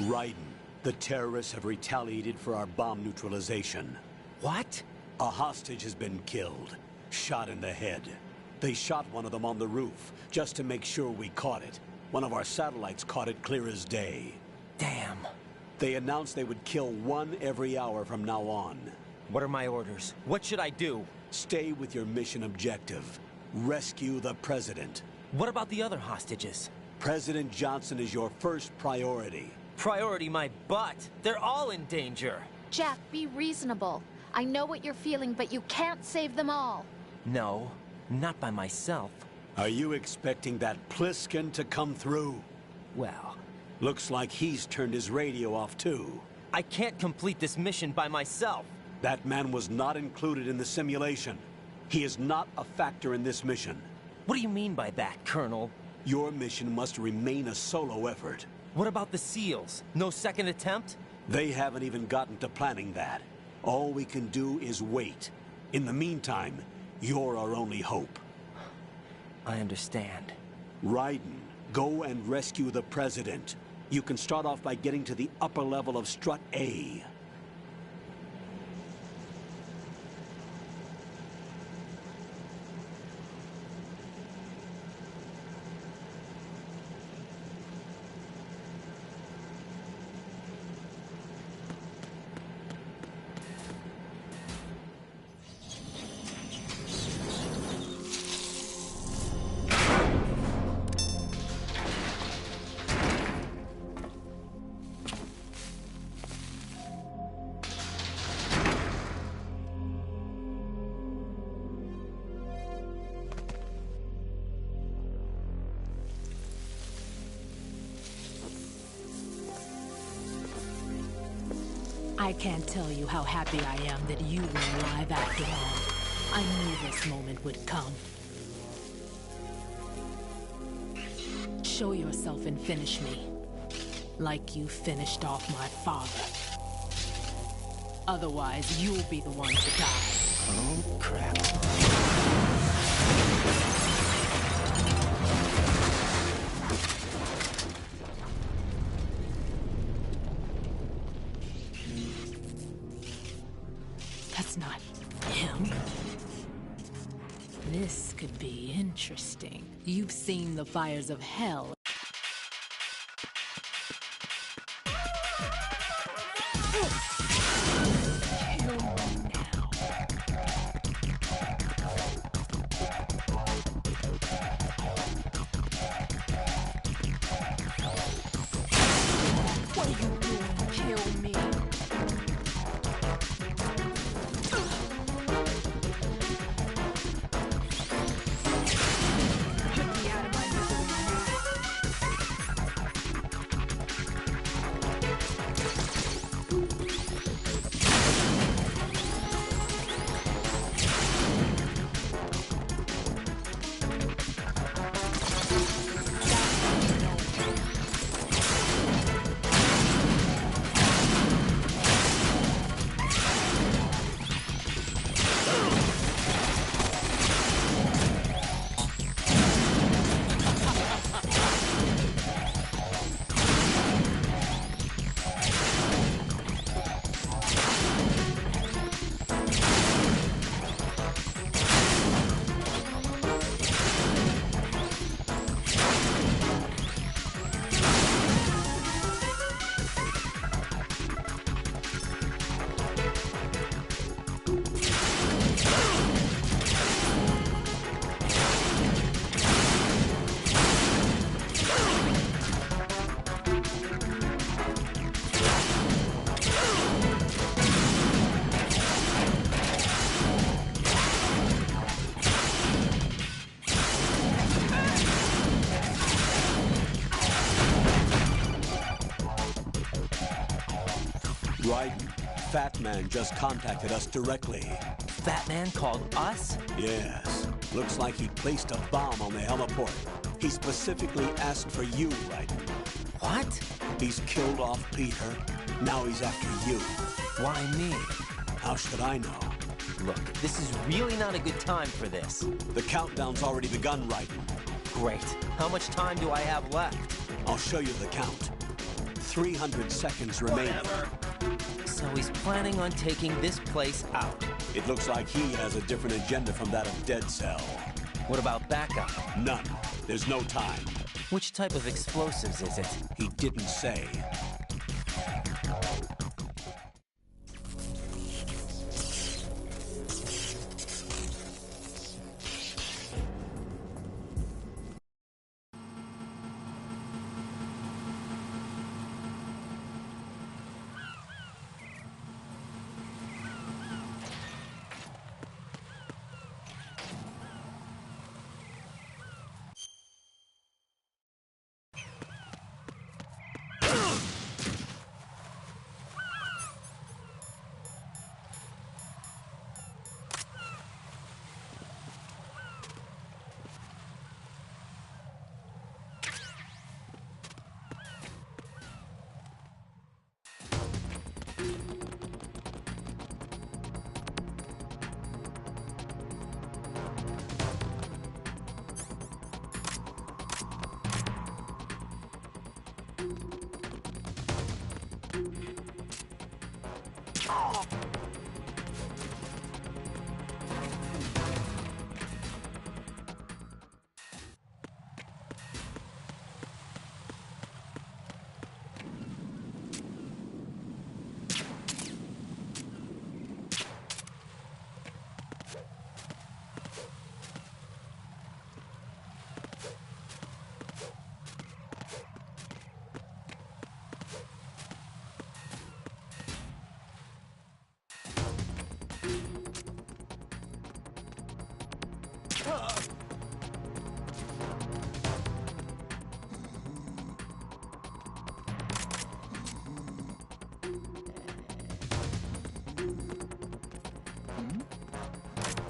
Raiden, the terrorists have retaliated for our bomb neutralization. What? A hostage has been killed, shot in the head. They shot one of them on the roof, just to make sure we caught it. One of our satellites caught it clear as day. Damn. They announced they would kill one every hour from now on. What are my orders? What should I do? Stay with your mission objective. Rescue the President. What about the other hostages? President Johnson is your first priority. Priority my butt. They're all in danger. Jack, be reasonable. I know what you're feeling, but you can't save them all. No, not by myself. Are you expecting that Pliskin to come through? Well, looks like he's turned his radio off too. I can't complete this mission by myself. That man was not included in the simulation. He is not a factor in this mission. What do you mean by that, Colonel? Your mission must remain a solo effort. What about the SEALs? No second attempt? They haven't even gotten to planning that. All we can do is wait. In the meantime, you're our only hope. I understand. Raiden, go and rescue the President. You can start off by getting to the upper level of Strut A. I can't tell you how happy I am that you were alive after all. I knew this moment would come. Show yourself and finish me. Like you finished off my father. Otherwise, you'll be the one to die. Oh, crap. That's not him. This could be interesting. You've seen the fires of hell. What are you doing? Kill me. Raiden, Fat Man just contacted us directly. Fat Man called us? Yes. Looks like he placed a bomb on the heliport. He specifically asked for you, Raiden. What? He's killed off Peter. Now he's after you. Why me? How should I know? Look, this is really not a good time for this. The countdown's already begun, Raiden. Great. How much time do I have left? I'll show you the count. 300 seconds remaining. So he's planning on taking this place out. It looks like he has a different agenda from that of Dead Cell. What about backup? None. There's no time. Which type of explosives is it? He didn't say.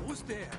Who's there?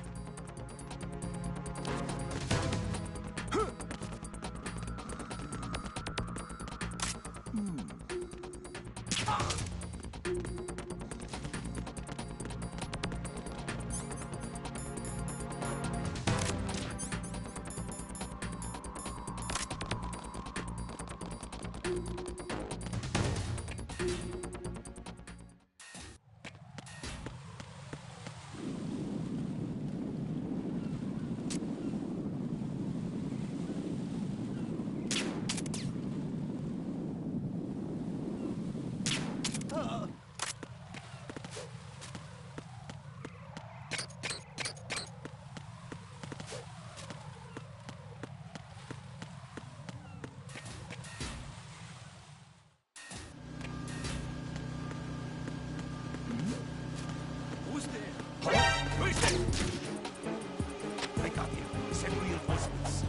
I got you. Send reinforcements.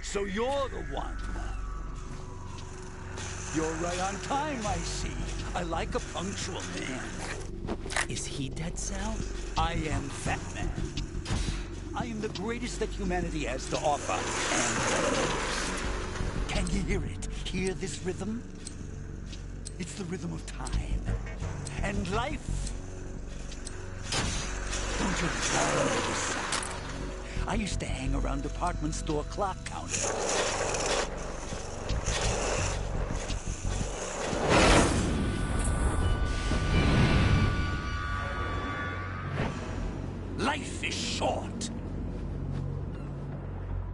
So you're the one. You're right on time, I see. I like a punctual man. Is he Dead Cell? I am Fat Man. I am the greatest that humanity has to offer, and the most. Can you hear it? Hear this rhythm? It's the rhythm of time. And life. Don't you love this? I used to hang around department store clock counters. Life is short.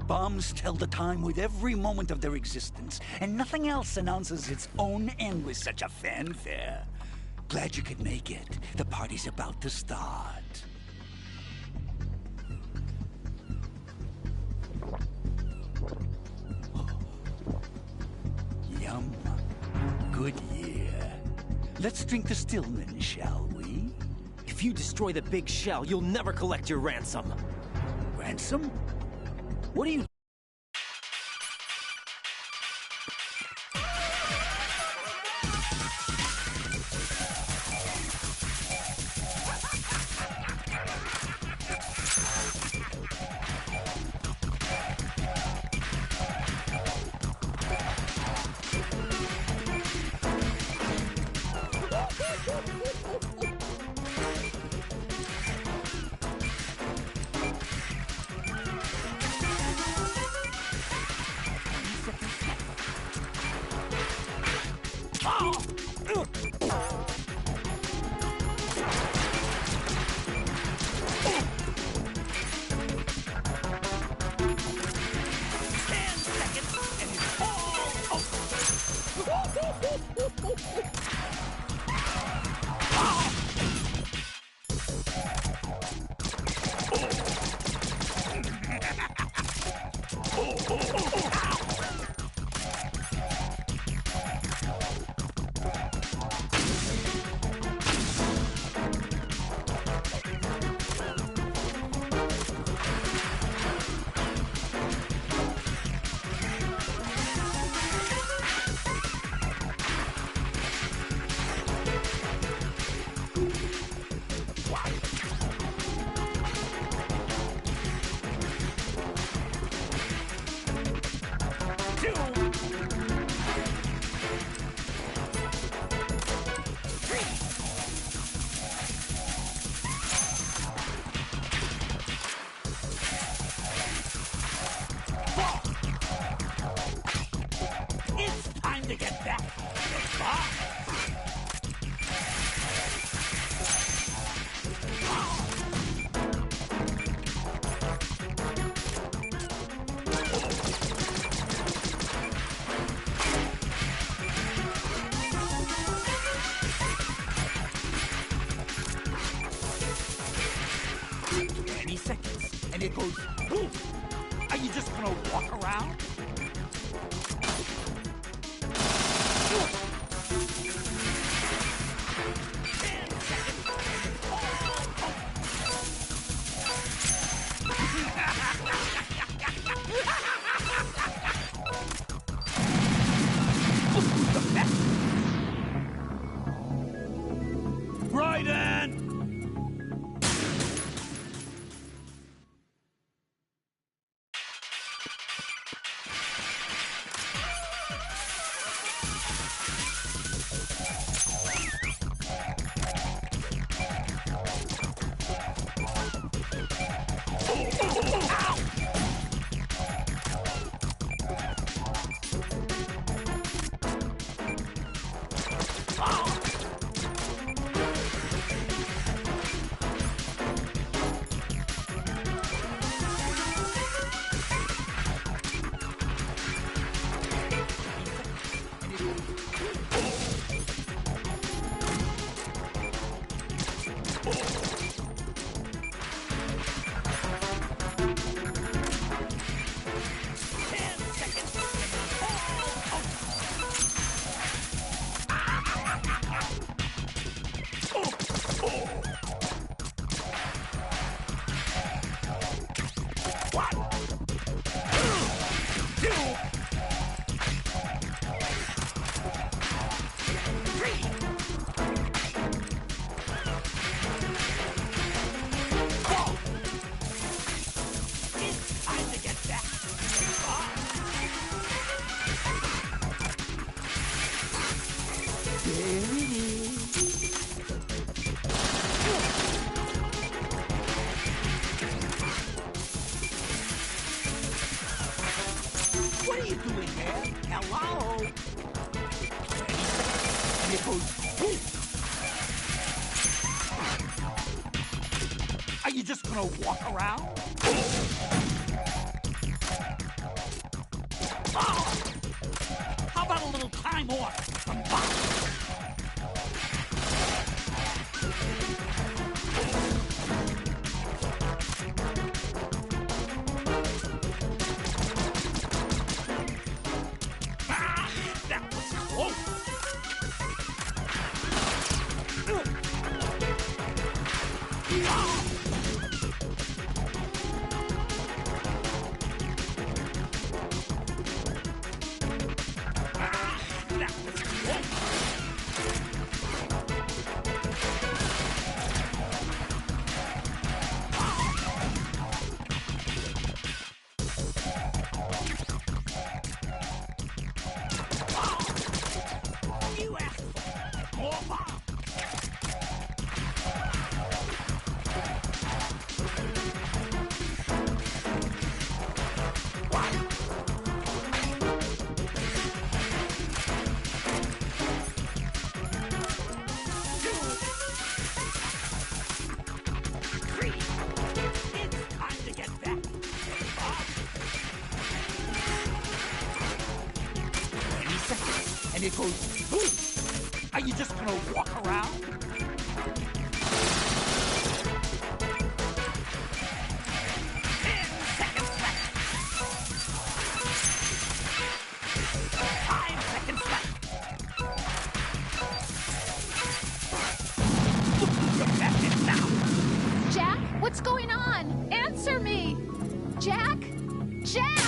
Bombs tell the time with every moment of their existence, and nothing else announces its own end with such a fanfare. Glad you could make it. The party's about to start. Yum. Good year. Let's drink to Stillman, shall we? If you destroy the big shell, you'll never collect your ransom. Ransom? What are you... And it goes boom. Are you just gonna walk around? Raiden! there. Hello? And it goes, boom. Are you just gonna walk around? Oh! How about a little time off from bombing? That was close. That was close. You asked for more bombs. It's time to get back. Any second, and it goes boom. Are you just gonna walk around? 10 seconds left. 5 seconds left. You're back in now. Jack, what's going on? Answer me! Jack? Jack!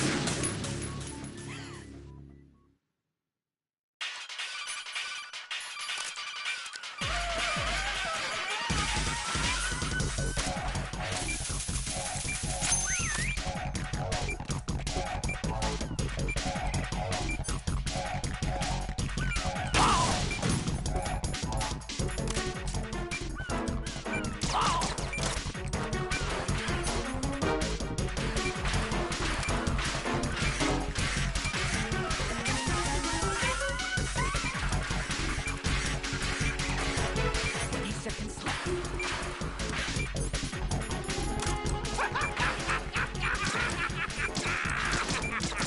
Seconds left.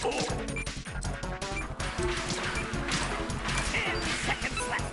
Oh. 10 seconds left.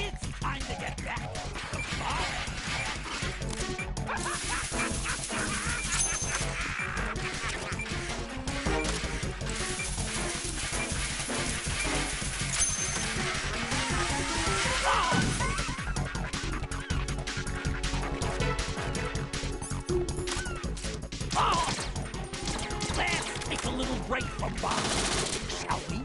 It's time to get back. Let's take a little break from bombs, shall we?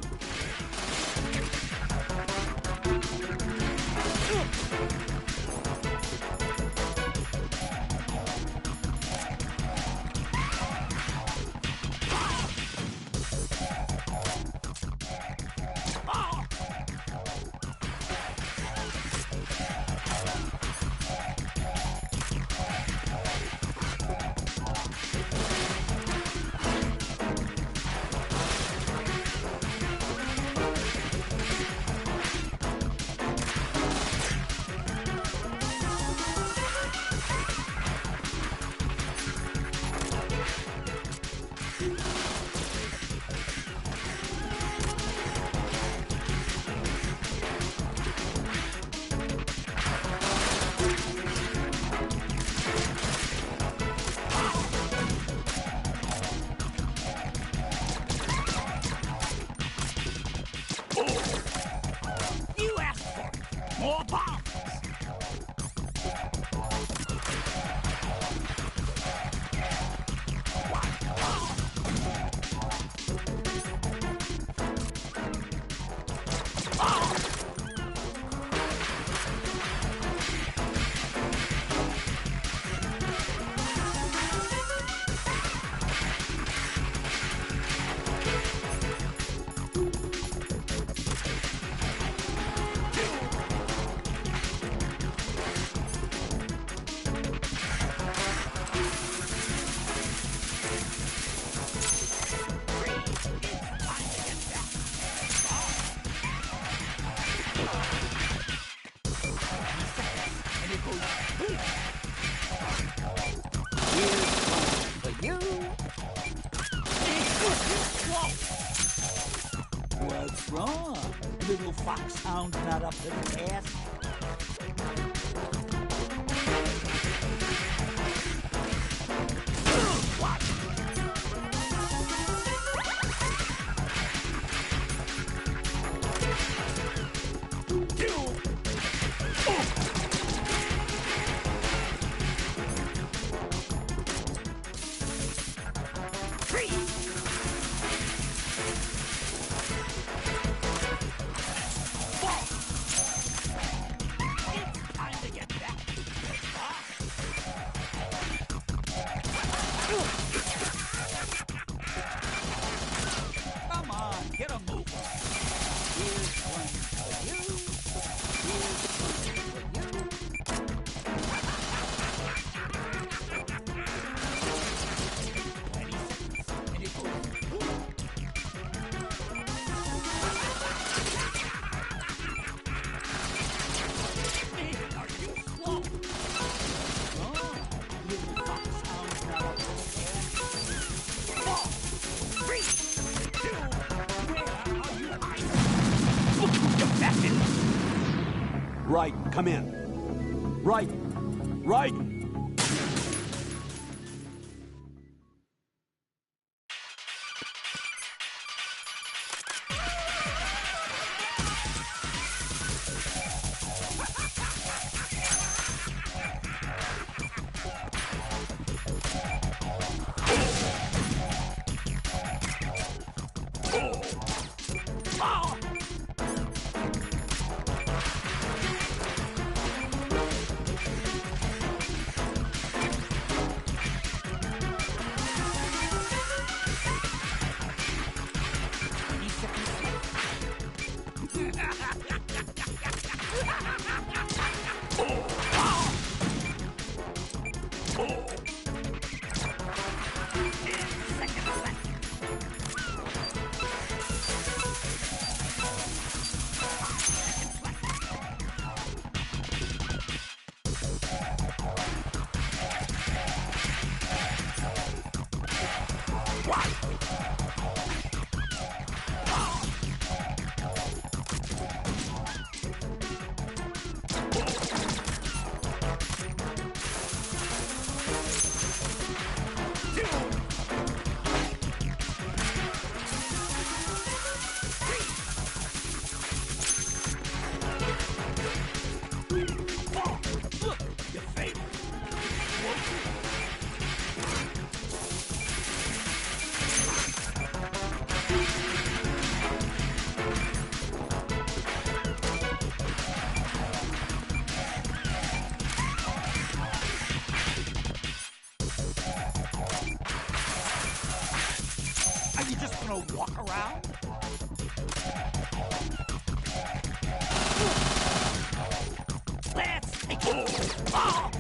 more bombs! What's wrong? Little foxhound not up to the task? Come on, get a move on. Here's one for you. Here's one for you. 20 seconds, and it goes. Man, are you slow? Oh, little foxhound not up to the task. 4, 3, 2, where are you hiding? Look who you're back in! Right, come in. Right. Right. Are you just gonna walk around? Let's take it. Oh!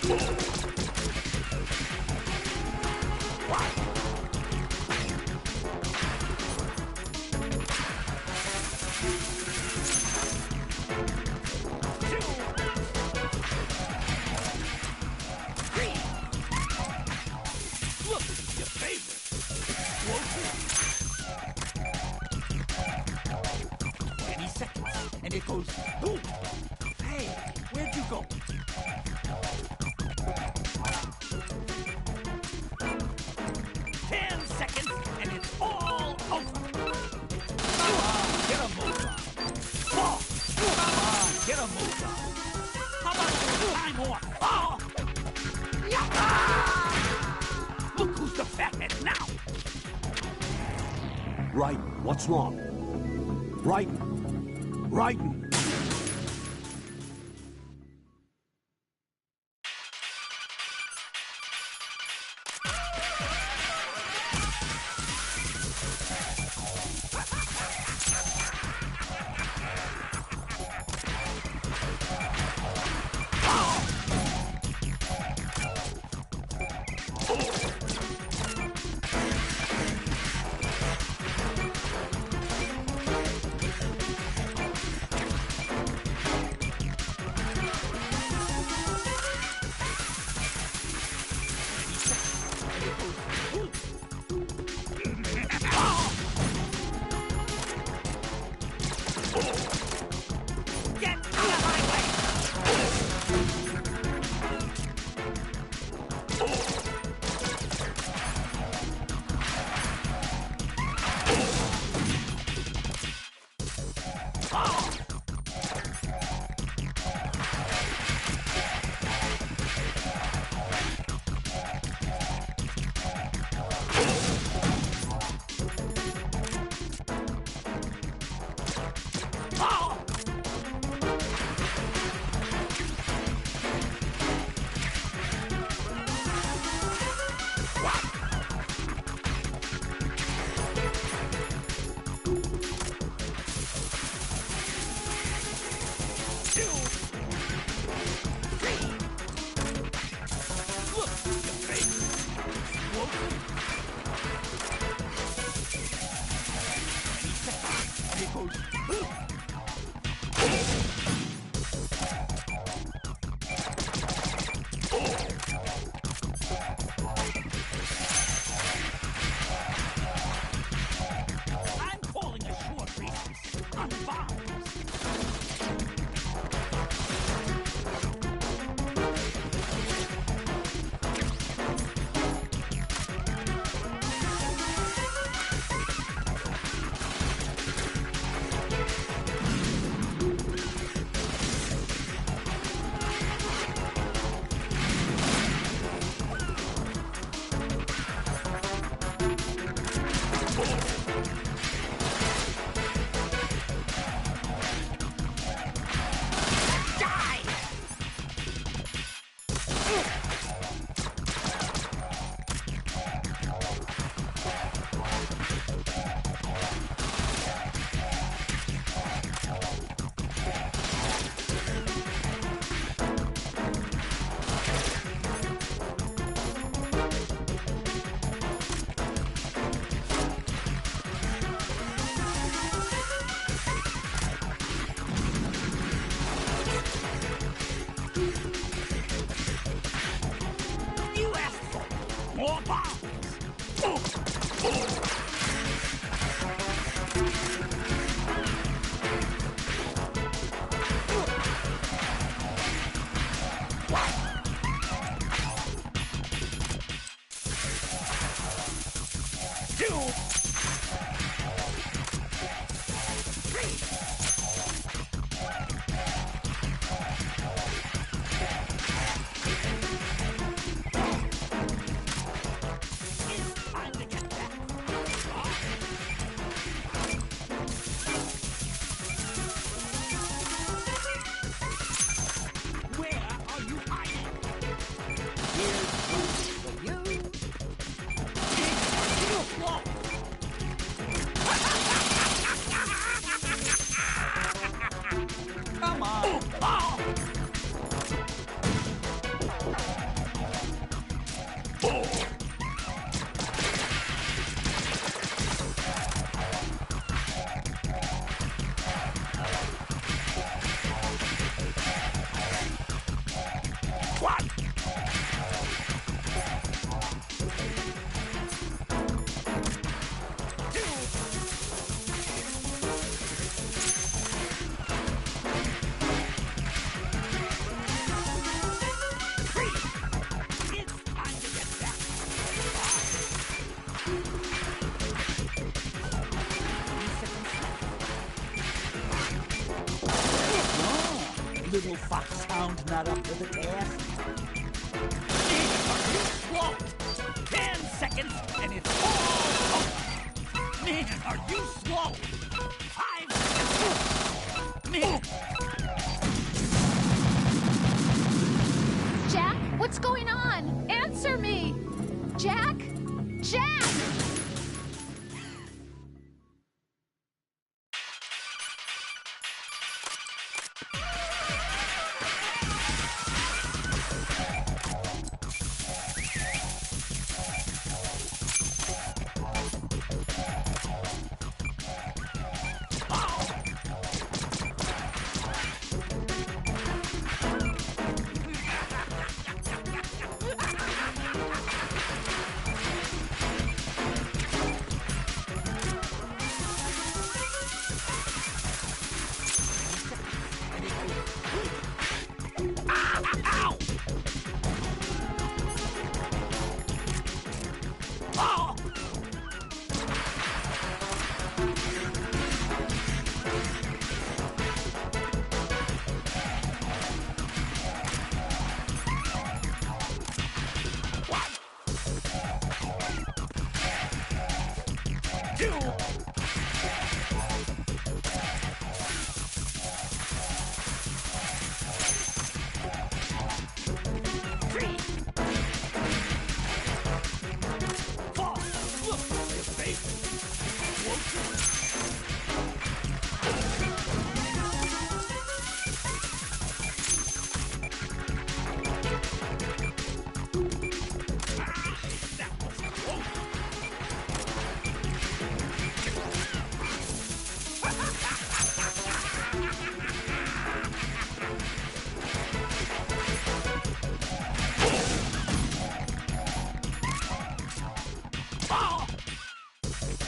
Look, your favorite. Explosive. 20 seconds, and it goes boom. Hey, where'd you go? 10 seconds, and it's all over. Come on, get a move on. Oh, come on, get a move on. How about a little time off? Oh! Look who's the fathead now! Raiden, what's wrong? Raiden! Raiden! Get out of my way! I'm calling a short recess on bombs. You asked for more bombs. Where are you hiding? Here's for you. Whoa. little foxhound not up to the task? Man, are you slow? 10 seconds and it's all over. Man, are you slow? 5 seconds. Man. Jack, what's going on? Answer me! Jack? Jack!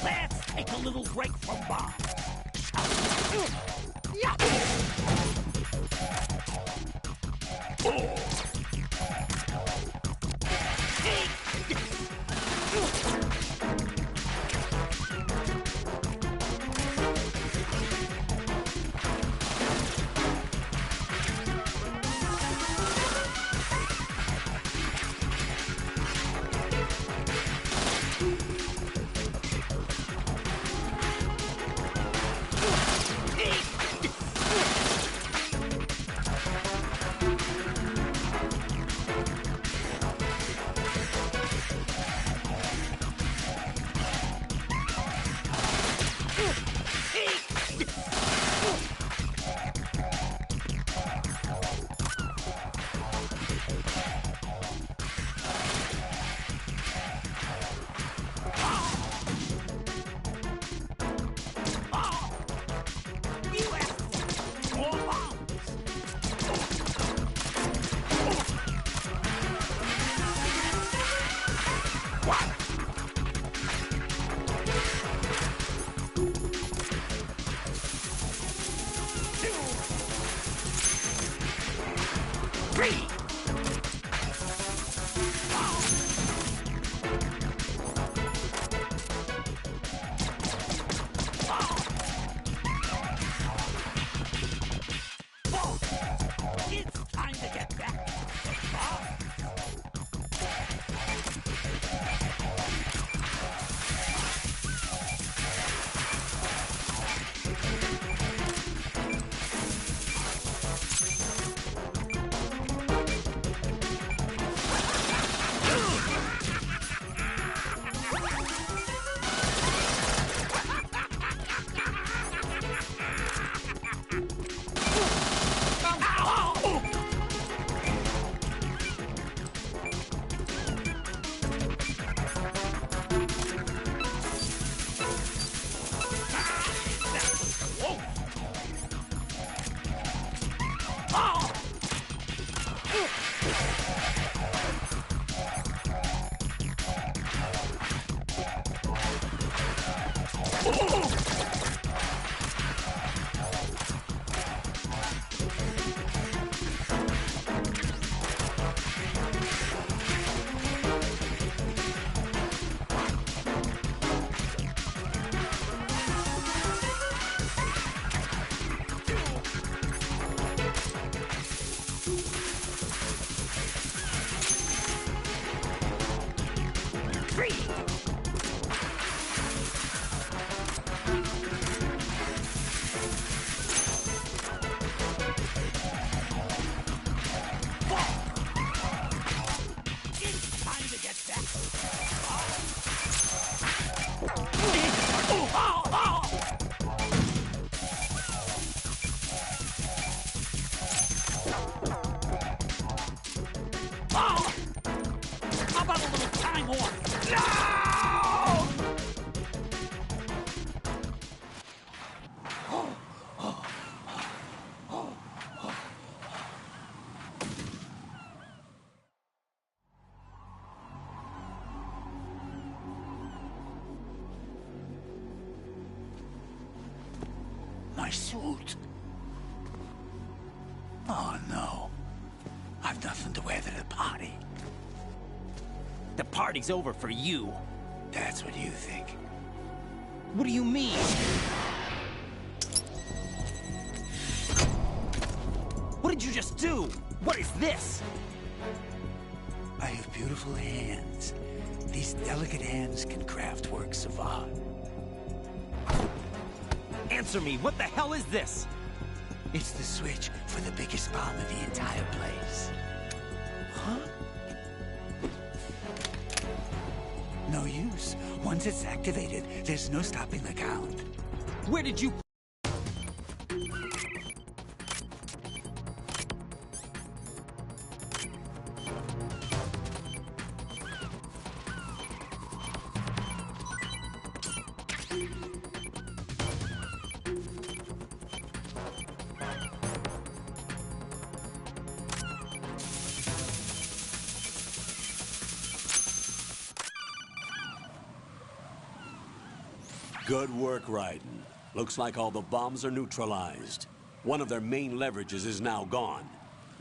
Let's take a little break from Bob. It's time to get back to Bob. It's time to get back. How about a little time off? No! My suit. Oh no. I've nothing to wear to the party. The party's over for you. That's what you think. What do you mean? What did you just do? What is this? I have beautiful hands. These delicate hands can craft works of art. Answer me, what the hell is this? It's the switch for the biggest bomb in the entire place. Huh? No use. Once it's activated, there's no stopping the count. Where did you... Good work, Raiden. Looks like all the bombs are neutralized. One of their main leverages is now gone.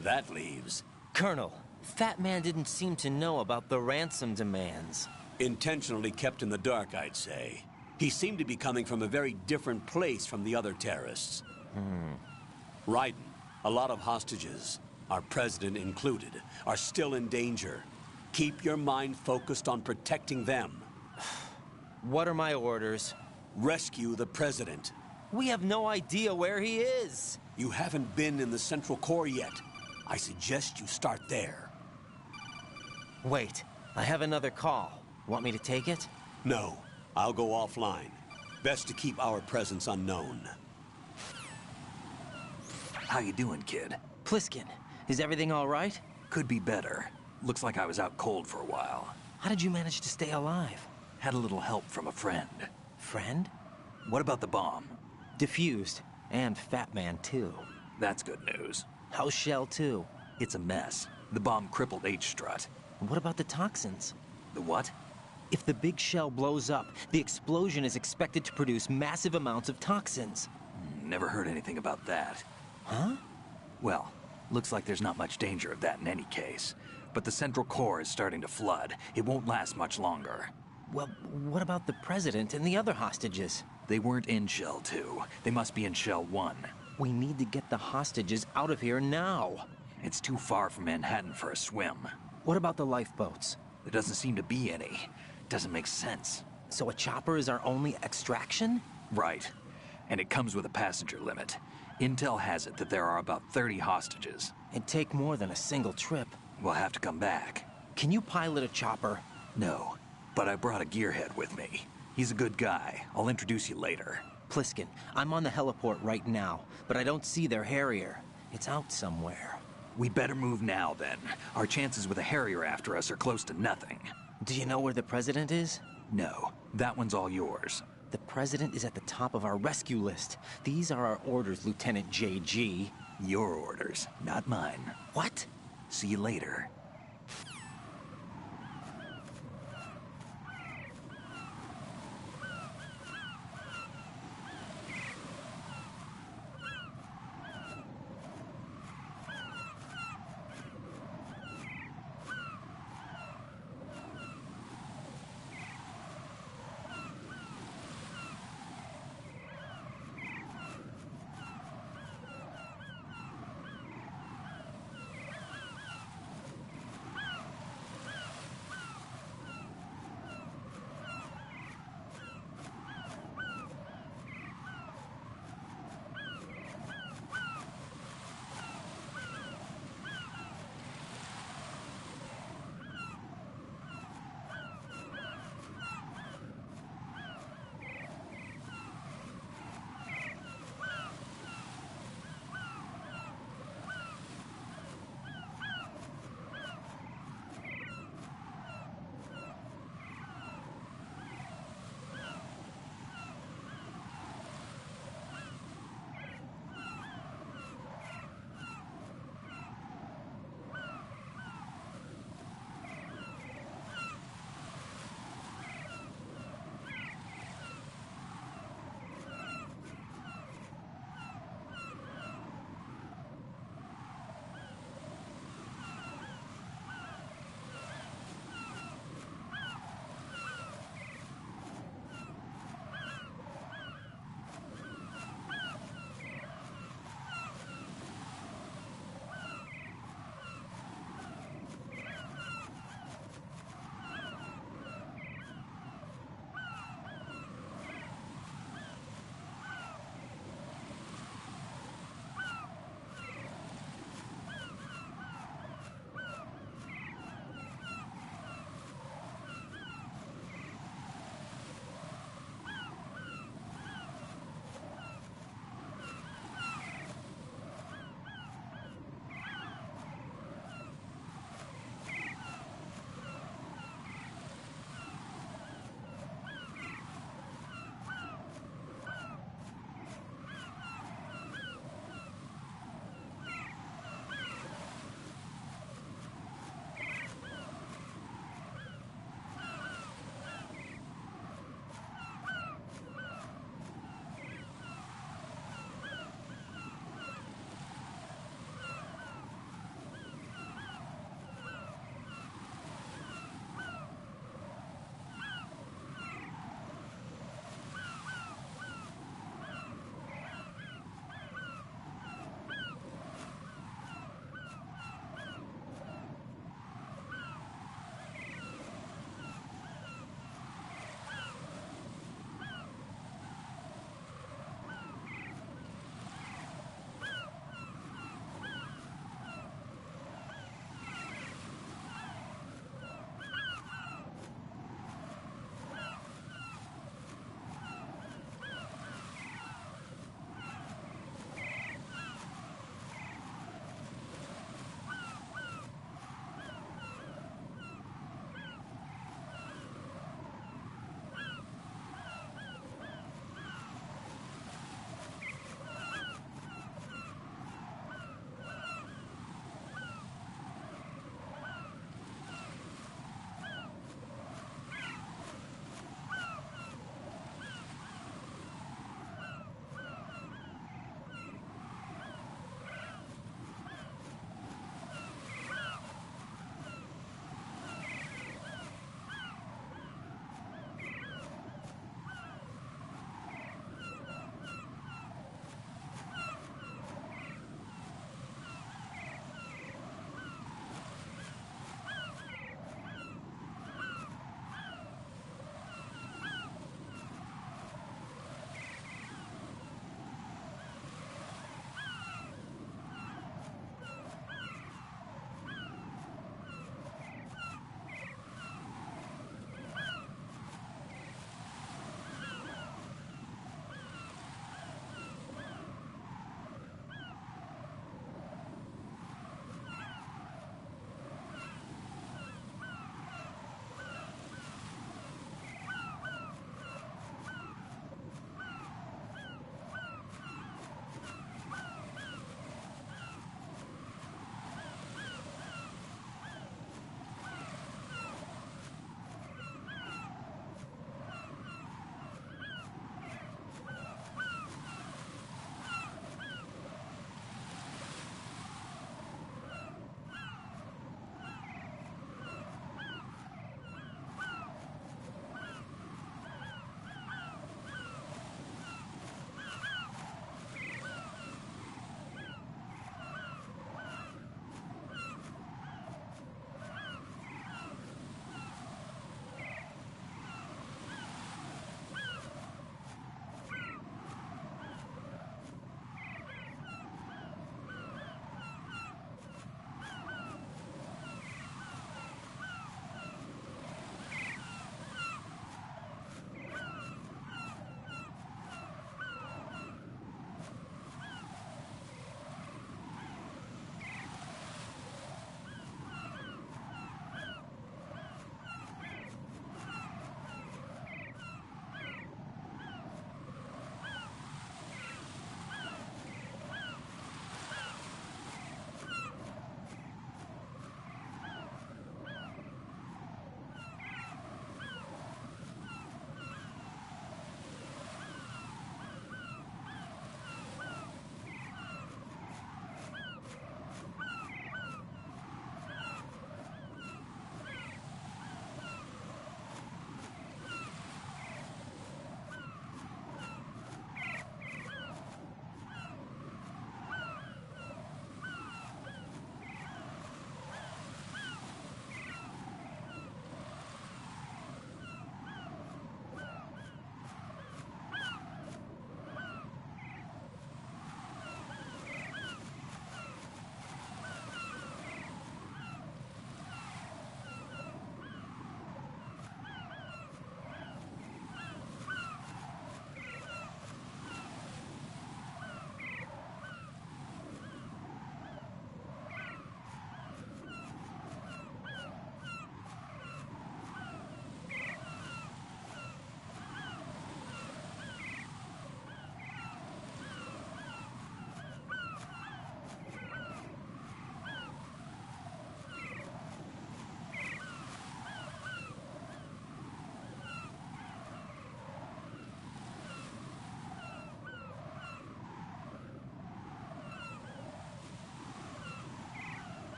That leaves... Colonel, Fat Man didn't seem to know about the ransom demands. Intentionally kept in the dark, I'd say. He seemed to be coming from a very different place from the other terrorists. Raiden, a lot of hostages, our president included, are still in danger. Keep your mind focused on protecting them. What are my orders? Rescue the president. We have no idea where he is. You haven't been in the Central Core yet. I suggest you start there. Wait, I have another call. Want me to take it? No, I'll go offline. Best to keep our presence unknown. How you doing, kid? Pliskin, is everything all right? Could be better. Looks like I was out cold for a while. How did you manage to stay alive? Had a little help from a friend. Friend? What about the bomb? Diffused. And Fat Man, too. That's good news. How's Shell, too? It's a mess. The bomb crippled H-Strut. What about the toxins? The what? If the big shell blows up, the explosion is expected to produce massive amounts of toxins. Never heard anything about that. Huh? Well, looks like there's not much danger of that in any case. But the Central Core is starting to flood. It won't last much longer. Well, what about the president and the other hostages? They weren't in Shell 2. They must be in Shell 1. We need to get the hostages out of here now. It's too far from Manhattan for a swim. What about the lifeboats? There doesn't seem to be any. Doesn't make sense. So a chopper is our only extraction? Right. And it comes with a passenger limit. Intel has it that there are about 30 hostages. It'd take more than a single trip. We'll have to come back. Can you pilot a chopper? No, but I brought a gearhead with me. He's a good guy. I'll introduce you later. Pliskin, I'm on the heliport right now, but I don't see their Harrier. It's out somewhere. We better move now, then. Our chances with a Harrier after us are close to nothing. Do you know where the president is? No, that one's all yours. The president is at the top of our rescue list. These are our orders, Lieutenant JG. Your orders, not mine. What? See you later.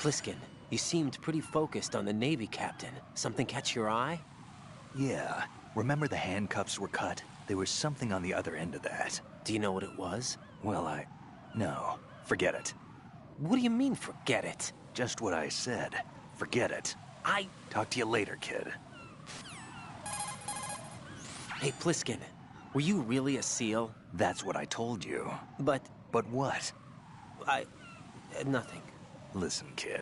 Pliskin, you seemed pretty focused on the Navy captain. Something catch your eye? Yeah. Remember the handcuffs were cut? There was something on the other end of that. Do you know what it was? Well, No. Forget it. What do you mean, forget it? Just what I said. Forget it. Talk to you later, kid. Hey, Pliskin, were you really a SEAL? That's what I told you. But But what? nothing. Listen, kid.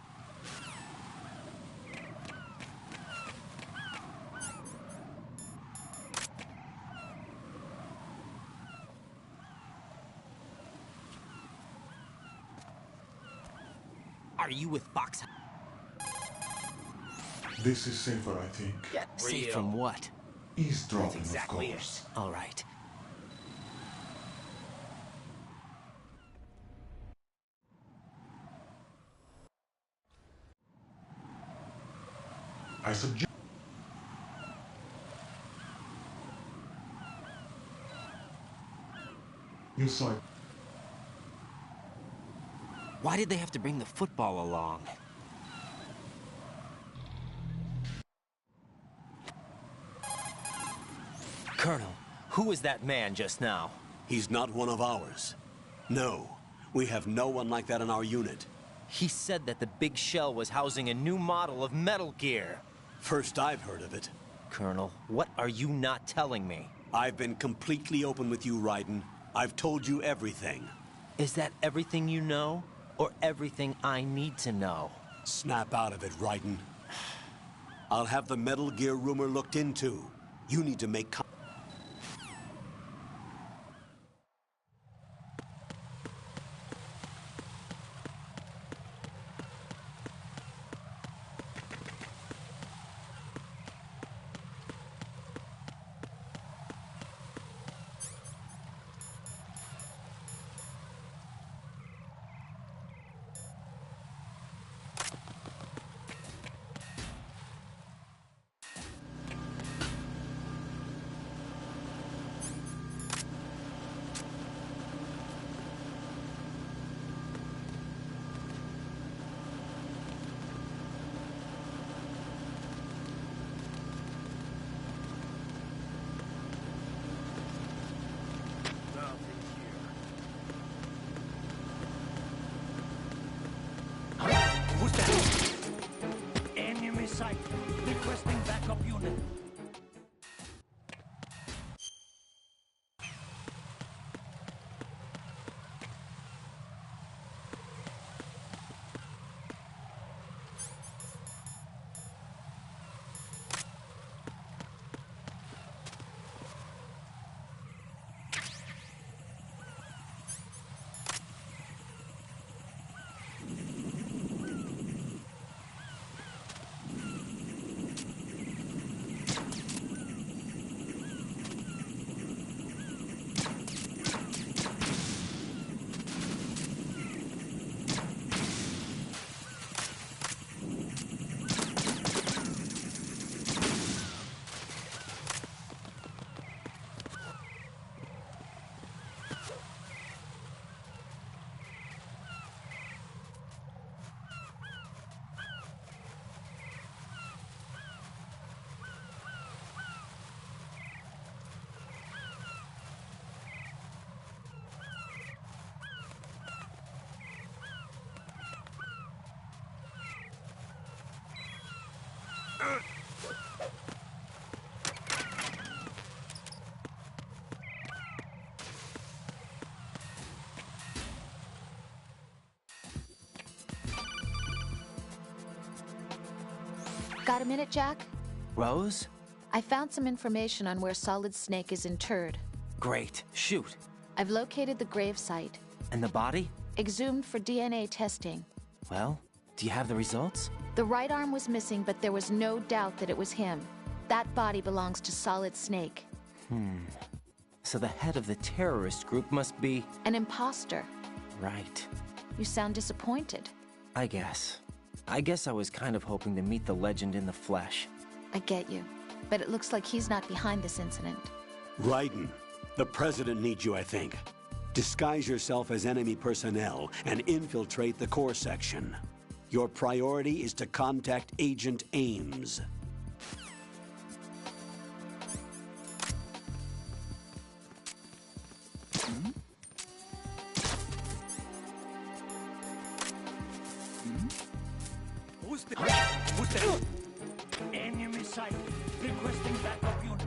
Are you with Fox? This is safer, I think. Safe from what? Eavesdropping, of course. All right. I suggest... You saw it. Why did they have to bring the football along? Colonel, who was that man just now? He's not one of ours. No, we have no one like that in our unit. He said that the big shell was housing a new model of Metal Gear. First I've heard of it. Colonel, what are you not telling me? I've been completely open with you, Raiden. I've told you everything. Is that everything you know? Or everything I need to know? Snap out of it, Raiden. I'll have the Metal Gear rumor looked into. You need to make... Who's that? Enemy sight. Requesting backup unit. Got a minute, Jack? Rose? I found some information on where Solid Snake is interred. Great. Shoot. I've located the grave site. And the body? Exhumed for DNA testing. Well, do you have the results? The right arm was missing, but there was no doubt that it was him. That body belongs to Solid Snake. So the head of the terrorist group must be... An imposter. Right. You sound disappointed. I guess. I guess I was kind of hoping to meet the legend in the flesh. I get you. But it looks like he's not behind this incident. Raiden, the President needs you, I think. Disguise yourself as enemy personnel and infiltrate the core section. Your priority is to contact Agent Ames. Who's there? Enemy sight. Requesting backup unit.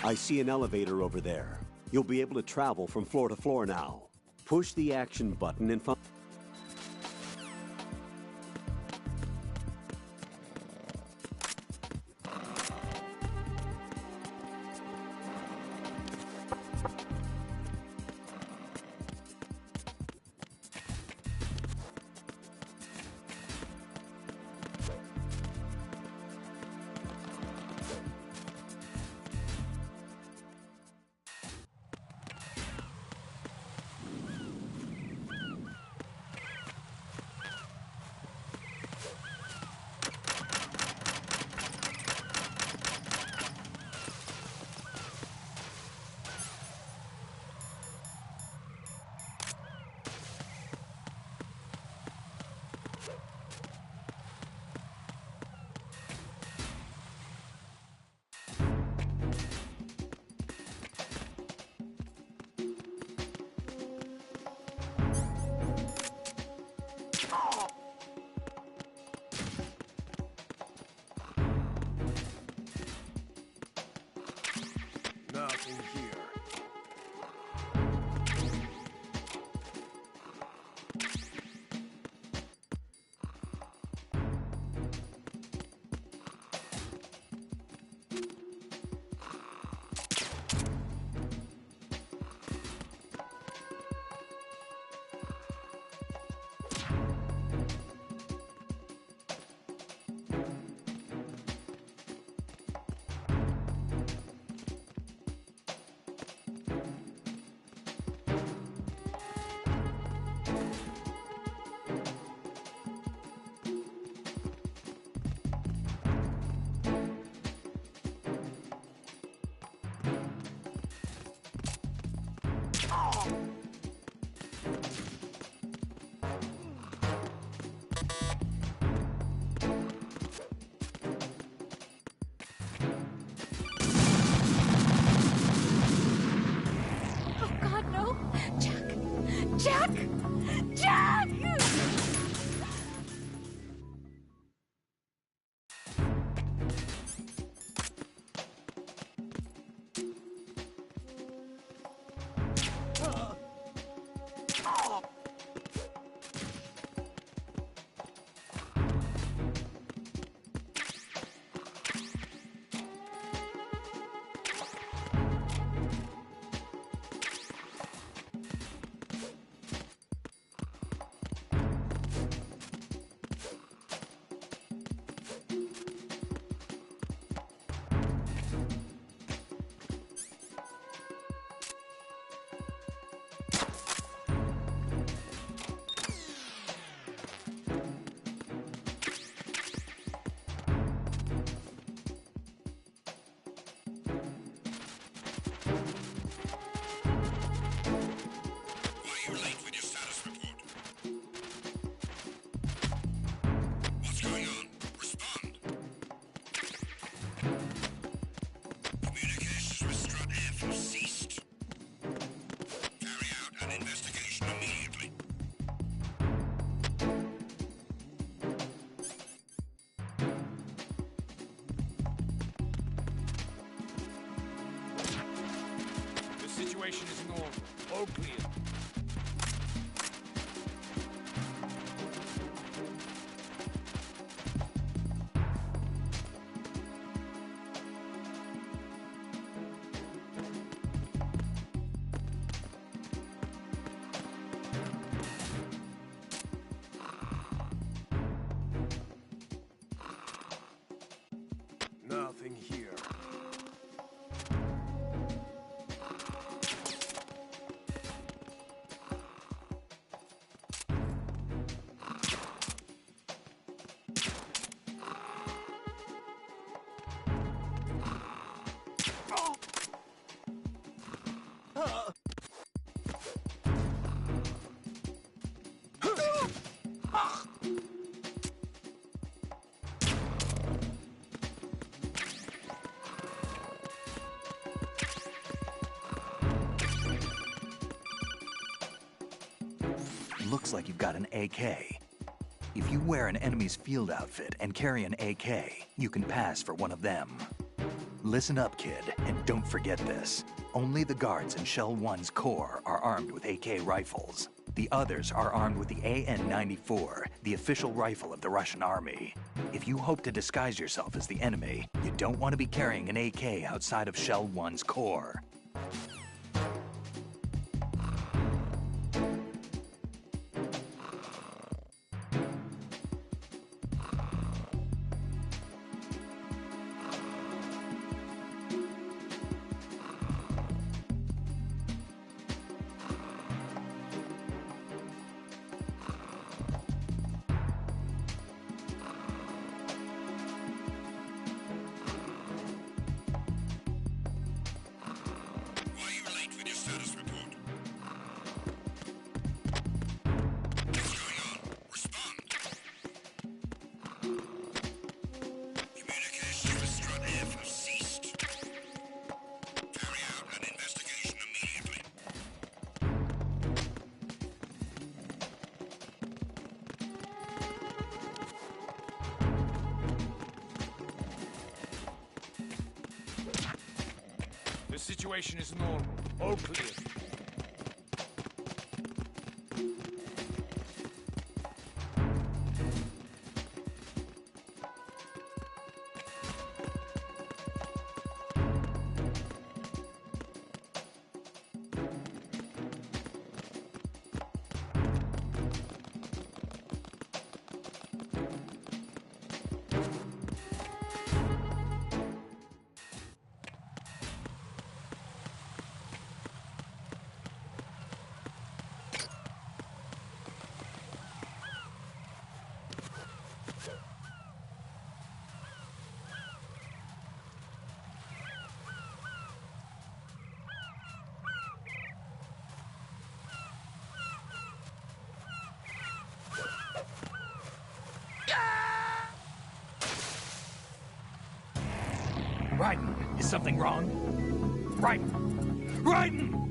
I see an elevator over there. You'll be able to travel from floor to floor now. Push the action button and find... Nothing here. situation is normal. All clear. Nothing here. Looks like you've got an AK. If you wear an enemy's field outfit and carry an AK, you can pass for one of them. Listen up, kid, and don't forget this. Only the guards in Shell 1's core are armed with AK rifles. The others are armed with the AN-94, the official rifle of the Russian army. If you hope to disguise yourself as the enemy, you don't want to be carrying an AK outside of Shell 1's core. The situation is normal. All clear. Raiden, is something wrong? Raiden! Raiden!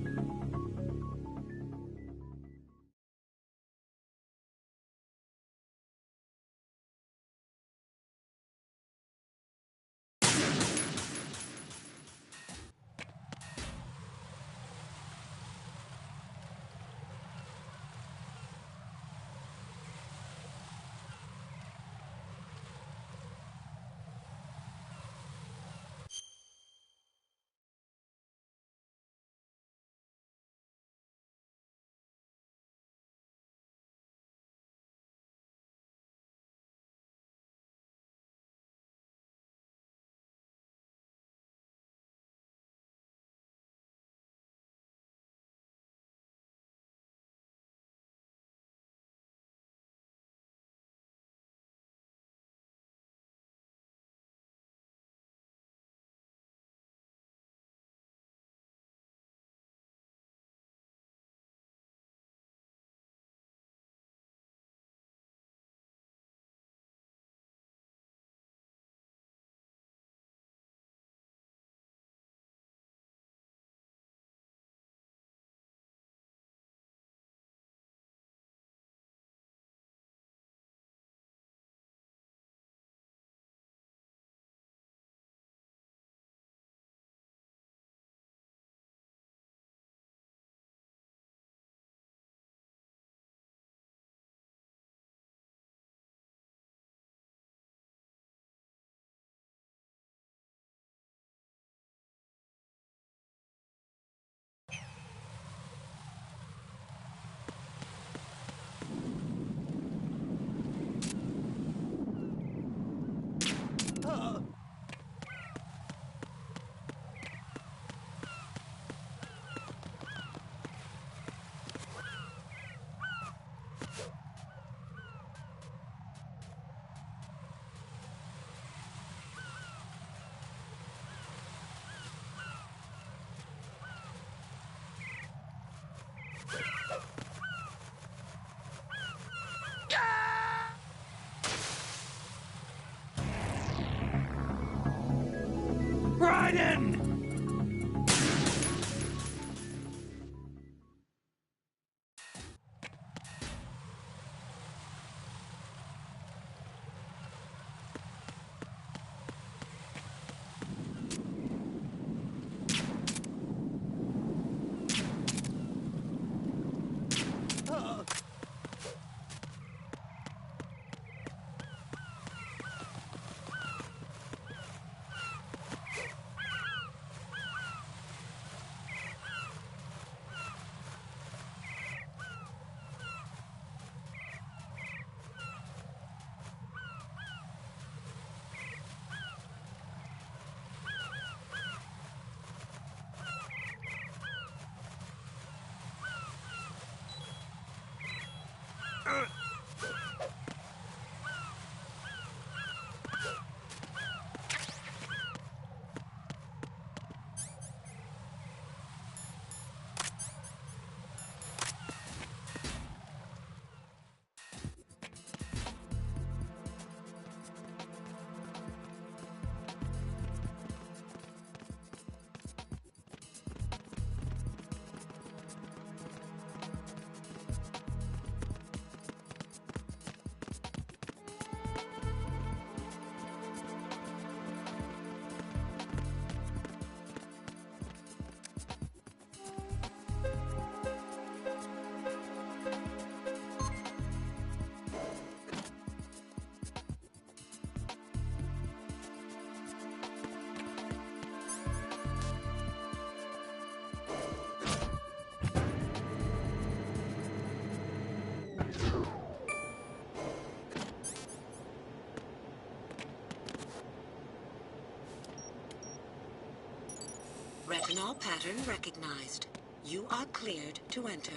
Raiden! Retinol pattern recognized. You are cleared to enter.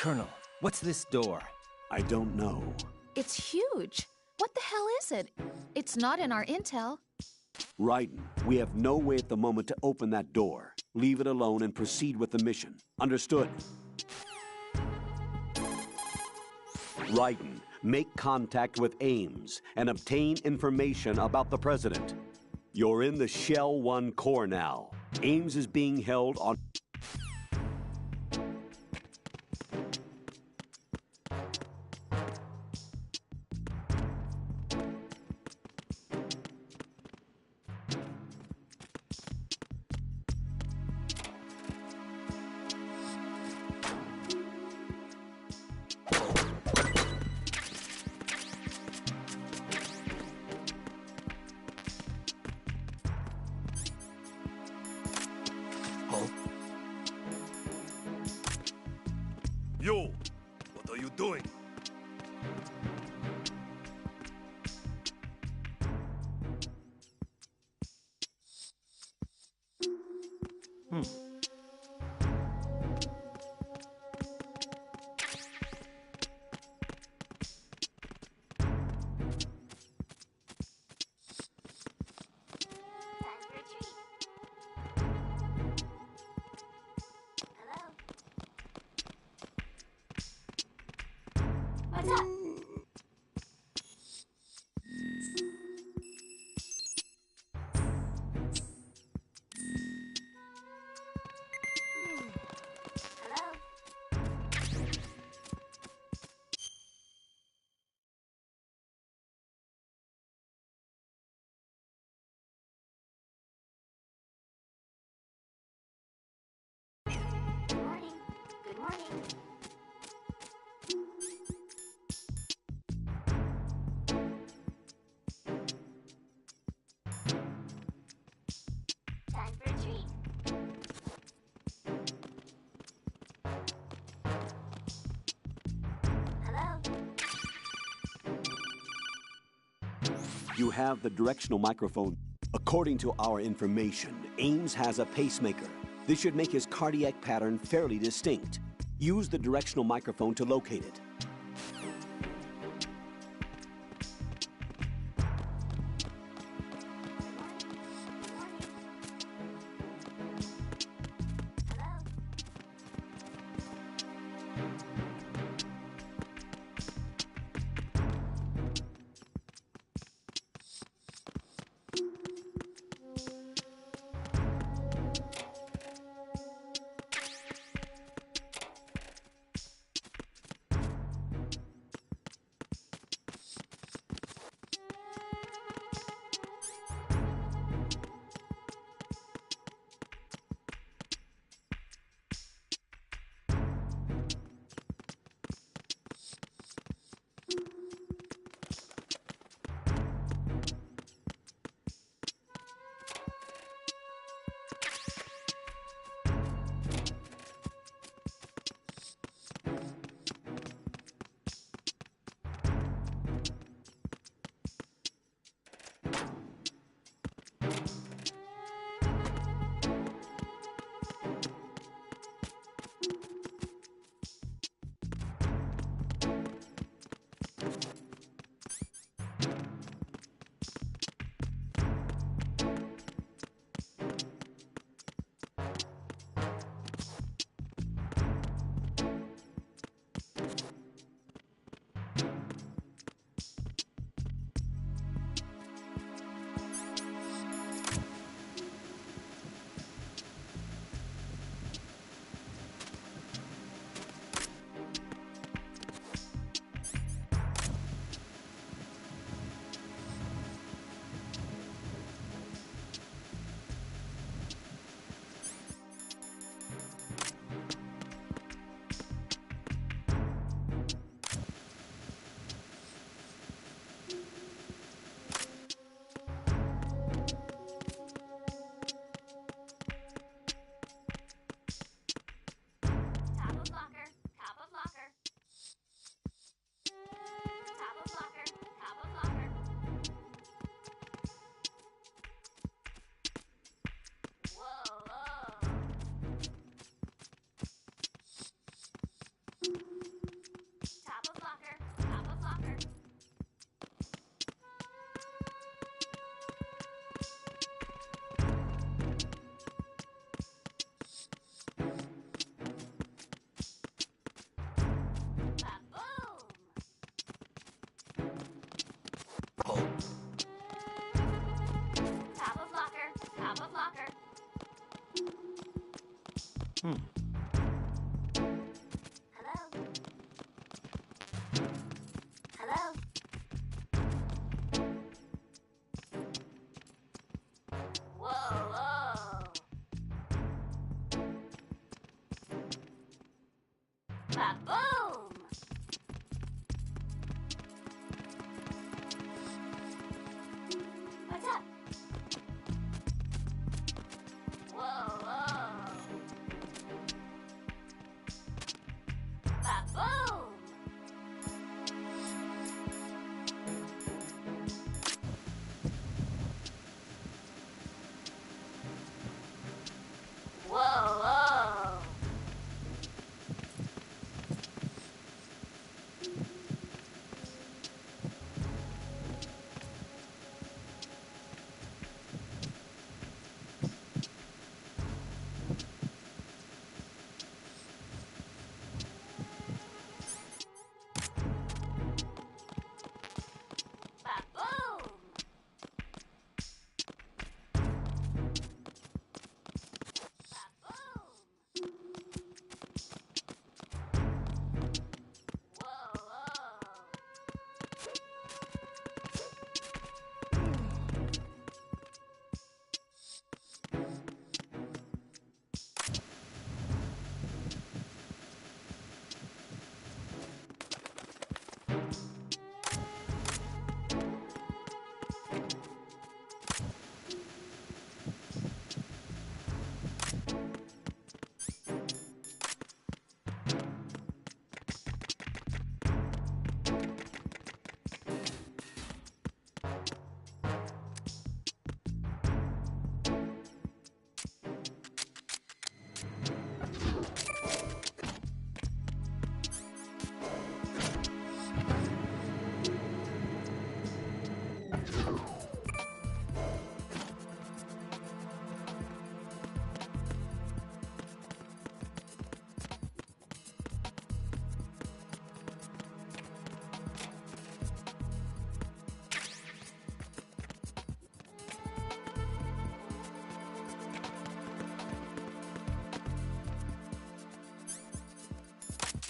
Colonel, what's this door? I don't know. It's huge. What the hell is it? It's not in our intel. Raiden, we have no way at the moment to open that door. Leave it alone and proceed with the mission. Understood? Raiden, make contact with Ames and obtain information about the President. You're in the Shell 1 core now. Ames is being held on... Yo, what are you doing? What's up? Good morning. Time for a treat. Hello? You have the directional microphone. According to our information, Ames has a pacemaker. This should make his cardiac pattern fairly distinct. Use the directional microphone to locate it. Hello? Hello? Whoa, Ba-boom! What's up? Ba-boom! Whoa,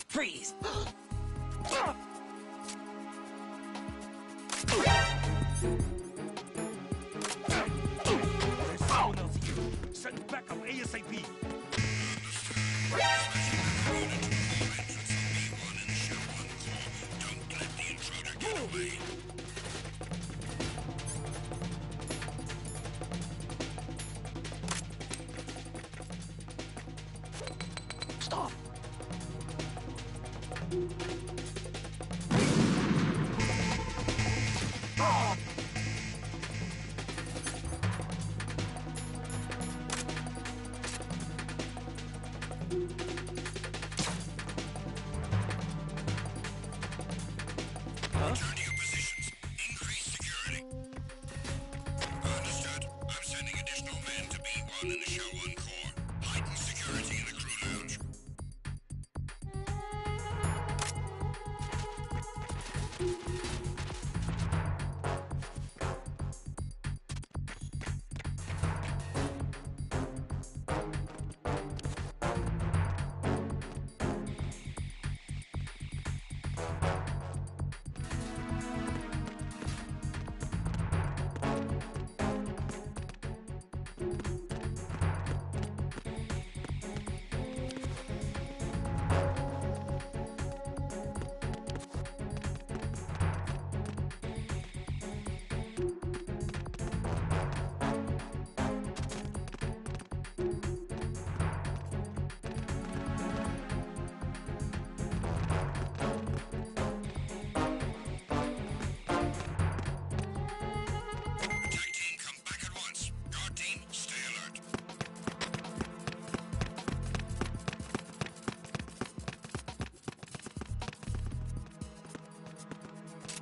Freeze! There's someone else here. Send backup ASAP. Stop! Return to your positions. Increase security. Understood. I'm sending additional men to B1 in the Show 1 core. Heighten security in the crew lounge.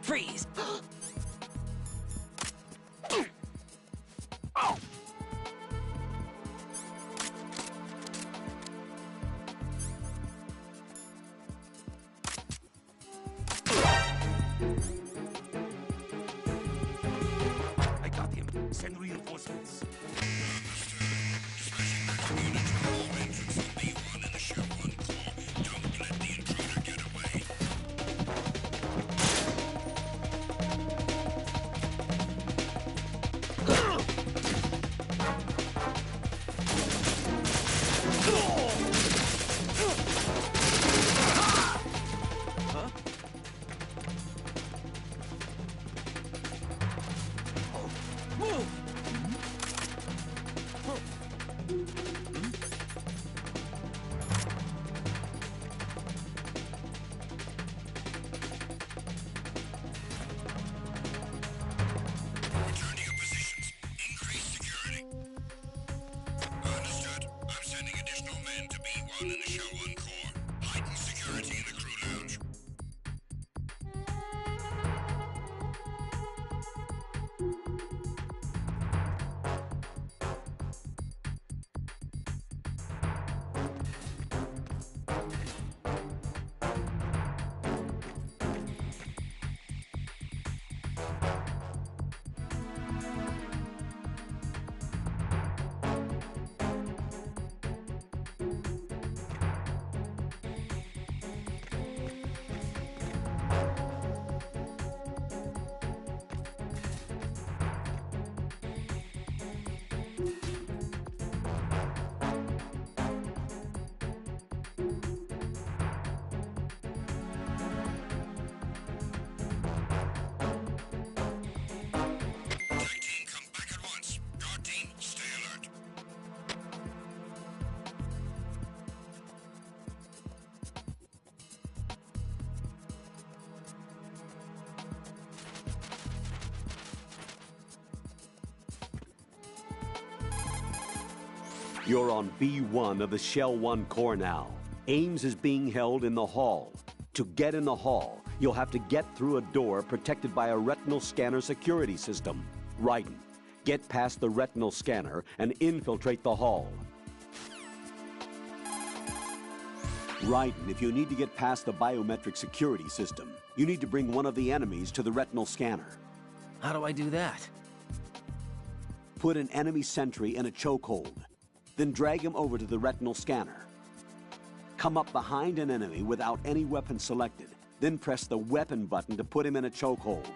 Freeze! I got him. Send reinforcements. You're on B1 of the Shell 1 core now. Ames is being held in the hall. To get in the hall, you'll have to get through a door protected by a retinal scanner security system. Raiden, get past the retinal scanner and infiltrate the hall. Raiden, if you need to get past the biometric security system, you need to bring one of the enemies to the retinal scanner. How do I do that? Put an enemy sentry in a chokehold. Then drag him over to the retinal scanner. Come up behind an enemy without any weapon selected. Then press the weapon button to put him in a chokehold.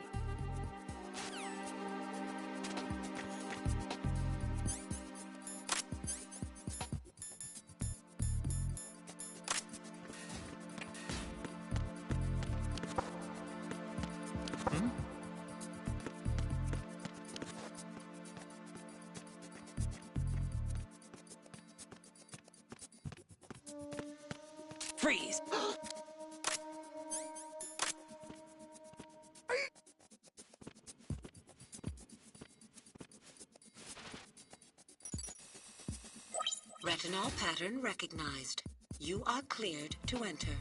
Freeze! Retinol pattern recognized. You are cleared to enter.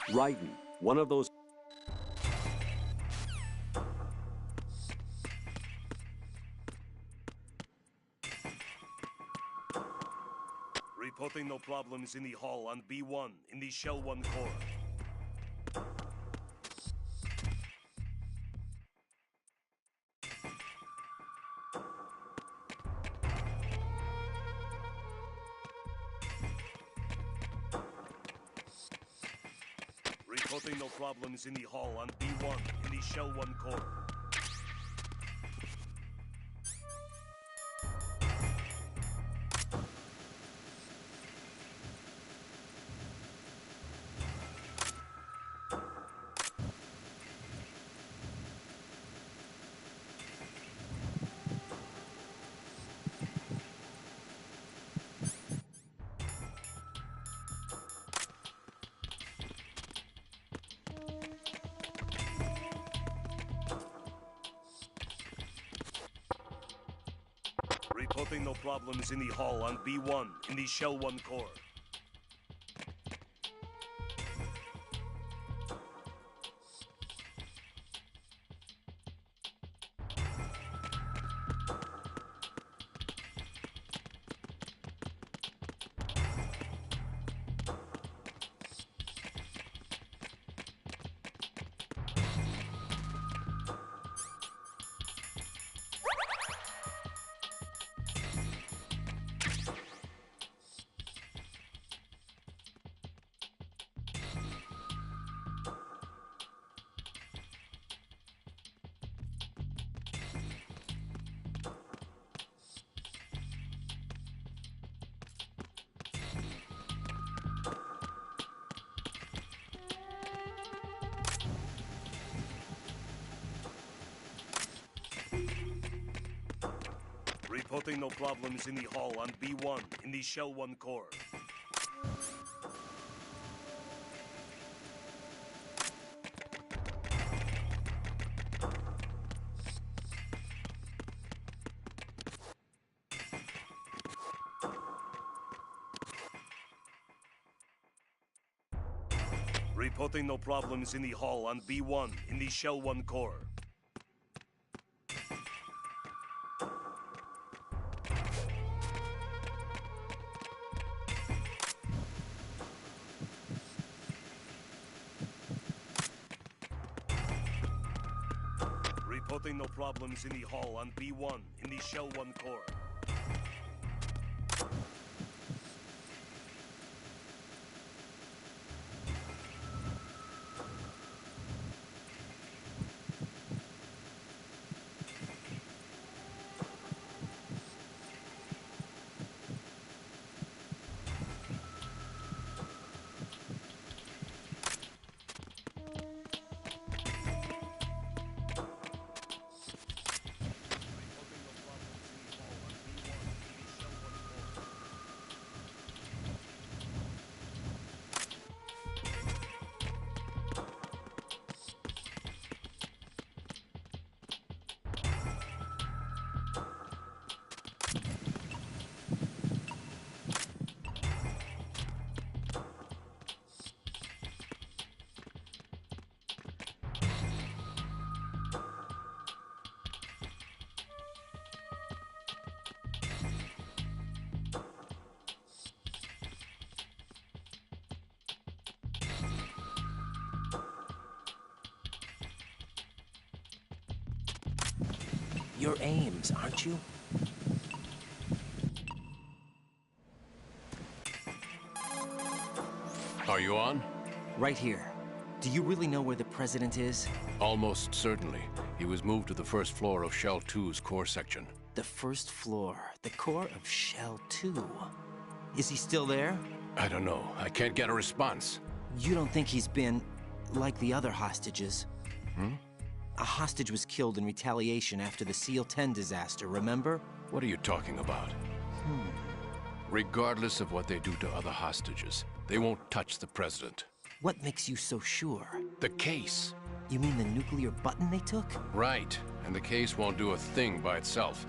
Raiden, one of those... Reporting no problems in the hall on B1 in the Shell 1 core. Reporting no problems in the hall on B1 in the Shell 1 core. Reporting no problems in the hall on B1 in the Shell 1 core. Reporting no problems in the hall on B1 in the Shell 1 core. Reporting no problems in the hall on B1 in the Shell 1 core. Reporting no problems in the hall on B1 in the Shell 1 core. You're Ames, aren't you? Are you on? Right here. Do you really know where the president is? Almost certainly. He was moved to the first floor of Shell 2's core section. The first floor, the core of Shell 2. Is he still there? I don't know. I can't get a response. You don't think he's been like the other hostages? Hmm? A hostage was killed in retaliation after the SEAL 10 disaster, remember? What are you talking about? Regardless of what they do to other hostages, they won't touch the president. What makes you so sure? The case. You mean the nuclear button they took? Right. And the case won't do a thing by itself.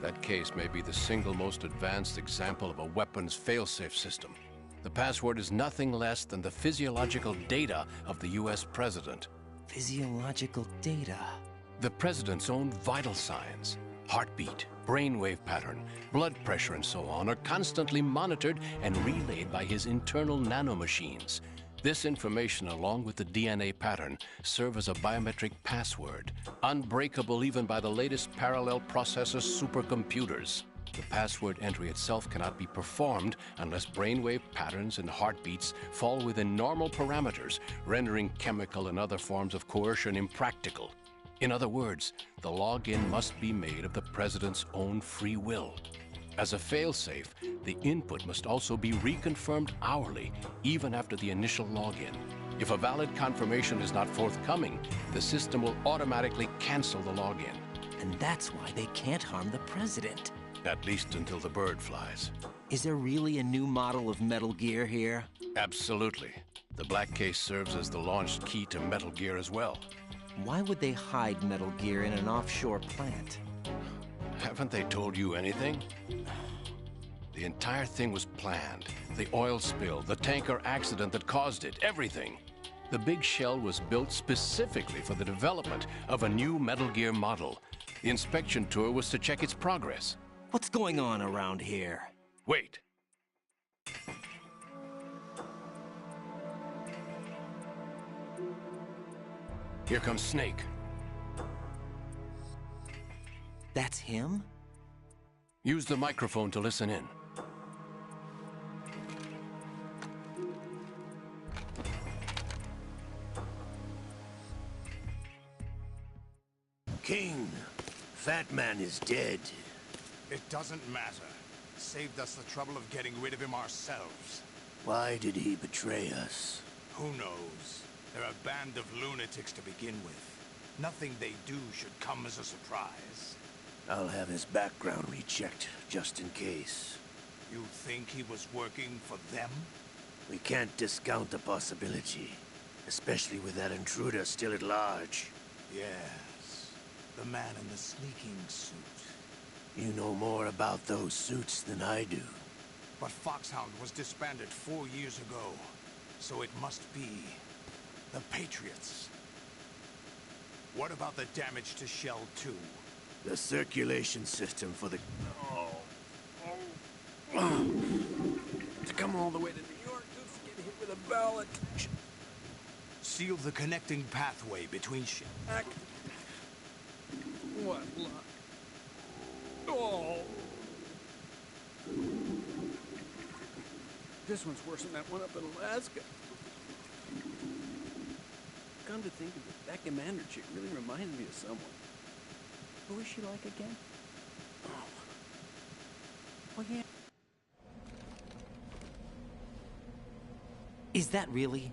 That case may be the single most advanced example of a weapons failsafe system. The password is nothing less than the physiological data of the US president. Physiological data? The president's own vital signs, heartbeat, brainwave pattern, blood pressure, and so on are constantly monitored and relayed by his internal nanomachines. This information, along with the DNA pattern, serve as a biometric password, unbreakable even by the latest parallel processor supercomputers. The password entry itself cannot be performed unless brainwave patterns and heartbeats fall within normal parameters, rendering chemical and other forms of coercion impractical. In other words, the login must be made of the president's own free will. As a failsafe, the input must also be reconfirmed hourly, even after the initial login. If a valid confirmation is not forthcoming, the system will automatically cancel the login. And that's why they can't harm the president. At least until the bird flies. Is there really a new model of Metal Gear here? Absolutely. The black case serves as the launch key to Metal Gear as well. Why would they hide Metal Gear in an offshore plant? Haven't they told you anything? The entire thing was planned. The oil spill, the tanker accident that caused it, everything. The big shell was built specifically for the development of a new Metal Gear model. The inspection tour was to check its progress. What's going on around here? Wait. Here comes Snake. That's him? Use the microphone to listen in. King, Fat Man is dead. It doesn't matter. Saved us the trouble of getting rid of him ourselves. Why did he betray us? Who knows? They're a band of lunatics to begin with. Nothing they do should come as a surprise. I'll have his background rechecked, just in case. You think he was working for them? We can't discount the possibility. Especially with that intruder still at large. Yes. The man in the sneaking suit. You know more about those suits than I do. But Foxhound was disbanded 4 years ago. So it must be the Patriots. What about the damage to Shell 2? The circulation system for the... To come all the way to New York just to get hit with a ballot. Seal the connecting pathway between What luck. Oh. This one's worse than that one up in Alaska. Come to think of it, that commander chick really reminds me of someone. Who is she like again? Oh. Well, yeah. Is that really?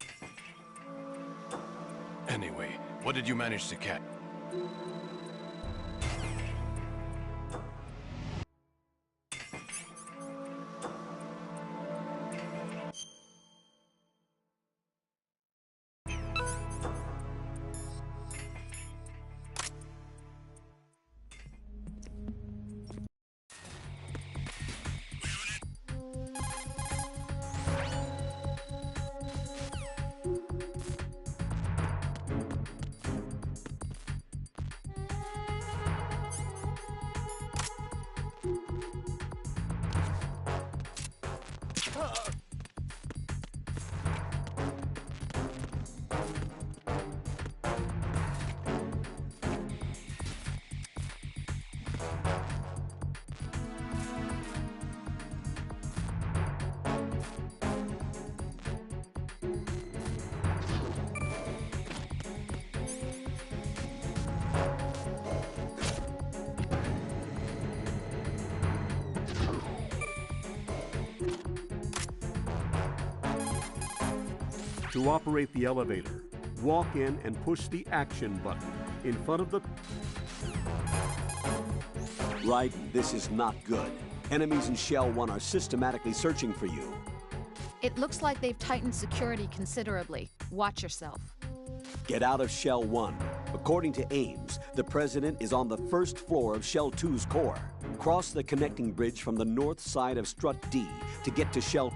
Anyway, what did you manage to catch? To operate the elevator, walk in and push the action button in front of the... Raiden, this is not good. Enemies in Shell 1 are systematically searching for you. It looks like they've tightened security considerably. Watch yourself. Get out of Shell 1. According to Ames, the President is on the first floor of Shell 2's core. Cross the connecting bridge from the north side of Strut D to get to Shell...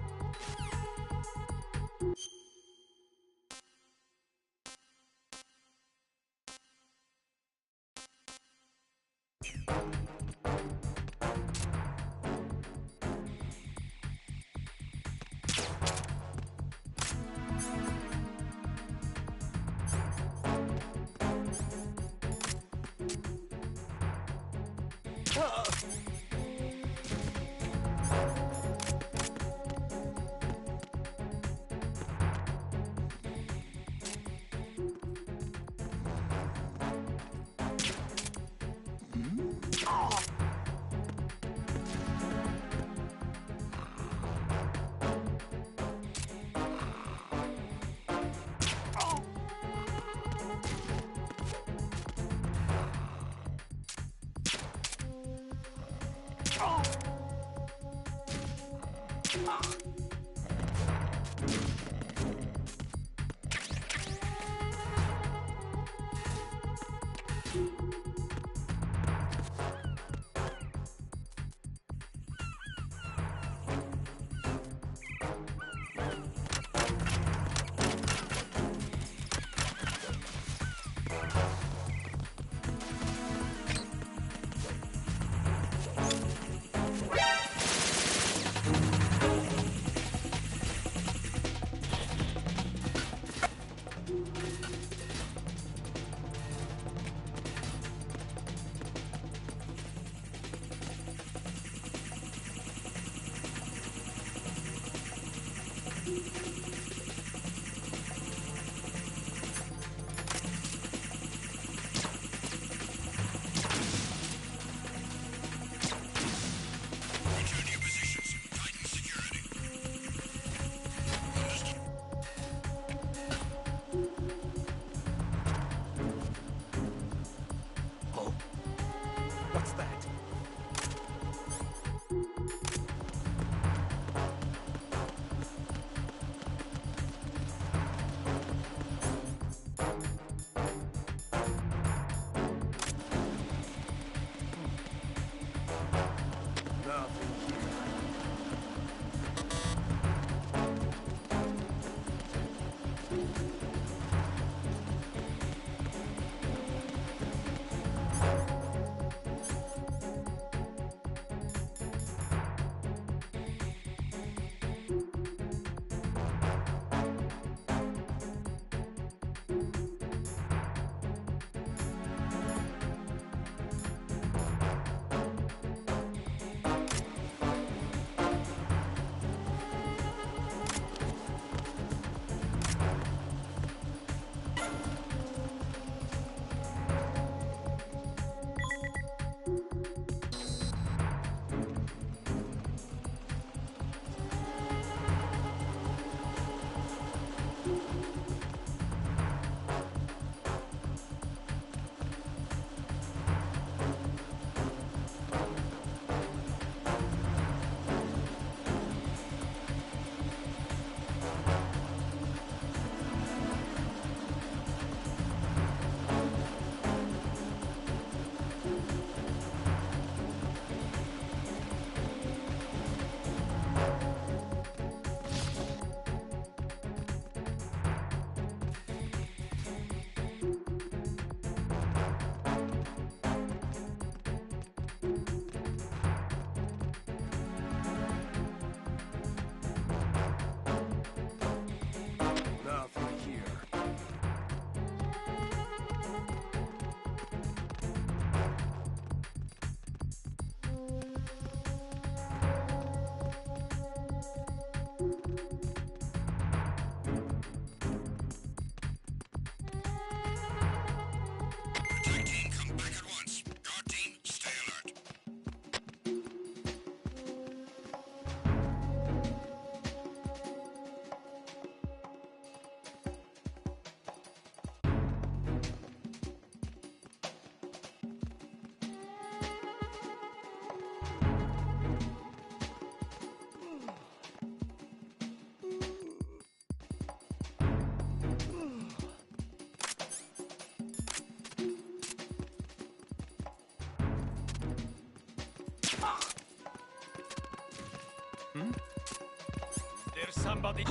somebody.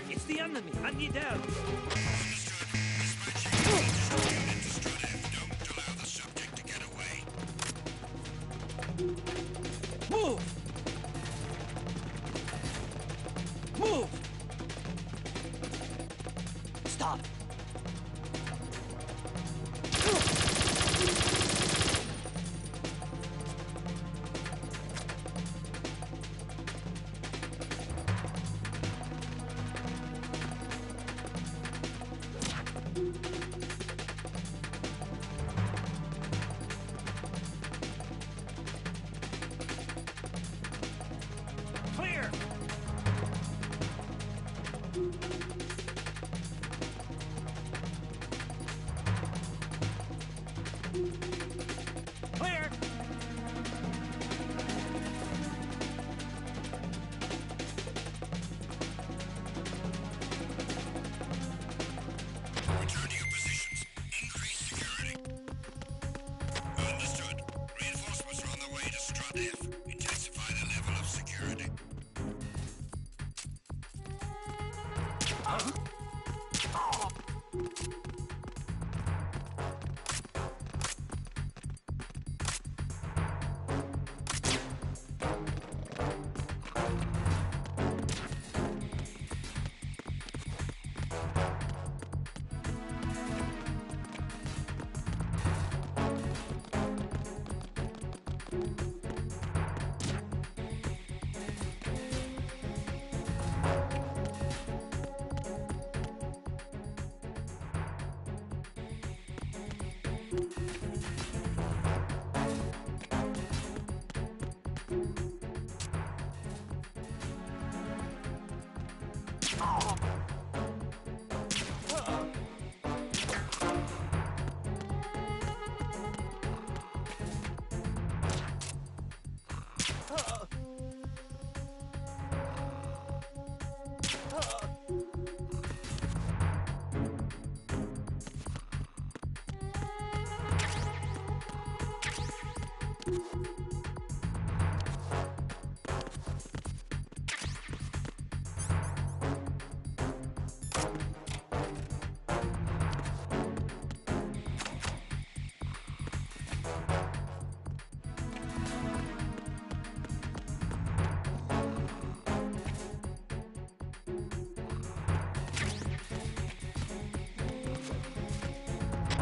It's the enemy. I need help. Move! Move! Stop! Clear! Clear! Return to your positions. Increase security. Understood. Reinforcements are on the way to Strut F. Intensify the level of security.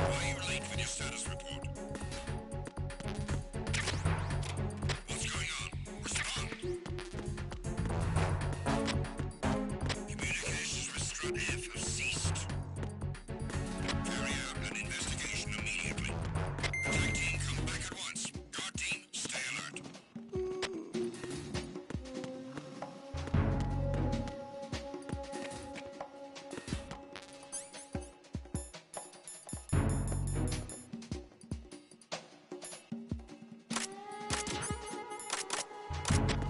Why are you late with your status report? What's going on? Respond. Communications with Strut F have ceased. Carry out an investigation immediately. Attack team, come back at once. Guard team, stay alert.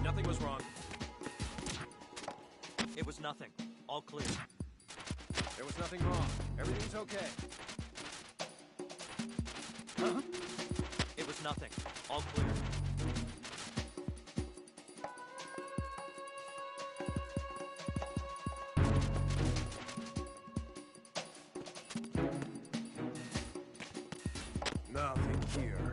Nothing was wrong. It was nothing. All clear. There was nothing wrong. Everything's okay. Huh? It was nothing. All clear. Nothing here.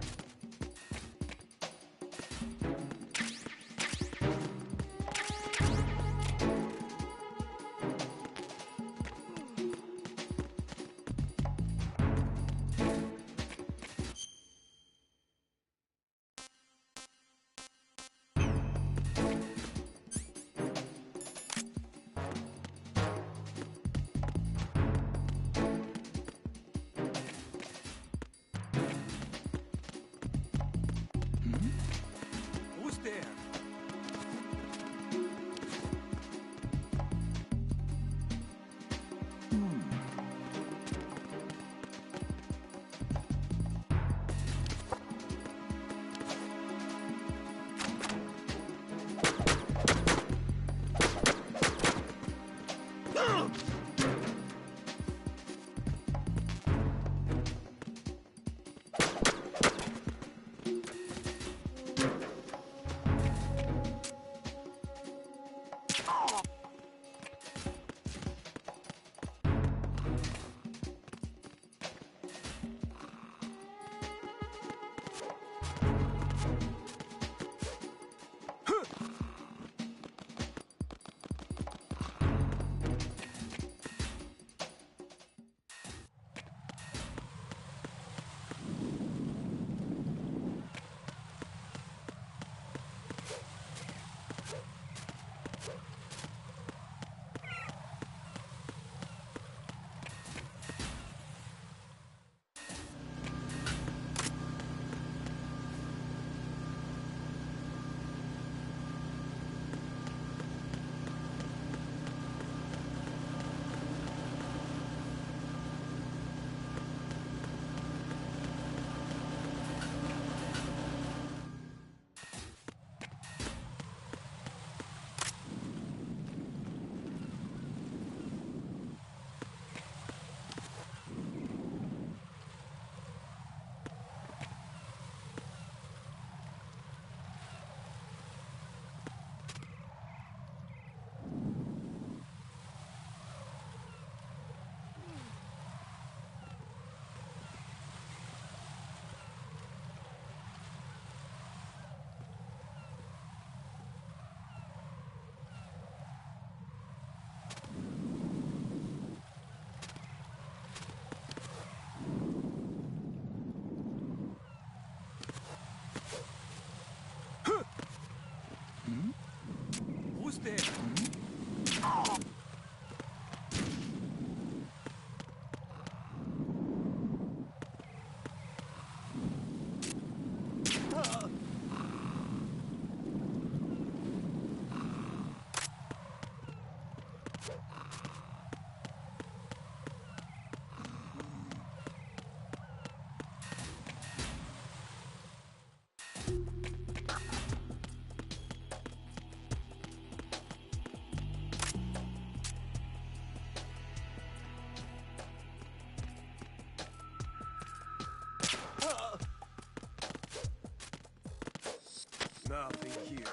nothing here.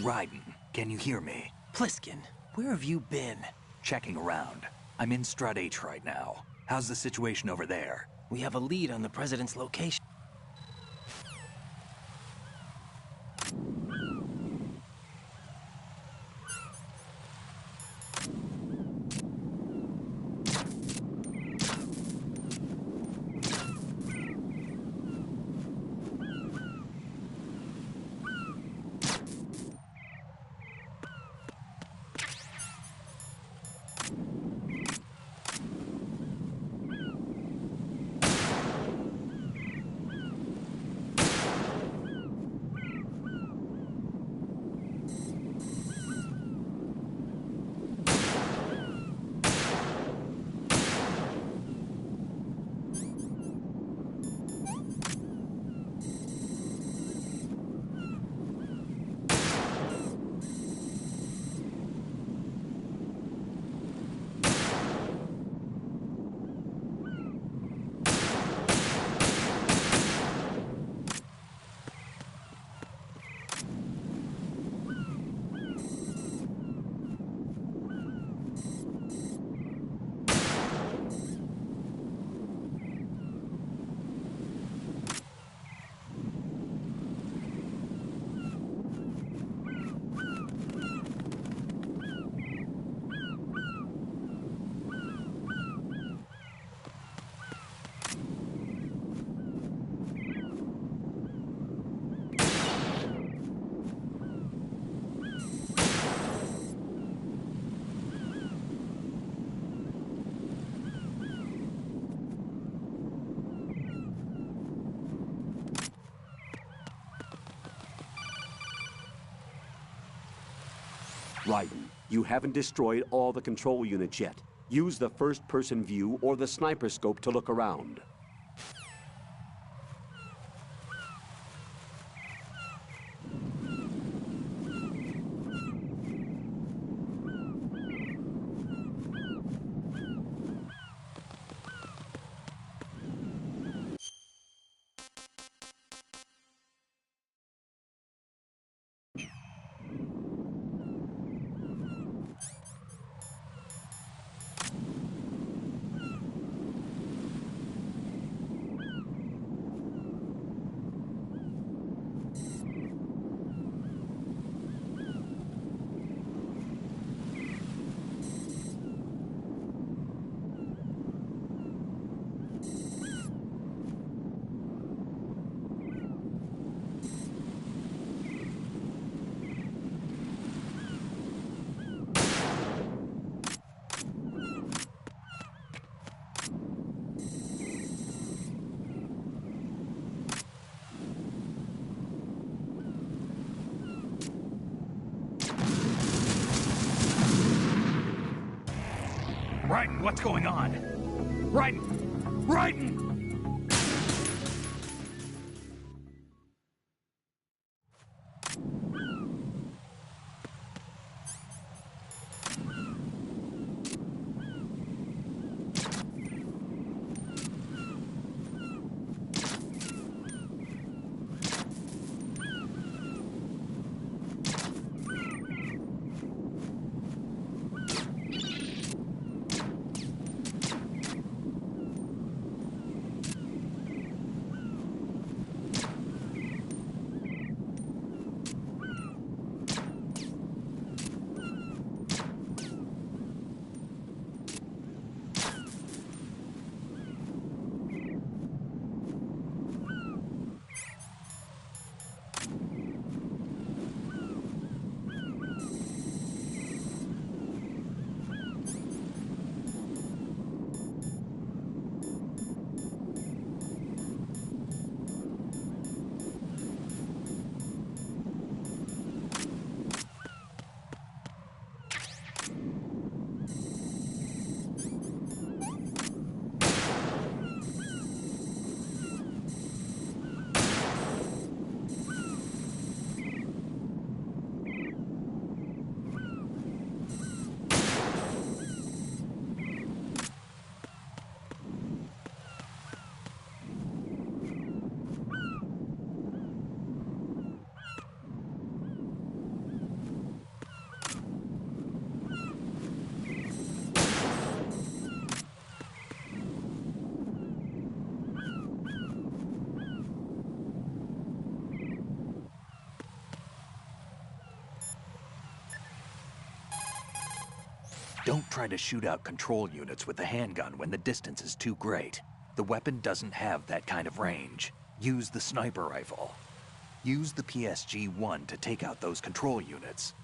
Raiden, can you hear me? Pliskin, where have you been? Checking around. I'm in Strut H right now. How's the situation over there? We have a lead on the President's location. Raiden, you haven't destroyed all the control units yet. Use the first-person view or the sniper scope to look around. Raiden, what's going on? Raiden! Raiden! Don't try to shoot out control units with the handgun when the distance is too great. The weapon doesn't have that kind of range. Use the sniper rifle. Use the PSG-1 to take out those control units.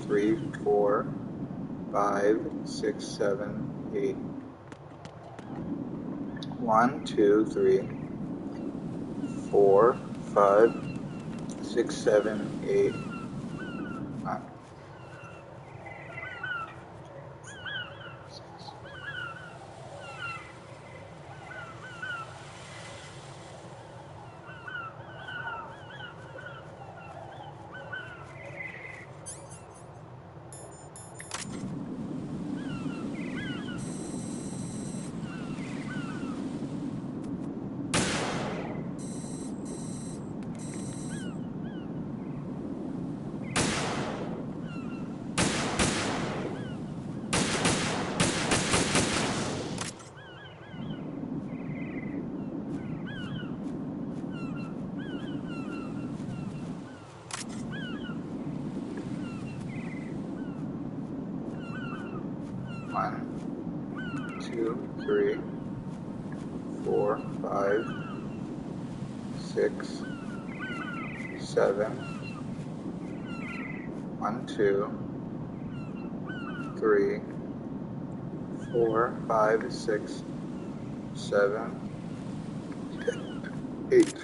3, 4, 5, 6, 7, 8. 1, 2, 3, 4, 5, 6, 7, 8, 9. One, 2, 3, 4, 5, 6, 7. 1, 2, 3, 4, 5, 6, 7, 8.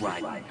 Right.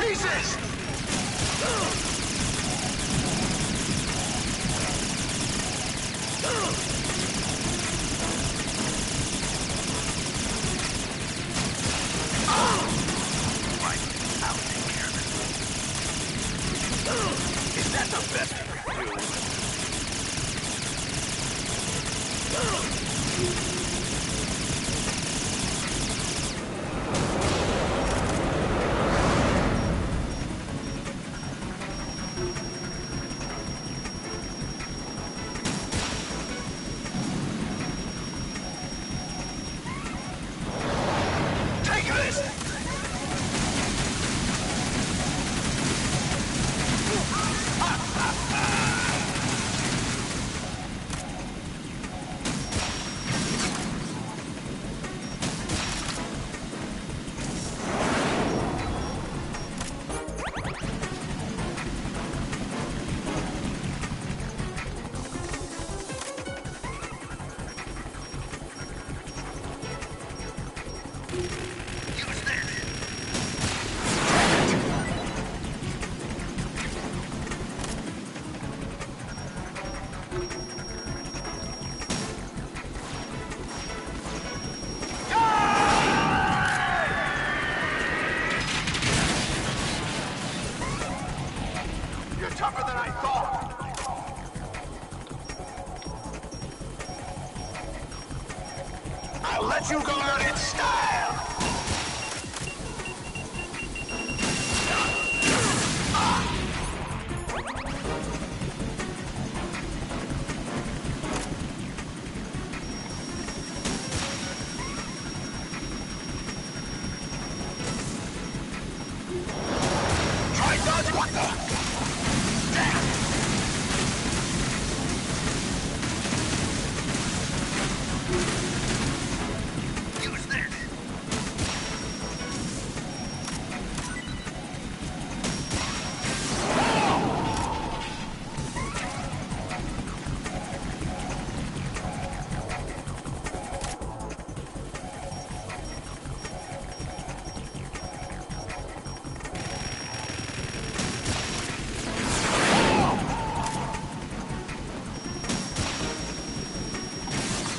pieces! Is that the best you can do? Take this! You're tougher than I thought! I'll let you go out in style! Try dodging! What the? Use this!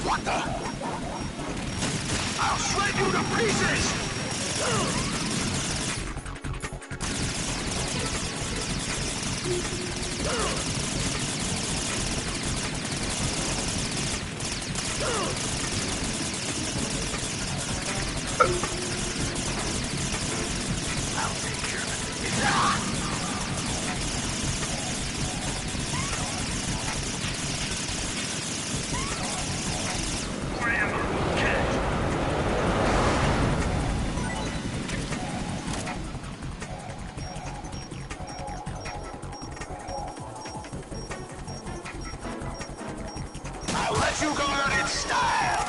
What the? I'll shred you to pieces! I'll take care of it. It's on! I'll let you go out in style!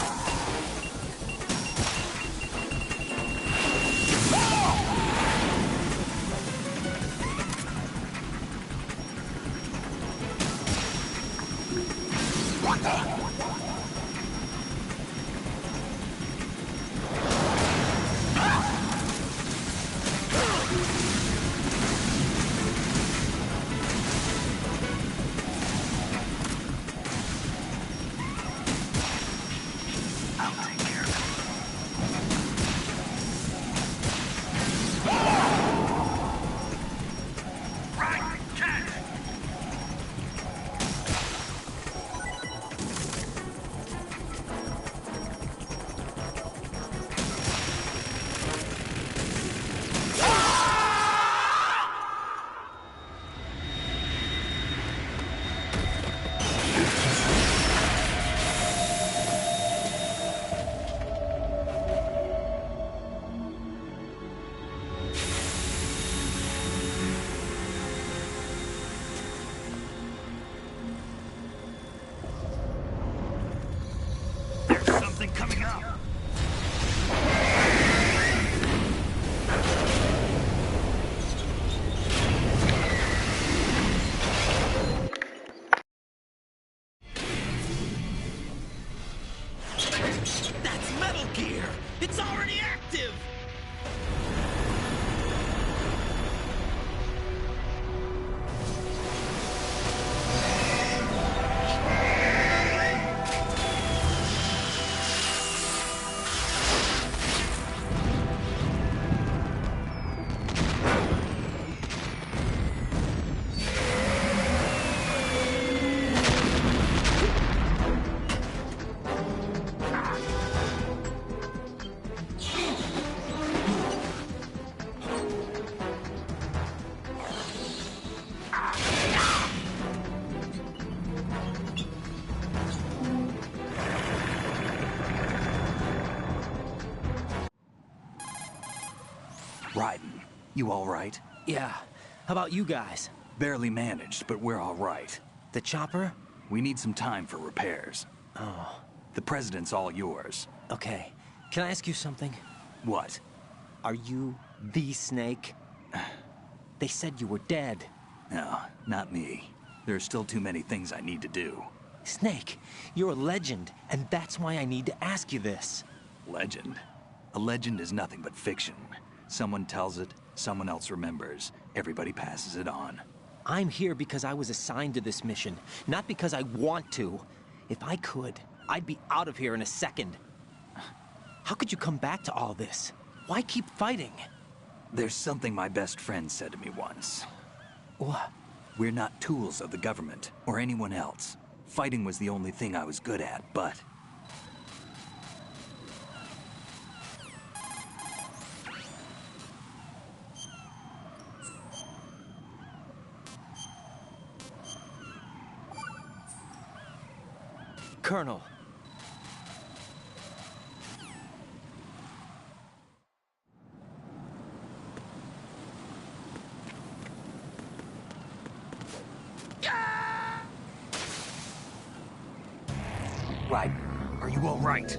What the? I'll take care of it. Right, catch! There's something coming up! That's Metal Gear! It's already active! Raiden, you all right? Yeah. How about you guys? Barely managed, but we're all right. The chopper? We need some time for repairs. Oh. The President's all yours. Okay. Can I ask you something? What? Are you the Snake? They said you were dead. No, not me. There are still too many things I need to do. Snake, you're a legend, and that's why I need to ask you this. Legend? A legend is nothing but fiction. Someone tells it, someone else remembers. Everybody passes it on. I'm here because I was assigned to this mission, not because I want to. If I could, I'd be out of here in a second. How could you come back to all this? Why keep fighting? There's something my best friend said to me once. What? We're not tools of the government or anyone else. Fighting was the only thing I was good at, but... Colonel. Raiden, are you all right?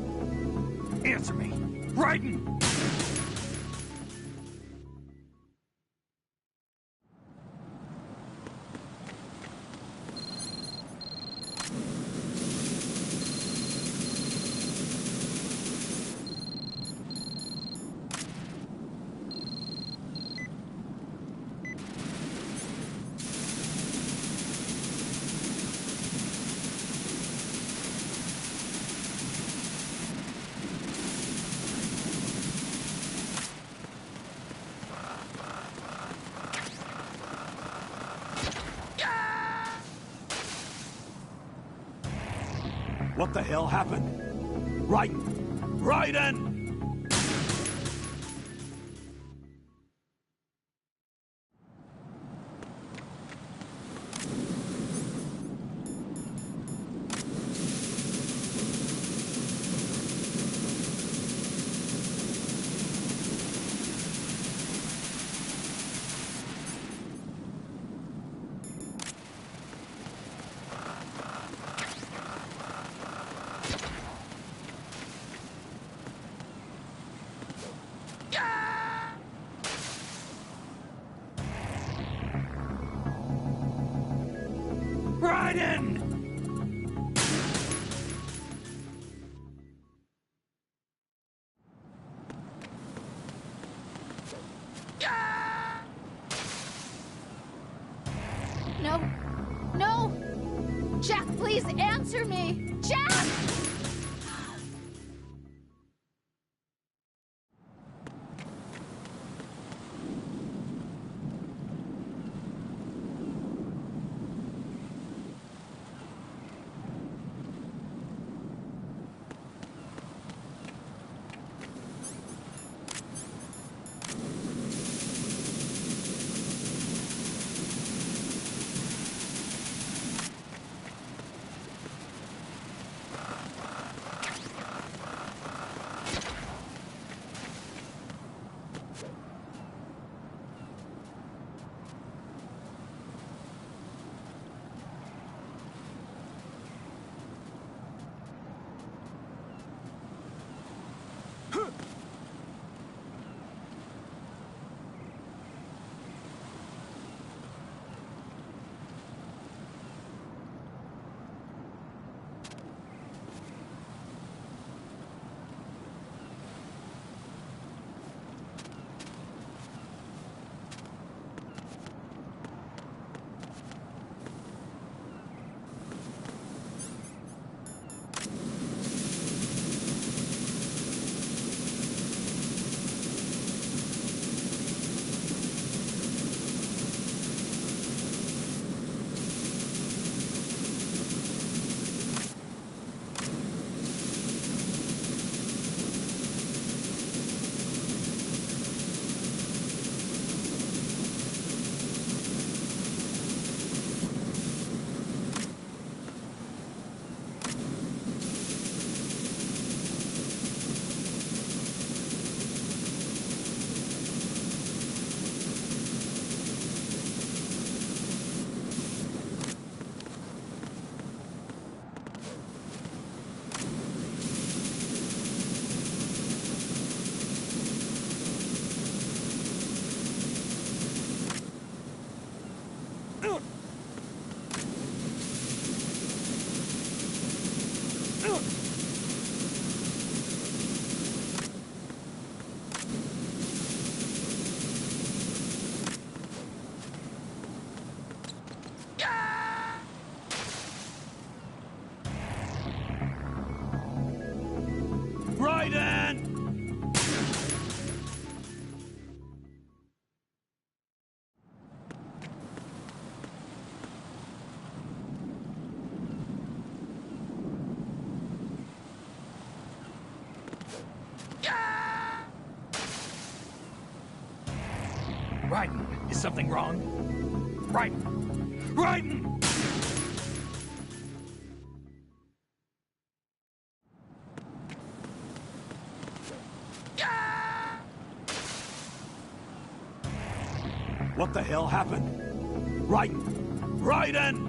Answer me. Raiden! What the hell happened? Raiden! Raiden! Raiden! No. No! Jack, please answer me! Jack! Raiden! Raiden, is something wrong? Raiden! Raiden! What the hell happened? Raiden! Raiden!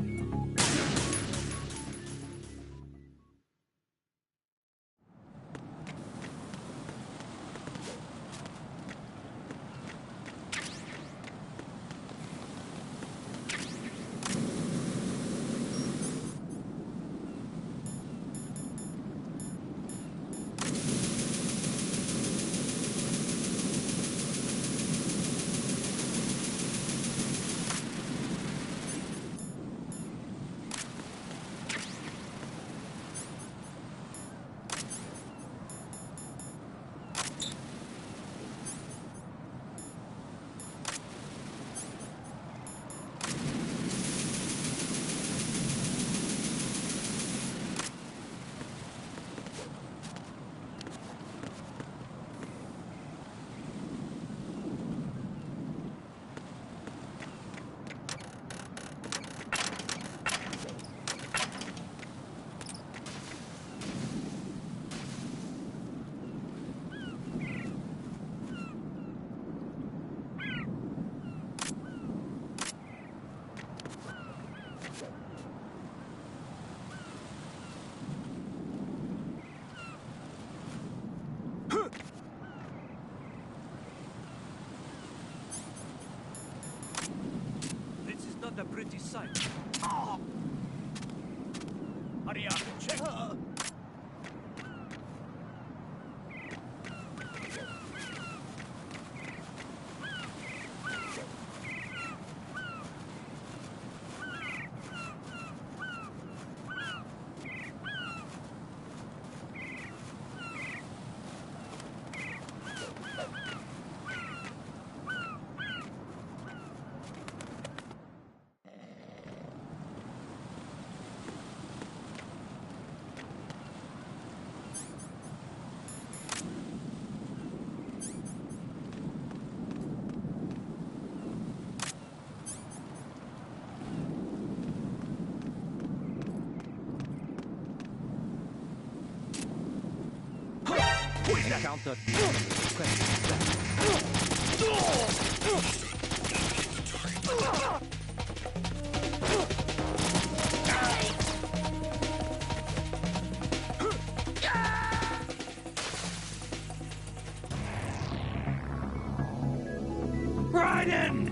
This is not a pretty sight. Hurry up, check. Encounter. Raiden!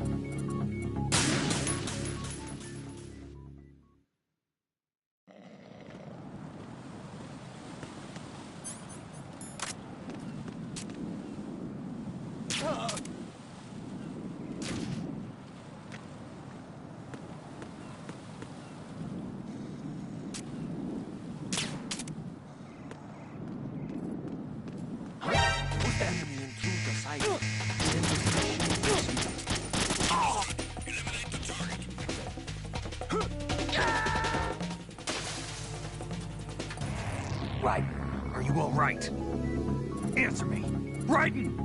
Raiden, are you all right? Answer me. Raiden!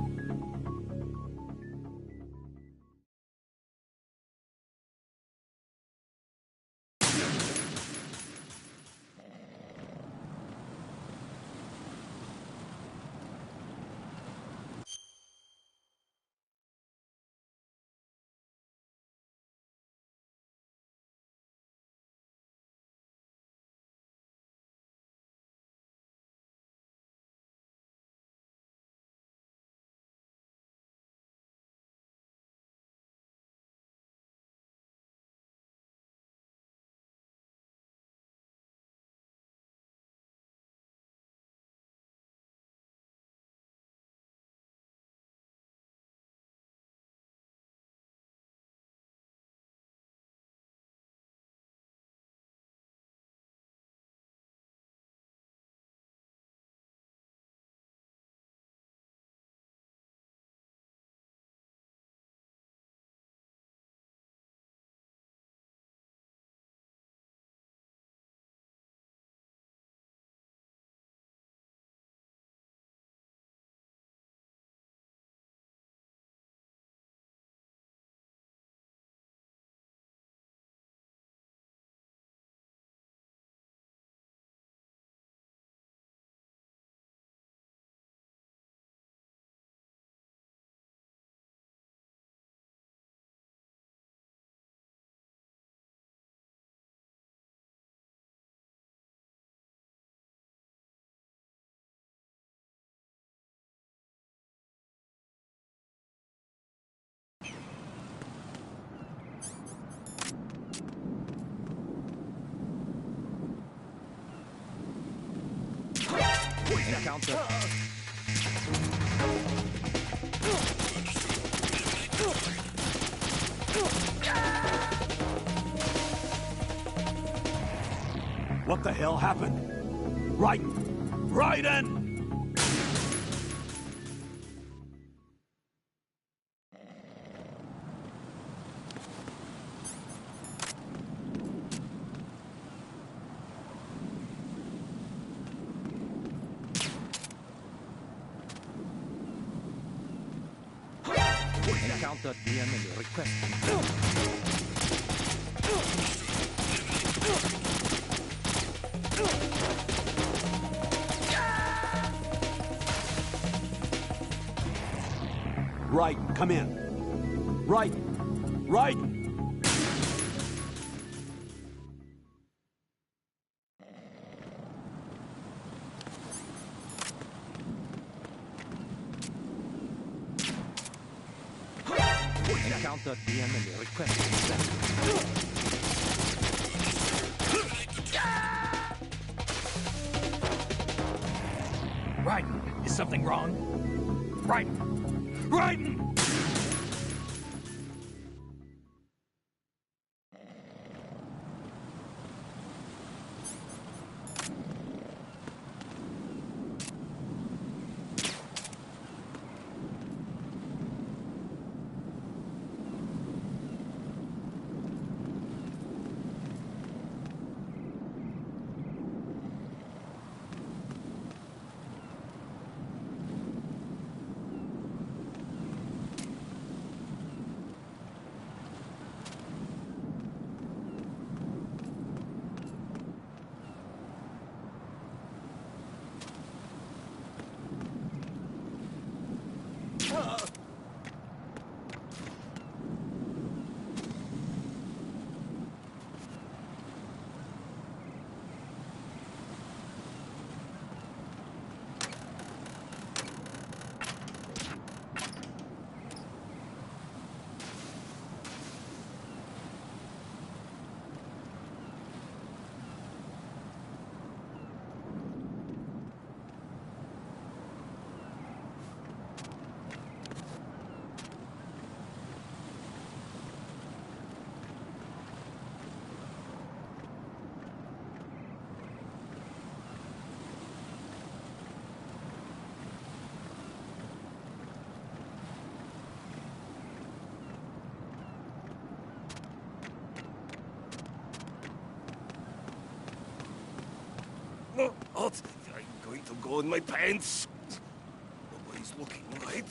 Encounter. What the hell happened? Raiden! Raiden! Encounter the enemy. Request. Raiden, come in. Raiden! Raiden! Encounter the enemy. Request. Raiden, is something wrong? Raiden! Raiden! What? I'm going to go in my pants. Nobody's looking, right?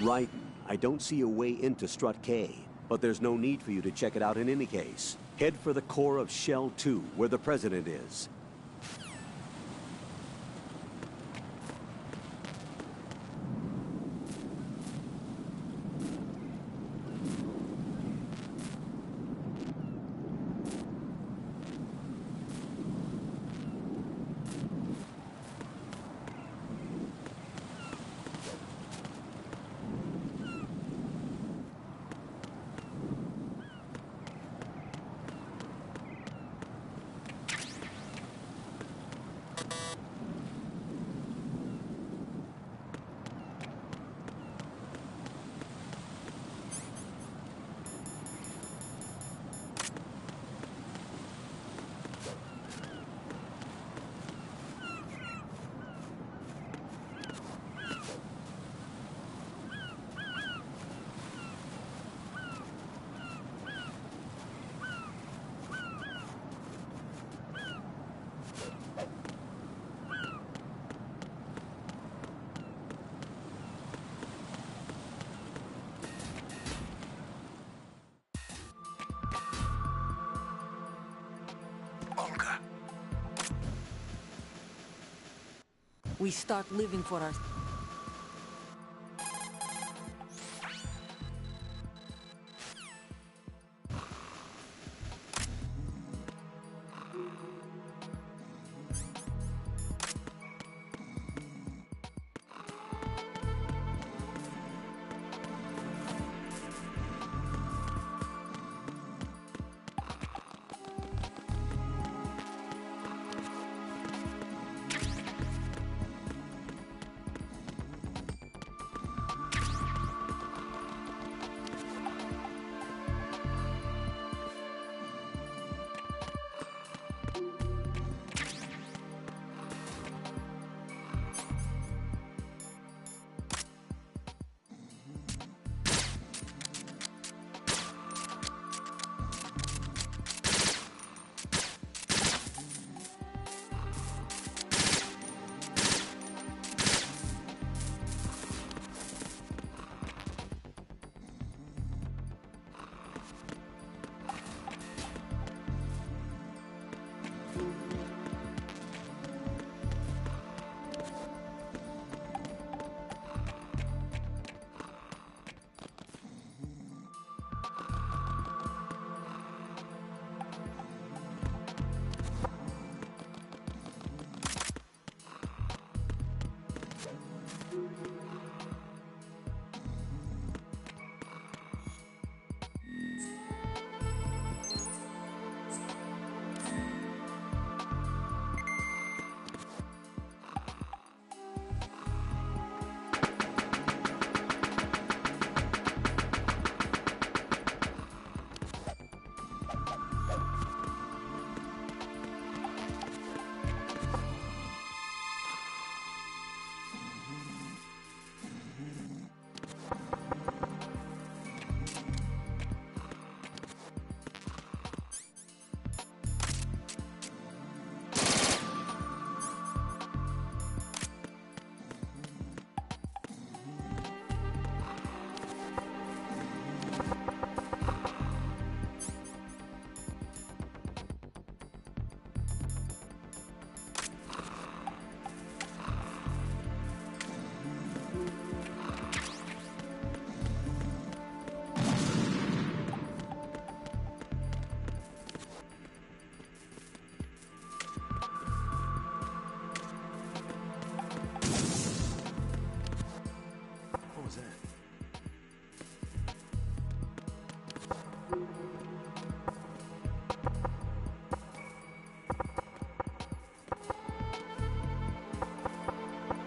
Right. I don't see a way into Strut K, but there's no need for you to check it out in any case. Head for the core of Shell 2, where the President is. We start living for our...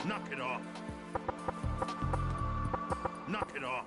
Knock it off. Knock it off.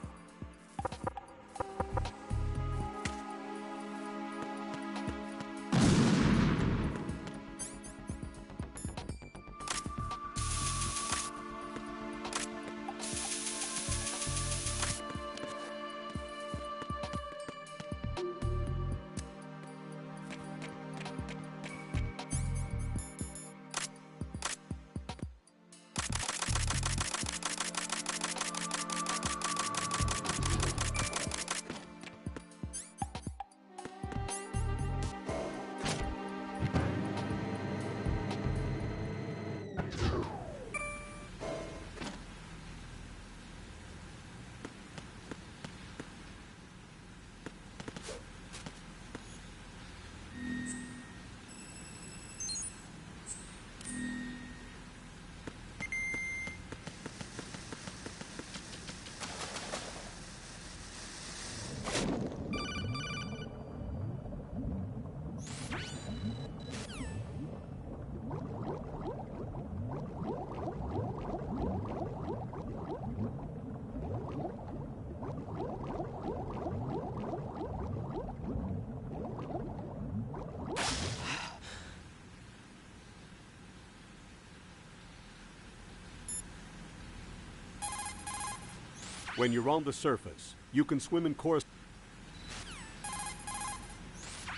When you're on the surface, you can swim in course.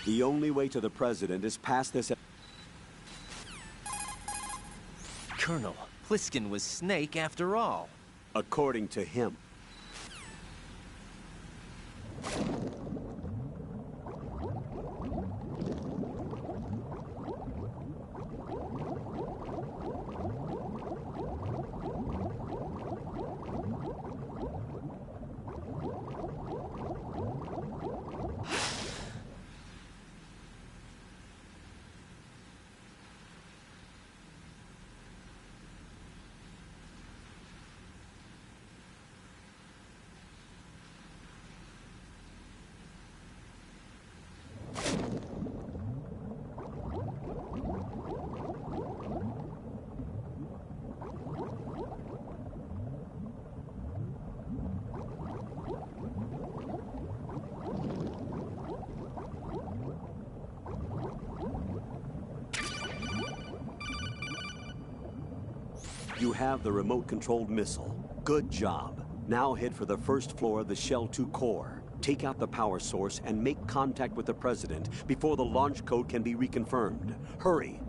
The only way to the president is past this. Colonel, Pliskin was Snake after all. According to him. You have the remote-controlled missile. Good job. Now head for the first floor of the Shell 2 core. Take out the power source and make contact with the president before the launch code can be reconfirmed. Hurry.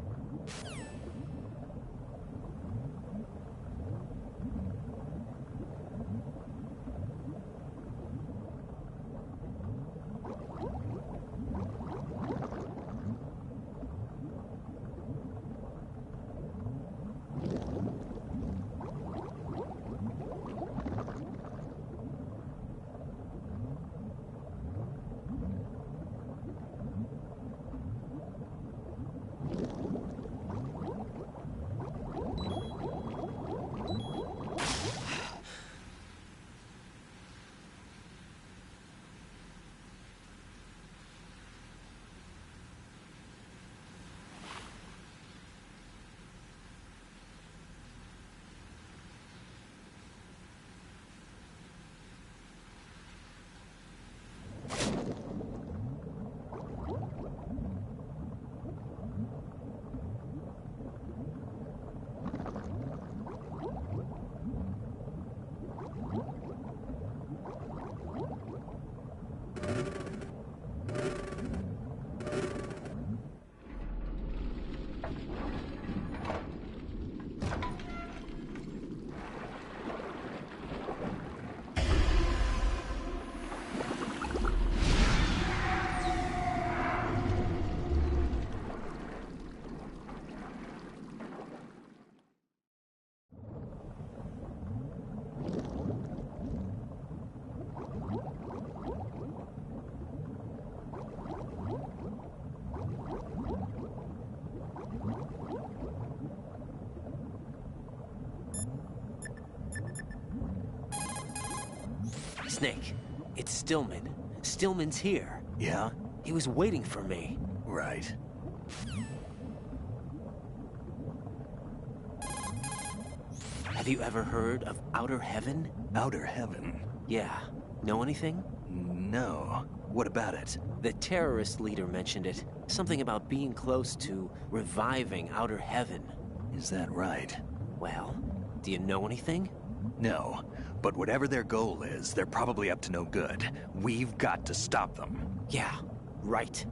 Snake, it's Stillman. Stillman's here. Yeah? He was waiting for me. Right. Have you ever heard of Outer Heaven? Outer Heaven? Yeah. Know anything? No. What about it? The terrorist leader mentioned it. Something about being close to reviving Outer Heaven. Is that right? Well, do you know anything? No. But whatever their goal is, they're probably up to no good. We've got to stop them. Yeah, right.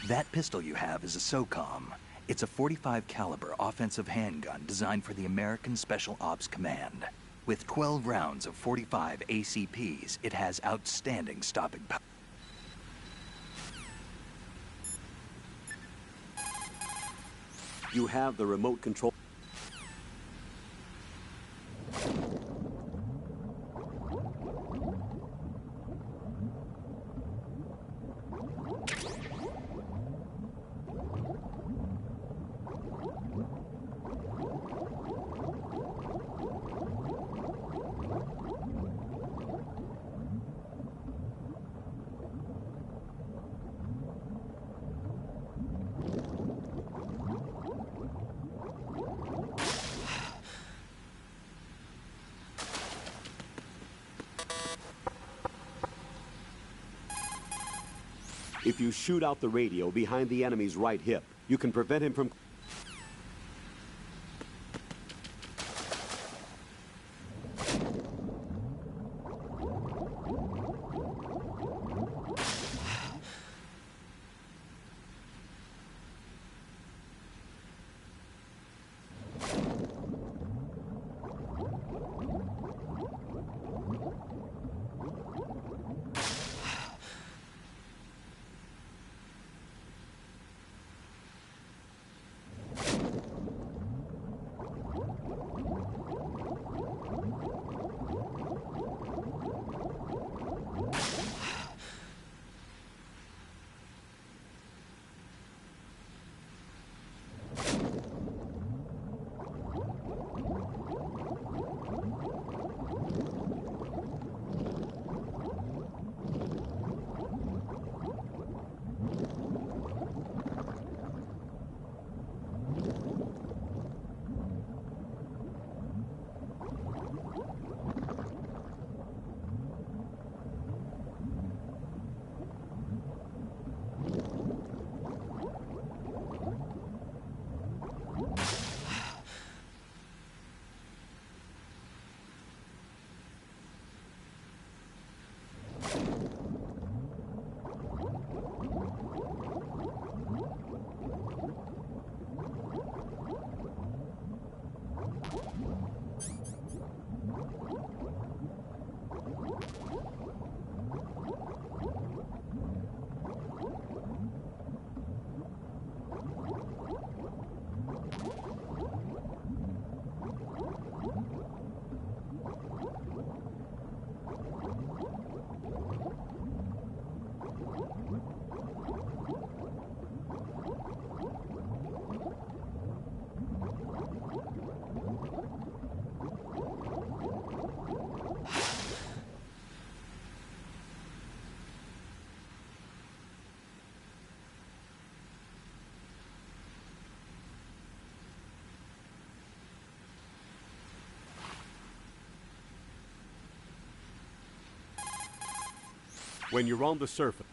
That pistol you have is a SOCOM. It's a .45 caliber offensive handgun designed for the American Special Ops Command. With 12 rounds of .45 ACPs, it has outstanding stopping power. You have the remote control. If you shoot out the radio behind the enemy's right hip, you can prevent him from... When you're on the surface...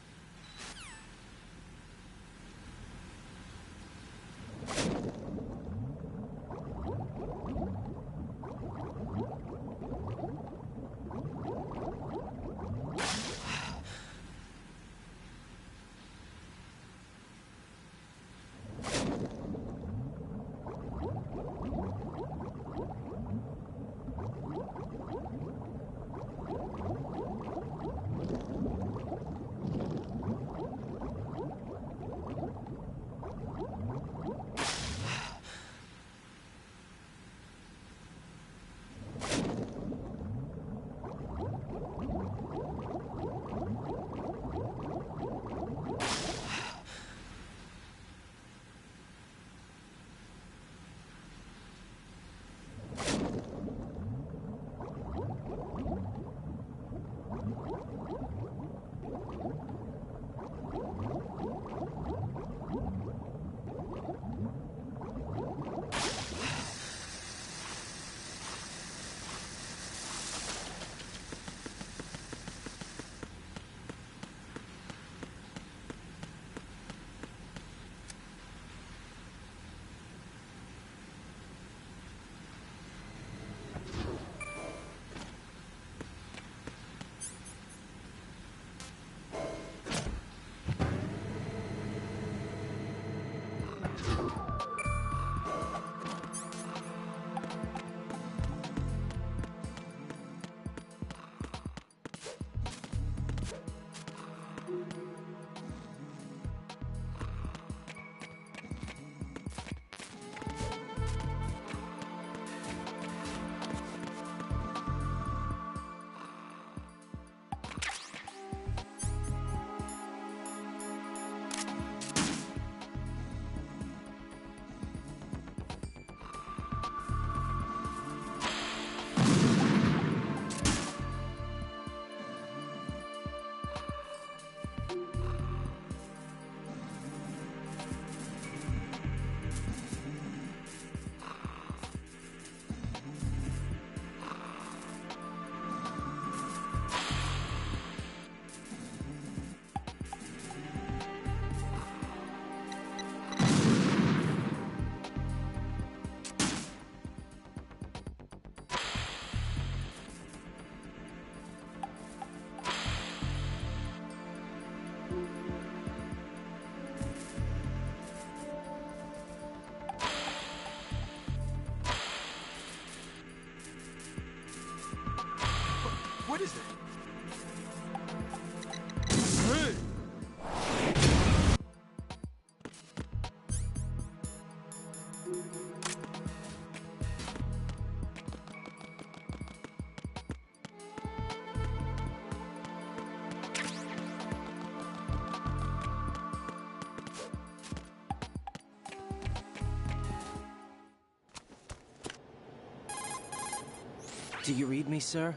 Do you read me, sir?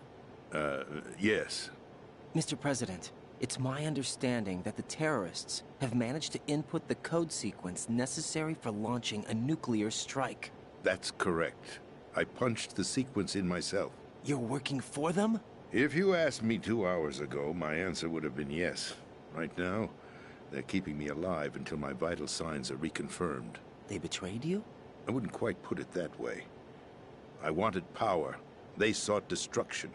Yes. Mr. President, it's my understanding that the terrorists have managed to input the code sequence necessary for launching a nuclear strike. That's correct. I punched the sequence in myself. You're working for them? If you asked me 2 hours ago, my answer would have been yes. Right now, they're keeping me alive until my vital signs are reconfirmed. They betrayed you? I wouldn't quite put it that way. I wanted power. They sought destruction.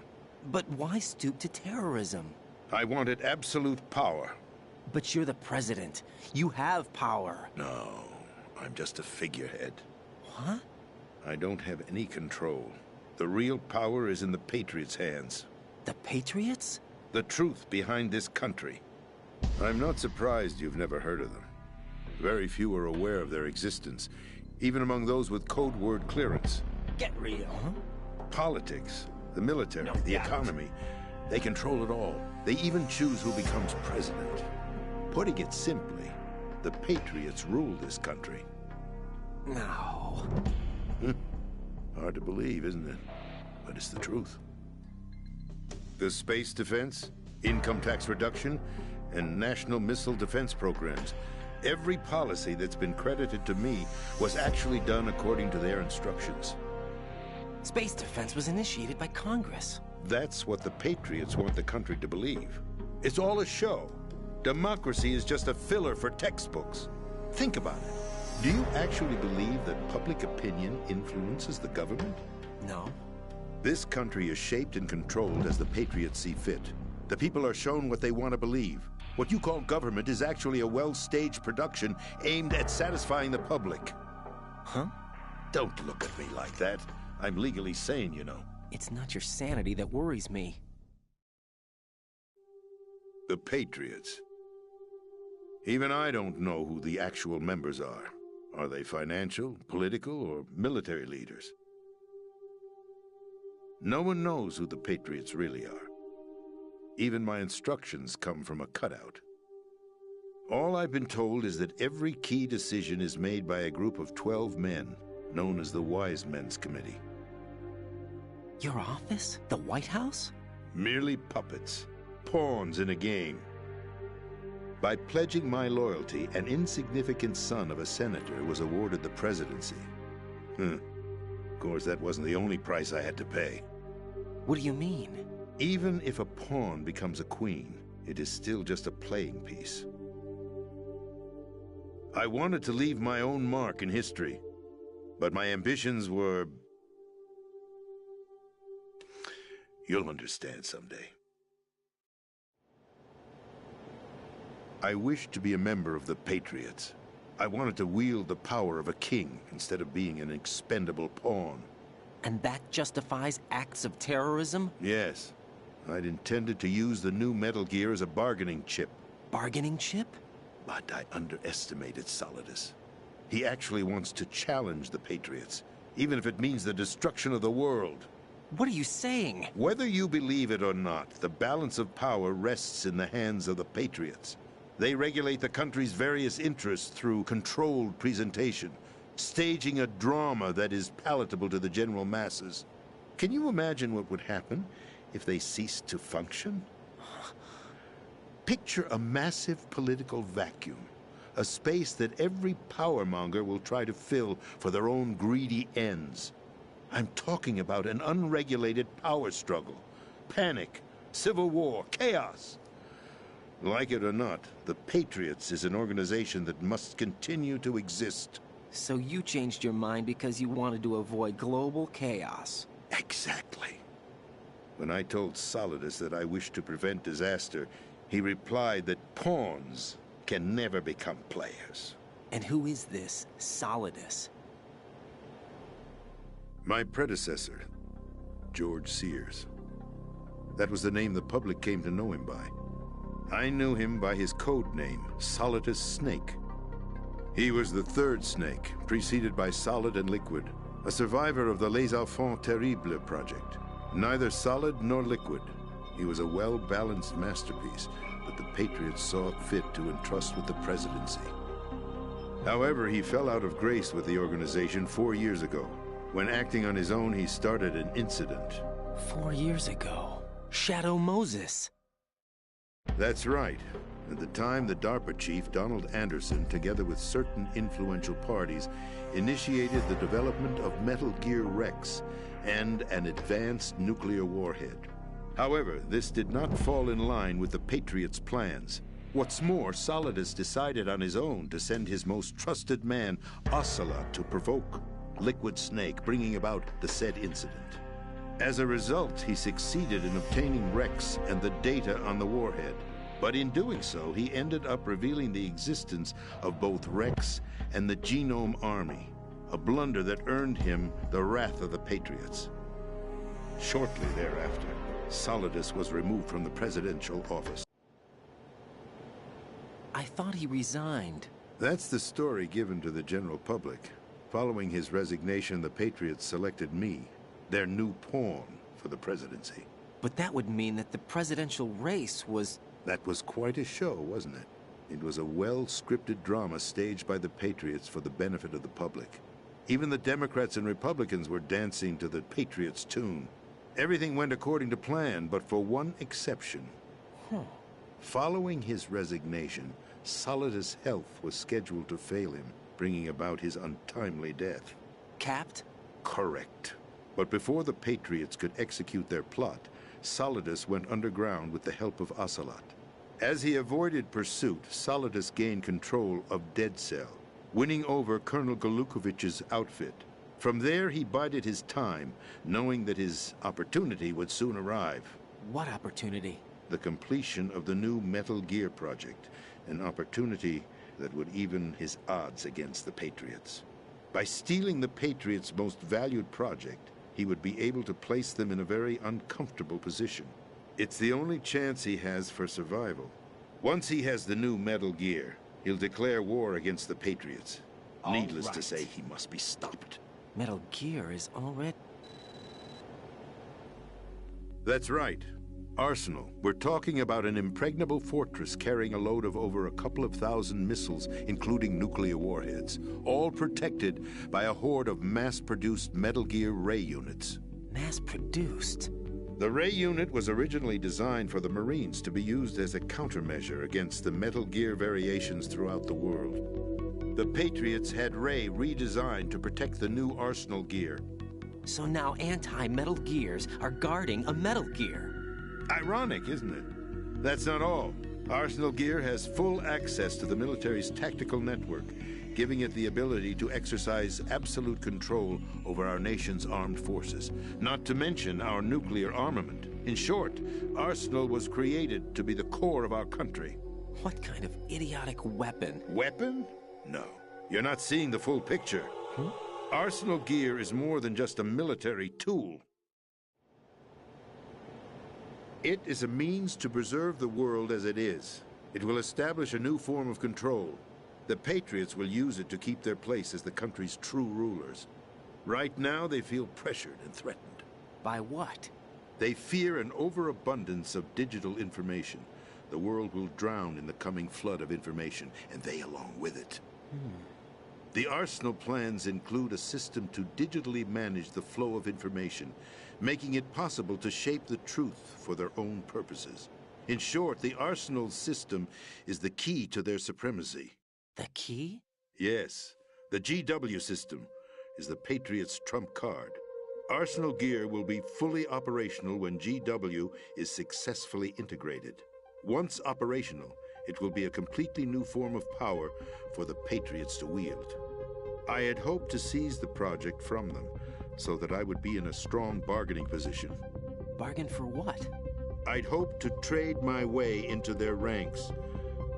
But why stoop to terrorism? I wanted absolute power. But you're the president. You have power. No, I'm just a figurehead. What? I don't have any control. The real power is in the Patriots' hands. The Patriots? The truth behind this country. I'm not surprised you've never heard of them. Very few are aware of their existence, even among those with code word clearance. Get real, huh? Politics, the military, the economy. They control it all. They even choose who becomes president. Putting it simply, the Patriots rule this country. No. Hard to believe, isn't it? But it's the truth. The space defense, income tax reduction, and national missile defense programs. Every policy that's been credited to me was actually done according to their instructions. Space defense was initiated by Congress. That's what the Patriots want the country to believe. It's all a show. Democracy is just a filler for textbooks. Think about it. Do you actually believe that public opinion influences the government? No. This country is shaped and controlled as the Patriots see fit. The people are shown what they want to believe. What you call government is actually a well-staged production aimed at satisfying the public. Huh? Don't look at me like that. I'm legally sane, you know. It's not your sanity that worries me. The Patriots. Even I don't know who the actual members are. Are they financial, political, or military leaders? No one knows who the Patriots really are. Even my instructions come from a cutout. All I've been told is that every key decision is made by a group of 12 men, known as the Wise Men's Committee. Your office? The White House? Merely puppets, pawns in a game. By pledging my loyalty, an insignificant son of a senator was awarded the presidency. Of course, that wasn't the only price I had to pay. What do you mean? Even if a pawn becomes a queen, it is still just a playing piece. I wanted to leave my own mark in history, but my ambitions were... You'll understand someday. I wished to be a member of the Patriots. I wanted to wield the power of a king instead of being an expendable pawn. And that justifies acts of terrorism? Yes. I'd intended to use the new Metal Gear as a bargaining chip. Bargaining chip? But I underestimated Solidus. He actually wants to challenge the Patriots, even if it means the destruction of the world. What are you saying? Whether you believe it or not, the balance of power rests in the hands of the Patriots. They regulate the country's various interests through controlled presentation, staging a drama that is palatable to the general masses. Can you imagine what would happen if they ceased to function? Picture a massive political vacuum, a space that every powermonger will try to fill for their own greedy ends. I'm talking about an unregulated power struggle, panic, civil war, chaos. Like it or not, the Patriots is an organization that must continue to exist. So you changed your mind because you wanted to avoid global chaos. Exactly. When I told Solidus that I wished to prevent disaster, he replied that pawns can never become players. And who is this Solidus? My predecessor, George Sears. That was the name the public came to know him by. I knew him by his code name, Solidus Snake. He was the third Snake, preceded by Solid and Liquid, a survivor of the Les Enfants Terribles project. Neither solid nor liquid, he was a well-balanced masterpiece that the Patriots saw fit to entrust with the presidency. However, he fell out of grace with the organization 4 years ago. When acting on his own, he started an incident. 4 years ago. Shadow Moses. That's right. At the time, the DARPA chief, Donald Anderson, together with certain influential parties, initiated the development of Metal Gear Rex and an advanced nuclear warhead. However, this did not fall in line with the Patriots' plans. What's more, Solidus decided on his own to send his most trusted man, Ocelot, to provoke Liquid Snake, bringing about the said incident. As a result, he succeeded in obtaining Rex and the data on the warhead. But in doing so, he ended up revealing the existence of both Rex and the Genome Army, a blunder that earned him the wrath of the Patriots. Shortly thereafter, Solidus was removed from the presidential office. I thought he resigned. That's the story given to the general public. Following his resignation, the Patriots selected me, their new pawn, for the presidency. But that would mean that the presidential race was... That was quite a show, wasn't it? It was a well-scripted drama staged by the Patriots for the benefit of the public. Even the Democrats and Republicans were dancing to the Patriots' tune. Everything went according to plan, but for one exception. Following his resignation, Solidus' health was scheduled to fail him, bringing about his untimely death. Capped? Correct. But before the Patriots could execute their plot, Solidus went underground with the help of Ocelot. As he avoided pursuit, Solidus gained control of Dead Cell, winning over Colonel Golukovich's outfit. From there, he bided his time, knowing that his opportunity would soon arrive. What opportunity? The completion of the new Metal Gear project, an opportunity that would even his odds against the Patriots. By stealing the Patriots' most valued project, he would be able to place them in a very uncomfortable position. It's the only chance he has for survival. Once he has the new Metal Gear, he'll declare war against the Patriots. Needless to say, he must be stopped. Metal Gear is already... That's right. Arsenal. We're talking about an impregnable fortress carrying a load of over a couple of thousand missiles, including nuclear warheads, all protected by a horde of mass-produced Metal Gear Ray units. Mass-produced? The Ray unit was originally designed for the Marines to be used as a countermeasure against the Metal Gear variations throughout the world. The Patriots had Ray redesigned to protect the new Arsenal gear. So now anti-Metal Gears are guarding a Metal Gear. Ironic, isn't it? That's not all. Arsenal Gear has full access to the military's tactical network, giving it the ability to exercise absolute control over our nation's armed forces, not to mention our nuclear armament. In short, Arsenal was created to be the core of our country. What kind of idiotic weapon? Weapon? No. You're not seeing the full picture. Arsenal Gear is more than just a military tool. It is a means to preserve the world as it is. It will establish a new form of control. The Patriots will use it to keep their place as the country's true rulers. Right now, they feel pressured and threatened. By what? They fear an overabundance of digital information. The world will drown in the coming flood of information, and they along with it. The Arsenal plans include a system to digitally manage the flow of information, making it possible to shape the truth for their own purposes. In short, the Arsenal system is the key to their supremacy. The key? Yes. The GW system is the Patriots' trump card. Arsenal Gear will be fully operational when GW is successfully integrated. Once operational, it will be a completely new form of power for the Patriots to wield. I had hoped to seize the project from them, so that I would be in a strong bargaining position. Bargain for what? I'd hoped to trade my way into their ranks,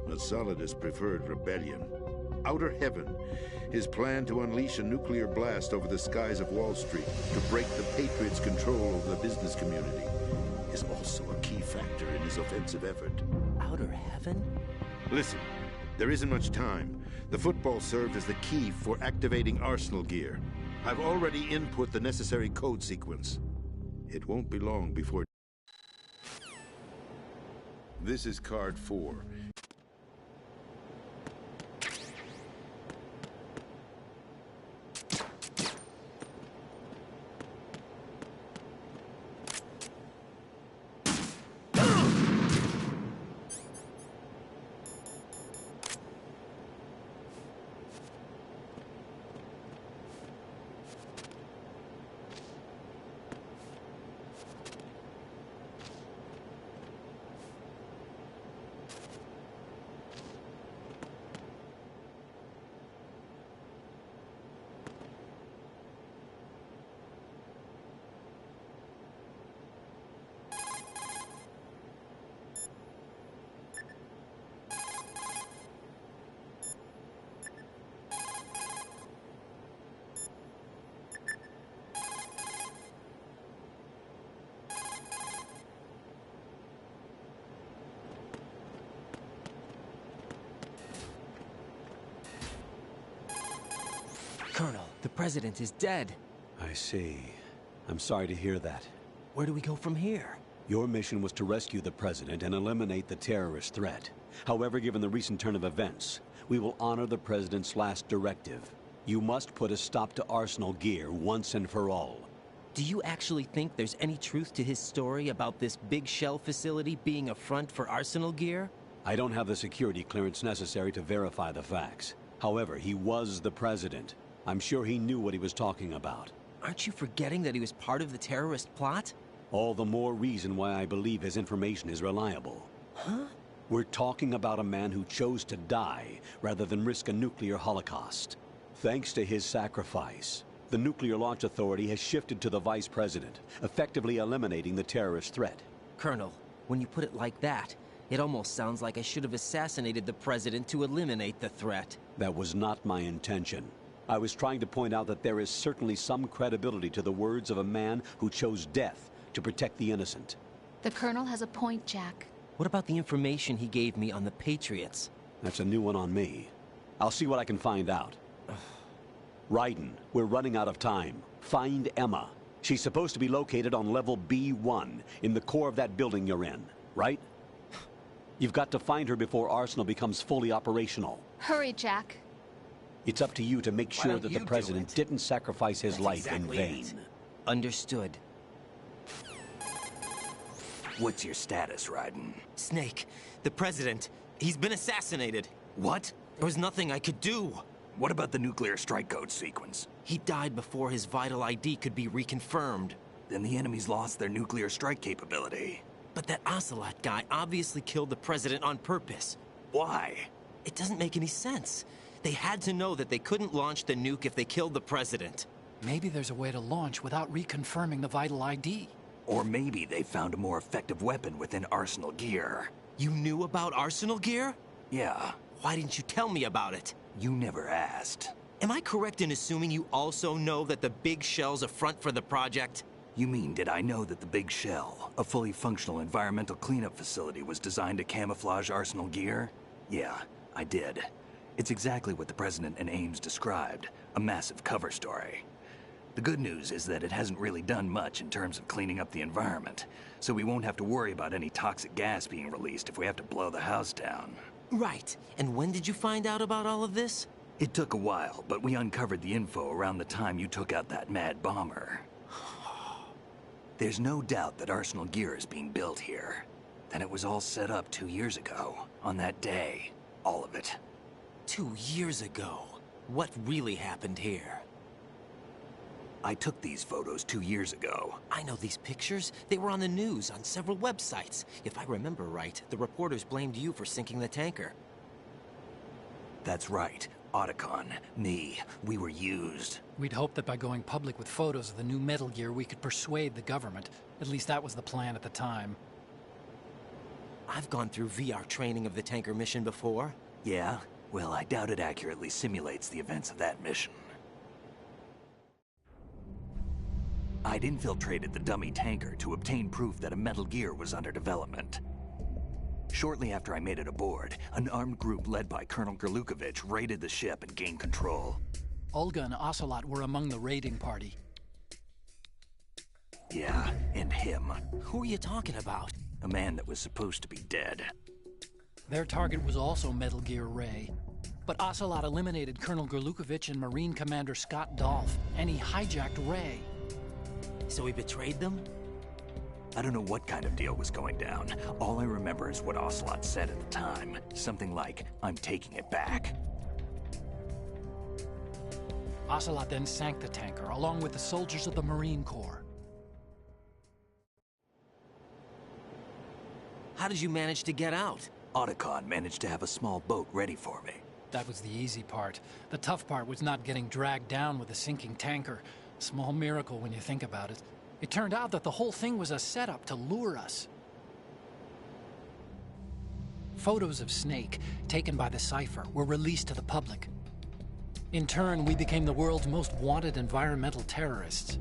but Solidus preferred rebellion. Outer Heaven, his plan to unleash a nuclear blast over the skies of Wall Street to break the Patriots' control over the business community, is also a key factor in his offensive effort. Outer Heaven? Listen, there isn't much time. The football served as the key for activating Arsenal Gear. I've already input the necessary code sequence. It won't be long before... This is card 4. The president is dead. I see. I'm sorry to hear that. Where do we go from here? Your mission was to rescue the president and eliminate the terrorist threat. However, given the recent turn of events, we will honor the president's last directive. You must put a stop to Arsenal Gear once and for all. Do you actually think there's any truth to his story about this big shell facility being a front for Arsenal Gear? I don't have the security clearance necessary to verify the facts. However, he was the president. I'm sure he knew what he was talking about. Aren't you forgetting that he was part of the terrorist plot? All the more reason why I believe his information is reliable. Huh? We're talking about a man who chose to die rather than risk a nuclear holocaust. Thanks to his sacrifice, the Nuclear Launch Authority has shifted to the vice president, effectively eliminating the terrorist threat. Colonel, when you put it like that, it almost sounds like I should have assassinated the president to eliminate the threat. That was not my intention. I was trying to point out that there is certainly some credibility to the words of a man who chose death to protect the innocent. The Colonel has a point, Jack. What about the information he gave me on the Patriots? That's a new one on me. I'll see what I can find out. Raiden, we're running out of time. Find Emma. She's supposed to be located on level B1, in the core of that building you're in, right? You've got to find her before Arsenal becomes fully operational. Hurry, Jack. It's up to you to make sure that the president didn't sacrifice his life in vain. Understood. What's your status, Raiden? Snake, the president, he's been assassinated. What? There was nothing I could do. What about the nuclear strike code sequence? He died before his vital ID could be reconfirmed. Then the enemy's lost their nuclear strike capability. But that Ocelot guy obviously killed the president on purpose. Why? It doesn't make any sense. They had to know that they couldn't launch the nuke if they killed the president. Maybe there's a way to launch without reconfirming the vital ID. Or maybe they found a more effective weapon within Arsenal Gear. You knew about Arsenal Gear? Yeah. Why didn't you tell me about it? You never asked. Am I correct in assuming you also know that the Big Shell's a front for the project? You mean, did I know that the Big Shell, a fully functional environmental cleanup facility, was designed to camouflage Arsenal Gear? Yeah, I did. It's exactly what the President and Ames described, a massive cover story. The good news is that it hasn't really done much in terms of cleaning up the environment, so we won't have to worry about any toxic gas being released if we have to blow the house down. Right. And when did you find out about all of this? It took a while, but we uncovered the info around the time you took out that mad bomber. There's no doubt that Arsenal Gear is being built here. Then it was all set up 2 years ago, on that day. All of it. 2 years ago? What really happened here? I took these photos 2 years ago. I know these pictures. They were on the news, on several websites. If I remember right, the reporters blamed you for sinking the tanker. That's right. Otacon, me, we were used. We'd hoped that by going public with photos of the new Metal Gear, we could persuade the government. At least that was the plan at the time. I've gone through VR training of the tanker mission before. Yeah? Well, I doubt it accurately simulates the events of that mission. I'd infiltrated the dummy tanker to obtain proof that a Metal Gear was under development. Shortly after I made it aboard, an armed group led by Colonel Gerlukovich raided the ship and gained control. Olga and Ocelot were among the raiding party. Yeah, and him. Who are you talking about? A man that was supposed to be dead. Their target was also Metal Gear Ray. But Ocelot eliminated Colonel Gerlukovich and Marine Commander Scott Dolph, and he hijacked Ray. So he betrayed them? I don't know what kind of deal was going down. All I remember is what Ocelot said at the time. Something like, "I'm taking it back." Ocelot then sank the tanker, along with the soldiers of the Marine Corps. How did you manage to get out? Otacon managed to have a small boat ready for me. That was the easy part. The tough part was not getting dragged down with a sinking tanker. Small miracle when you think about it. It turned out that the whole thing was a setup to lure us. Photos of Snake, taken by the Cypher, were released to the public. In turn, we became the world's most wanted environmental terrorists.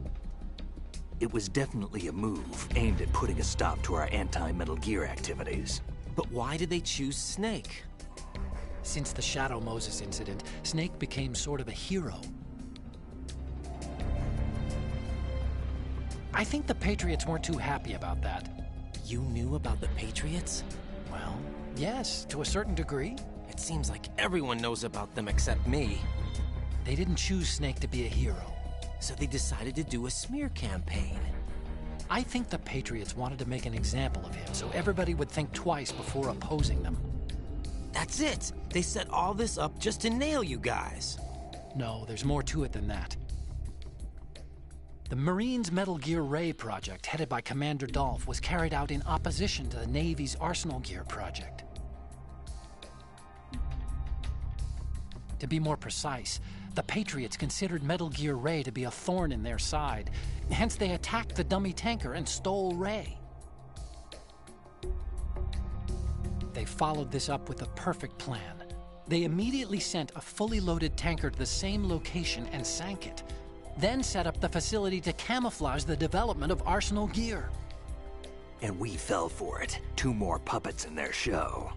It was definitely a move aimed at putting a stop to our anti-Metal Gear activities. But why did they choose Snake? Since the Shadow Moses incident, Snake became sort of a hero. I think the Patriots weren't too happy about that. You knew about the Patriots? Well, yes, to a certain degree. It seems like everyone knows about them except me. They didn't choose Snake to be a hero. So they decided to do a smear campaign. I think the Patriots wanted to make an example of him so everybody would think twice before opposing them. That's it! They set all this up just to nail you guys. No, there's more to it than that. The Marines' Metal Gear Ray project, headed by Commander Dolph, was carried out in opposition to the Navy's Arsenal Gear project. To be more precise, the Patriots considered Metal Gear Ray to be a thorn in their side. Hence, they attacked the dummy tanker and stole Ray. They followed this up with a perfect plan. They immediately sent a fully loaded tanker to the same location and sank it. Then set up the facility to camouflage the development of Arsenal Gear. And we fell for it. 2 more puppets in their show.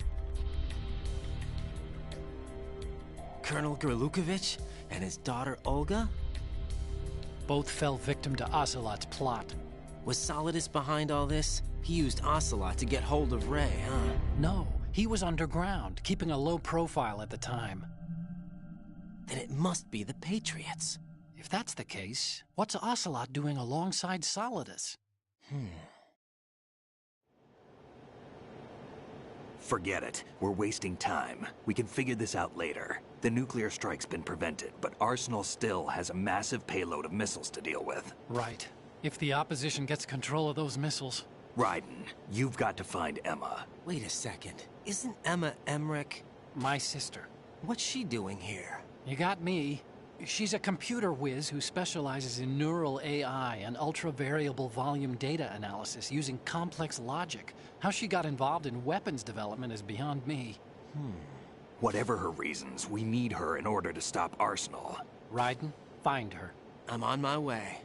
Colonel Gerlukovich and his daughter Olga? Both fell victim to Ocelot's plot. Was Solidus behind all this? He used Ocelot to get hold of Ray, huh? No, he was underground, keeping a low profile at the time. Then it must be the Patriots. If that's the case, what's Ocelot doing alongside Solidus? Forget it. We're wasting time. We can figure this out later. The nuclear strike's been prevented, but Arsenal still has a massive payload of missiles to deal with. Right. If the opposition gets control of those missiles... Raiden, you've got to find Emma. Wait a second. Isn't Emma Emmerich... my sister? What's she doing here? You got me. She's a computer whiz who specializes in neural AI and ultra-variable volume data analysis using complex logic. How she got involved in weapons development is beyond me. Whatever her reasons, we need her in order to stop Arsenal. Raiden, find her. I'm on my way.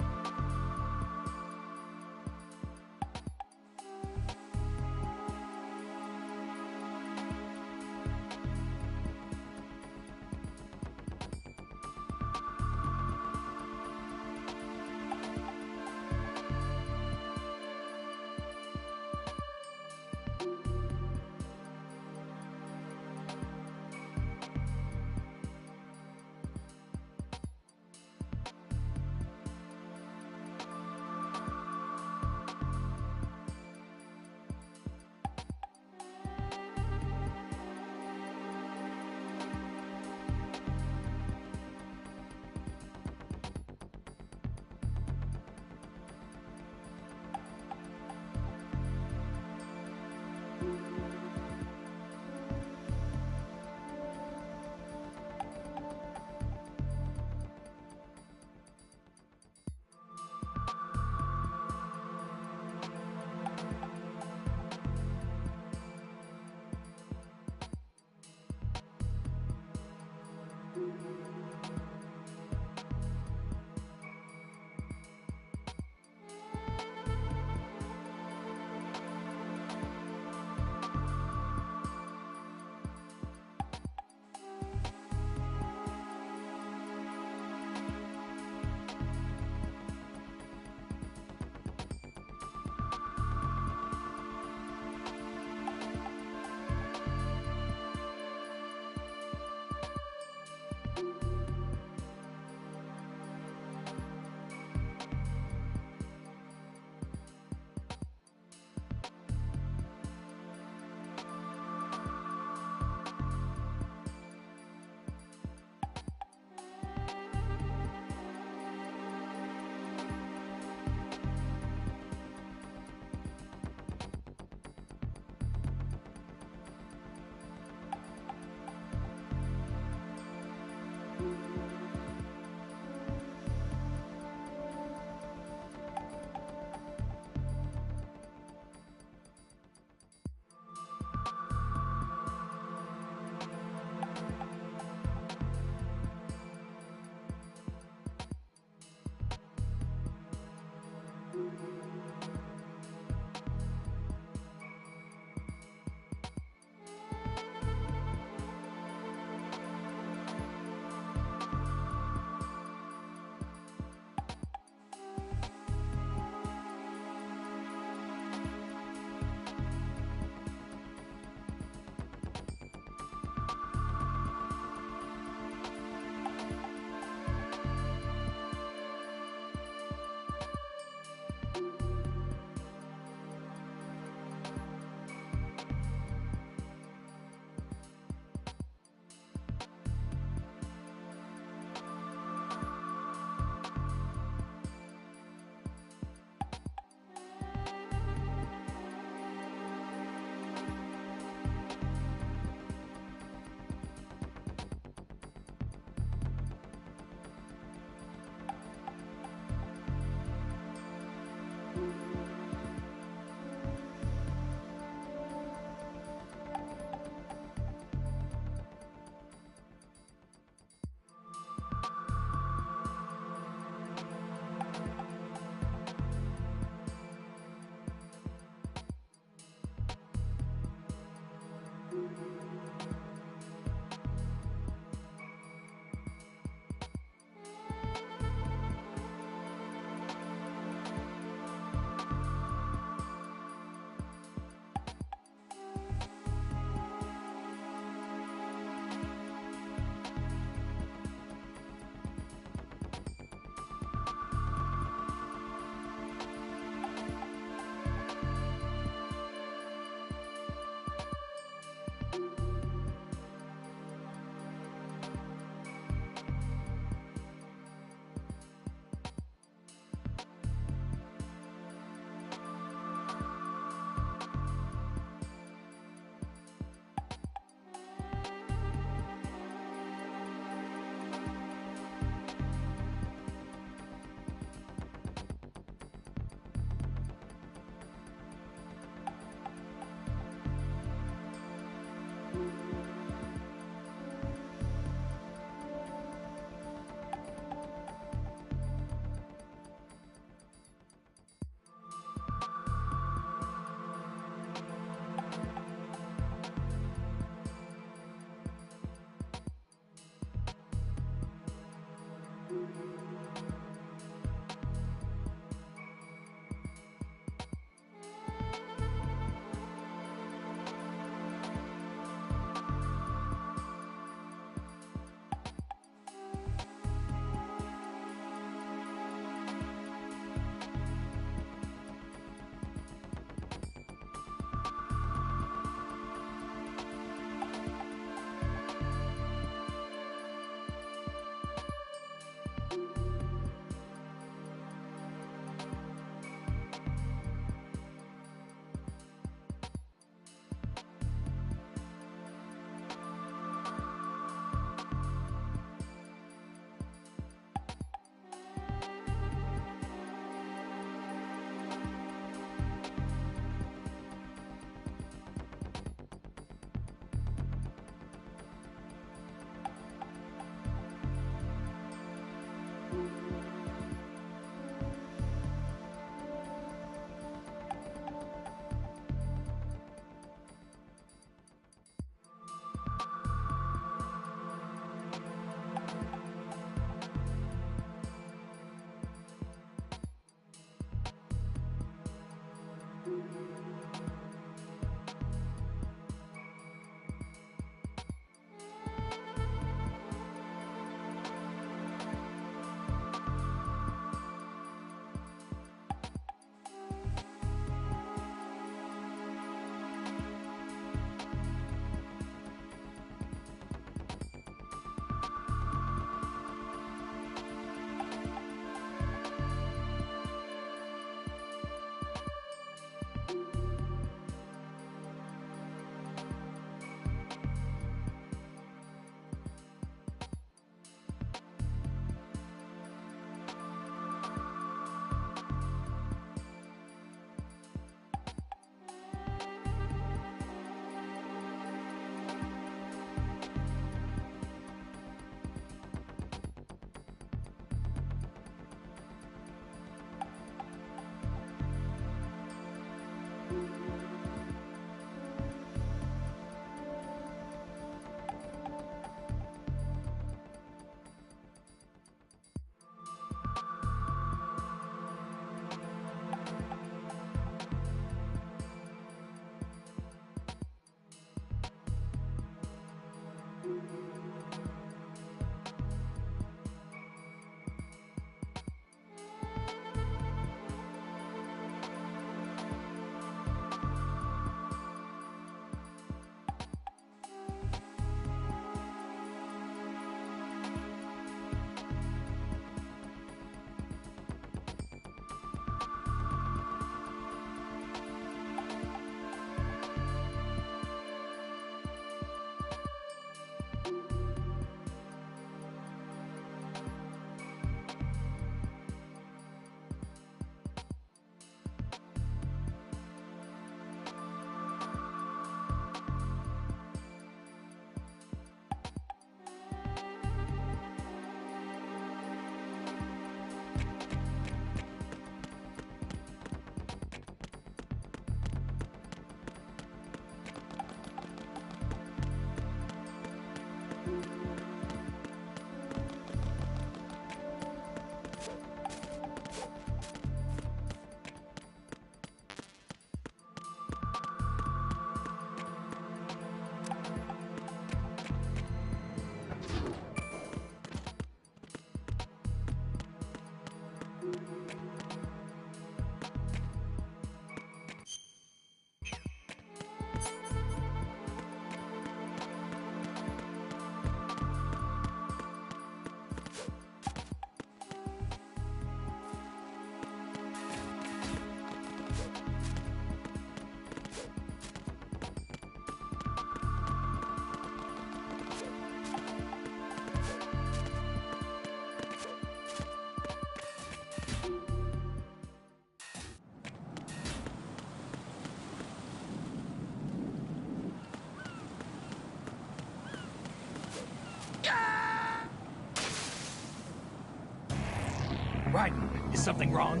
something wrong?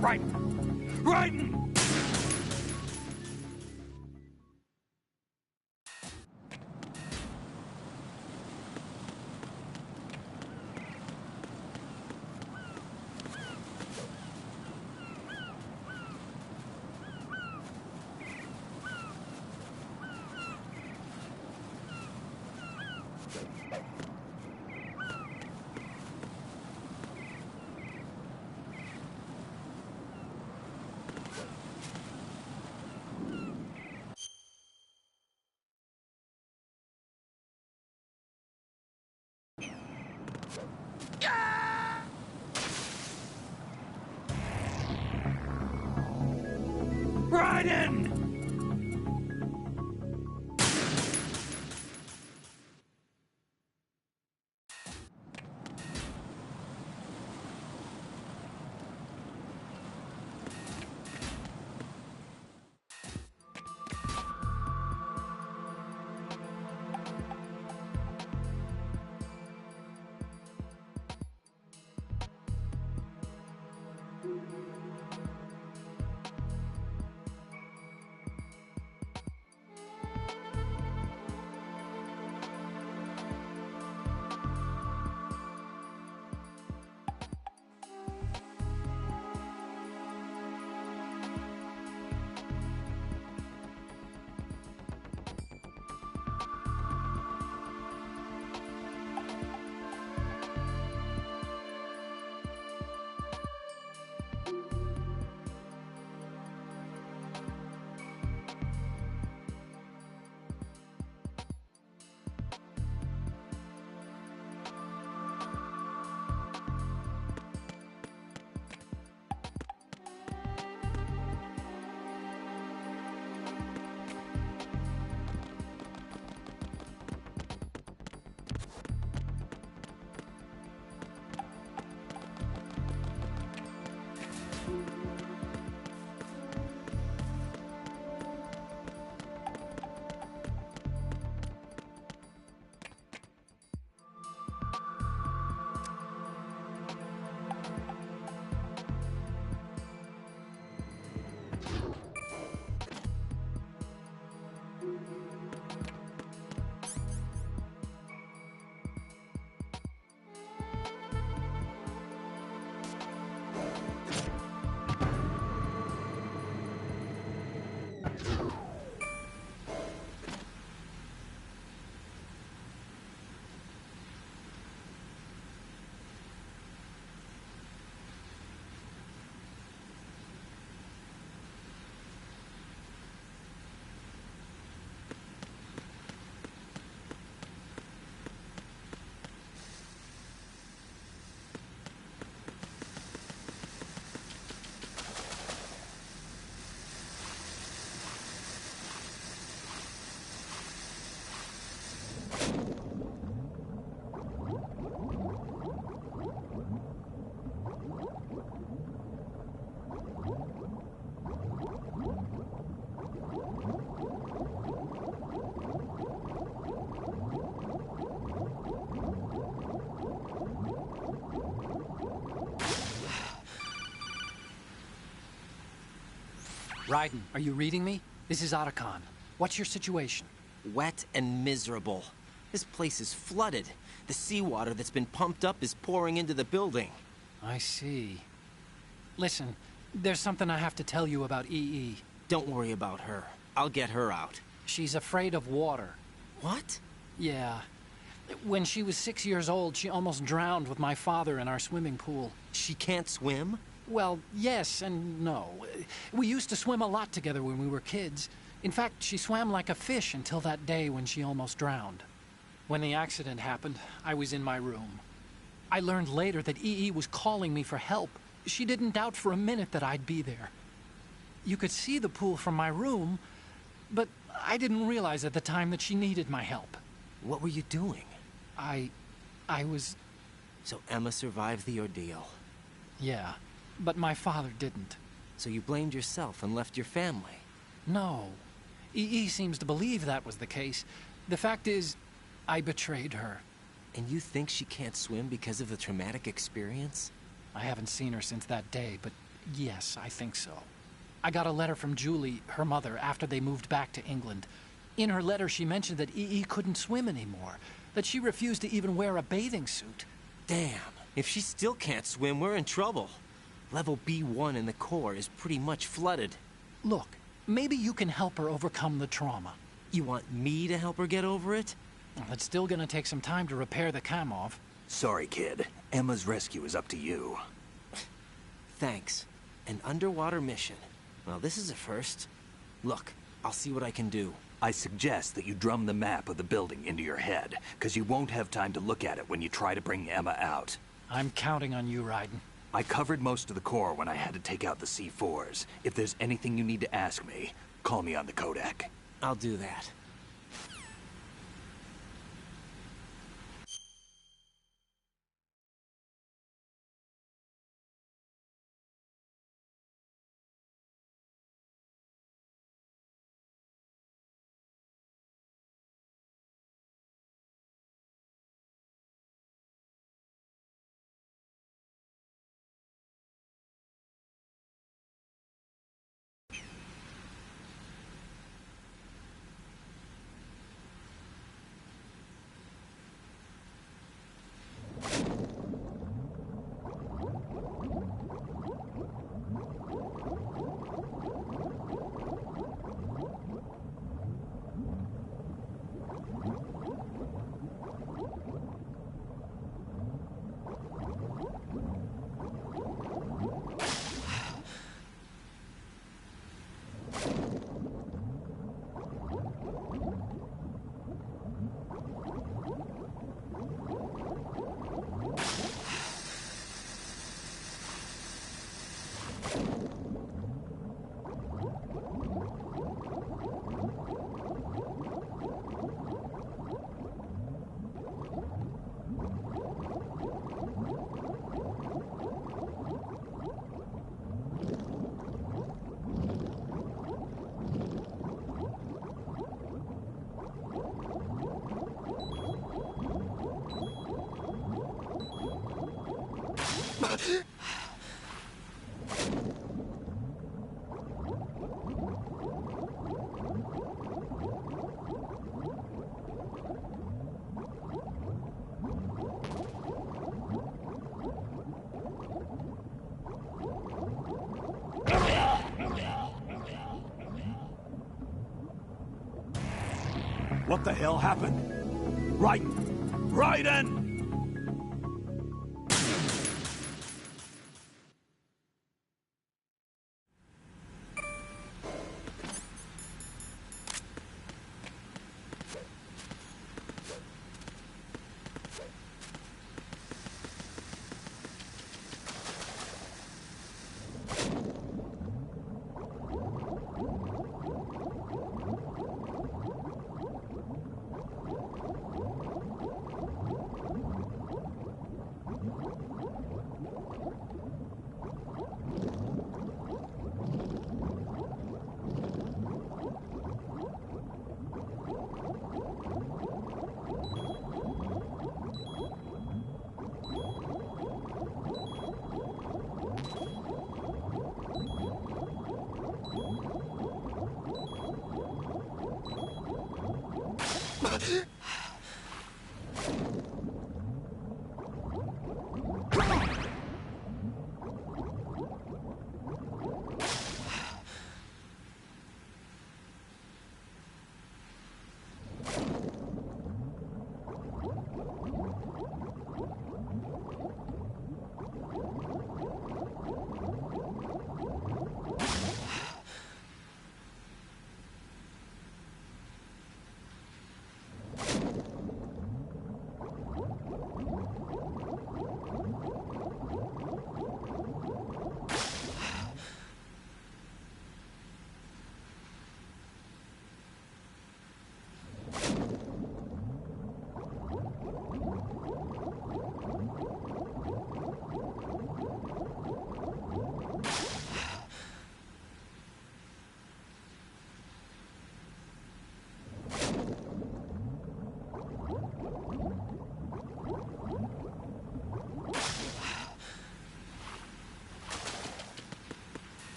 Raiden! Raiden! Raiden! Raiden, are you reading me? This is Otacon. What's your situation? Wet and miserable. This place is flooded. The seawater that's been pumped up is pouring into the building. I see. Listen, there's something I have to tell you about EE. Don't worry about her. I'll get her out. She's afraid of water. What? Yeah. When she was 6 years old, she almost drowned with my father in our swimming pool. She can't swim? Well, yes and no. We used to swim a lot together when we were kids. In fact, she swam like a fish until that day when she almost drowned. When the accident happened, I was in my room. I learned later that EE was calling me for help. She didn't doubt for a minute that I'd be there. You could see the pool from my room, but I didn't realize at the time that she needed my help. What were you doing? I was... So Emma survived the ordeal? Yeah, but my father didn't. So you blamed yourself and left your family? No. EE seems to believe that was the case. The fact is, I betrayed her. And you think she can't swim because of the traumatic experience? I haven't seen her since that day, but yes, I think so. I got a letter from Julie, her mother, after they moved back to England. In her letter, she mentioned that EE couldn't swim anymore, that she refused to even wear a bathing suit. Damn, if she still can't swim, we're in trouble. Level B1 in the core is pretty much flooded. Look, maybe you can help her overcome the trauma. You want me to help her get over it? Well, it's still gonna take some time to repair the Kamov. Sorry, kid. Emma's rescue is up to you. Thanks. An underwater mission. Well, this is a first. Look, I'll see what I can do. I suggest that you drum the map of the building into your head, because you won't have time to look at it when you try to bring Emma out. I'm counting on you, Raiden. I covered most of the core when I had to take out the C4s. If there's anything you need to ask me, call me on the Kodak. I'll do that. What the hell happened? Raiden! Raiden!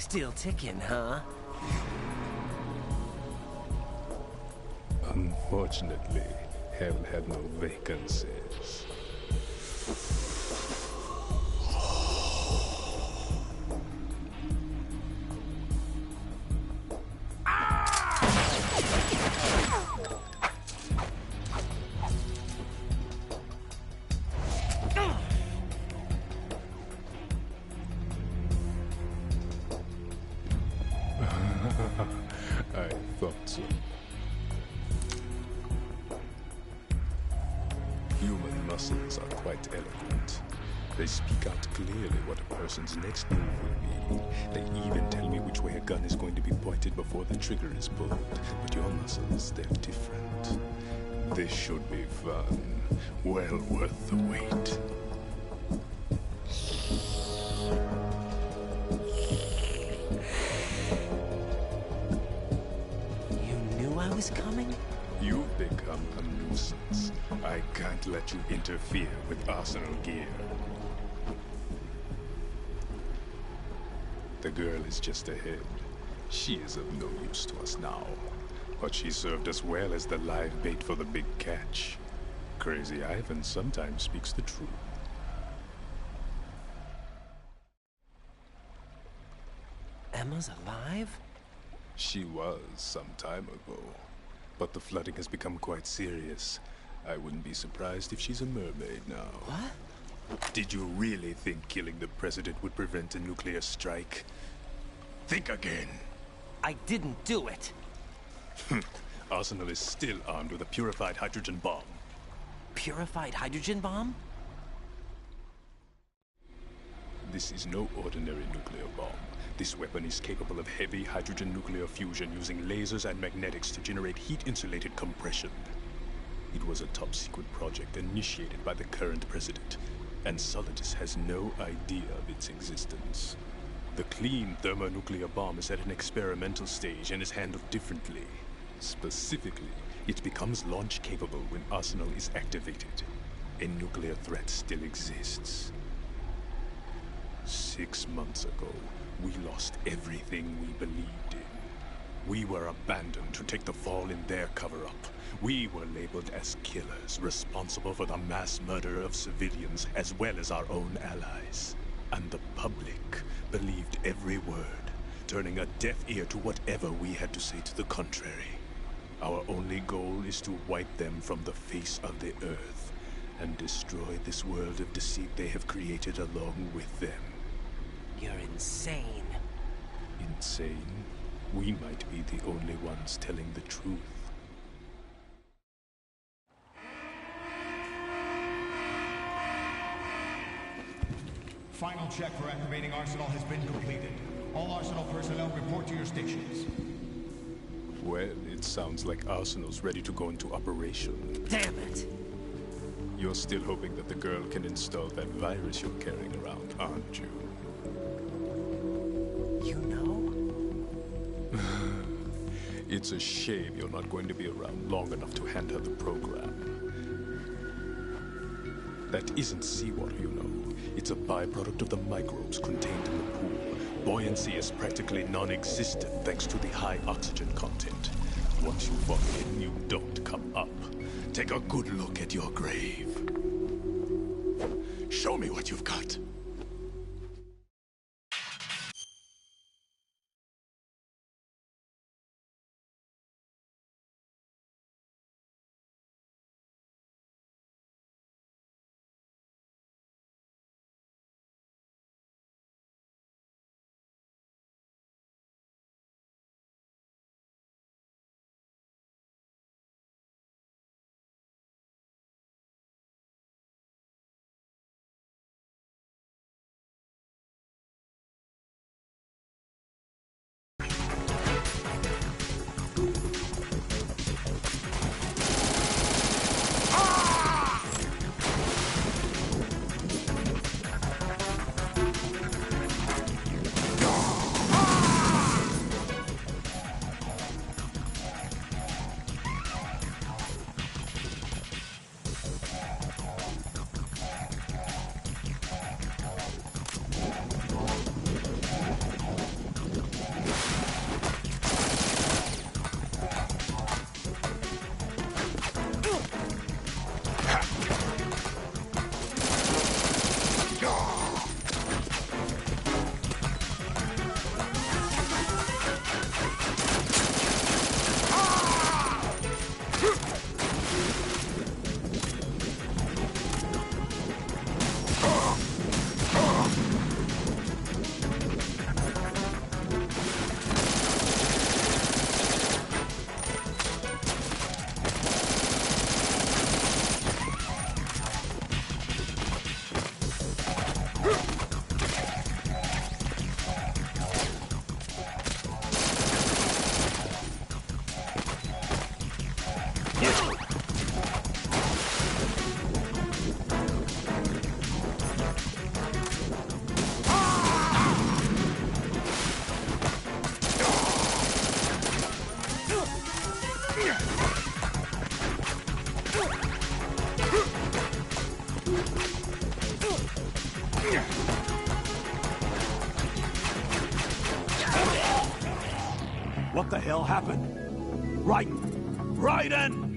Still ticking, huh? Unfortunately, hell had no vacancies. I thought so. Human muscles are quite eloquent. They speak out clearly what a person's next move will be. They even tell me which way a gun is going to be pointed before the trigger is pulled. But your muscles, they're different. This should be fun. Well worth the wait. I was coming? You've become a nuisance. I can't let you interfere with Arsenal gear. The girl is just ahead. She is of no use to us now. But she served us well as the live bait for the big catch. Crazy Ivan sometimes speaks the truth. Emma's alive? She was some time ago. But the flooding has become quite serious. I wouldn't be surprised if she's a mermaid now. What? Did you really think killing the president would prevent a nuclear strike? Think again. I didn't do it. Arsenal is still armed with a purified hydrogen bomb. Purified hydrogen bomb? This is no ordinary nuclear bomb. This weapon is capable of heavy hydrogen nuclear fusion using lasers and magnetics to generate heat-insulated compression. It was a top-secret project initiated by the current president, and Solidus has no idea of its existence. The clean thermonuclear bomb is at an experimental stage and is handled differently. Specifically, it becomes launch-capable when Arsenal is activated. A nuclear threat still exists. 6 months ago, we lost everything we believed in. We were abandoned to take the fall in their cover-up. We were labeled as killers, responsible for the mass murder of civilians as well as our own allies. And the public believed every word, turning a deaf ear to whatever we had to say to the contrary. Our only goal is to wipe them from the face of the earth and destroy this world of deceit they have created along with them. You're insane. Insane? We might be the only ones telling the truth. Final check for activating Arsenal has been completed. All Arsenal personnel report to your stations. Well, it sounds like Arsenal's ready to go into operation. Damn it! You're still hoping that the girl can install that virus you're carrying around, aren't you? You know? It's a shame you're not going to be around long enough to hand her the program. That isn't seawater, you know. It's a byproduct of the microbes contained in the pool. Buoyancy is practically non-existent thanks to the high oxygen content. Once you fall in, you don't come up. Take a good look at your grave. Show me what you've got. What the hell happened? Raiden! Raiden!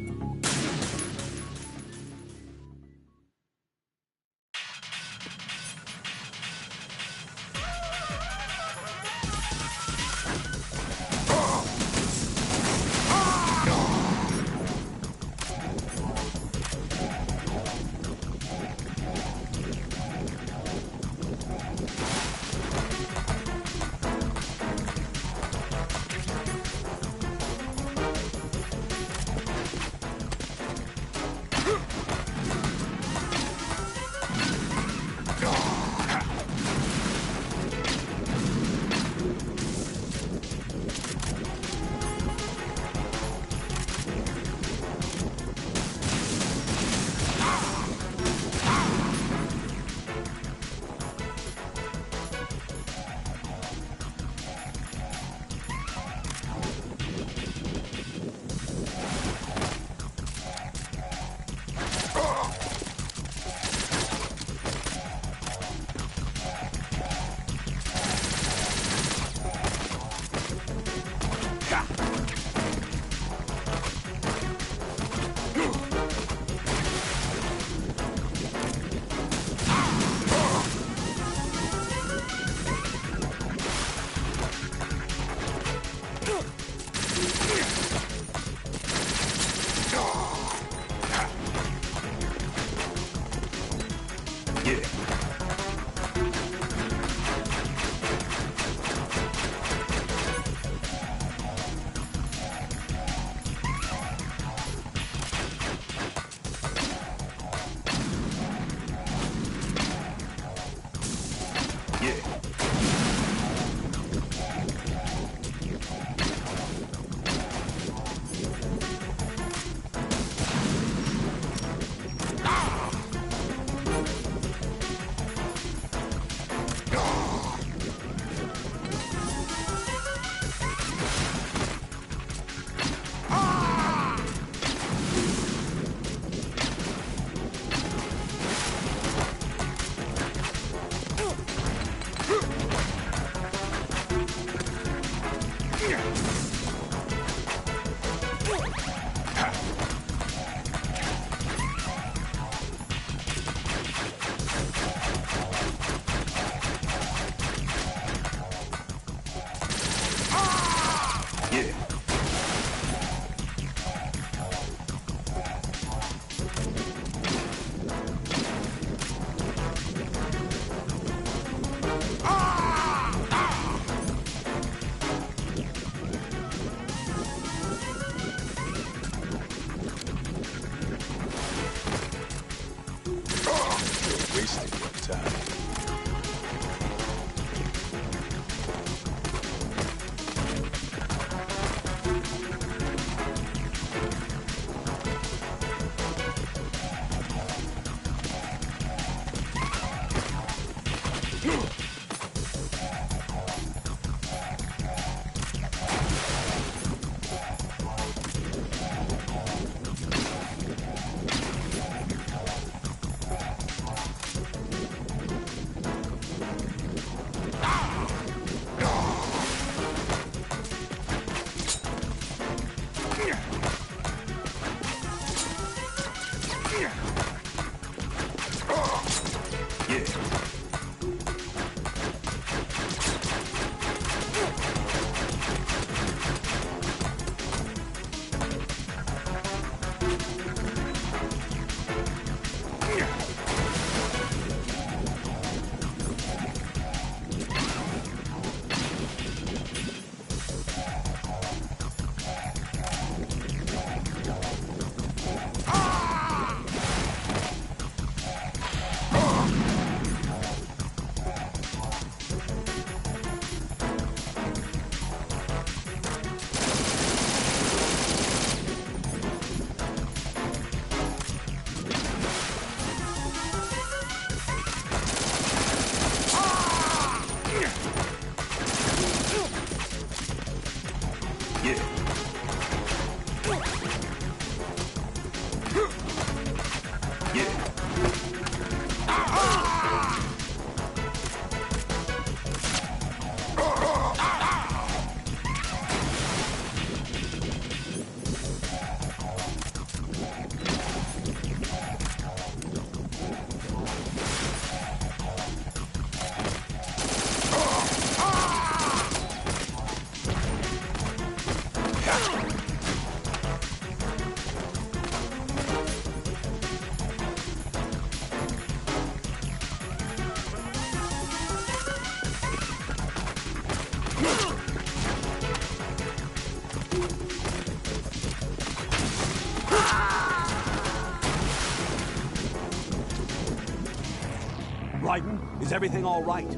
Raiden, is everything all right?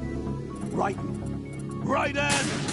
Raiden! Raiden!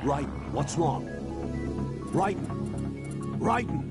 Raiden, what's wrong? Raiden! Raiden!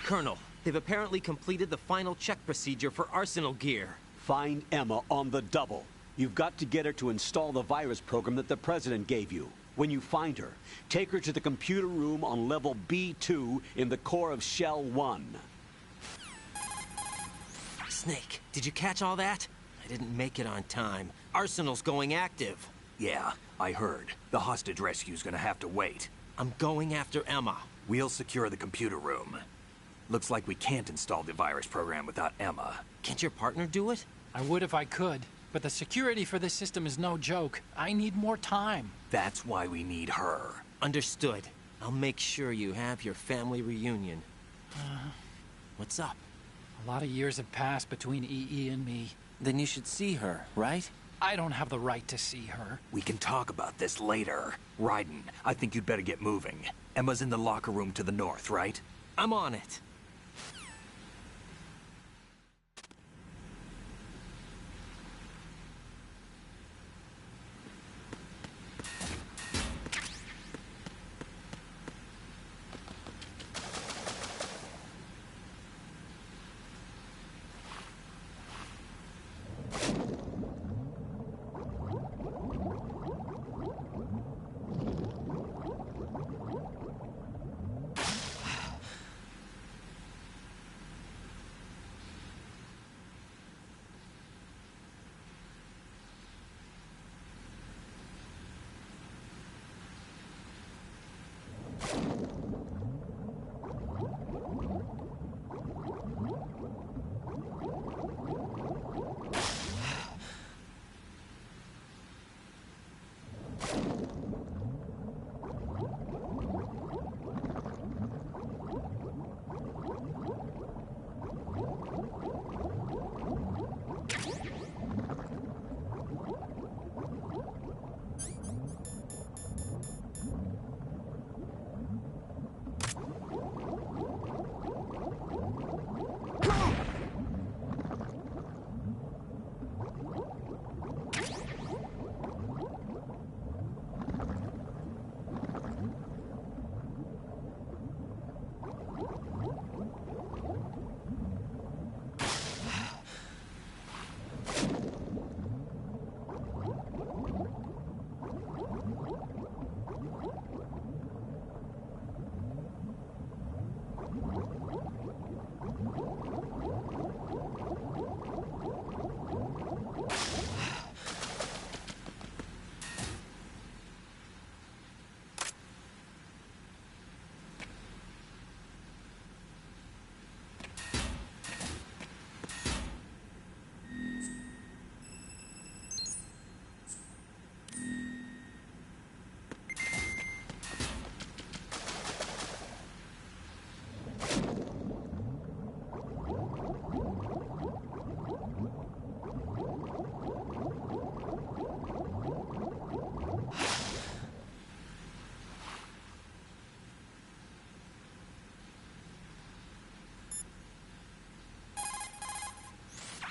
Colonel, they've apparently completed the final check procedure for arsenal gear. Find Emma on the double. You've got to get her to install the virus program that the President gave you. When you find her, take her to the computer room on level B2 in the core of Shell 1. Snake, did you catch all that? I didn't make it on time. Arsenal's going active. Yeah, I heard. The hostage rescue's gonna have to wait. I'm going after Emma. We'll secure the computer room. Looks like we can't install the virus program without Emma. Can't your partner do it? I would if I could, but the security for this system is no joke. I need more time. That's why we need her. Understood. I'll make sure you have your family reunion. What's up? A lot of years have passed between EE and me. Then you should see her, right? I don't have the right to see her. We can talk about this later. Raiden, I think you'd better get moving. Emma's in the locker room to the north, right? I'm on it.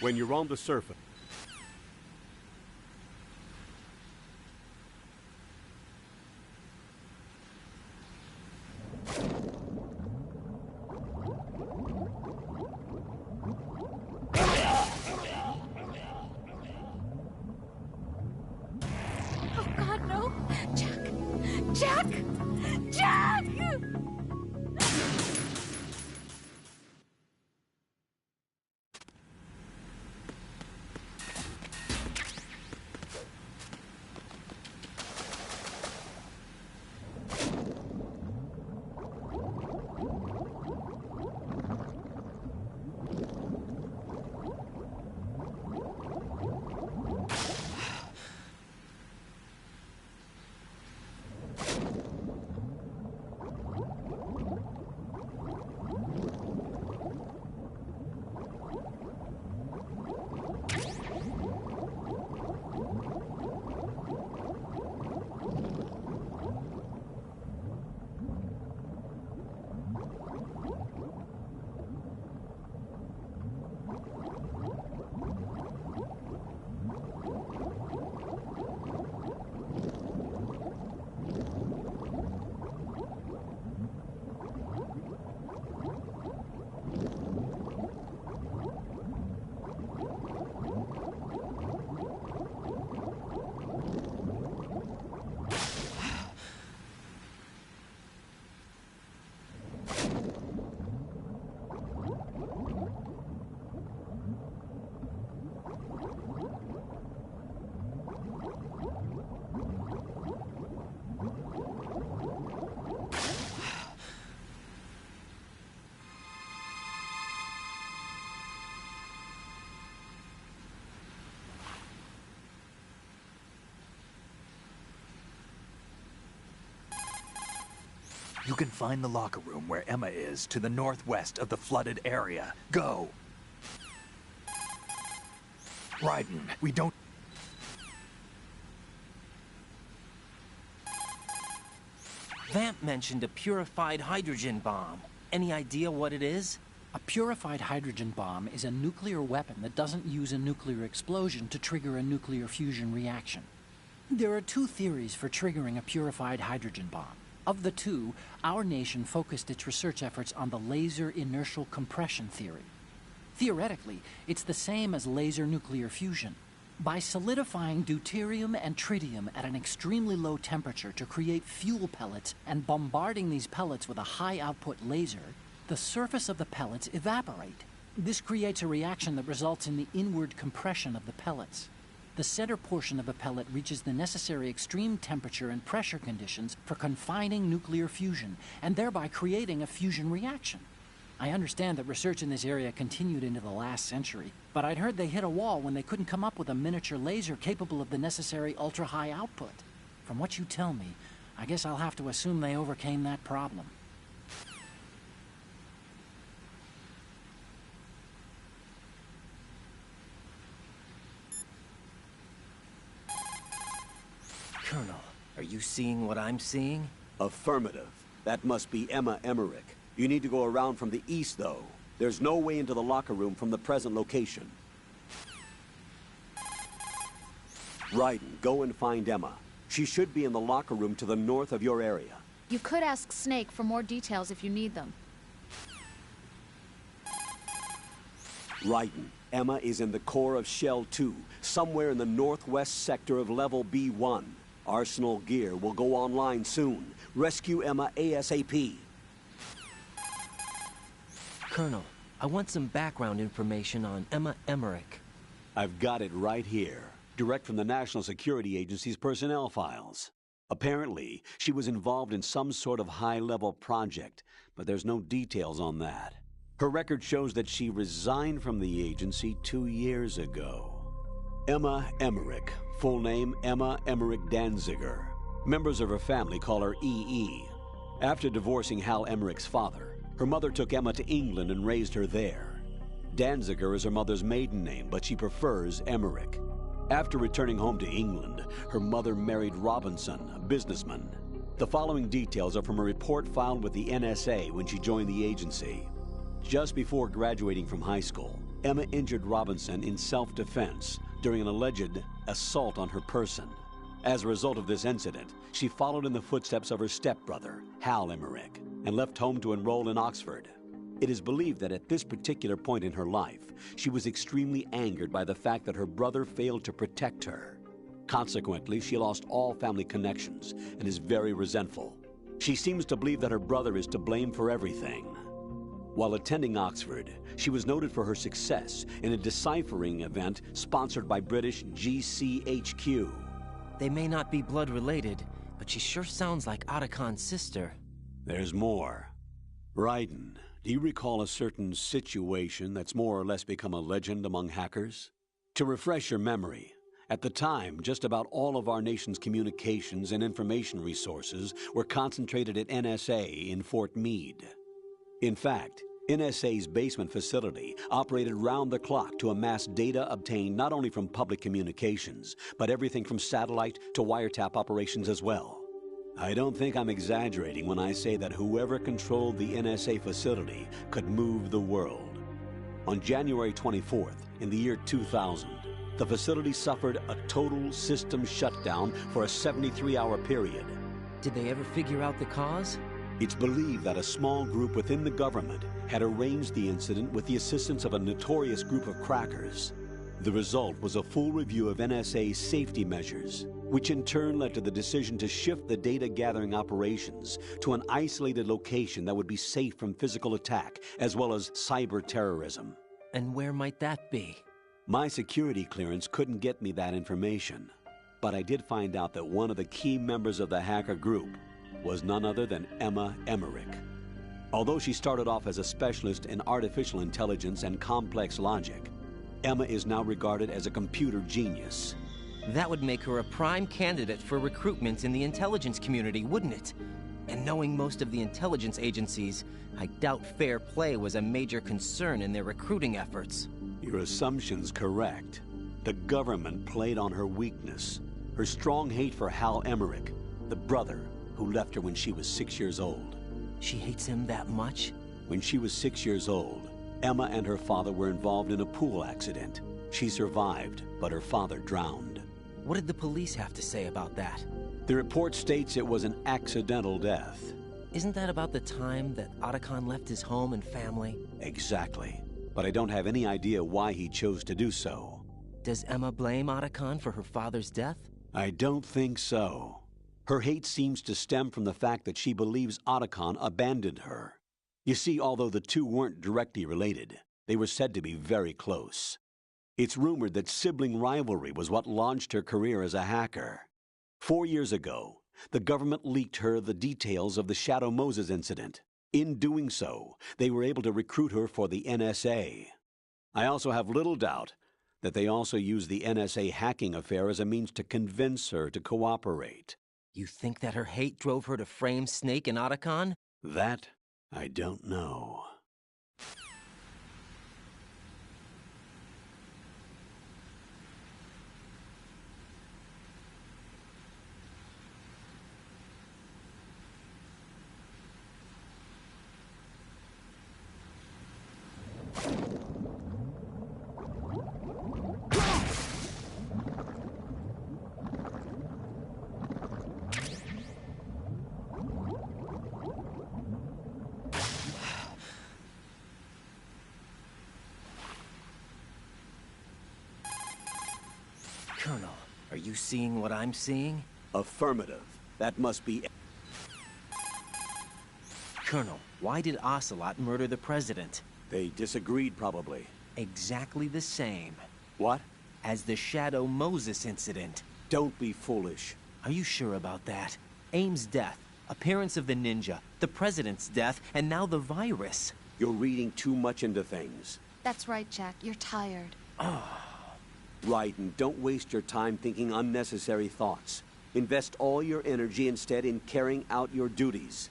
When you're on the surface. Oh God, no! Jack! Jack! Jack! You can find the locker room where Emma is to the northwest of the flooded area. Go! Raiden, we don't... Vamp mentioned a purified hydrogen bomb. Any idea what it is? A purified hydrogen bomb is a nuclear weapon that doesn't use a nuclear explosion to trigger a nuclear fusion reaction. There are two theories for triggering a purified hydrogen bomb. Of the two, our nation focused its research efforts on the laser inertial compression theory. Theoretically, it's the same as laser nuclear fusion. By solidifying deuterium and tritium at an extremely low temperature to create fuel pellets and bombarding these pellets with a high output laser, the surface of the pellets evaporate. This creates a reaction that results in the inward compression of the pellets. The center portion of a pellet reaches the necessary extreme temperature and pressure conditions for confining nuclear fusion, and thereby creating a fusion reaction. I understand that research in this area continued into the last century, but I'd heard they hit a wall when they couldn't come up with a miniature laser capable of the necessary ultra-high output. From what you tell me, I guess I'll have to assume they overcame that problem. Colonel, are you seeing what I'm seeing? Affirmative. That must be Emma Emmerich. You need to go around from the east, though. There's no way into the locker room from the present location. Raiden, go and find Emma. She should be in the locker room to the north of your area. You could ask Snake for more details if you need them. Raiden, Emma is in the core of Shell 2, somewhere in the northwest sector of Level B1. Arsenal gear will go online soon. Rescue Emma ASAP. Colonel, I want some background information on Emma Emmerich. I've got it right here, direct from the National Security Agency's personnel files. Apparently, she was involved in some sort of high-level project, but there's no details on that. Her record shows that she resigned from the agency 2 years ago. Emma Emmerich, full name Emma Emmerich Danziger. Members of her family call her EE. After divorcing Hal Emmerich's father, her mother took Emma to England and raised her there. Danziger is her mother's maiden name, but she prefers Emmerich. After returning home to England, her mother married Robinson, a businessman. The following details are from a report filed with the NSA when she joined the agency. Just before graduating from high school, Emma injured Robinson in self-defense during an alleged assault on her person. As a result of this incident, she followed in the footsteps of her stepbrother, Hal Emmerich, and left home to enroll in Oxford. It is believed that at this particular point in her life, she was extremely angered by the fact that her brother failed to protect her. Consequently, she lost all family connections and is very resentful. She seems to believe that her brother is to blame for everything. While attending Oxford, she was noted for her success in a deciphering event sponsored by British GCHQ. They may not be blood related, but she sure sounds like Otacon's sister. There's more. Raiden, do you recall a certain situation that's more or less become a legend among hackers? To refresh your memory, at the time, just about all of our nation's communications and information resources were concentrated at NSA in Fort Meade. In fact, NSA's basement facility operated round the clock to amass data obtained not only from public communications, but everything from satellite to wiretap operations as well. I don't think I'm exaggerating when I say that whoever controlled the NSA facility could move the world. On January 24th, in the year 2000, the facility suffered a total system shutdown for a 73-hour period. Did they ever figure out the cause? It's believed that a small group within the government had arranged the incident with the assistance of a notorious group of crackers. The result was a full review of NSA's safety measures, which in turn led to the decision to shift the data-gathering operations to an isolated location that would be safe from physical attack, as well as cyber terrorism. And where might that be? My security clearance couldn't get me that information, but I did find out that one of the key members of the hacker group was none other than Emma Emmerich. Although she started off as a specialist in artificial intelligence and complex logic, Emma is now regarded as a computer genius. That would make her a prime candidate for recruitment in the intelligence community, wouldn't it? And knowing most of the intelligence agencies, I doubt fair play was a major concern in their recruiting efforts. Your assumption's correct. The government played on her weakness. Her strong hate for Hal Emmerich, the brother who left her when she was 6 years old. She hates him that much? When she was 6 years old, Emma and her father were involved in a pool accident. She survived, but her father drowned. What did the police have to say about that? The report states it was an accidental death. Isn't that about the time that Otacon left his home and family? Exactly. But I don't have any idea why he chose to do so. Does Emma blame Otacon for her father's death? I don't think so. Her hate seems to stem from the fact that she believes Otacon abandoned her. You see, although the two weren't directly related, they were said to be very close. It's rumored that sibling rivalry was what launched her career as a hacker. 4 years ago, the government leaked her the details of the Shadow Moses incident. In doing so, they were able to recruit her for the NSA. I also have little doubt that they also used the NSA hacking affair as a means to convince her to cooperate. You think that her hate drove her to frame Snake and Otacon? That, I don't know. Colonel, are you seeing what I'm seeing? Affirmative. That must be... Colonel, why did Ocelot murder the president? They disagreed, probably. Exactly the same. What? As the Shadow Moses incident. Don't be foolish. Are you sure about that? Aim's death, appearance of the ninja, the president's death, and now the virus. You're reading too much into things. That's right, Jack. You're tired. Raiden, don't waste your time thinking unnecessary thoughts. Invest all your energy instead in carrying out your duties.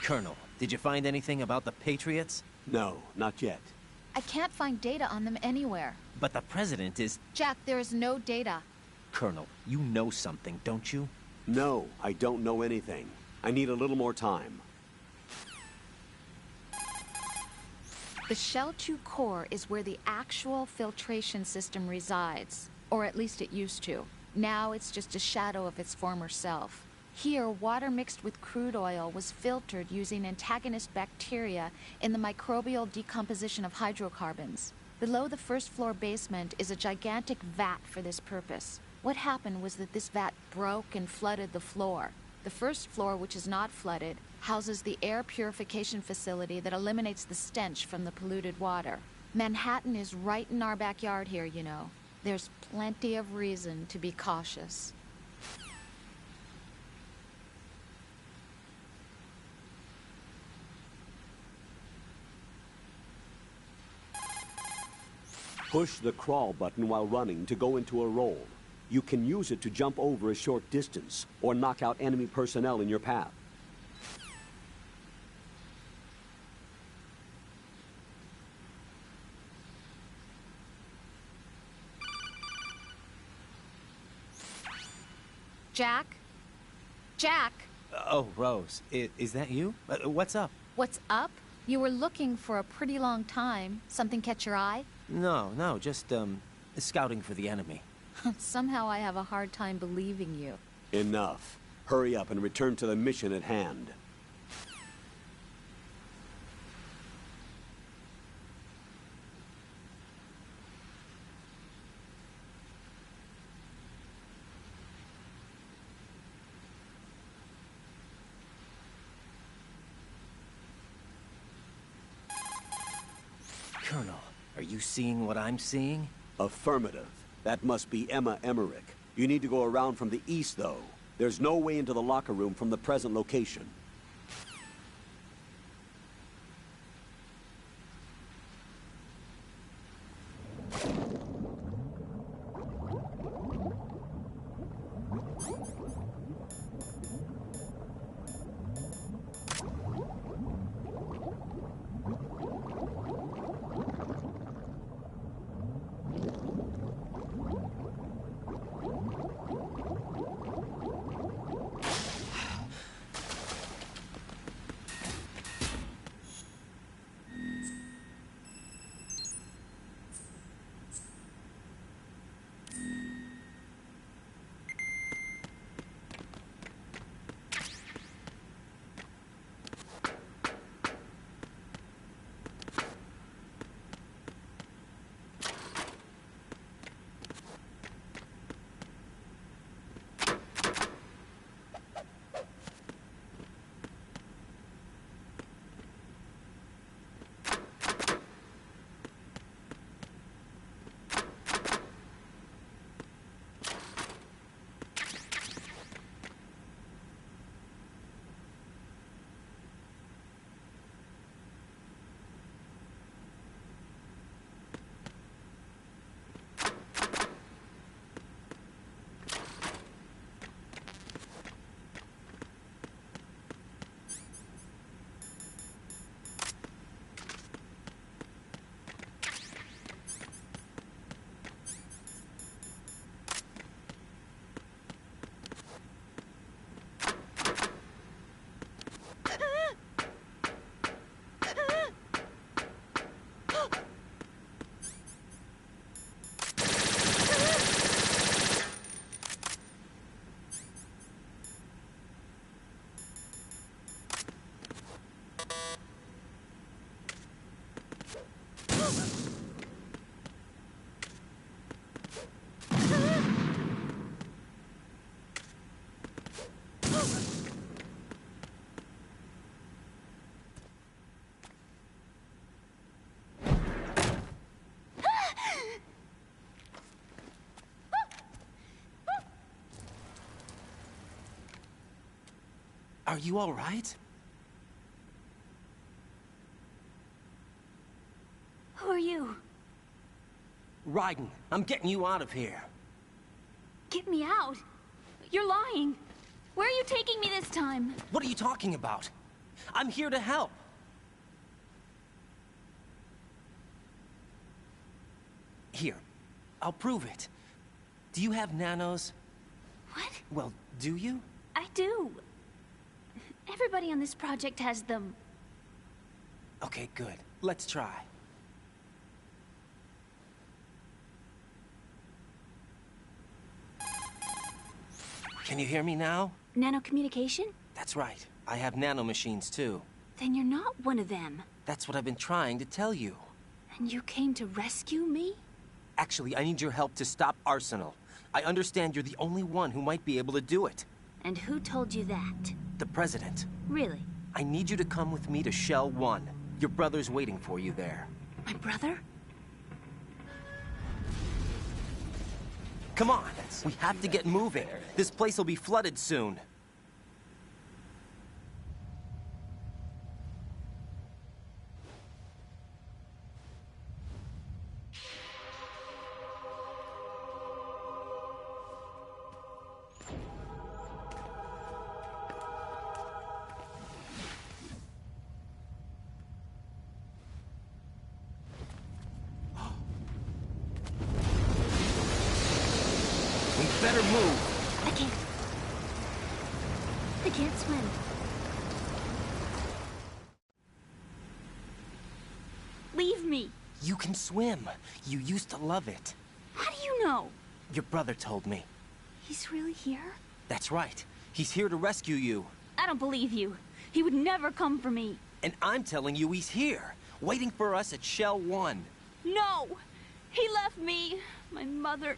Colonel, did you find anything about the Patriots? No, not yet. I can't find data on them anywhere. But the president is... Jack, there is no data. Colonel, you know something, don't you? No, I don't know anything. I need a little more time. The Shell 2 core is where the actual filtration system resides. Or at least it used to. Now it's just a shadow of its former self. Here, water mixed with crude oil was filtered using antagonist bacteria in the microbial decomposition of hydrocarbons. Below the first-floor basement is a gigantic vat for this purpose. What happened was that this vat broke and flooded the floor. The first floor, which is not flooded, houses the air purification facility that eliminates the stench from the polluted water. Manhattan is right in our backyard here, you know. There's plenty of reason to be cautious. Push the crawl button while running to go into a roll. You can use it to jump over a short distance or knock out enemy personnel in your path. Jack? Jack? Oh, Rose, is that you? What's up? What's up? You were looking for a pretty long time. Something catch your eye? No, just, scouting for the enemy. Somehow I have a hard time believing you. Enough. Hurry up and return to the mission at hand. Colonel, are you seeing what I'm seeing? Affirmative. That must be Emma Emmerich. You need to go around from the east, though. There's no way into the locker room from the present location. Are you all right? Who are you? Raiden, I'm getting you out of here. Get me out. You're lying. Where are you taking me this time? What are you talking about? I'm here to help. Here, I'll prove it. Do you have nanos? What? Well, do you? I do. Everybody on this project has them. Okay, good. Let's try. Can you hear me now? Nanocommunication? That's right. I have nanomachines too. Then you're not one of them. That's what I've been trying to tell you. And you came to rescue me? Actually, I need your help to stop Arsenal. I understand you're the only one who might be able to do it. And who told you that? The President. Really? I need you to come with me to Shell 1. Your brother's waiting for you there. My brother? Come on, we have to get moving. This place will be flooded soon. Better move. I can't swim. Leave me. You can swim. You used to love it. How do you know? Your brother told me. He's really here? That's right. He's here to rescue you. I don't believe you. He would never come for me. And I'm telling you he's here, waiting for us at Shell 1. No! He left me, my mother,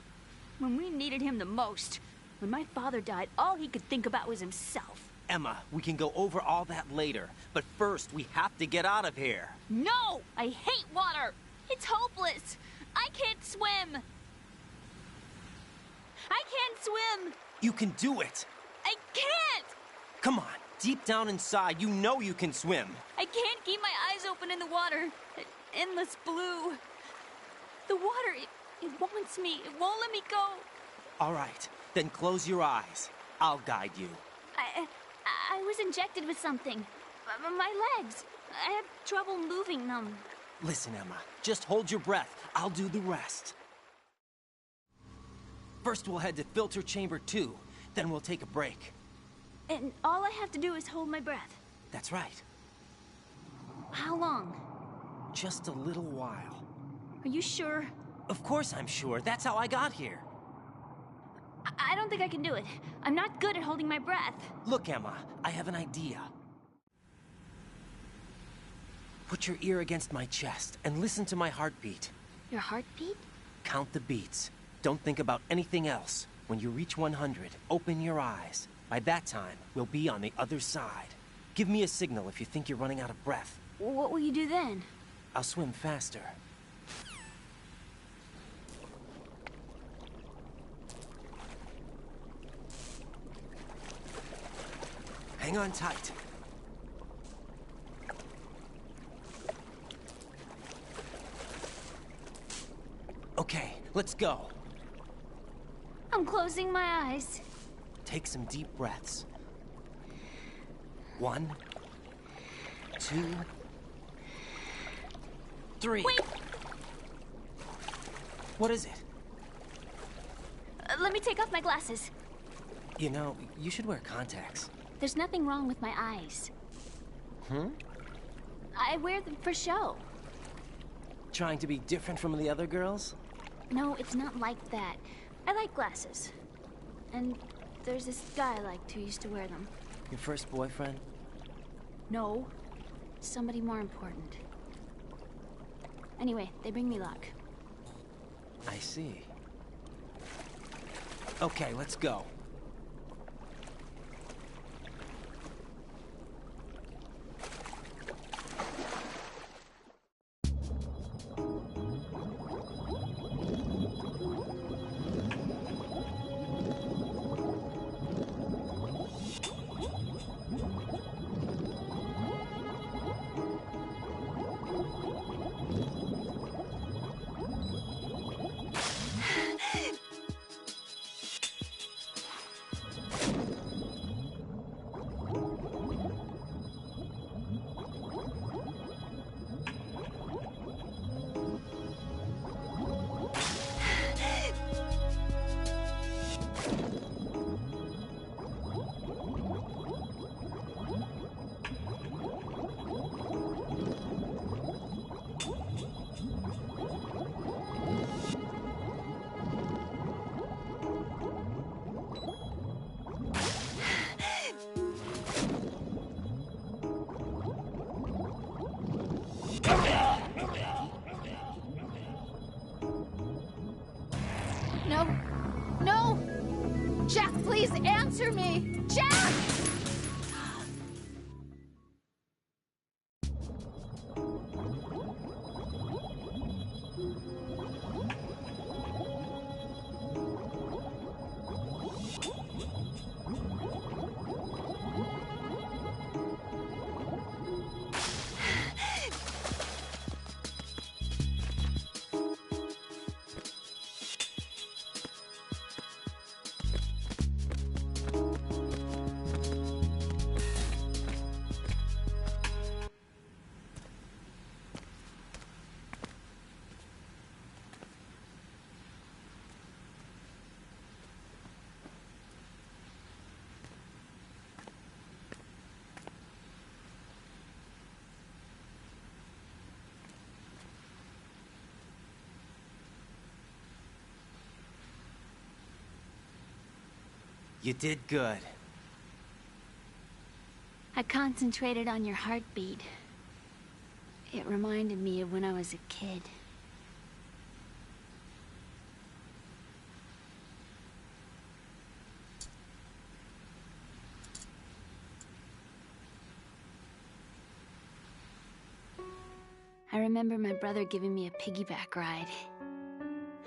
when we needed him the most. When my father died, all he could think about was himself. Emma, we can go over all that later. But first, we have to get out of here. No! I hate water! It's hopeless! I can't swim! I can't swim! You can do it! I can't! Come on, deep down inside, you know you can swim. I can't keep my eyes open in the water. Endless blue. The water, it wants me. It won't let me go. All right, then close your eyes. I'll guide you. I was injected with something. My legs. I have trouble moving them. Listen, Emma, just hold your breath. I'll do the rest. First, we'll head to Filter Chamber 2. Then we'll take a break. And all I have to do is hold my breath. That's right. How long? Just a little while. Are you sure? Of course I'm sure. That's how I got here. I don't think I can do it. I'm not good at holding my breath. Look, Emma, I have an idea. Put your ear against my chest and listen to my heartbeat. Your heartbeat? Count the beats. Don't think about anything else. When you reach 100, open your eyes. By that time, we'll be on the other side. Give me a signal if you think you're running out of breath. What will you do then? I'll swim faster. Hang on tight. Okay, let's go. I'm closing my eyes. Take some deep breaths. 1, 2, 3. Wait! What is it? Let me take off my glasses. You know, you should wear contacts. There's nothing wrong with my eyes. Hmm? I wear them for show. Trying to be different from the other girls? No, it's not like that. I like glasses. And there's this guy I liked who used to wear them. Your first boyfriend? No. Somebody more important. Anyway, they bring me luck. I see. Okay, let's go. Answer me! Jack! You did good. I concentrated on your heartbeat. It reminded me of when I was a kid. I remember my brother giving me a piggyback ride.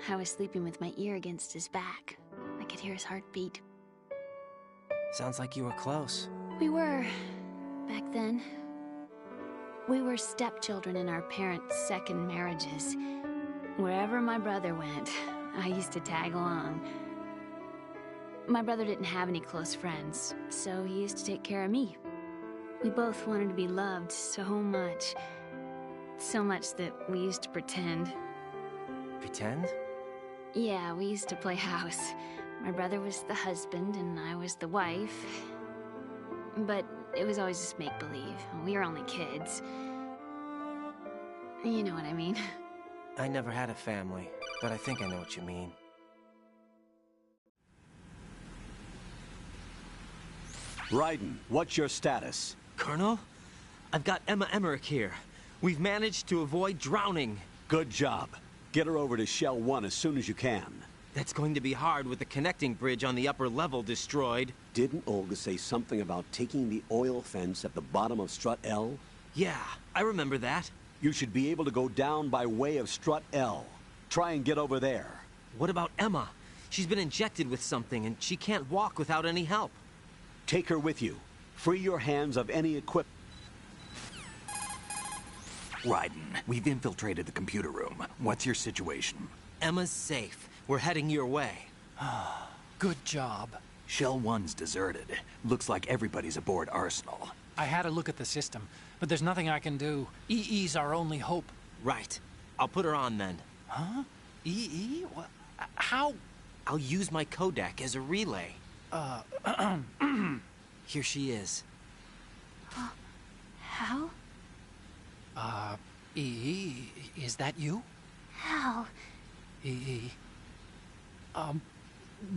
I was sleeping with my ear against his back. I could hear his heartbeat. Sounds like you were close. We were, back then. We were stepchildren in our parents' second marriages. Wherever my brother went, I used to tag along. My brother didn't have any close friends, so he used to take care of me. We both wanted to be loved so much. So much that we used to pretend. Pretend? Yeah, we used to play house. My brother was the husband, and I was the wife. But it was always just make-believe. We were only kids. You know what I mean. I never had a family, but I think I know what you mean. Raiden, what's your status? Colonel, I've got Emma Emmerich here. We've managed to avoid drowning. Good job. Get her over to Shell 1 as soon as you can. That's going to be hard with the connecting bridge on the upper level destroyed. Didn't Olga say something about taking the oil fence at the bottom of Strut L? Yeah, I remember that. You should be able to go down by way of Strut L. Try and get over there. What about Emma? She's been injected with something, and she can't walk without any help. Take her with you. Free your hands of any equipment. Raiden, we've infiltrated the computer room. What's your situation? Emma's safe. We're heading your way. Good job. Shell 1's deserted. Looks like everybody's aboard Arsenal. I had a look at the system, but there's nothing I can do. EE's our only hope. Right. I'll put her on then. Huh? EE? What? How? I'll use my Kodak as a relay. Here she is. How? EE, is that you? How? EE.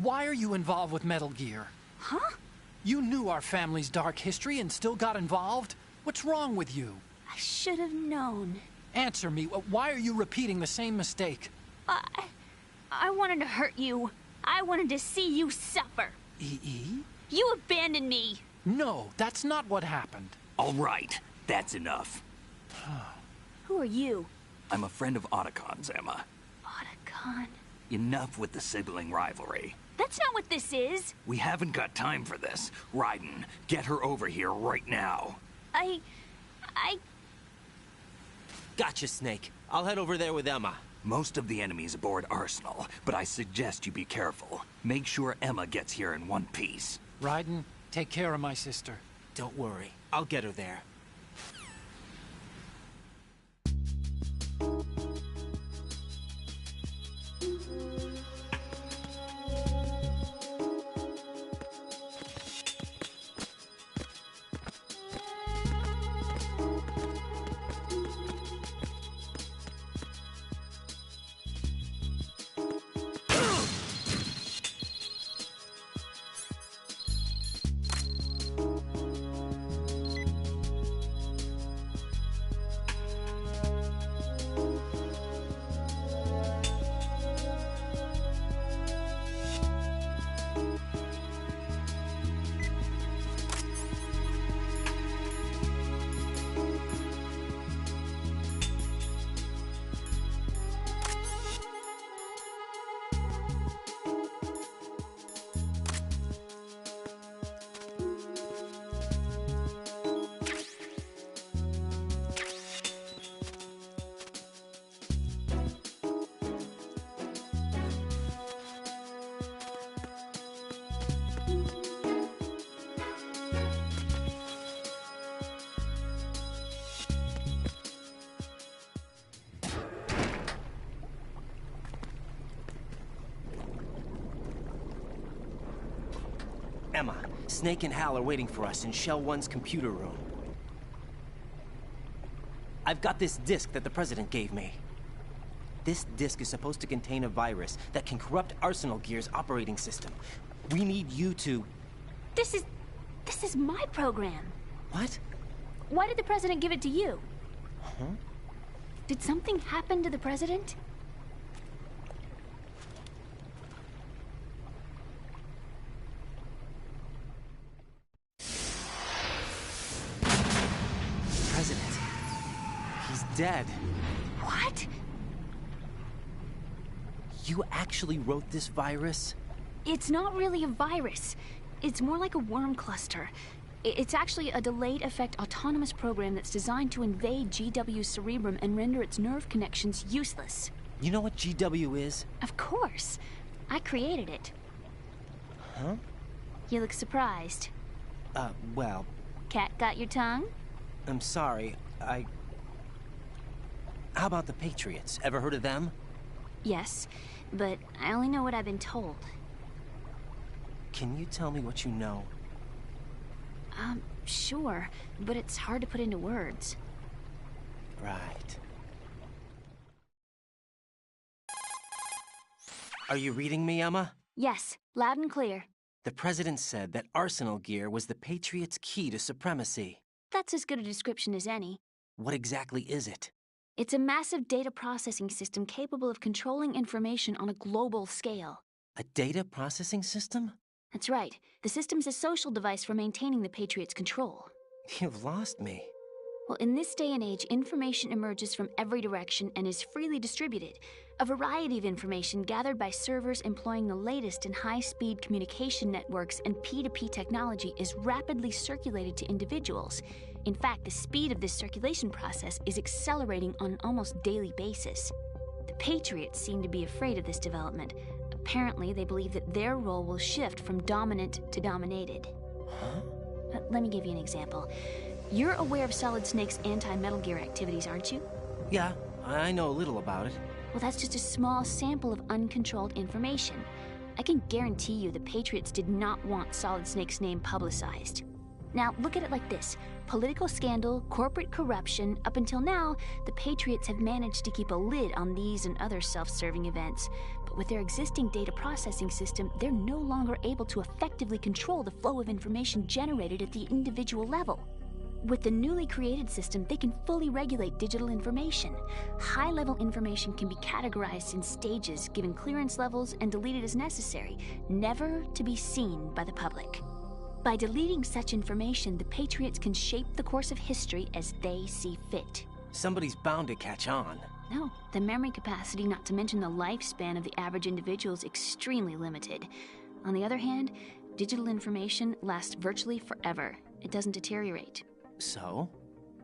Why are you involved with Metal Gear? Huh? You knew our family's dark history and still got involved? What's wrong with you? I should have known. Answer me. Why are you repeating the same mistake? I wanted to hurt you. I wanted to see you suffer. EE? You abandoned me. No, that's not what happened. All right, that's enough. Who are you? I'm a friend of Otacon's, Emma. Otacon? Enough with the sibling rivalry. That's not what this is. We haven't got time for this. Raiden, get her over here right now. I... Gotcha, Snake. I'll head over there with Emma. Most of the enemy's aboard Arsenal, but I suggest you be careful. Make sure Emma gets here in one piece. Raiden, take care of my sister. Don't worry. I'll get her there. Snake and Hal are waiting for us in Shell 1's computer room. I've got this disk that the President gave me. This disk is supposed to contain a virus that can corrupt Arsenal Gear's operating system. We need you to... This is my program. What? Why did the President give it to you? Huh? Did something happen to the President? President. He's dead. What? You actually wrote this virus? It's not really a virus. It's more like a worm cluster. It's actually a delayed effect autonomous program that's designed to invade GW's cerebrum and render its nerve connections useless. You know what GW is? Of course. I created it. Huh? You look surprised. Well... Cat got your tongue? I'm sorry, How about the Patriots? Ever heard of them? Yes, but I only know what I've been told. Can you tell me what you know? Sure, but it's hard to put into words. Right. Are you reading me, Emma? Yes, loud and clear. The President said that Arsenal Gear was the Patriots' key to supremacy. That's as good a description as any. What exactly is it? It's a massive data processing system capable of controlling information on a global scale. A data processing system? That's right. The system's a social device for maintaining the Patriots' control. You've lost me. Well, in this day and age, information emerges from every direction and is freely distributed. A variety of information gathered by servers employing the latest in high-speed communication networks and P2P technology is rapidly circulated to individuals. In fact, the speed of this circulation process is accelerating on an almost daily basis. The Patriots seem to be afraid of this development. Apparently, they believe that their role will shift from dominant to dominated. Huh? Let me give you an example. You're aware of Solid Snake's anti-Metal Gear activities, aren't you? Yeah, I know a little about it. Well, that's just a small sample of uncontrolled information. I can guarantee you the Patriots did not want Solid Snake's name publicized. Now, look at it like this. Political scandal, corporate corruption, up until now, the Patriots have managed to keep a lid on these and other self-serving events. But with their existing data processing system, they're no longer able to effectively control the flow of information generated at the individual level. With the newly created system, they can fully regulate digital information. High-level information can be categorized in stages, given clearance levels, and deleted as necessary, never to be seen by the public. By deleting such information, the Patriots can shape the course of history as they see fit. Somebody's bound to catch on. No, the memory capacity, not to mention the lifespan of the average individual, is extremely limited. On the other hand, digital information lasts virtually forever. It doesn't deteriorate. So?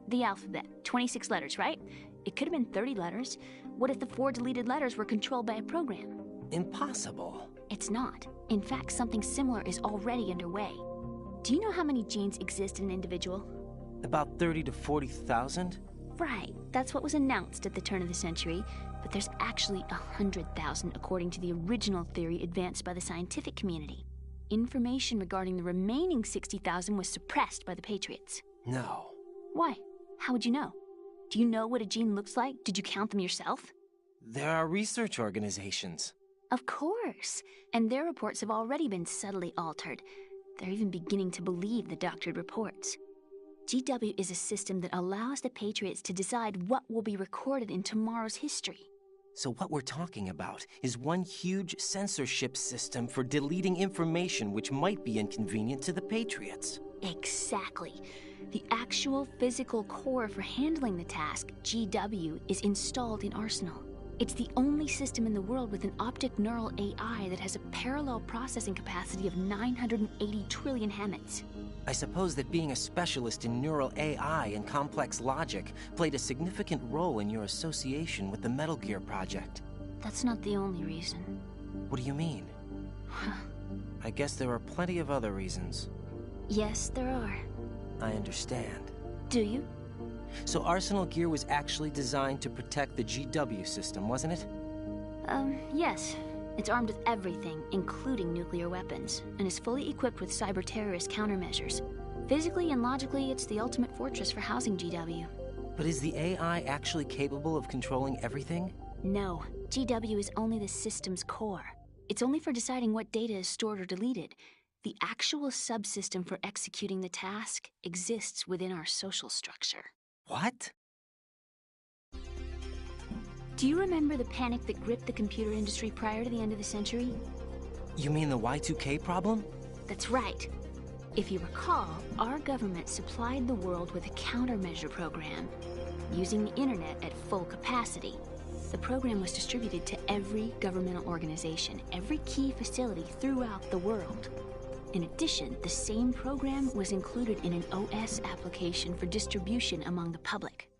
The alphabet, 26 letters, right? It could have been 30 letters. What if the 4 deleted letters were controlled by a program? Impossible. It's not. In fact, something similar is already underway. Do you know how many genes exist in an individual? About 30 to 40,000? Right, that's what was announced at the turn of the century, but there's actually 100,000 according to the original theory advanced by the scientific community. Information regarding the remaining 60,000 was suppressed by the Patriots. No. Why? How would you know? Do you know what a gene looks like? Did you count them yourself? There are research organizations. Of course, and their reports have already been subtly altered. They're even beginning to believe the doctored reports. GW is a system that allows the Patriots to decide what will be recorded in tomorrow's history. So what we're talking about is one huge censorship system for deleting information which might be inconvenient to the Patriots. Exactly. The actual physical core for handling the task, GW, is installed in Arsenal. It's the only system in the world with an optic neural AI that has a parallel processing capacity of 980 trillion Hammets. I suppose that being a specialist in neural AI and complex logic played a significant role in your association with the Metal Gear project. That's not the only reason. What do you mean? I guess there are plenty of other reasons. Yes, there are. I understand. Do you? So Arsenal Gear was actually designed to protect the GW system, wasn't it? Yes. It's armed with everything, including nuclear weapons, and is fully equipped with cyber-terrorist countermeasures. Physically and logically, it's the ultimate fortress for housing GW. But is the AI actually capable of controlling everything? No, GW is only the system's core. It's only for deciding what data is stored or deleted. The actual subsystem for executing the task exists within our social structure. What? Do you remember the panic that gripped the computer industry prior to the end of the century? You mean the Y2K problem? That's right. If you recall, our government supplied the world with a countermeasure program, using the internet at full capacity. The program was distributed to every governmental organization, every key facility throughout the world. In addition, the same program was included in an OS application for distribution among the public.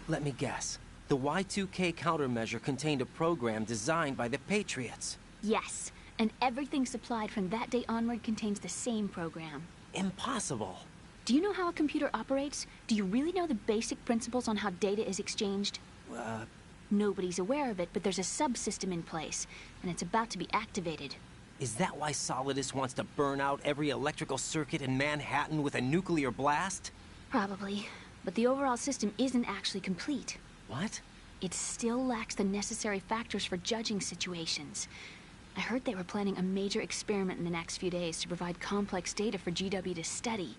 Let me guess. The Y2K countermeasure contained a program designed by the Patriots. Yes, and everything supplied from that day onward contains the same program. Impossible. Do you know how a computer operates? Do you really know the basic principles on how data is exchanged? Nobody's aware of it, but there's a subsystem in place, and it's about to be activated. Is that why Solidus wants to burn out every electrical circuit in Manhattan with a nuclear blast? Probably, but the overall system isn't actually complete. What? It still lacks the necessary factors for judging situations. I heard they were planning a major experiment in the next few days to provide complex data for GW to study.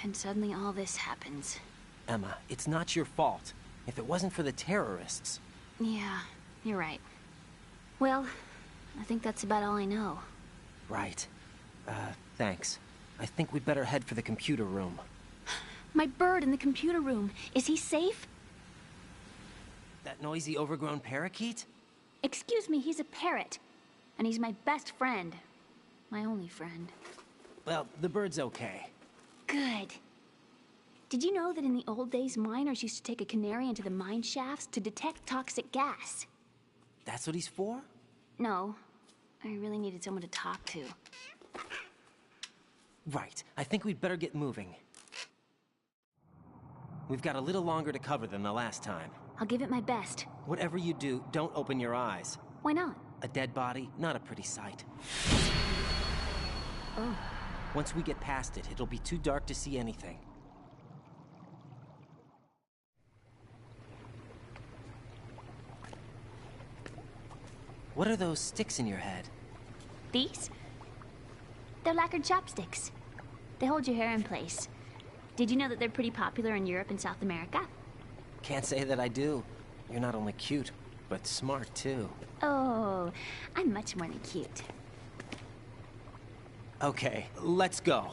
And suddenly all this happens. Emma, it's not your fault. If it wasn't for the terrorists... Yeah, you're right. Well, I think that's about all I know. Right. Thanks. I think we'd better head for the computer room. My bird in the computer room. Is he safe? That noisy, overgrown parakeet? Excuse me, he's a parrot. And he's my best friend. My only friend. Well, the bird's okay. Good. Did you know that in the old days, miners used to take a canary into the mine shafts to detect toxic gas? That's what he's for? No. I really needed someone to talk to. Right. I think we'd better get moving. We've got a little longer to cover than the last time. I'll give it my best. Whatever you do, don't open your eyes. Why not? A dead body, not a pretty sight. Oh. Once we get past it, it'll be too dark to see anything. What are those sticks in your head? These? They're lacquered chopsticks. They hold your hair in place. Did you know that they're pretty popular in Europe and South America? Can't say that I do. You're not only cute, but smart too. Oh, I'm much more than cute. Okay, let's go.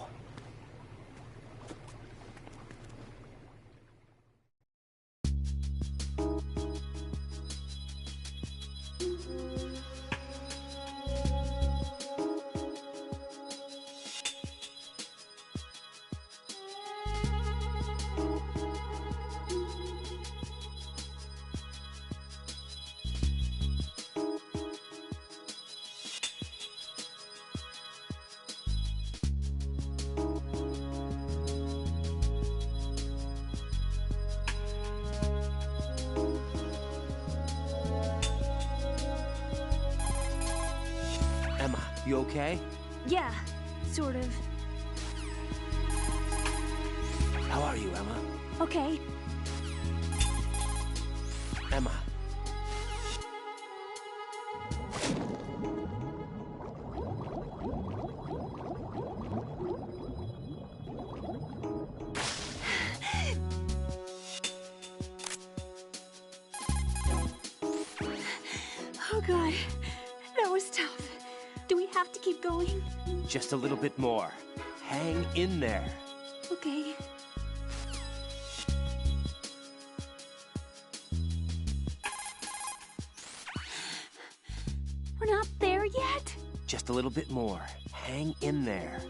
Emma, you okay? Yeah, sort of. How are you, Emma? Okay. Emma. Oh God, that was tough. Do we have to keep going? Just a little bit more. Hang in there. Okay. We're not there yet? Just a little bit more. Hang in there.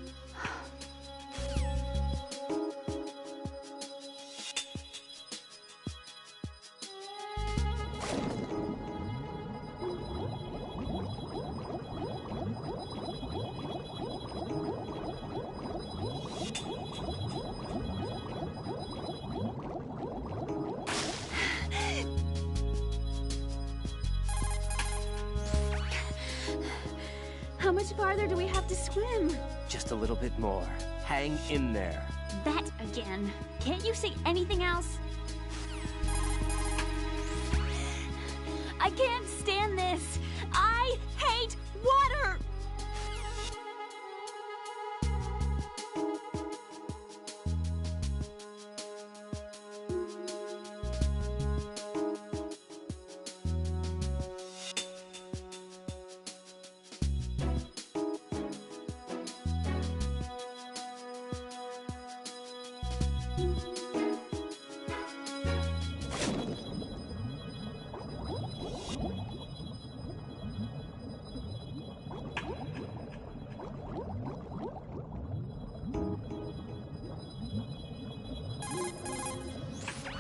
much farther do we have to swim? Just a little bit more. Hang in there. That again. Can't you say anything else? I can't stand this. I hate water!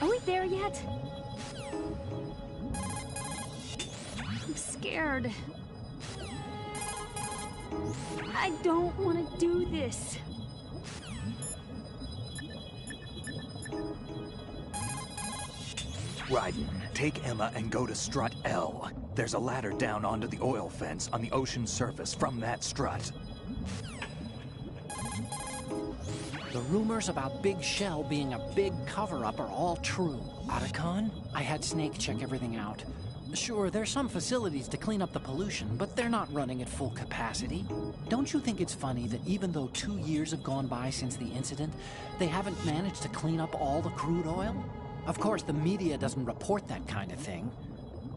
Are we there yet? I'm scared. I don't want to do this. Raiden, take Emma and go to Strut L. There's a ladder down onto the oil fence on the ocean surface from that strut. The rumors about Big Shell being a big cover-up are all true. Otacon? I had Snake check everything out. Sure, there's some facilities to clean up the pollution, but they're not running at full capacity. Don't you think it's funny that even though 2 years have gone by since the incident, they haven't managed to clean up all the crude oil? Of course, the media doesn't report that kind of thing.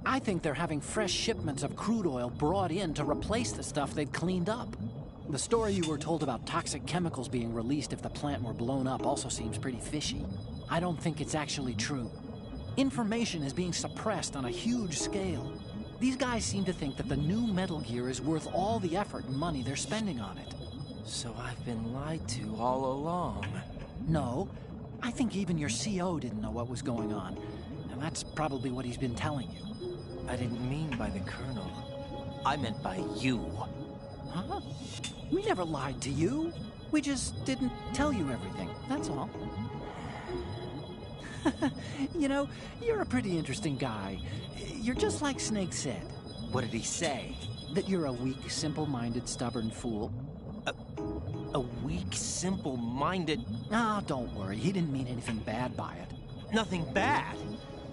I think they're having fresh shipments of crude oil brought in to replace the stuff they've cleaned up. The story you were told about toxic chemicals being released if the plant were blown up also seems pretty fishy. I don't think it's actually true. Information is being suppressed on a huge scale. These guys seem to think that the new Metal Gear is worth all the effort and money they're spending on it. So I've been lied to all along. No, I think even your CO didn't know what was going on, and that's probably what he's been telling you. I didn't mean by the Colonel. I meant by you. Huh? We never lied to you. We just didn't tell you everything, that's all. You know, you're a pretty interesting guy. You're just like Snake said. What did he say? That you're a weak, simple-minded, stubborn fool. A weak, simple-minded... Ah, don't worry. He didn't mean anything bad by it. Nothing bad?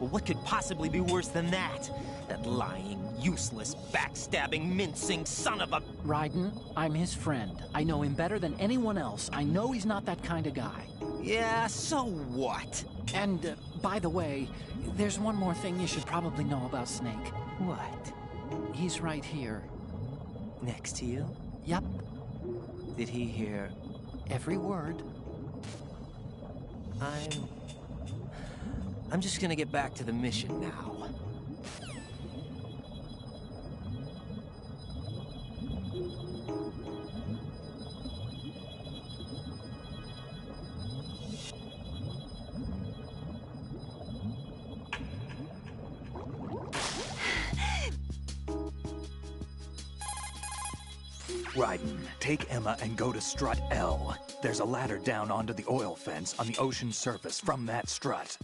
Well, what could possibly be worse than that? That lying, useless, backstabbing, mincing son of a... Raiden, I'm his friend. I know him better than anyone else. I know he's not that kind of guy. Yeah, so what? And, by the way, there's one more thing you should probably know about Snake. What? He's right here. Next to you? Yep. Did he hear every word? I'm just gonna get back to the mission now. Raiden, take Emma and go to Strut L. There's a ladder down onto the oil fence on the ocean surface from that strut.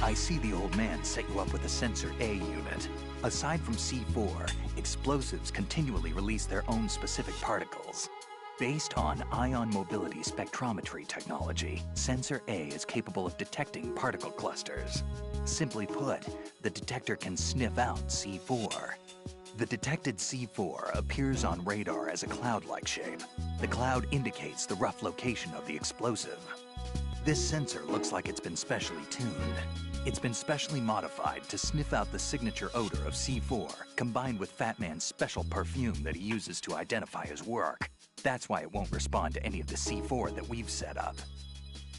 I see the old man set you up with a Sensor A unit. Aside from C4, explosives continually release their own specific particles. Based on ion mobility spectrometry technology, Sensor A is capable of detecting particle clusters. Simply put, the detector can sniff out C4. The detected C4 appears on radar as a cloud-like shape. The cloud indicates the rough location of the explosive. This sensor looks like it's been specially tuned. It's been specially modified to sniff out the signature odor of C4, combined with Fat Man's special perfume that he uses to identify his work. That's why it won't respond to any of the C4 that we've set up.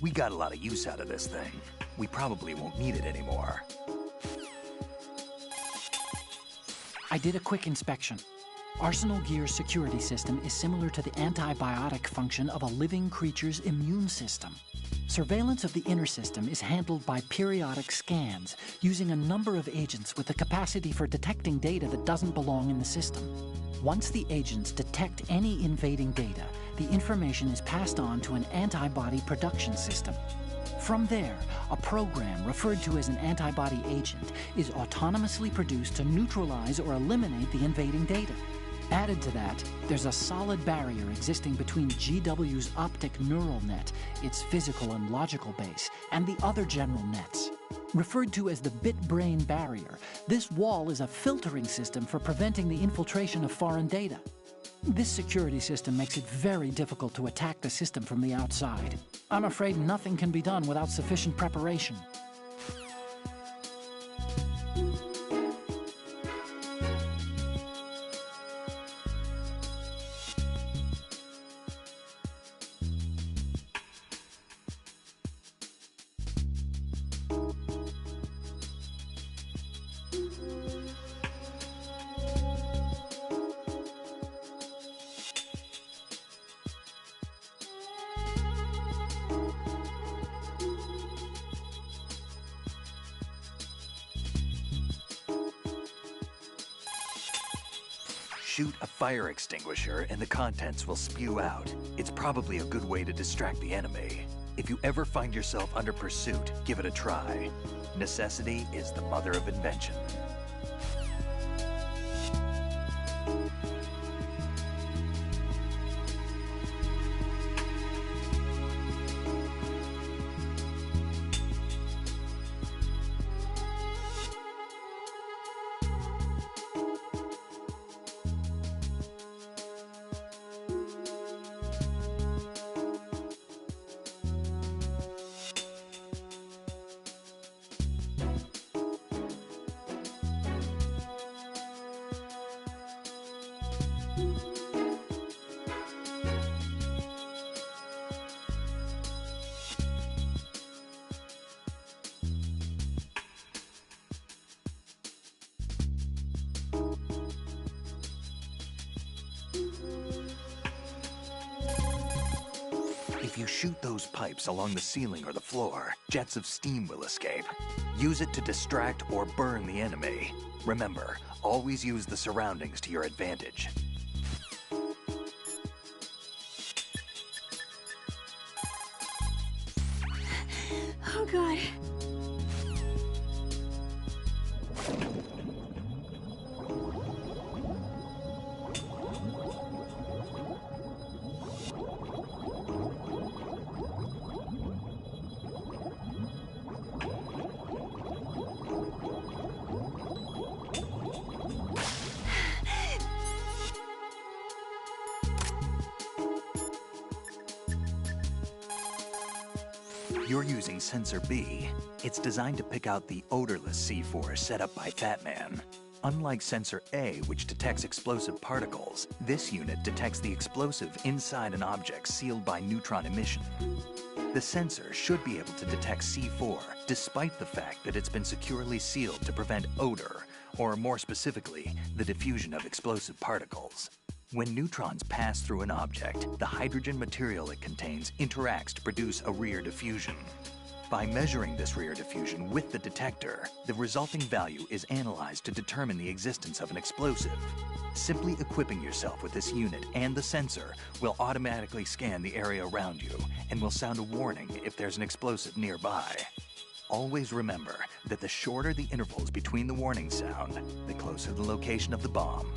We got a lot of use out of this thing. We probably won't need it anymore. I did a quick inspection. Arsenal Gear's security system is similar to the antibiotic function of a living creature's immune system. Surveillance of the inner system is handled by periodic scans, using a number of agents with the capacity for detecting data that doesn't belong in the system. Once the agents detect any invading data, the information is passed on to an antibody production system. From there, a program referred to as an antibody agent is autonomously produced to neutralize or eliminate the invading data. Added to that, there's a solid barrier existing between GW's optic neural net, its physical and logical base, and the other general nets. Referred to as the bit-brain barrier, this wall is a filtering system for preventing the infiltration of foreign data. This security system makes it very difficult to attack the system from the outside. I'm afraid nothing can be done without sufficient preparation. Shoot a fire extinguisher and the contents will spew out. It's probably a good way to distract the enemy. If you ever find yourself under pursuit, give it a try. Necessity is the mother of invention. If you shoot those pipes along the ceiling or the floor, jets of steam will escape. Use it to distract or burn the enemy. Remember, always use the surroundings to your advantage. Oh, God. You're using Sensor B. It's designed to pick out the odorless C4 set up by Fat Man. Unlike Sensor A, which detects explosive particles, this unit detects the explosive inside an object sealed by neutron emission. The sensor should be able to detect C4, despite the fact that it's been securely sealed to prevent odor, or more specifically, the diffusion of explosive particles. When neutrons pass through an object, the hydrogen material it contains interacts to produce a rear diffusion. By measuring this rear diffusion with the detector, the resulting value is analyzed to determine the existence of an explosive. Simply equipping yourself with this unit and the sensor will automatically scan the area around you and will sound a warning if there's an explosive nearby. Always remember that the shorter the intervals between the warning sound, the closer the location of the bomb.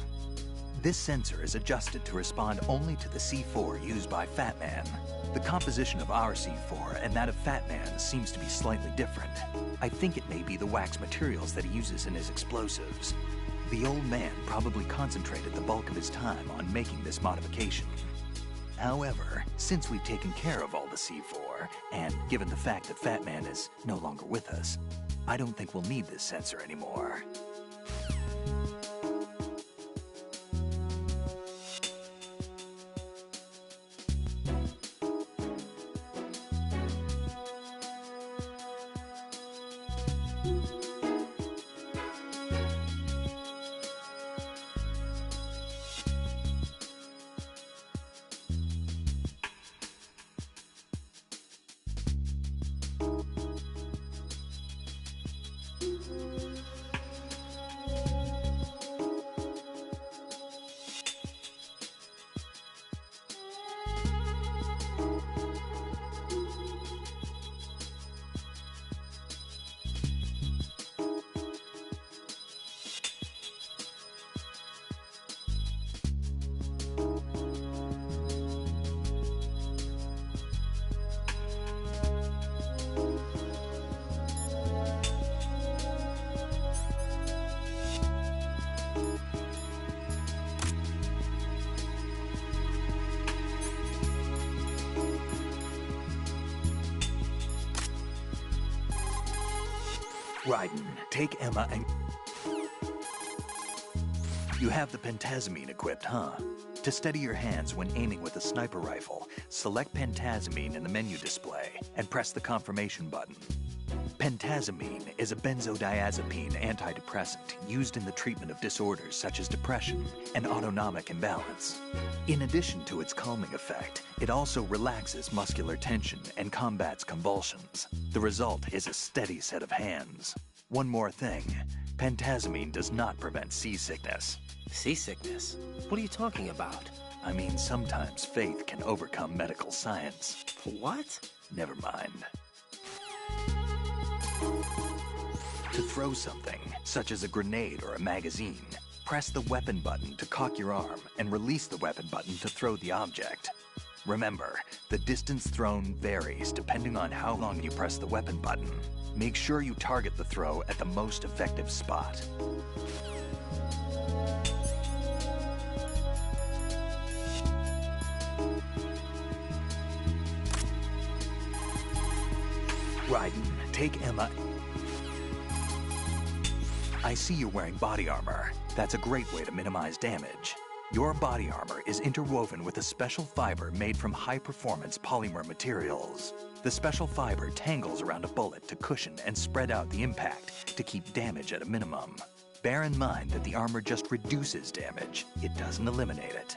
This sensor is adjusted to respond only to the C4 used by Fat Man. The composition of our C4 and that of Fat Man seems to be slightly different. I think it may be the wax materials that he uses in his explosives. The old man probably concentrated the bulk of his time on making this modification. However, since we've taken care of all the C4, and given the fact that Fat Man is no longer with us, I don't think we'll need this sensor anymore. Raiden, take Emma and... You have the pentazamine equipped, huh? To steady your hands when aiming with a sniper rifle, select pentazamine in the menu display and press the confirmation button. Pentazamine is a benzodiazepine antidepressant used in the treatment of disorders such as depression and autonomic imbalance. In addition to its calming effect, it also relaxes muscular tension and combats convulsions. The result is a steady set of hands. One more thing, pentazamine does not prevent seasickness. Seasickness? What are you talking about? I mean, sometimes faith can overcome medical science. What? Never mind. To throw something, such as a grenade or a magazine, press the weapon button to cock your arm and release the weapon button to throw the object. Remember, the distance thrown varies depending on how long you press the weapon button. Make sure you target the throw at the most effective spot. Raiden, take Emma. I see you're wearing body armor. That's a great way to minimize damage. Your body armor is interwoven with a special fiber made from high-performance polymer materials. The special fiber tangles around a bullet to cushion and spread out the impact to keep damage at a minimum. Bear in mind that the armor just reduces damage. It doesn't eliminate it.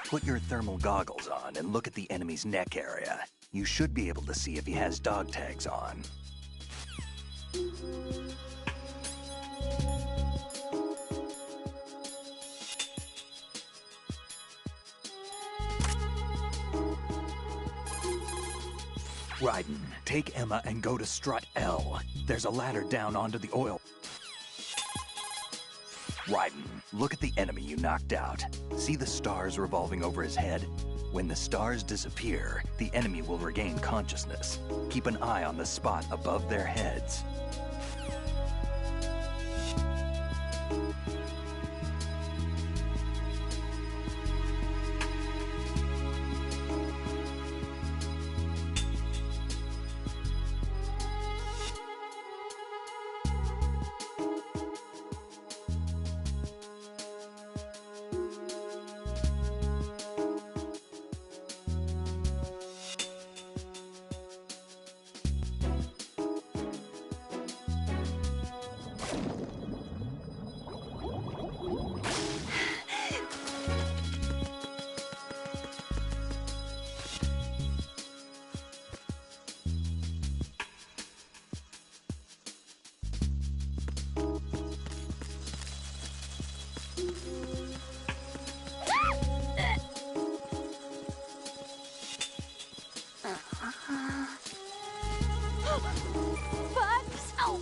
Put your thermal goggles on and look at the enemy's neck area. You should be able to see if he has dog tags on. Raiden, take Emma and go to strut L. There's a ladder down onto the oil. Raiden, look at the enemy you knocked out. See the stars revolving over his head? When the stars disappear, the enemy will regain consciousness. Keep an eye on the spot above their heads. Bugs! Oh!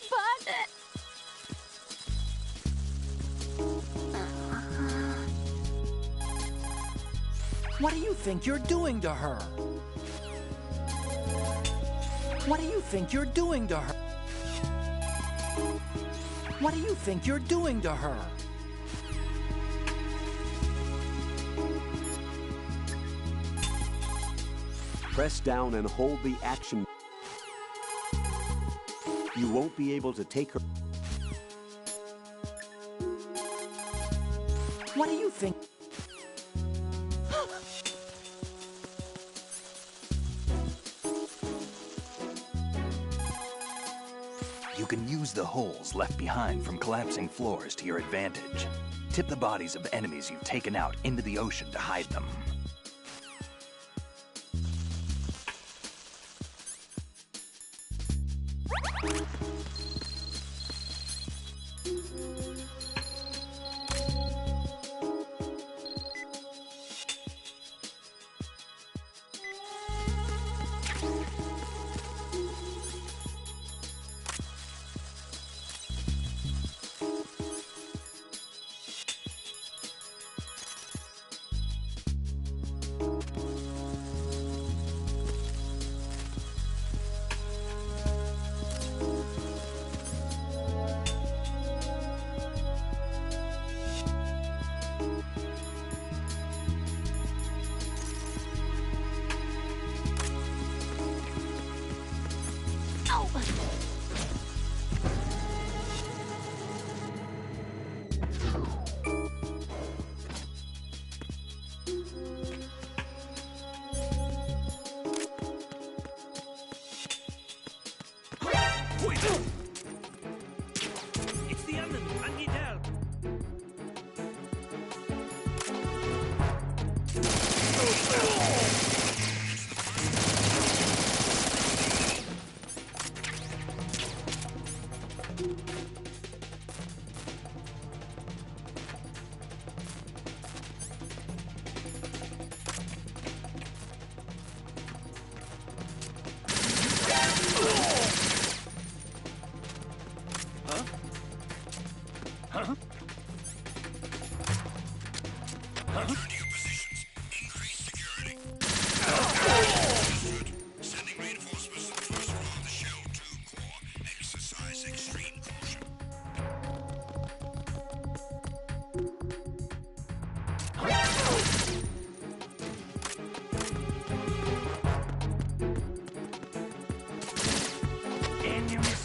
Bud! What do you think you're doing to her? What do you think you're doing to her? What do you think you're doing to her? Press down and hold the action. You won't be able to take her. What do you think? You can use the holes left behind from collapsing floors to your advantage. Tip the bodies of enemies you've taken out into the ocean to hide them.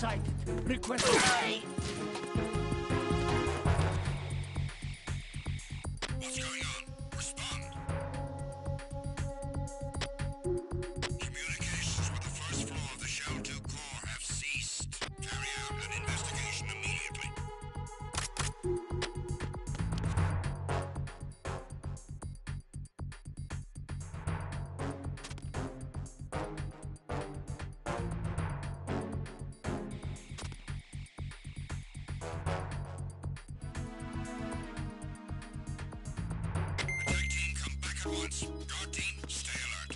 sighted. Request... What's going on? Respond. Communications with the first floor of the Shell 2 core have ceased. Carry out an investigation immediately. Attack team, come back at once. Guard team, stay alert.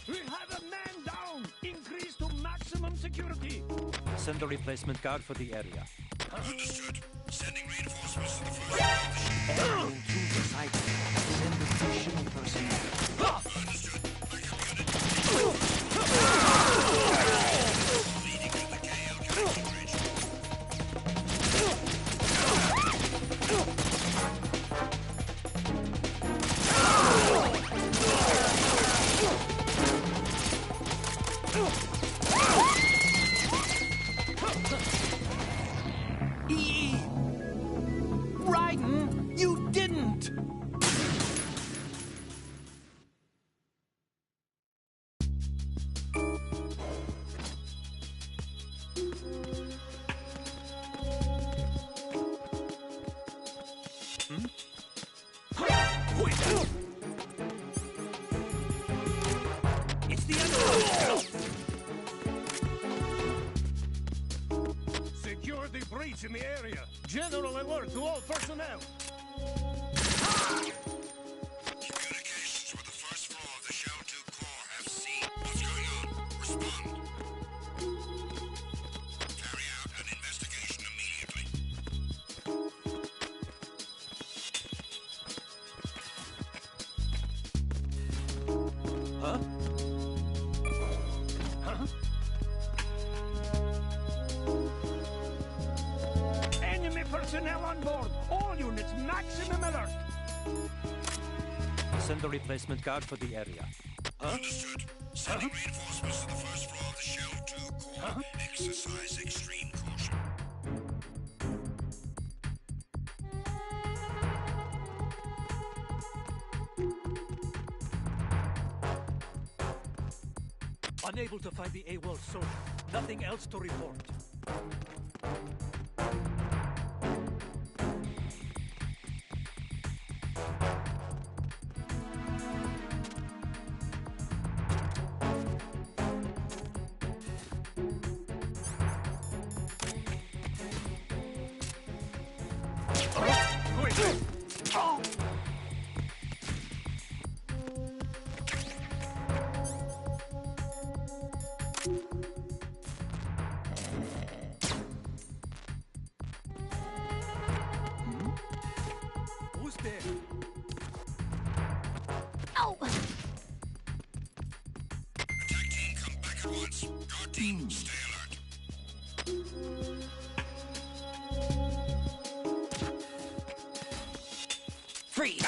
We have a man down! Increase to maximum security! Send a replacement guard for the area. Understood. Sending reinforcements to the first floor of the Shell. Enemy intruder sighted. Send additional personnel. Understood. Backup unit. Leading to the KL training bridge. Raiden, you didn't! It's the enemy! Secure the breach in the area. General alert to all personnel. Communications with the first floor of the Shell 2 core have ceased. What's going on? Respond. Carry out an investigation immediately. Huh? Huh? Enemy personnel on board. All units, maximum alert. Send a replacement guard for the area. Understood. Sending reinforcements to the first floor of the Shell 2 core. Exercise extreme caution. Unable to find the AWOL soldier. Nothing else to report. Freeze!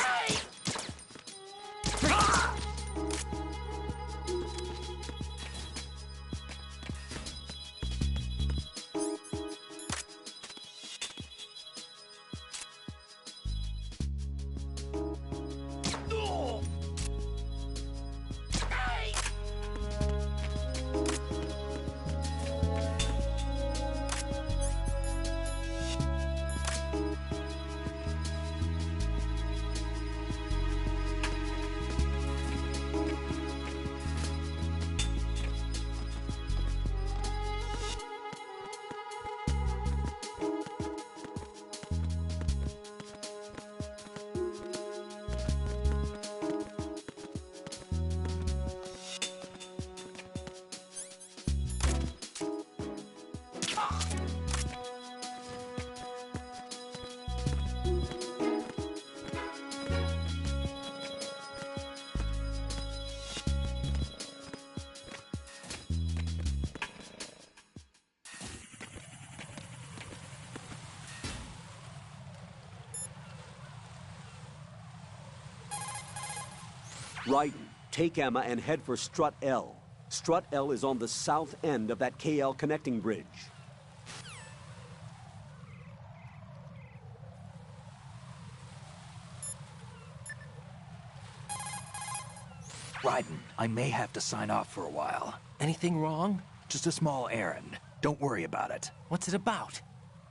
Raiden, take Emma and head for Strut L. Strut L is on the south end of that KL connecting bridge. Raiden, I may have to sign off for a while. Anything wrong? Just a small errand. Don't worry about it. What's it about?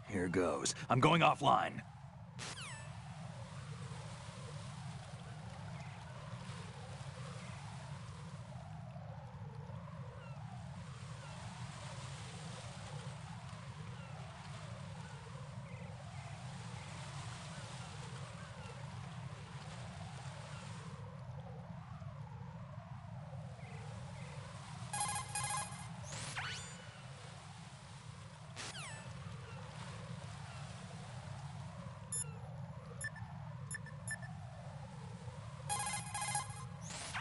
Here goes. I'm going offline.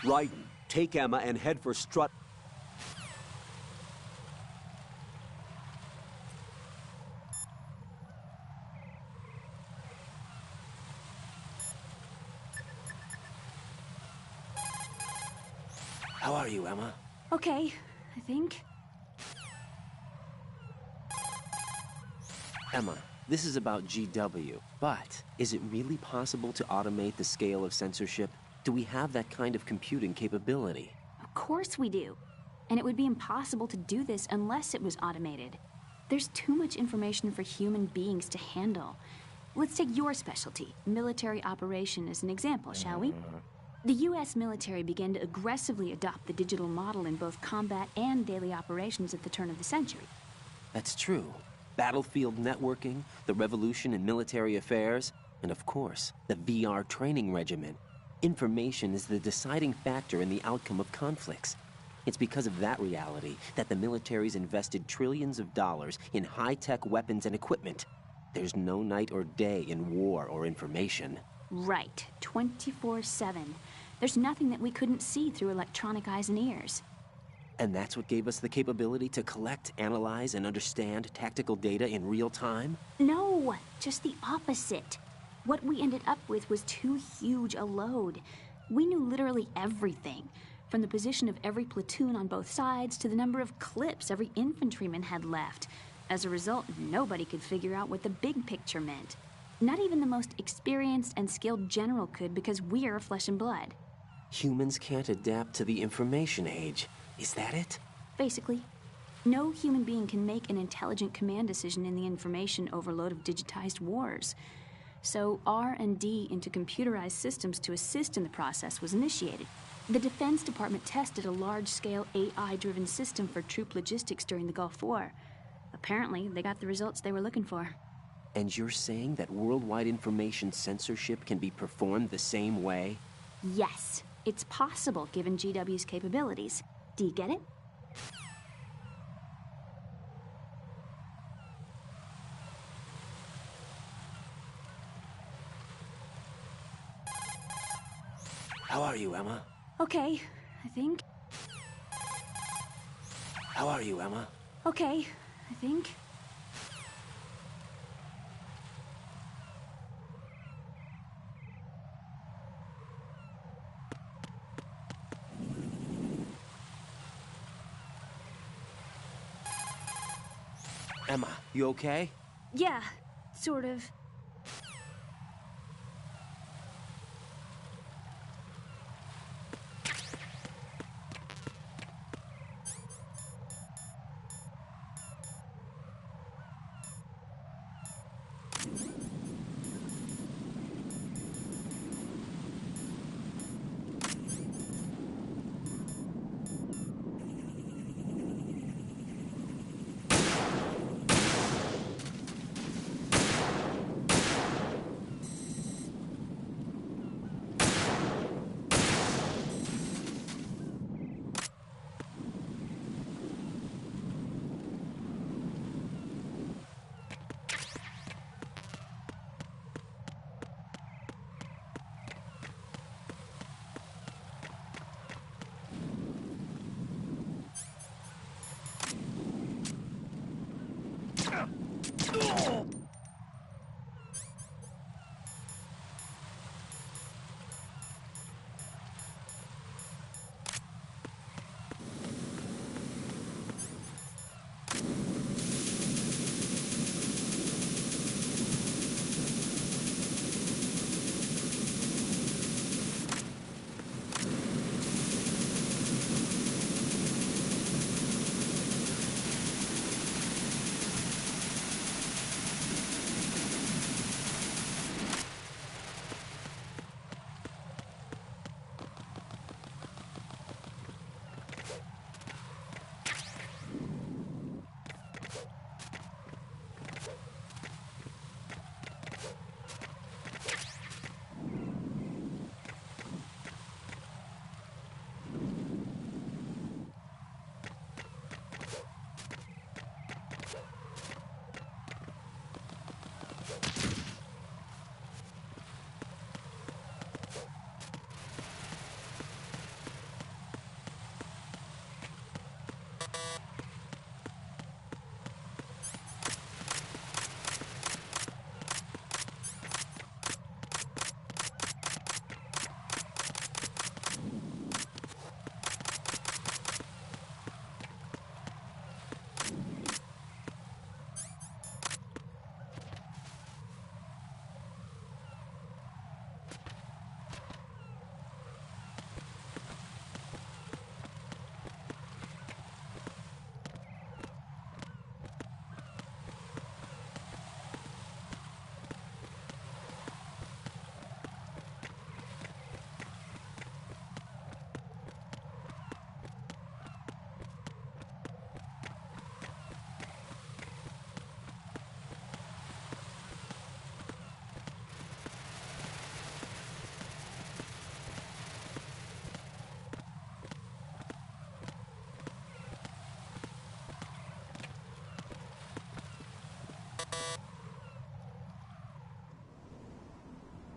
Raiden, take Emma and head for Strut... How are you, Emma? Okay, I think. Emma, this is about GW, but is it really possible to automate the scale of censorship? Do we have that kind of computing capability? Of course we do. And it would be impossible to do this unless it was automated. There's too much information for human beings to handle. Let's take your specialty, military operation, as an example, shall we? The U.S. military began to aggressively adopt the digital model in both combat and daily operations at the turn of the century. That's true. Battlefield networking, the revolution in military affairs, and of course, the VR training regimen. Information is the deciding factor in the outcome of conflicts. It's because of that reality that the military's invested trillions of dollars in high-tech weapons and equipment. There's no night or day in war or information. Right, 24/7. There's nothing that we couldn't see through electronic eyes and ears. And that's what gave us the capability to collect, analyze, and understand tactical data in real time? No, just the opposite. What we ended up with was too huge a load. We knew literally everything, from the position of every platoon on both sides to the number of clips every infantryman had left. As a result, nobody could figure out what the big picture meant. Not even the most experienced and skilled general could, because we're flesh and blood. Humans can't adapt to the information age. Is that it? Basically. No human being can make an intelligent command decision in the information overload of digitized wars. So R&D into computerized systems to assist in the process was initiated. The Defense Department tested a large-scale AI-driven system for troop logistics during the Gulf War. Apparently, they got the results they were looking for. And you're saying that worldwide information censorship can be performed the same way? Yes, it's possible given GW's capabilities. Do you get it? How are you, Emma? Okay, I think. How are you, Emma? Okay, I think. Emma, you okay? Yeah, sort of.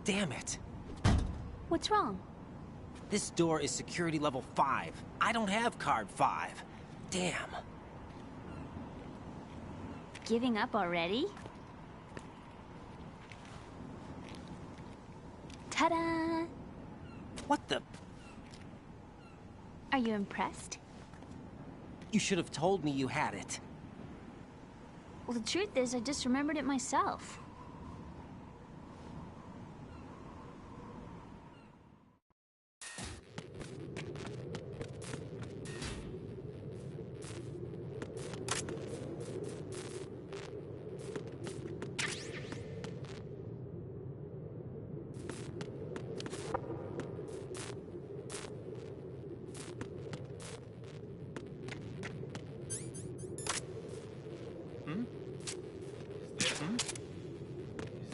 Damn it. What's wrong? This door is security level 5. I don't have card 5. Damn. Giving up already? Ta-da! What the? Are you impressed? You should have told me you had it. Well, the truth is, I just remembered it myself.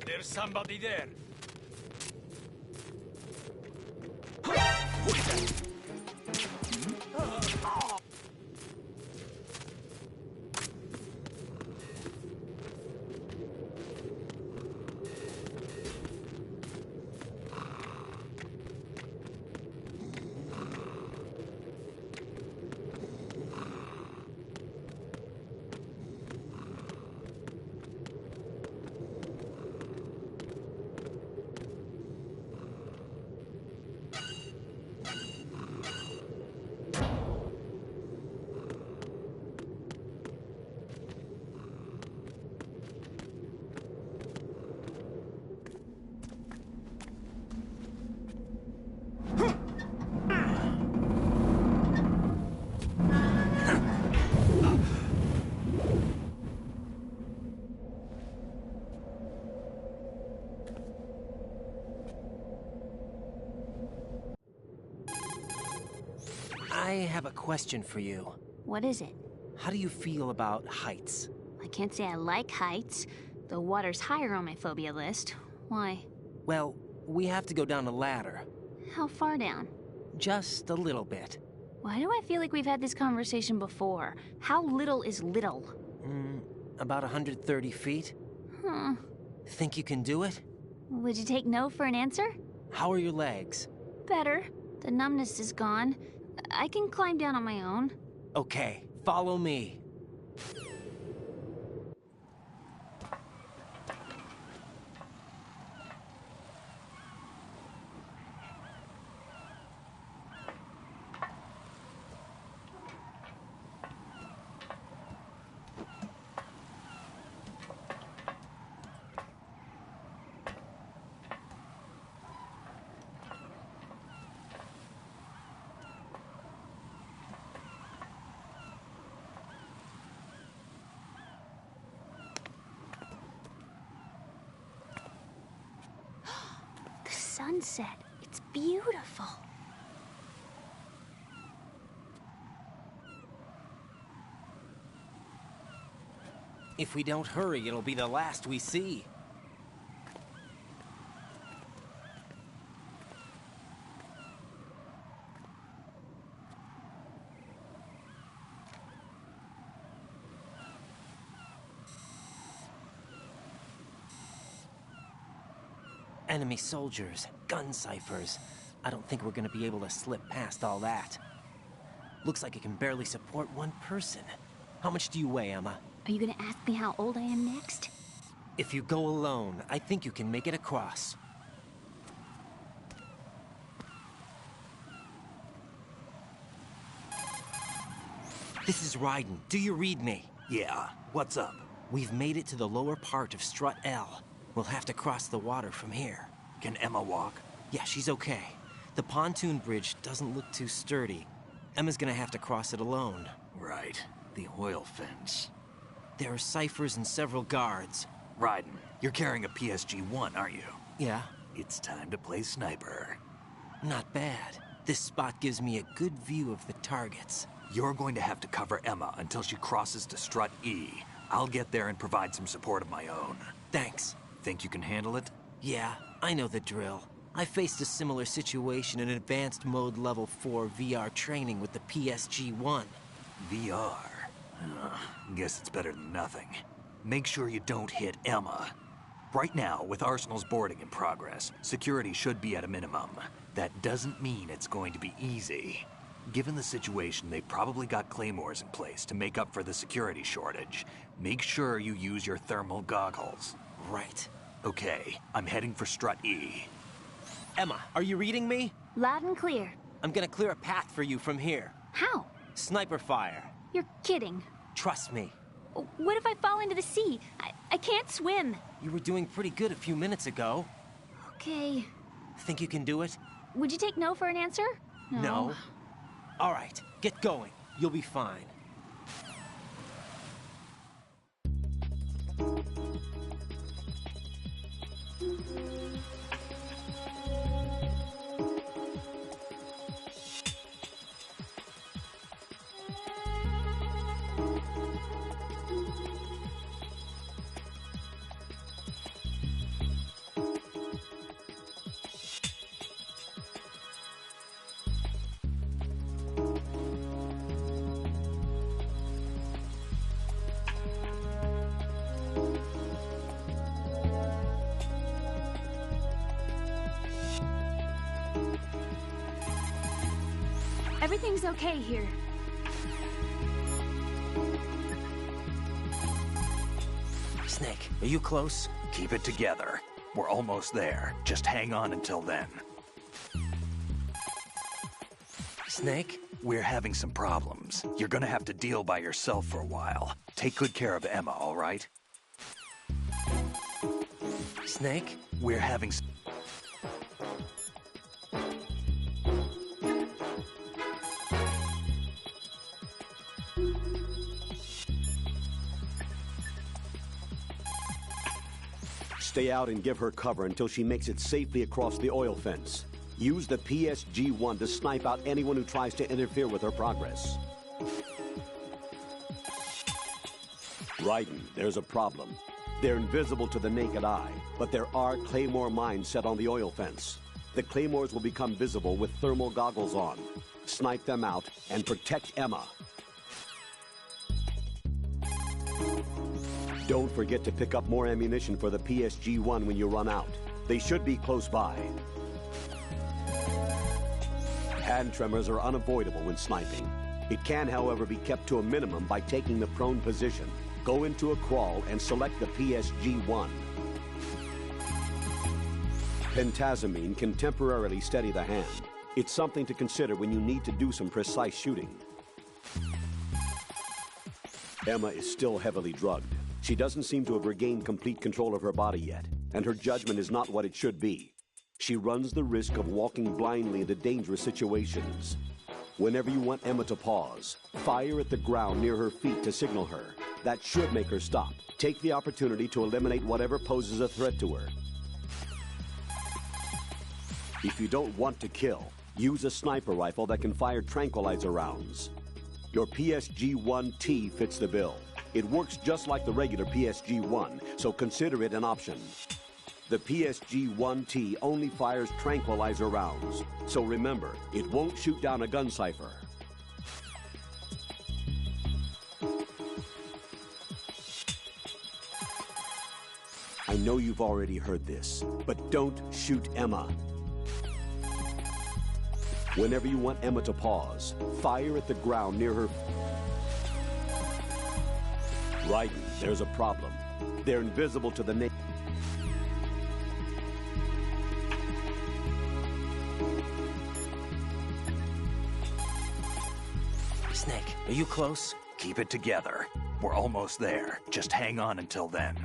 There's somebody there. I have a question for you. What is it? How do you feel about heights? I can't say I like heights. The water's higher on my phobia list. Why? Well, we have to go down a ladder. How far down? Just a little bit. Why do I feel like we've had this conversation before? How little is little? About 130 feet. Huh. Think you can do it? Would you take no for an answer? How are your legs? Better. The numbness is gone. I can climb down on my own. Okay, follow me. Sunset. It's beautiful. If we don't hurry, it'll be the last we see. Enemy soldiers, gun ciphers. I don't think we're gonna be able to slip past all that. Looks like it can barely support one person. How much do you weigh, Emma? Are you gonna ask me how old I am next? If you go alone, I think you can make it across. This is Raiden. Do you read me? Yeah, what's up? We've made it to the lower part of Strut L. We'll have to cross the water from here. Can Emma walk? Yeah, she's okay. The pontoon bridge doesn't look too sturdy. Emma's gonna have to cross it alone. Right. The oil fence. There are ciphers and several guards. Raiden, you're carrying a PSG-1, aren't you? Yeah. It's time to play sniper. Not bad. This spot gives me a good view of the targets. You're going to have to cover Emma until she crosses to Strut E. I'll get there and provide some support of my own. Thanks. Think you can handle it? Yeah, I know the drill. I faced a similar situation in Advanced Mode Level 4 VR training with the PSG-1. VR? Guess it's better than nothing. Make sure you don't hit Emma. Right now, with Arsenal's boarding in progress, security should be at a minimum. That doesn't mean it's going to be easy. Given the situation, they've probably got claymores in place to make up for the security shortage. Make sure you use your thermal goggles. Right. Okay, I'm heading for Strut E. Emma, are you reading me? Loud and clear. I'm gonna clear a path for you from here. How? Sniper fire. You're kidding. Trust me. What if I fall into the sea? I can't swim. You were doing pretty good a few minutes ago. Okay. Think you can do it? Would you take no for an answer? No. All right, get going. You'll be fine. Everything's okay here. Snake, are you close? Keep it together. We're almost there. Just hang on until then. Snake? We're having some problems. You're gonna have to deal by yourself for a while. Take good care of Emma, all right? Snake? We're having Stay out and give her cover until she makes it safely across the oil fence. Use the PSG-1 to snipe out anyone who tries to interfere with her progress. Raiden, there's a problem. They're invisible to the naked eye, but there are Claymore mines set on the oil fence. The Claymores will become visible with thermal goggles on. Snipe them out and protect Emma. Don't forget to pick up more ammunition for the PSG-1 when you run out. They should be close by. Hand tremors are unavoidable when sniping. It can, however, be kept to a minimum by taking the prone position. Go into a crawl and select the PSG-1. Pentazamine can temporarily steady the hand. It's something to consider when you need to do some precise shooting. Emma is still heavily drugged. She doesn't seem to have regained complete control of her body yet, and her judgment is not what it should be. She runs the risk of walking blindly into dangerous situations. Whenever you want Emma to pause, fire at the ground near her feet to signal her. That should make her stop. Take the opportunity to eliminate whatever poses a threat to her. If you don't want to kill, use a sniper rifle that can fire tranquilizer rounds. Your PSG-1T fits the bill. It works just like the regular PSG-1, so consider it an option. The PSG-1T only fires tranquilizer rounds, so remember, it won't shoot down a gun cipher. I know you've already heard this, but don't shoot Emma. Whenever you want Emma to pause, fire at the ground near her. Raiden, there's a problem. They're invisible to the naked. Snake, are you close? Keep it together. We're almost there. Just hang on until then.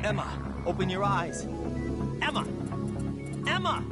Emma, open your eyes. Emma! Emma!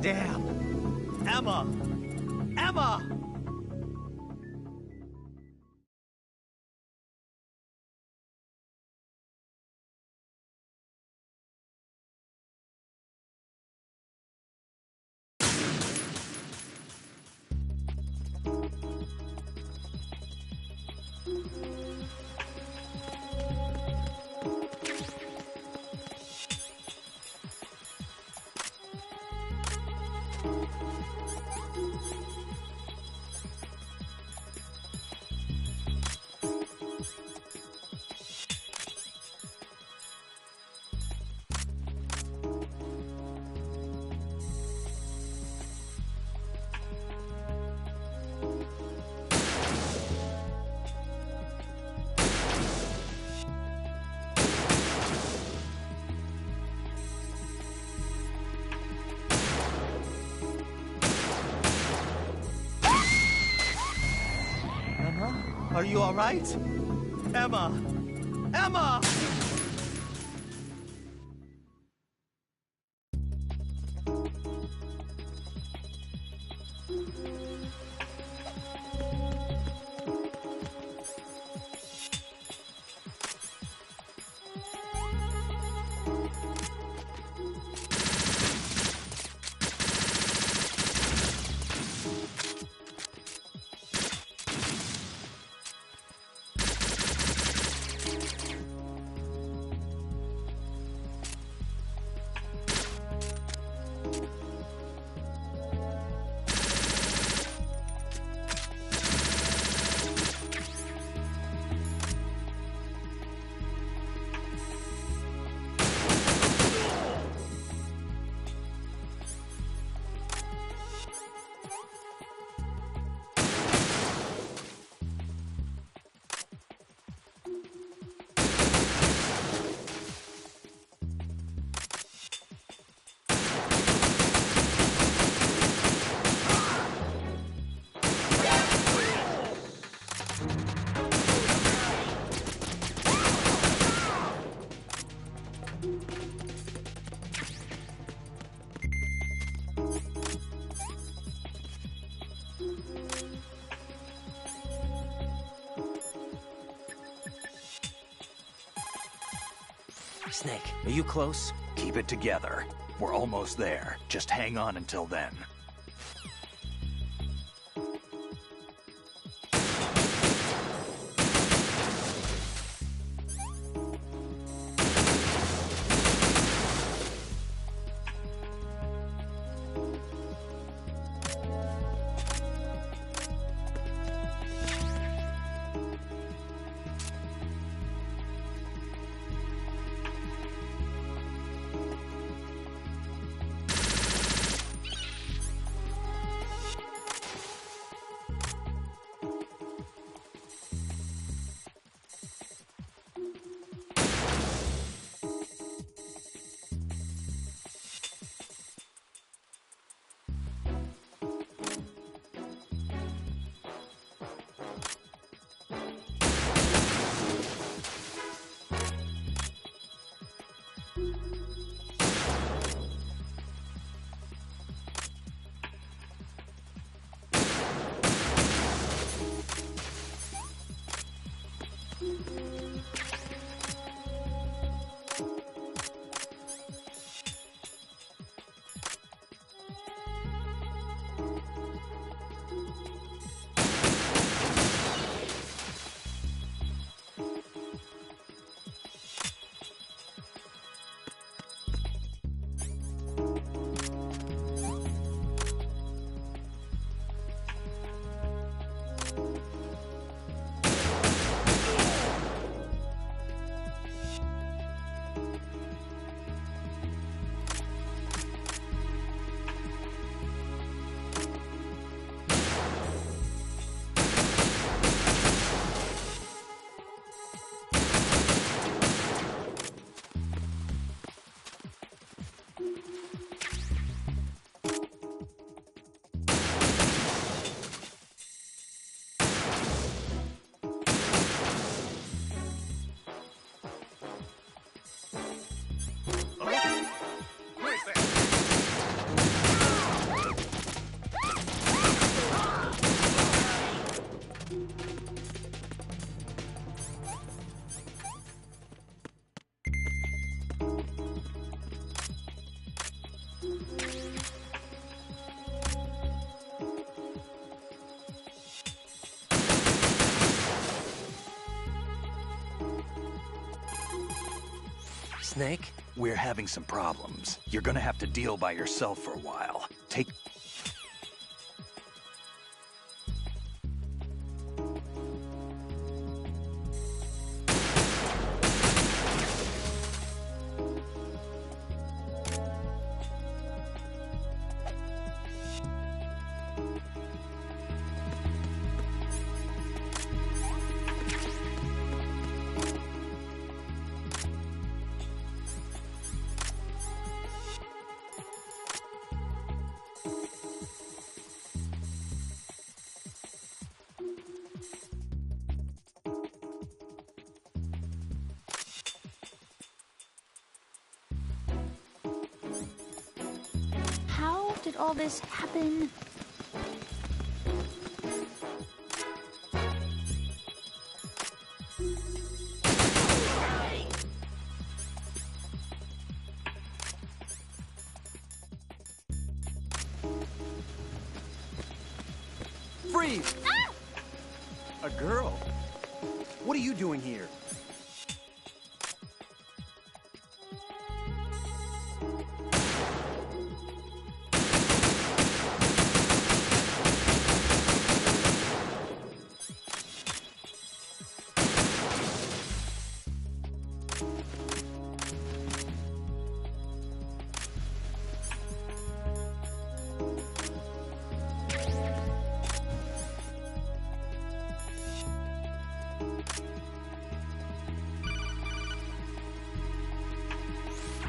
Damn! Emma! Emma! Are you all right? Emma! Emma! Snake, are you close? Keep it together. We're almost there. Just hang on until then. Snake? We're having some problems. You're gonna have to deal by yourself for a while. Take... How did all this happen? Freeze! Ah! A girl? What are you doing here?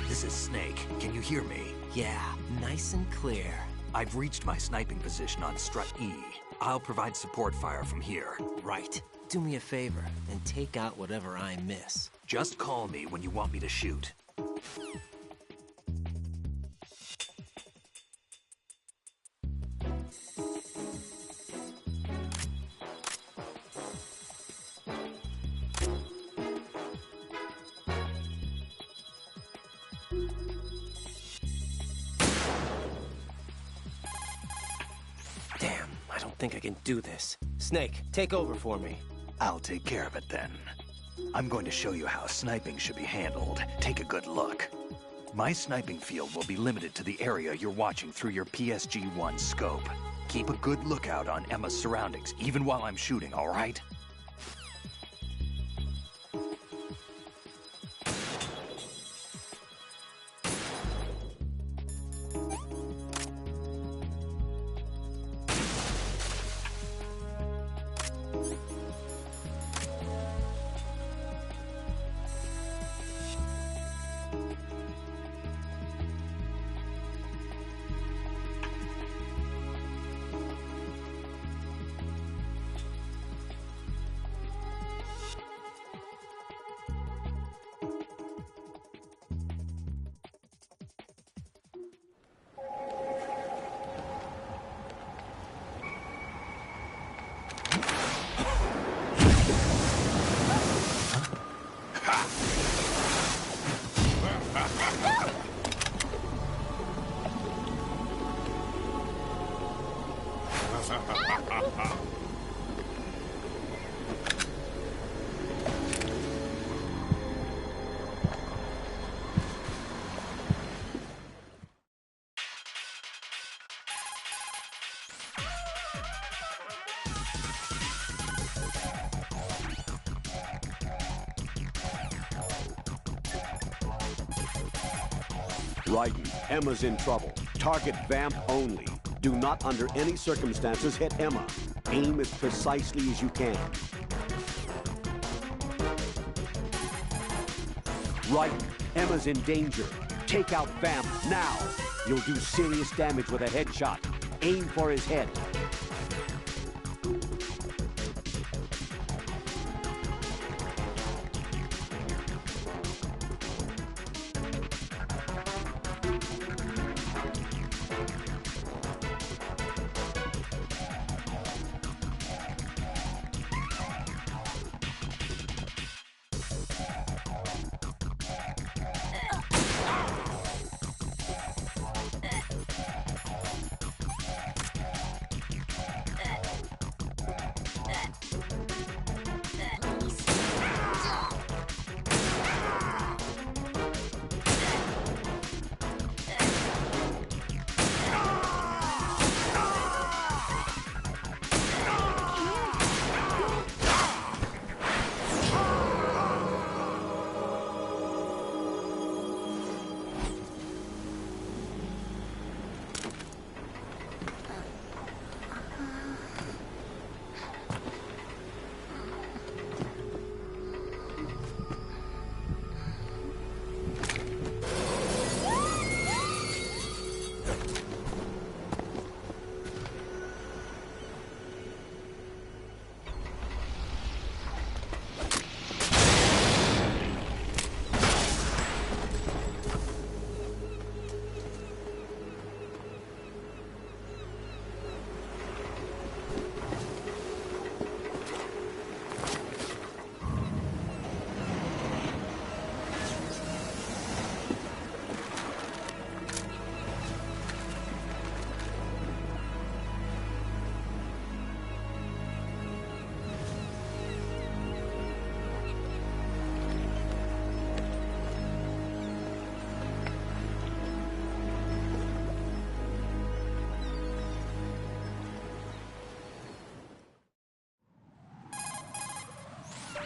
This is Snake. Can you hear me? Yeah, nice and clear. I've reached my sniping position on Strut E. I'll provide support fire from here. Right. Do me a favor and take out whatever I miss. Just call me when you want me to shoot. Damn, I don't think I can do this. Snake, take over for me. I'll take care of it then. I'm going to show you how sniping should be handled. Take a good look. My sniping field will be limited to the area you're watching through your PSG-1 scope. Keep a good lookout on Emma's surroundings, even while I'm shooting, all right? Raiden, Emma's in trouble. Target Vamp only. Do not under any circumstances hit Emma. Aim as precisely as you can. Raiden, Emma's in danger. Take out Vamp now. You'll do serious damage with a headshot. Aim for his head.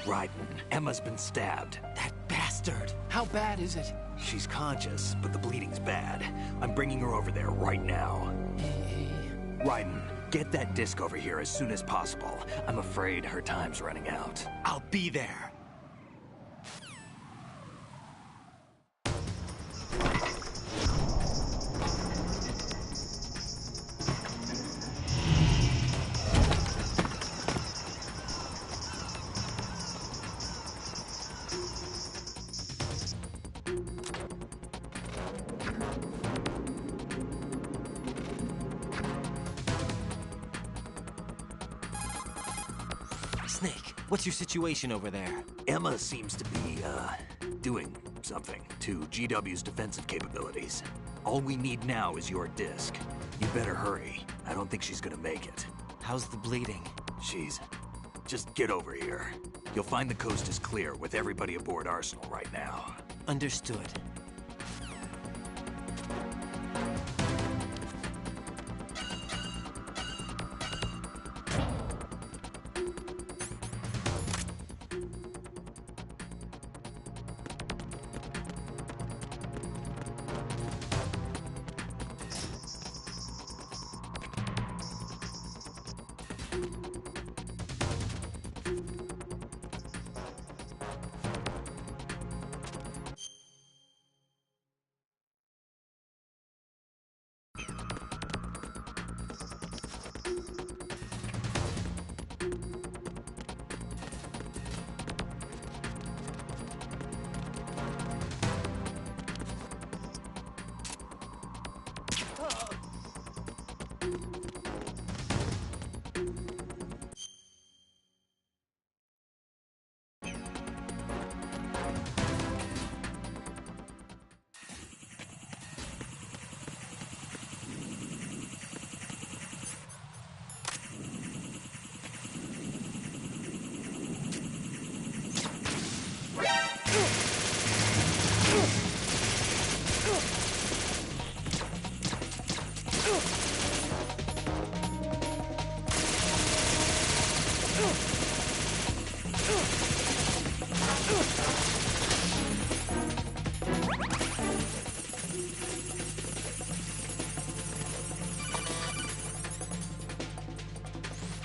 Raiden, Emma's been stabbed. That bastard! How bad is it? She's conscious, but the bleeding's bad. I'm bringing her over there right now. Raiden, get that disc over here as soon as possible. I'm afraid her time's running out. I'll be there. Snake, what's your situation over there? Emma seems to be, doing something to GW's defensive capabilities. All we need now is your disc. You better hurry. I don't think she's gonna make it. How's the bleeding? Just get over here. You'll find the coast is clear with everybody aboard Arsenal right now. Understood.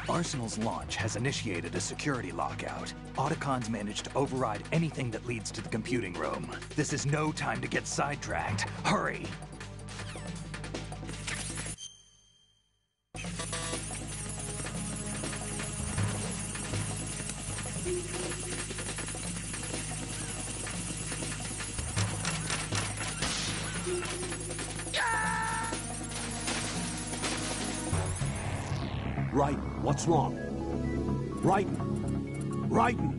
Arsenal's launch has initiated a security lockout. Otacons managed to override anything that leads to the computing room. This is no time to get sidetracked. Hurry! Raiden, what's wrong? Raiden! Raiden!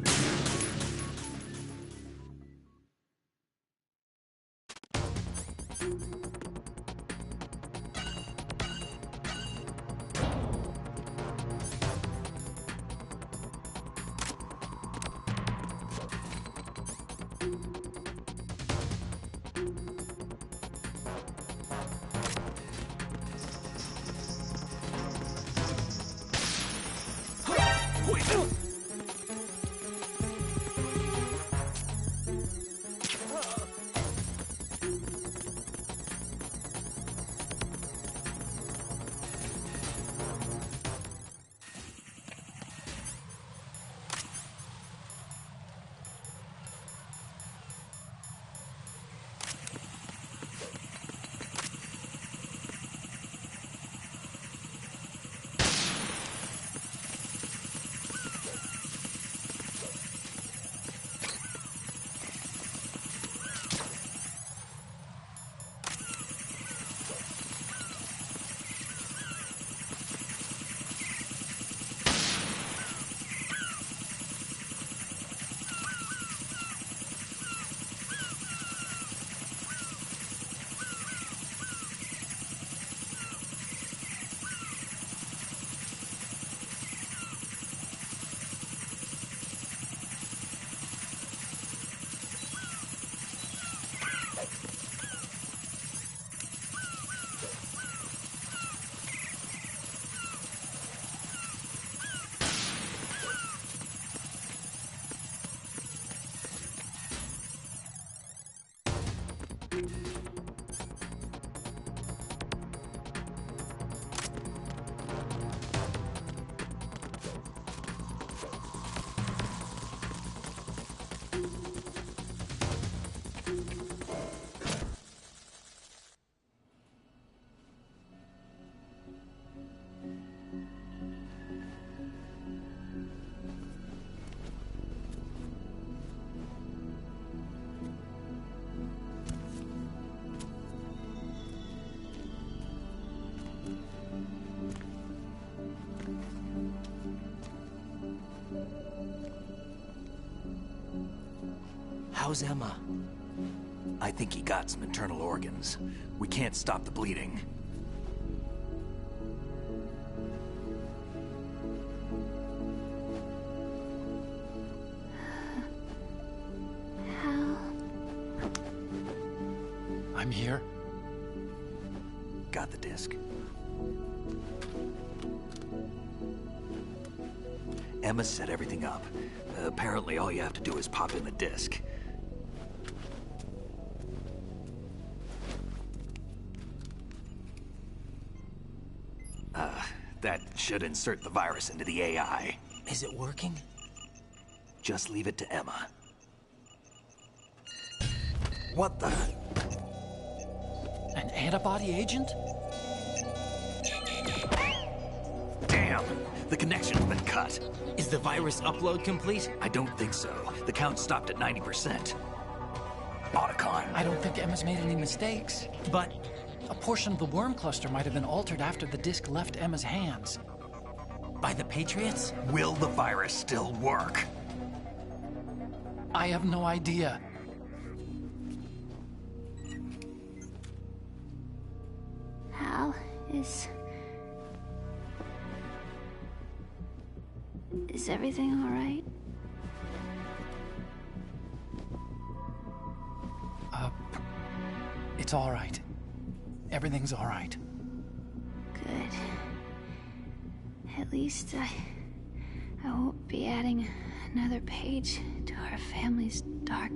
How's Emma? I think he got some internal organs. We can't stop the bleeding. Hal? I'm here. Got the disc. Emma set everything up. Apparently all you have to do is pop in the disc. That should insert the virus into the AI. Is it working? Just leave it to Emma. What the? An antibody agent? Damn! The connection's been cut. Is the virus upload complete? I don't think so. The count stopped at 90%. Otacon. I don't think Emma's made any mistakes. But a portion of the worm cluster might have been altered after the disc left Emma's hands. by the Patriots? Will the virus still work? I have no idea. Hal, is everything all right? It's all right. Everything's all right. Good. At least I won't be adding another page to our family's dark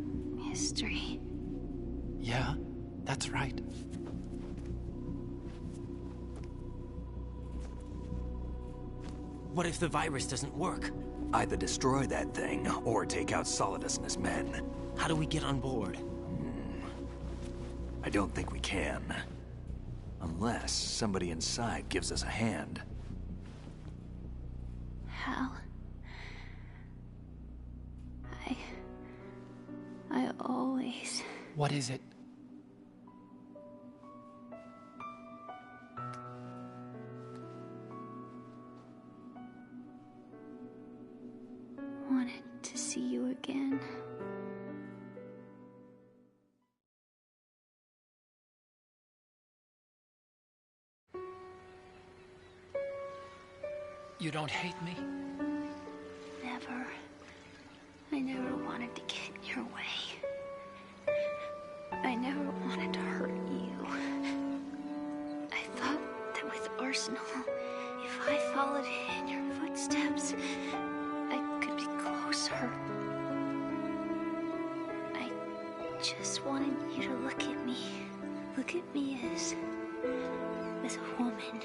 history. Yeah, that's right. What if the virus doesn't work? Either destroy that thing, or take out Solidus and his men. How do we get on board? I don't think we can. Unless somebody inside gives us a hand. Hal, I always... What is it? wanted to see you again. You don't hate me? Never. I never wanted to get in your way. I never wanted to hurt you. I thought that with Arsenal, if I followed in your footsteps, I could be closer. I just wanted you to look at me. Look at me as a woman.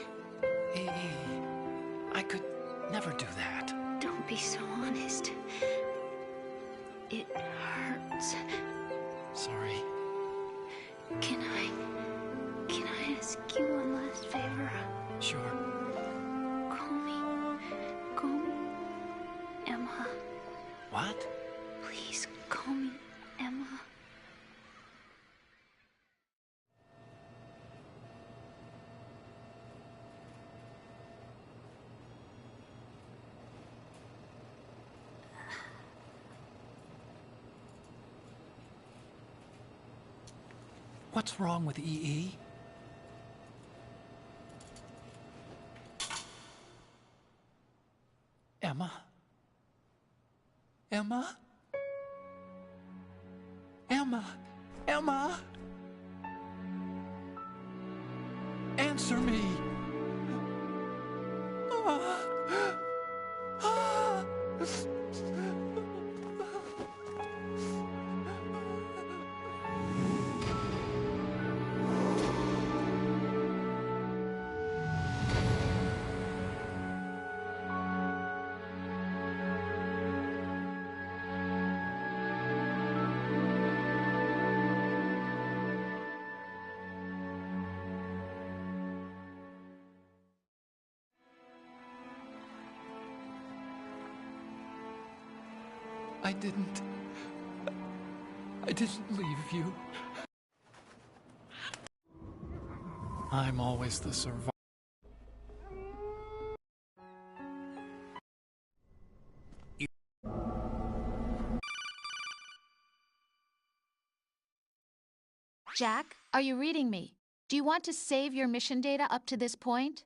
I could never do that. Don't be so honest. It hurts. Sorry. Can I ask you one last favor? Sure. Call me Emma. What? Please call me Emma. What's wrong with EE? Emma? Emma? Emma? Emma? Answer me! I didn't leave you. I'm always the survivor. Jack, are you reading me? Do you want to save your mission data up to this point?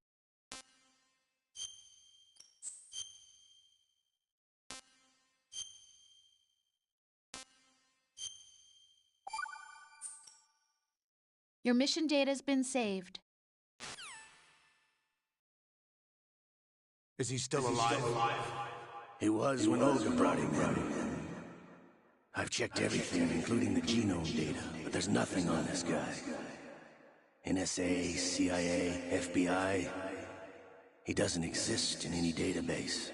Your mission data's been saved. Is he still alive? He was when Olga brought him in. I've checked everything, including the genome data, but there's nothing on this guy. NSA, CIA, FBI. He doesn't exist in any database.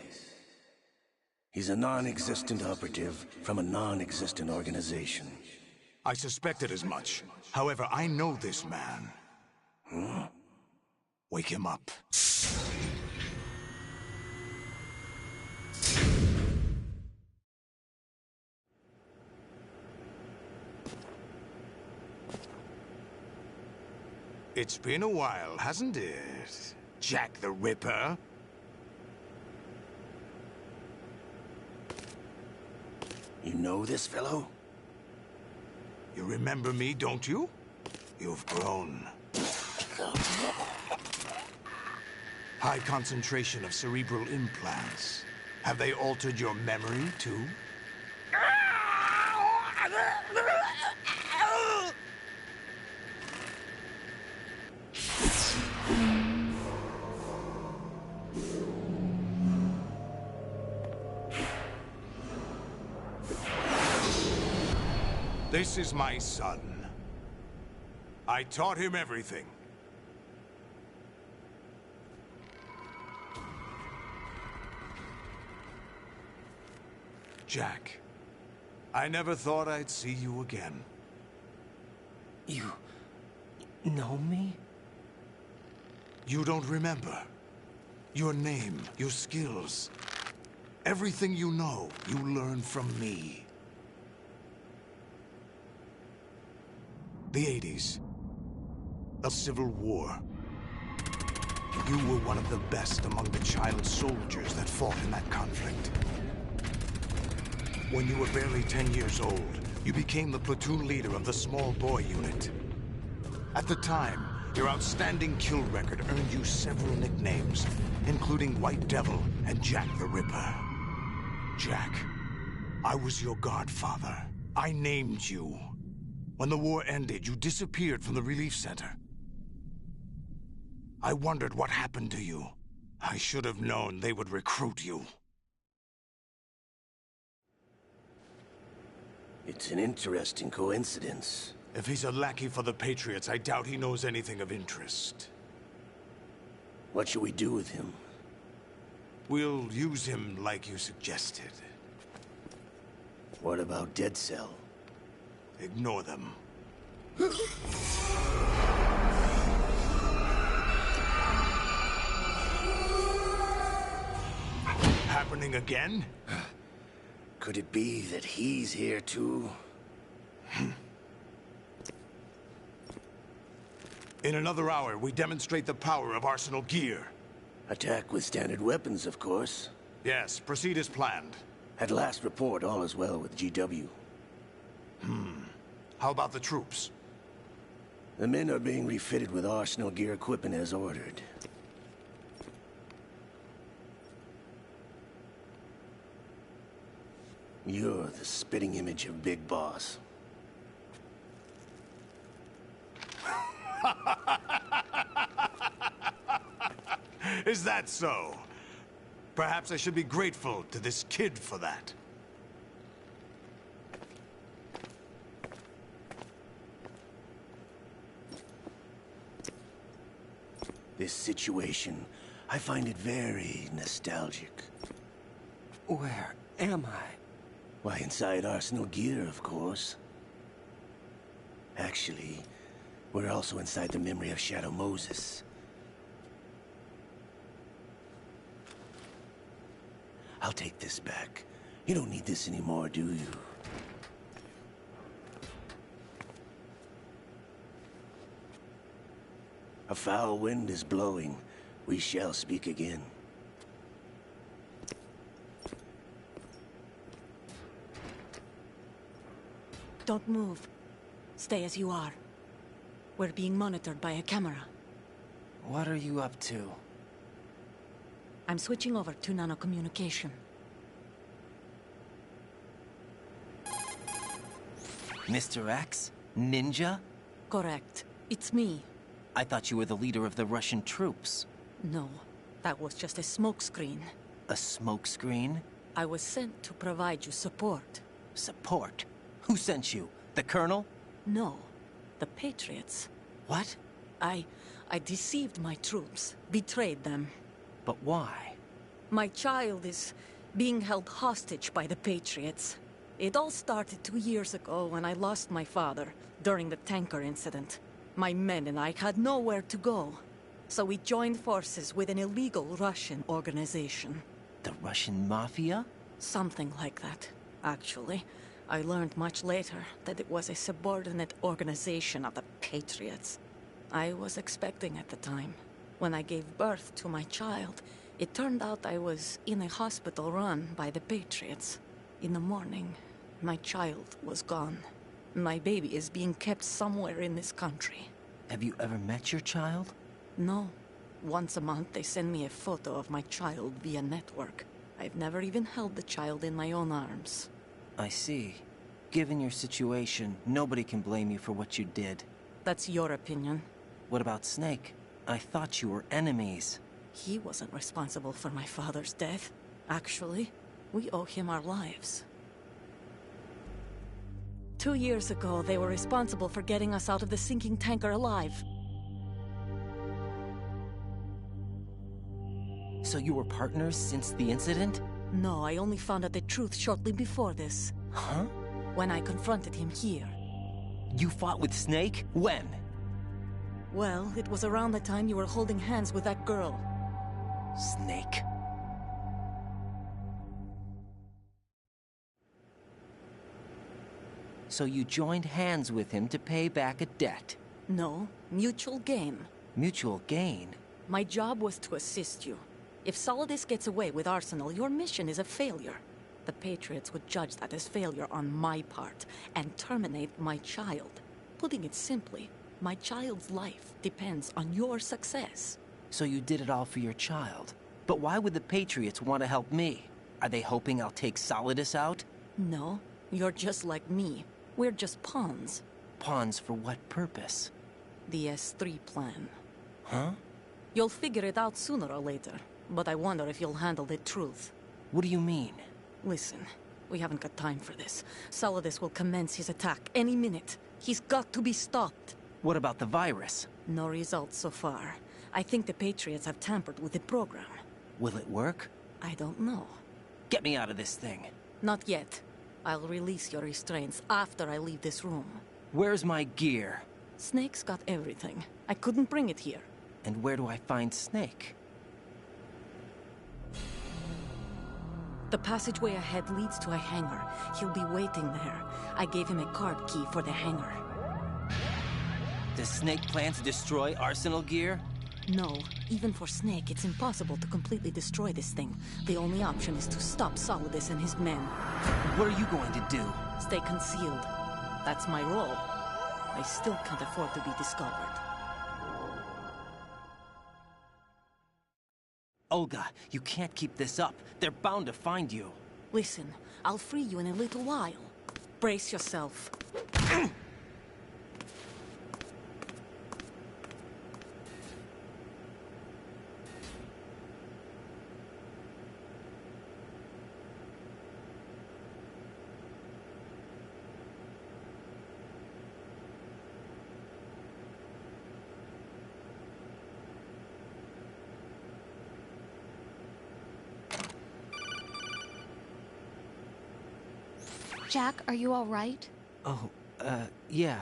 He's a non-existent operative from a non-existent organization. I suspected as much. However, I know this man. Huh? Wake him up. It's been a while, hasn't it? Jack the Ripper? You know this fellow? You remember me, don't you? You've grown. High concentration of cerebral implants. Have they altered your memory, too? This is my son. I taught him everything. Jack, I never thought I'd see you again. You know me? You don't remember. Your name, your skills. Everything you know, you learned from me. The 80s. A civil war. You were one of the best among the child soldiers that fought in that conflict. When you were barely 10 years old, you became the platoon leader of the small boy unit. At the time, your outstanding kill record earned you several nicknames, including White Devil and Jack the Ripper. Jack, I was your godfather. I named you. When the war ended, you disappeared from the relief center. I wondered what happened to you. I should have known they would recruit you. It's an interesting coincidence. If he's a lackey for the Patriots, I doubt he knows anything of interest. What should we do with him? We'll use him like you suggested. What about Dead Cell? Ignore them. Happening again? Could it be that he's here too? In another hour, we demonstrate the power of Arsenal gear. Attack with standard weapons, of course. Yes, proceed as planned. At last report, all is well with GW. How about the troops? The men are being refitted with Arsenal gear equipment as ordered. You're the spitting image of Big Boss. Is that so? Perhaps I should be grateful to this kid for that. This situation, I find it very nostalgic. Where am I? Why, inside Arsenal gear, of course. Actually, we're also inside the memory of Shadow Moses. I'll take this back. You don't need this anymore, do you? A foul wind is blowing. We shall speak again. Don't move. Stay as you are. We're being monitored by a camera. What are you up to? I'm switching over to nanocommunication. Mr. X? Ninja? Correct. It's me. I thought you were the leader of the Russian troops. No, that was just a smokescreen. A smokescreen? I was sent to provide you support. Support? Who sent you? The Colonel? No, the Patriots. What? I deceived my troops, betrayed them. But why? My child is being held hostage by the Patriots. It all started 2 years ago when I lost my father during the tanker incident. My men and I had nowhere to go. So we joined forces with an illegal Russian organization. The Russian Mafia? Something like that, actually. I learned much later that it was a subordinate organization of the Patriots. I was expecting at the time. When I gave birth to my child, it turned out I was in a hospital run by the Patriots. In the morning, my child was gone. My baby is being kept somewhere in this country. Have you ever met your child? No. Once a month, they send me a photo of my child via network. I've never even held the child in my own arms. I see. Given your situation, nobody can blame you for what you did. That's your opinion. What about Snake? I thought you were enemies. He wasn't responsible for my father's death. Actually, we owe him our lives. 2 years ago, they were responsible for getting us out of the sinking tanker alive. So you were partners since the incident? No, I only found out the truth shortly before this. Huh? When I confronted him here. You fought with Snake? When? Well, it was around the time you were holding hands with that girl. Snake. So you joined hands with him to pay back a debt? No, mutual gain. Mutual gain? My job was to assist you. If Solidus gets away with Arsenal, your mission is a failure. The Patriots would judge that as failure on my part and terminate my child. Putting it simply, my child's life depends on your success. So you did it all for your child. But why would the Patriots want to help me? Are they hoping I'll take Solidus out? No, you're just like me. We're just pawns. Pawns for what purpose? The S3 plan. Huh? You'll figure it out sooner or later, but I wonder if you'll handle the truth. What do you mean? Listen, we haven't got time for this. Solidus will commence his attack any minute. He's got to be stopped. What about the virus? No results so far. I think the Patriots have tampered with the program. Will it work? I don't know. Get me out of this thing. Not yet. I'll release your restraints after I leave this room. Where's my gear? Snake's got everything. I couldn't bring it here. And where do I find Snake? The passageway ahead leads to a hangar. He'll be waiting there. I gave him a card key for the hangar. Does Snake plan to destroy Arsenal gear? No. Even for Snake, it's impossible to completely destroy this thing. The only option is to stop Solidus and his men. What are you going to do? Stay concealed. That's my role. I still can't afford to be discovered. Olga, you can't keep this up. They're bound to find you. Listen, I'll free you in a little while. Brace yourself. Jack, are you all right? Oh, yeah.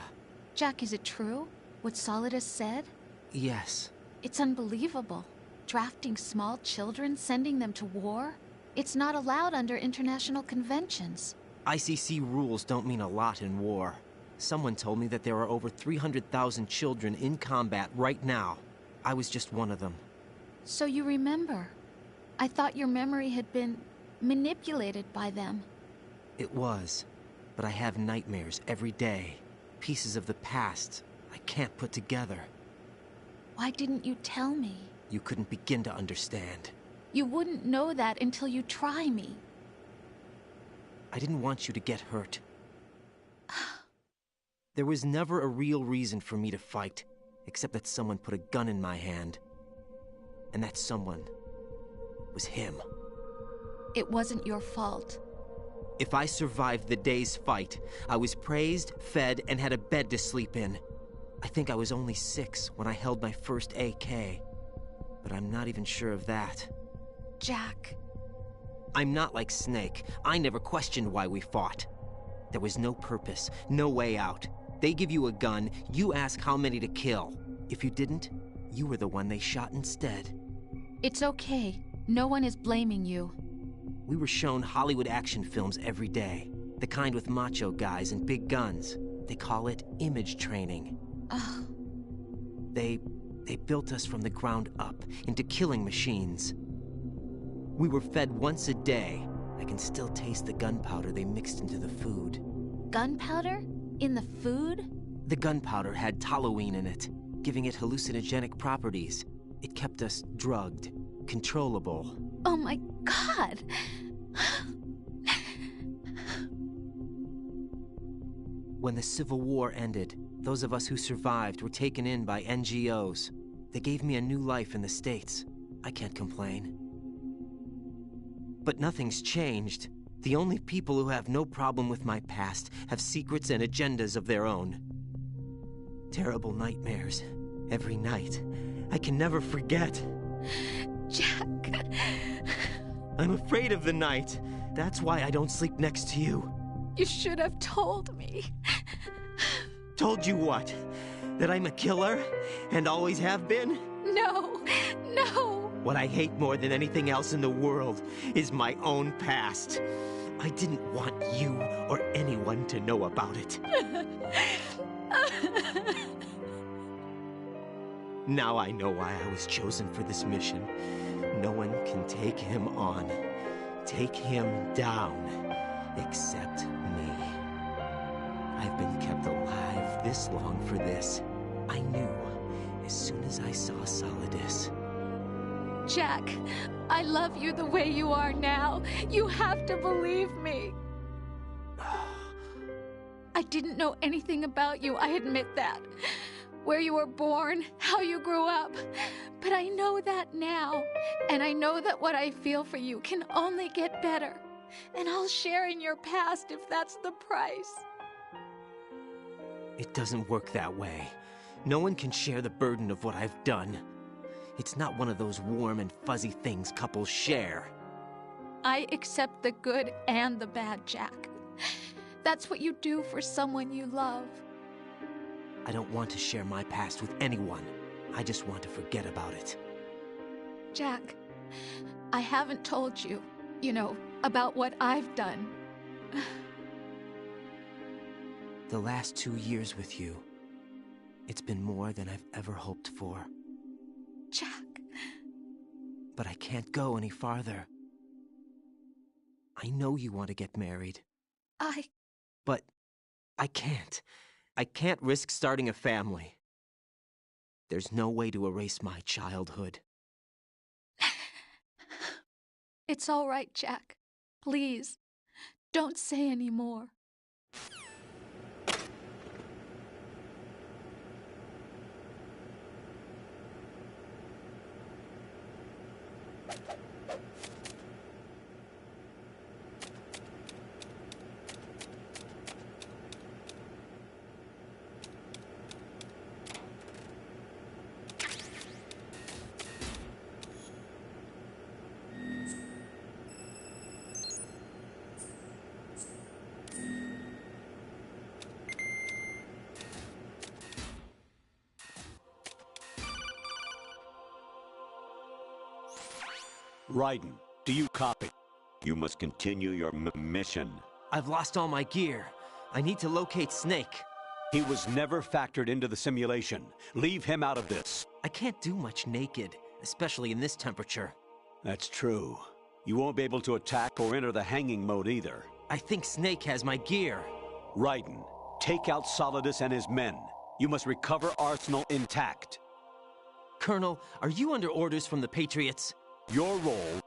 Jack, is it true? What Solidus said? Yes. It's unbelievable. Drafting small children, sending them to war? It's not allowed under international conventions. ICC rules don't mean a lot in war. Someone told me that there are over 300,000 children in combat right now. I was just one of them. So you remember. I thought your memory had been manipulated by them. It was, but I have nightmares every day. Pieces of the past, I can't put together. Why didn't you tell me? You couldn't begin to understand. You wouldn't know that until you try me. I didn't want you to get hurt. There was never a real reason for me to fight, except that someone put a gun in my hand. And that someone was him. It wasn't your fault. If I survived the day's fight, I was praised, fed, and had a bed to sleep in. I think I was only 6 when I held my first AK. But I'm not even sure of that. Jack. I'm not like Snake. I never questioned why we fought. There was no purpose, no way out. They give you a gun, you ask how many to kill. If you didn't, you were the one they shot instead. It's okay. No one is blaming you. We were shown Hollywood action films every day. The kind with macho guys and big guns. They call it image training. Ugh. They built us from the ground up into killing machines. We were fed once a day. I can still taste the gunpowder they mixed into the food. Gunpowder? In the food? The gunpowder had toluene in it, giving it hallucinogenic properties. It kept us drugged, controllable. Oh my God! When the Civil War ended, those of us who survived were taken in by NGOs. They gave me a new life in the States. I can't complain. But nothing's changed. The only people who have no problem with my past have secrets and agendas of their own. Terrible nightmares. Every night. I can never forget. Jack. I'm afraid of the night. That's why I don't sleep next to you. You should have told me. Told you what? That I'm a killer? And always have been? No, no. What I hate more than anything else in the world is my own past. I didn't want you or anyone to know about it. Now I know why I was chosen for this mission. No one can take him on, take him down, except me. I've been kept alive this long for this. I knew as soon as I saw Solidus. Jack, I love you the way you are now. You have to believe me. I didn't know anything about you, I admit that. Where you were born, how you grew up. But I know that now. And I know that what I feel for you can only get better. And I'll share in your past if that's the price. It doesn't work that way. No one can share the burden of what I've done. It's not one of those warm and fuzzy things couples share. I accept the good and the bad, Jack. That's what you do for someone you love. I don't want to share my past with anyone. I just want to forget about it. Jack, I haven't told you, about what I've done. The last 2 years with you, it's been more than I've ever hoped for. Jack. But I can't go any farther. I know you want to get married. But I can't. I can't risk starting a family. There's no way to erase my childhood. It's all right, Jack. Please, don't say any more. Raiden, do you copy? You must continue your mission. I've lost all my gear. I need to locate Snake. He was never factored into the simulation. Leave him out of this. I can't do much naked, especially in this temperature. That's true. You won't be able to attack or enter the hanging mode either. I think Snake has my gear. Raiden, take out Solidus and his men. You must recover Arsenal intact. Colonel, are you under orders from the Patriots? Your role,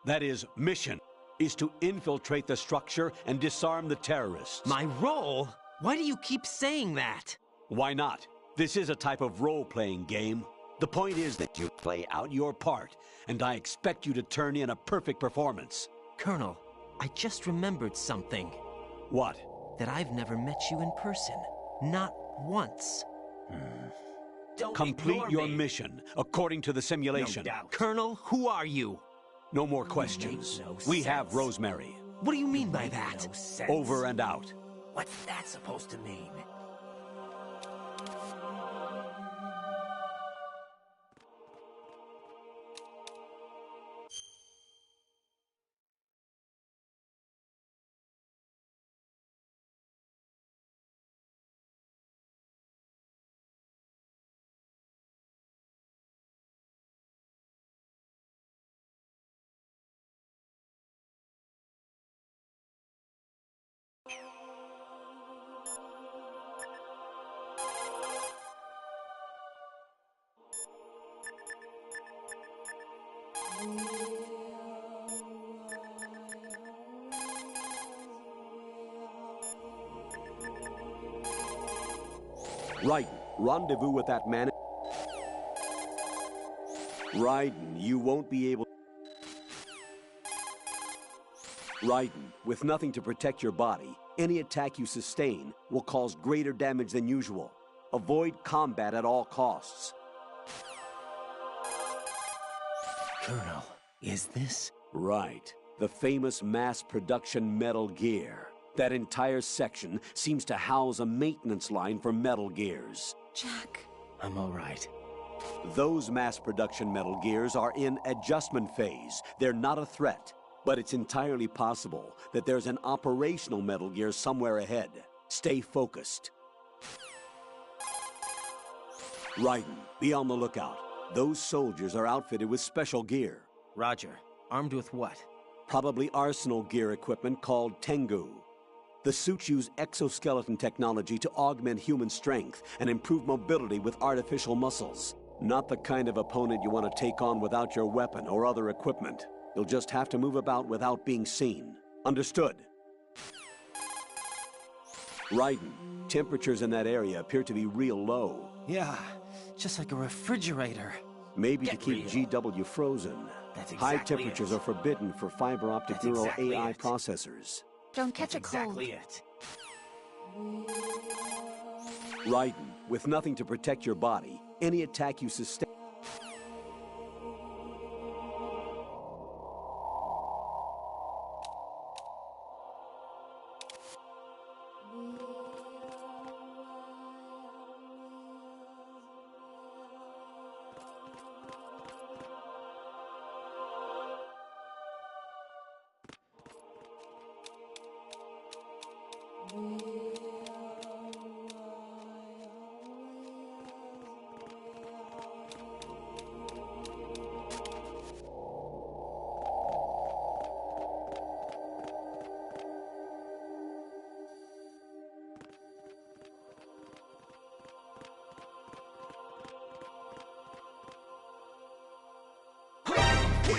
that is, mission, is to infiltrate the structure and disarm the terrorists. My role? Why do you keep saying that? Why not? This is a type of role-playing game. The point is that you play out your part, and I expect you to turn in a perfect performance. Colonel, I just remembered something. What? That I've never met you in person. Not once. Don't complete your me. mission, according to the simulation. No doubt. Colonel, who are you? No more questions. We have Rosemary. What do you mean by that? Over and out. What's that supposed to mean? Raiden, rendezvous with that man. Raiden, you won't be able... Raiden, with nothing to protect your body, any attack you sustain will cause greater damage than usual. Avoid combat at all costs. Colonel, is this? Right. The famous mass production Metal Gear. That entire section seems to house a maintenance line for Metal Gears. Jack. I'm all right. Those mass production Metal Gears are in adjustment phase. They're not a threat. But it's entirely possible that there's an operational Metal Gear somewhere ahead. Stay focused. Raiden, be on the lookout. Those soldiers are outfitted with special gear. Roger. Armed with what? Probably Arsenal gear equipment called Tengu. The suits use exoskeleton technology to augment human strength and improve mobility with artificial muscles. Not the kind of opponent you want to take on without your weapon or other equipment. You'll just have to move about without being seen. Understood? Raiden, temperatures in that area appear to be real low. Yeah, just like a refrigerator. Maybe to keep GW frozen. That's High exactly temperatures are forbidden for fiber optic neural AI processors. Don't catch a cold. Exactly it. Raiden, with nothing to protect your body, any attack you sustain...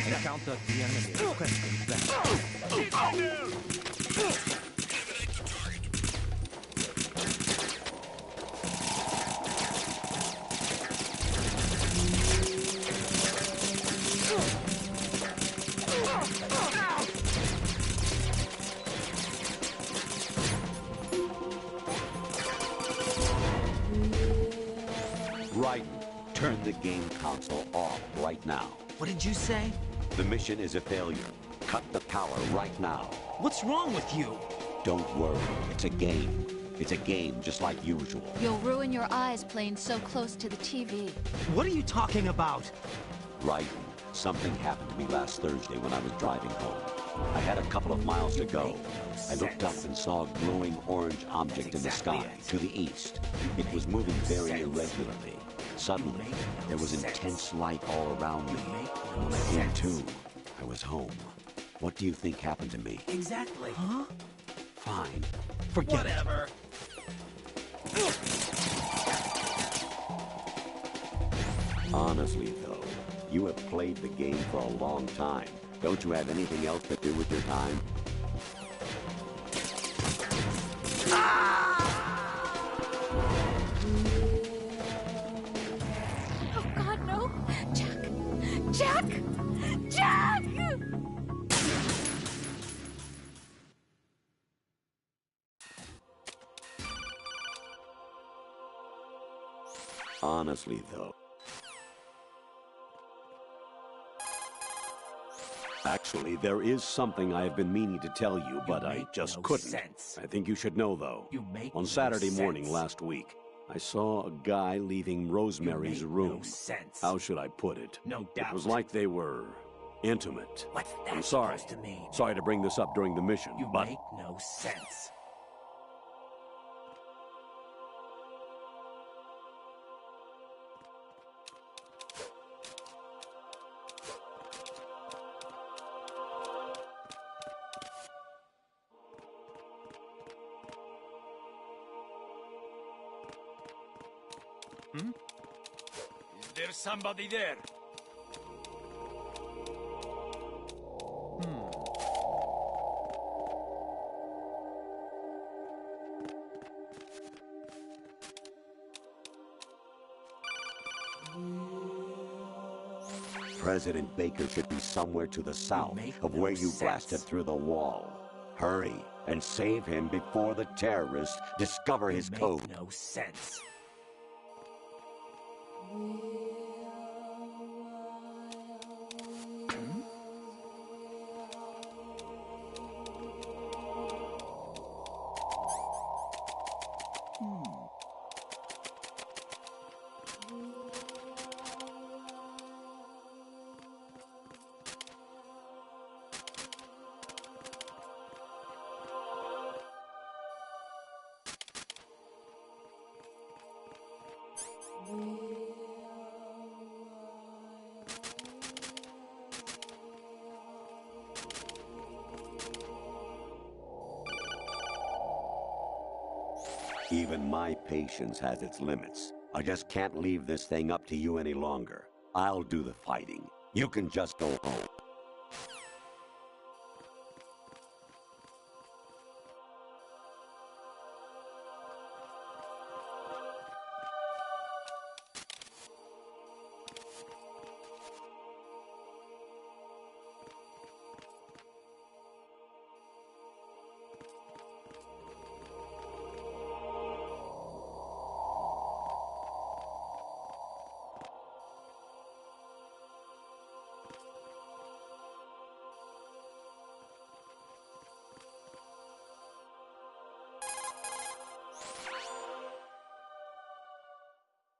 Encounter the enemy. Question back. Raiden, turn the game console off right now. What did you say? The mission is a failure. Cut the power right now. What's wrong with you? Don't worry. It's a game. It's a game just like usual. You'll ruin your eyes playing so close to the TV. What are you talking about? Raiden, something happened to me last Thursday when I was driving home. I had a couple of miles to go. I looked up and saw a glowing orange object in the sky to the east. It was moving very irregularly. Suddenly, there was intense light all around me. When I came to, I was home. What do you think happened to me? Exactly. Huh? Fine. Forget Whatever. it. Honestly, though, you have played the game for a long time. Don't you have anything else to do with your time? Oh, God, no! Jack! Jack! Jack! Honestly, though. Actually, there is something I have been meaning to tell you, but I just couldn't. I think you should know, though. On Saturday morning last week, I saw a guy leaving Rosemary's room. How should I put it? No doubt. It was like they were intimate. What's that I'm sorry. supposed to mean? Sorry to bring this up during the mission, You but make no sense. Hmm? Is there somebody there? President Baker should be somewhere to the south of where you blasted through the wall. Hurry and save him before the terrorists discover his code. No sense. Even my patience has its limits. I just can't leave this thing up to you any longer. I'll do the fighting. You can just go home.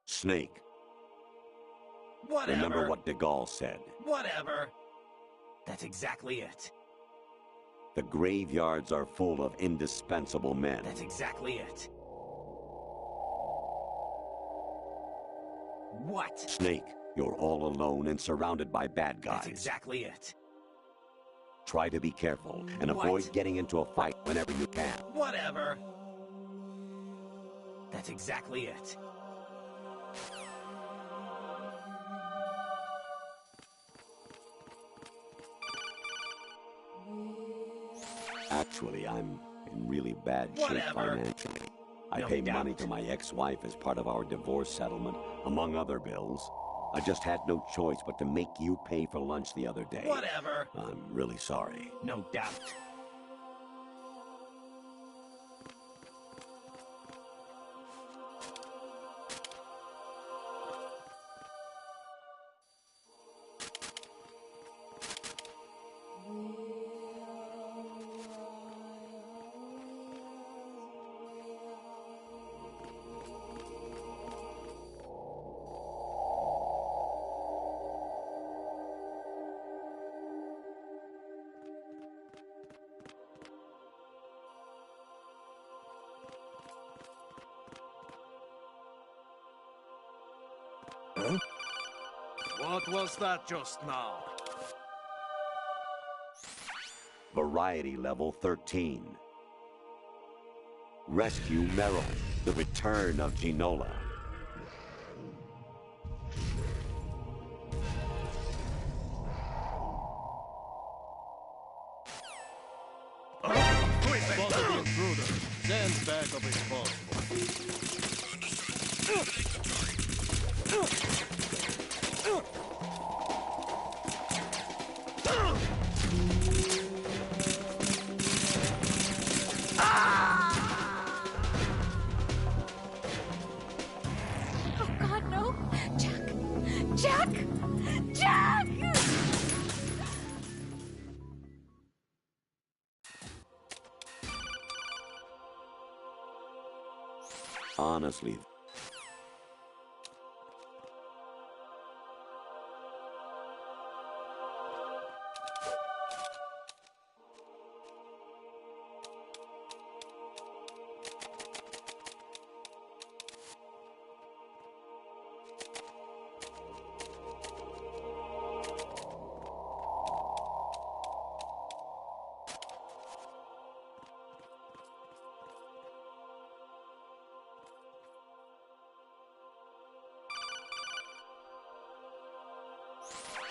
Snake. Whatever. Remember what de Gaulle said. Whatever. That's exactly it. The graveyards are full of indispensable men. That's exactly it. What? Snake, you're all alone and surrounded by bad guys. That's exactly it. Try to be careful and avoid getting into a fight whenever you can. Whatever. That's exactly it. Actually, I'm in really bad shape financially. I pay money to my ex-wife as part of our divorce settlement, among other bills. I just had no choice but to make you pay for lunch the other day. Whatever. I'm really sorry. No doubt. Huh? What was that just now? Variety level 13. Rescue Meryl, the return of Ginola. Stand back up as possible. Oh God, no! Jack! Jack! Jack! Honestly.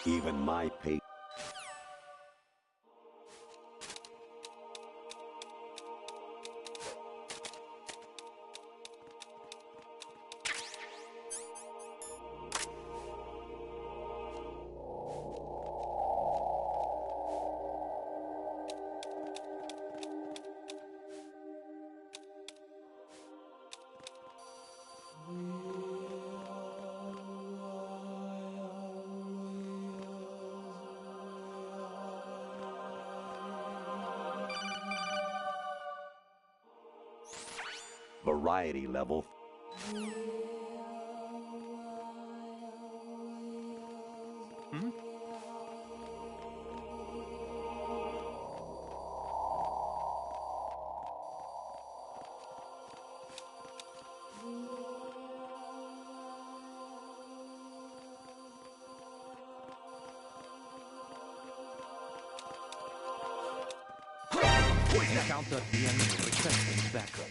Even my pay. Variety level. Encounter at the enemy requesting backup.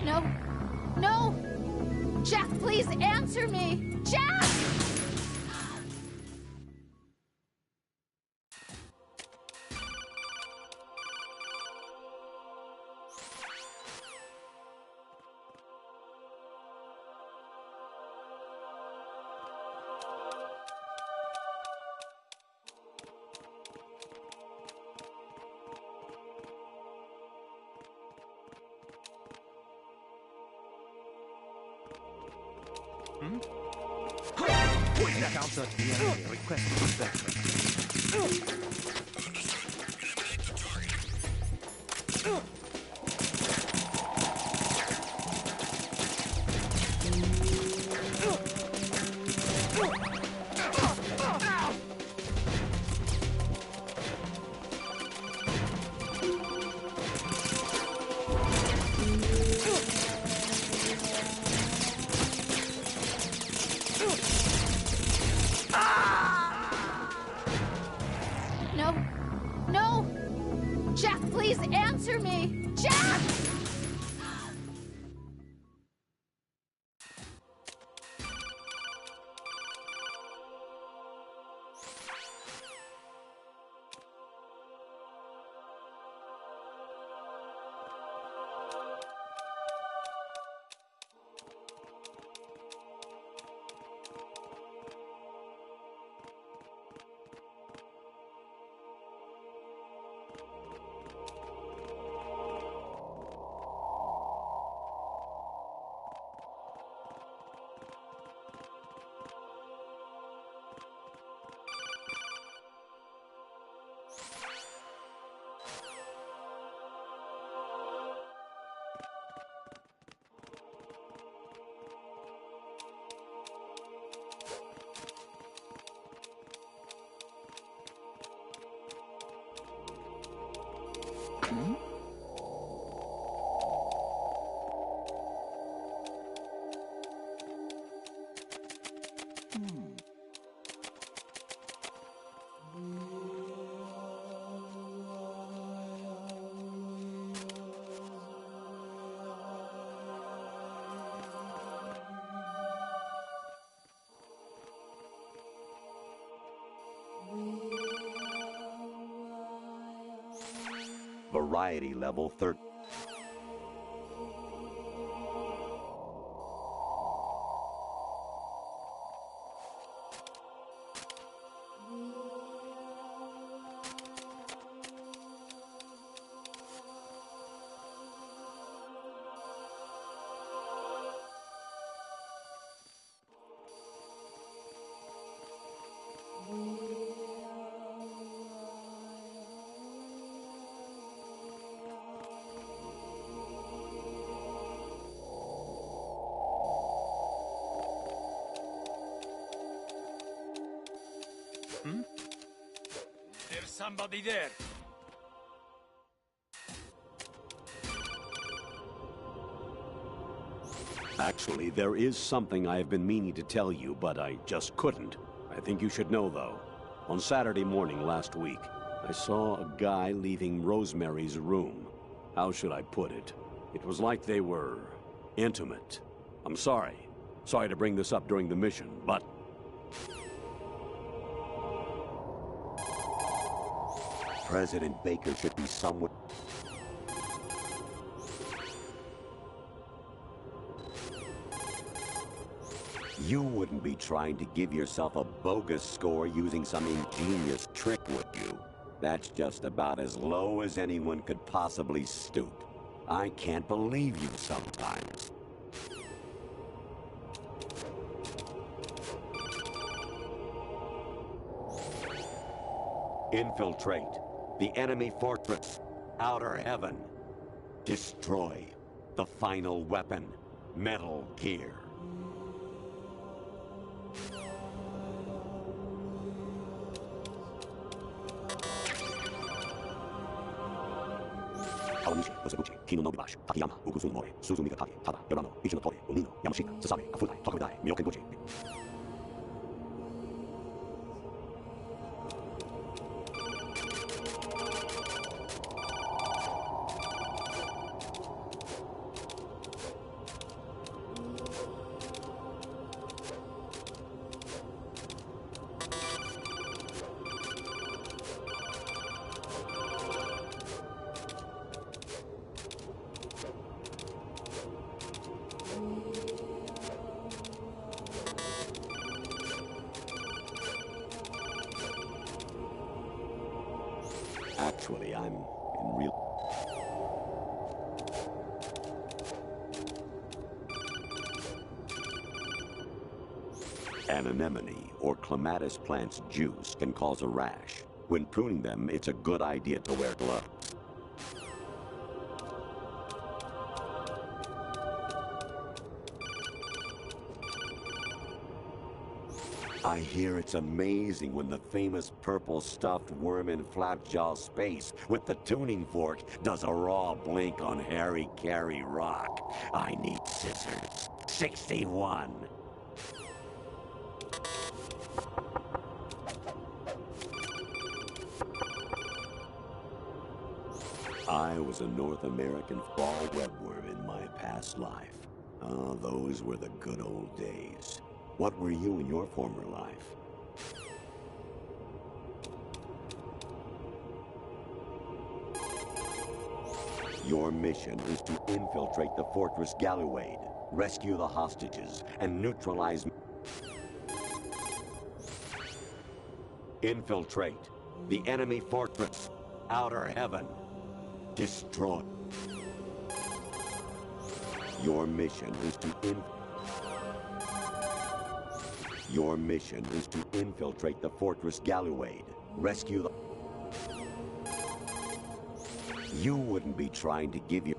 No! No! Jack, please answer me! Jack! Encounter at the enemy requesting backup. No! No! Jack, please answer me! Jack! Variety level 30. There's somebody there. Actually, there is something I have been meaning to tell you, but I just couldn't. I think you should know, though. On Saturday morning last week, I saw a guy leaving Rosemary's room. How should I put it? It was like they were intimate. I'm sorry. Sorry to bring this up during the mission, but... President Baker should be somewhere... You wouldn't be trying to give yourself a bogus score using some ingenious trick, would you? That's just about as low as anyone could possibly stoop. I can't believe you sometimes. Infiltrate the enemy fortress, Outer Heaven. Destroy the final weapon, Metal Gear. Kawanishi, Osabuchi, Kino no Bibashi, Takayama, Ukusun Mori, Suzumiga Taki, Tada, Yorano, Ichinotori, Onino, Yamashita, Sasabe, Kafutai, Tokakodai, Miyokenbuchi. Actually, I'm in real... An anemone or clematis plant's juice can cause a rash. When pruning them, it's a good idea to wear gloves. I hear it's amazing when the famous purple stuffed worm in Flapjaw Space with the tuning fork does a raw blink on Harry Carey Rock. I need scissors. 61. I was a North American fall webworm in my past life. Oh, those were the good old days. What were you in your former life? Your mission is to infiltrate the Fortress Galluade, rescue the hostages, and neutralize... Infiltrate the enemy fortress, Outer Heaven. Destroy. Your mission is to Your mission is to infiltrate the Fortress Galluade, rescue the... You wouldn't be trying to give you...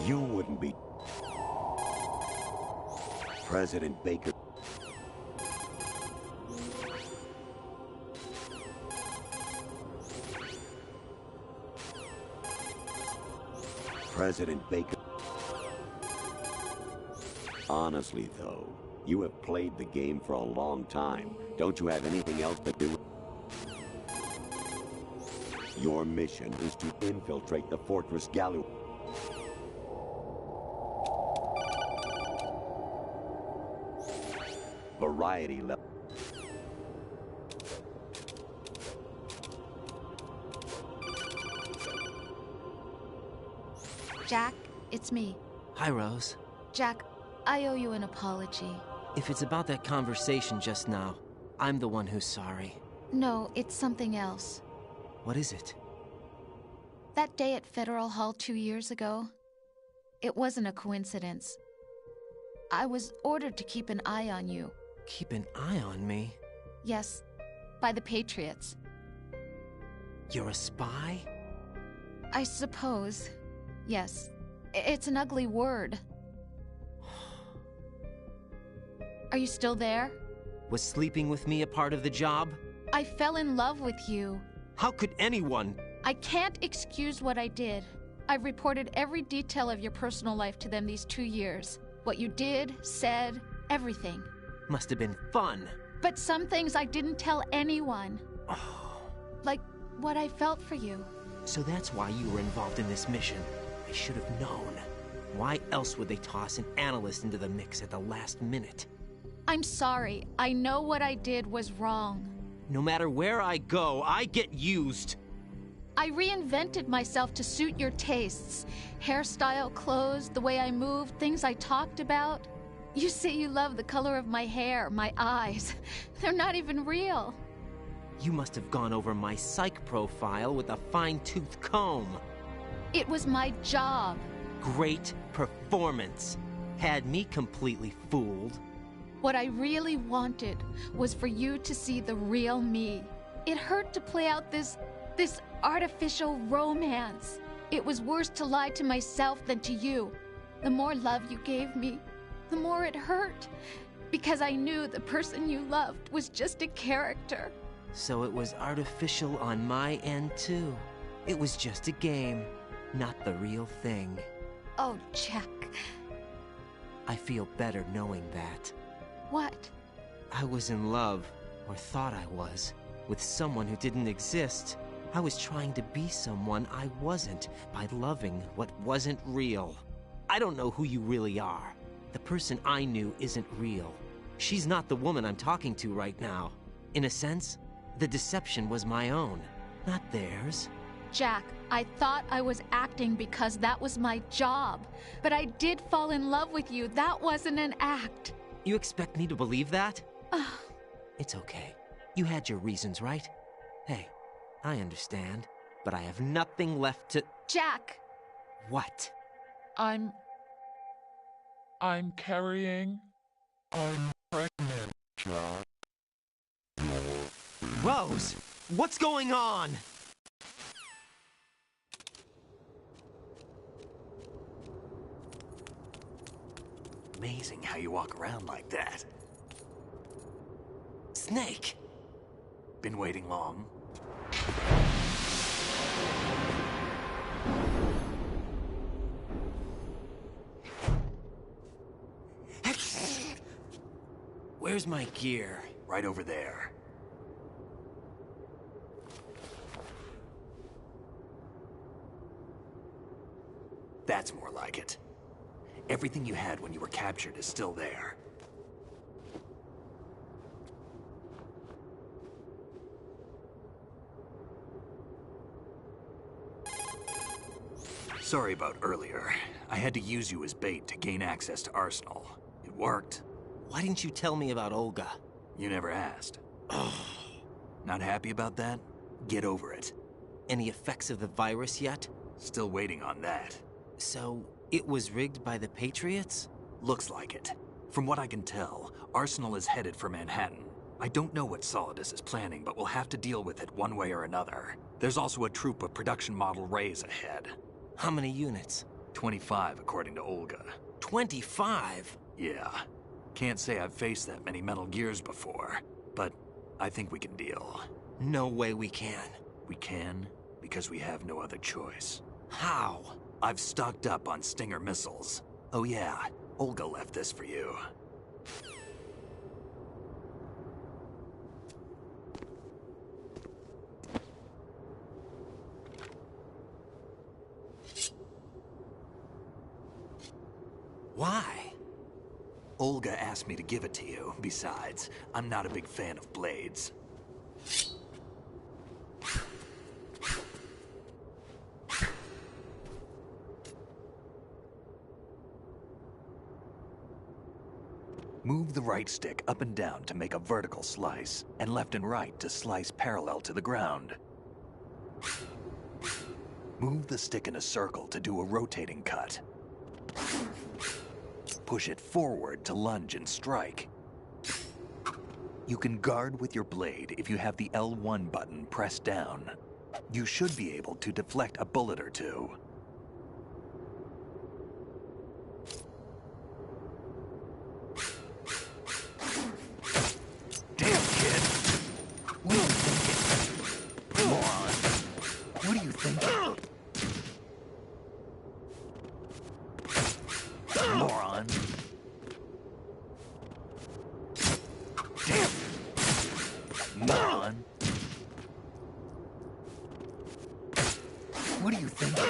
You wouldn't be... President Baker... President Baker... Honestly, though, you have played the game for a long time. Don't you have anything else to do? Your mission is to infiltrate the Fortress Gallu. Variety level. Jack, it's me. Hi, Rose. Jack, I owe you an apology. If it's about that conversation just now, I'm the one who's sorry. No, it's something else. What is it? That day at Federal Hall 2 years ago, it wasn't a coincidence. I was ordered to keep an eye on you. Keep an eye on me? Yes, by the Patriots. You're a spy? I suppose. Yes. It's an ugly word. Are you still there? Was sleeping with me a part of the job? I fell in love with you. How could anyone? I can't excuse what I did. I've reported every detail of your personal life to them these 2 years. What you did, said, everything. Must have been fun. But some things I didn't tell anyone. Like what I felt for you. So that's why you were involved in this mission. I should have known. Why else would they toss an analyst into the mix at the last minute? I'm sorry. I know what I did was wrong. No matter where I go, I get used. I reinvented myself to suit your tastes. Hairstyle, clothes, the way I moved, things I talked about. You say you love the color of my hair, my eyes. They're not even real. You must have gone over my psych profile with a fine-tooth comb. It was my job. Great performance. Had me completely fooled. What I really wanted was for you to see the real me. It hurt to play out this artificial romance. It was worse to lie to myself than to you. The more love you gave me, the more it hurt. Because I knew the person you loved was just a character. So it was artificial on my end, too. It was just a game, not the real thing. Oh, Jack. I feel better knowing that. What? I was in love, or thought I was, with someone who didn't exist. I was trying to be someone I wasn't by loving what wasn't real. I don't know who you really are. The person I knew isn't real. She's not the woman I'm talking to right now. In a sense, the deception was my own, not theirs. Jack, I thought I was acting because that was my job. But I did fall in love with you. That wasn't an act. You expect me to believe that? It's okay. You had your reasons, right? Hey, I understand, but I have nothing left to... Jack! What? I'm carrying... I'm pregnant, Jack. Rose! What's going on? Amazing how you walk around like that. Snake! Been waiting long? Where's my gear? Right over there. That's more like it. Everything you had when you were captured is still there. Sorry about earlier. I had to use you as bait to gain access to Arsenal. It worked. Why didn't you tell me about Olga? You never asked. Not happy about that? Get over it. Any effects of the virus yet? Still waiting on that. So, it was rigged by the Patriots? Looks like it. From what I can tell, Arsenal is headed for Manhattan. I don't know what Solidus is planning, but we'll have to deal with it one way or another. There's also a troop of production model Rays ahead. How many units? 25, according to Olga. 25? Yeah. Can't say I've faced that many Metal Gears before, but I think we can deal. No way we can. We can, because we have no other choice. How? I've stocked up on Stinger missiles. Oh yeah, Olga left this for you. Why? Olga asked me to give it to you. Besides, I'm not a big fan of blades. Move the right stick up and down to make a vertical slice, and left and right to slice parallel to the ground. Move the stick in a circle to do a rotating cut. Push it forward to lunge and strike. You can guard with your blade if you have the L1 button pressed down. You should be able to deflect a bullet or two. Damn, kid! What are you thinking? Moron! What are you thinking? Moron! Damn! Moron! What are you thinking?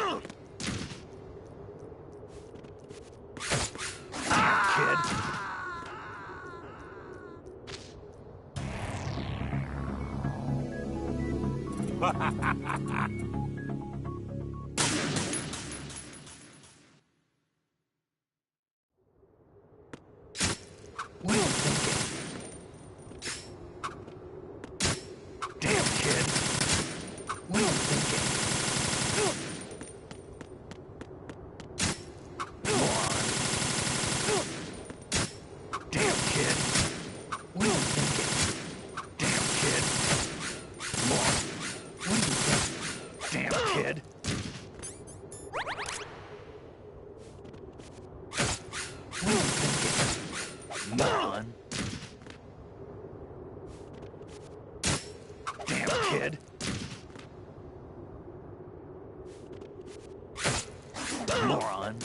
Kid! What are you thinking? Damn, kid! What are you thinking? Moron! Damn, kid! What are you thinking? Damn, kid! Moron! What are you thinking? Damn, kid! What are you thinking? Moron! Damn, kid! Moron!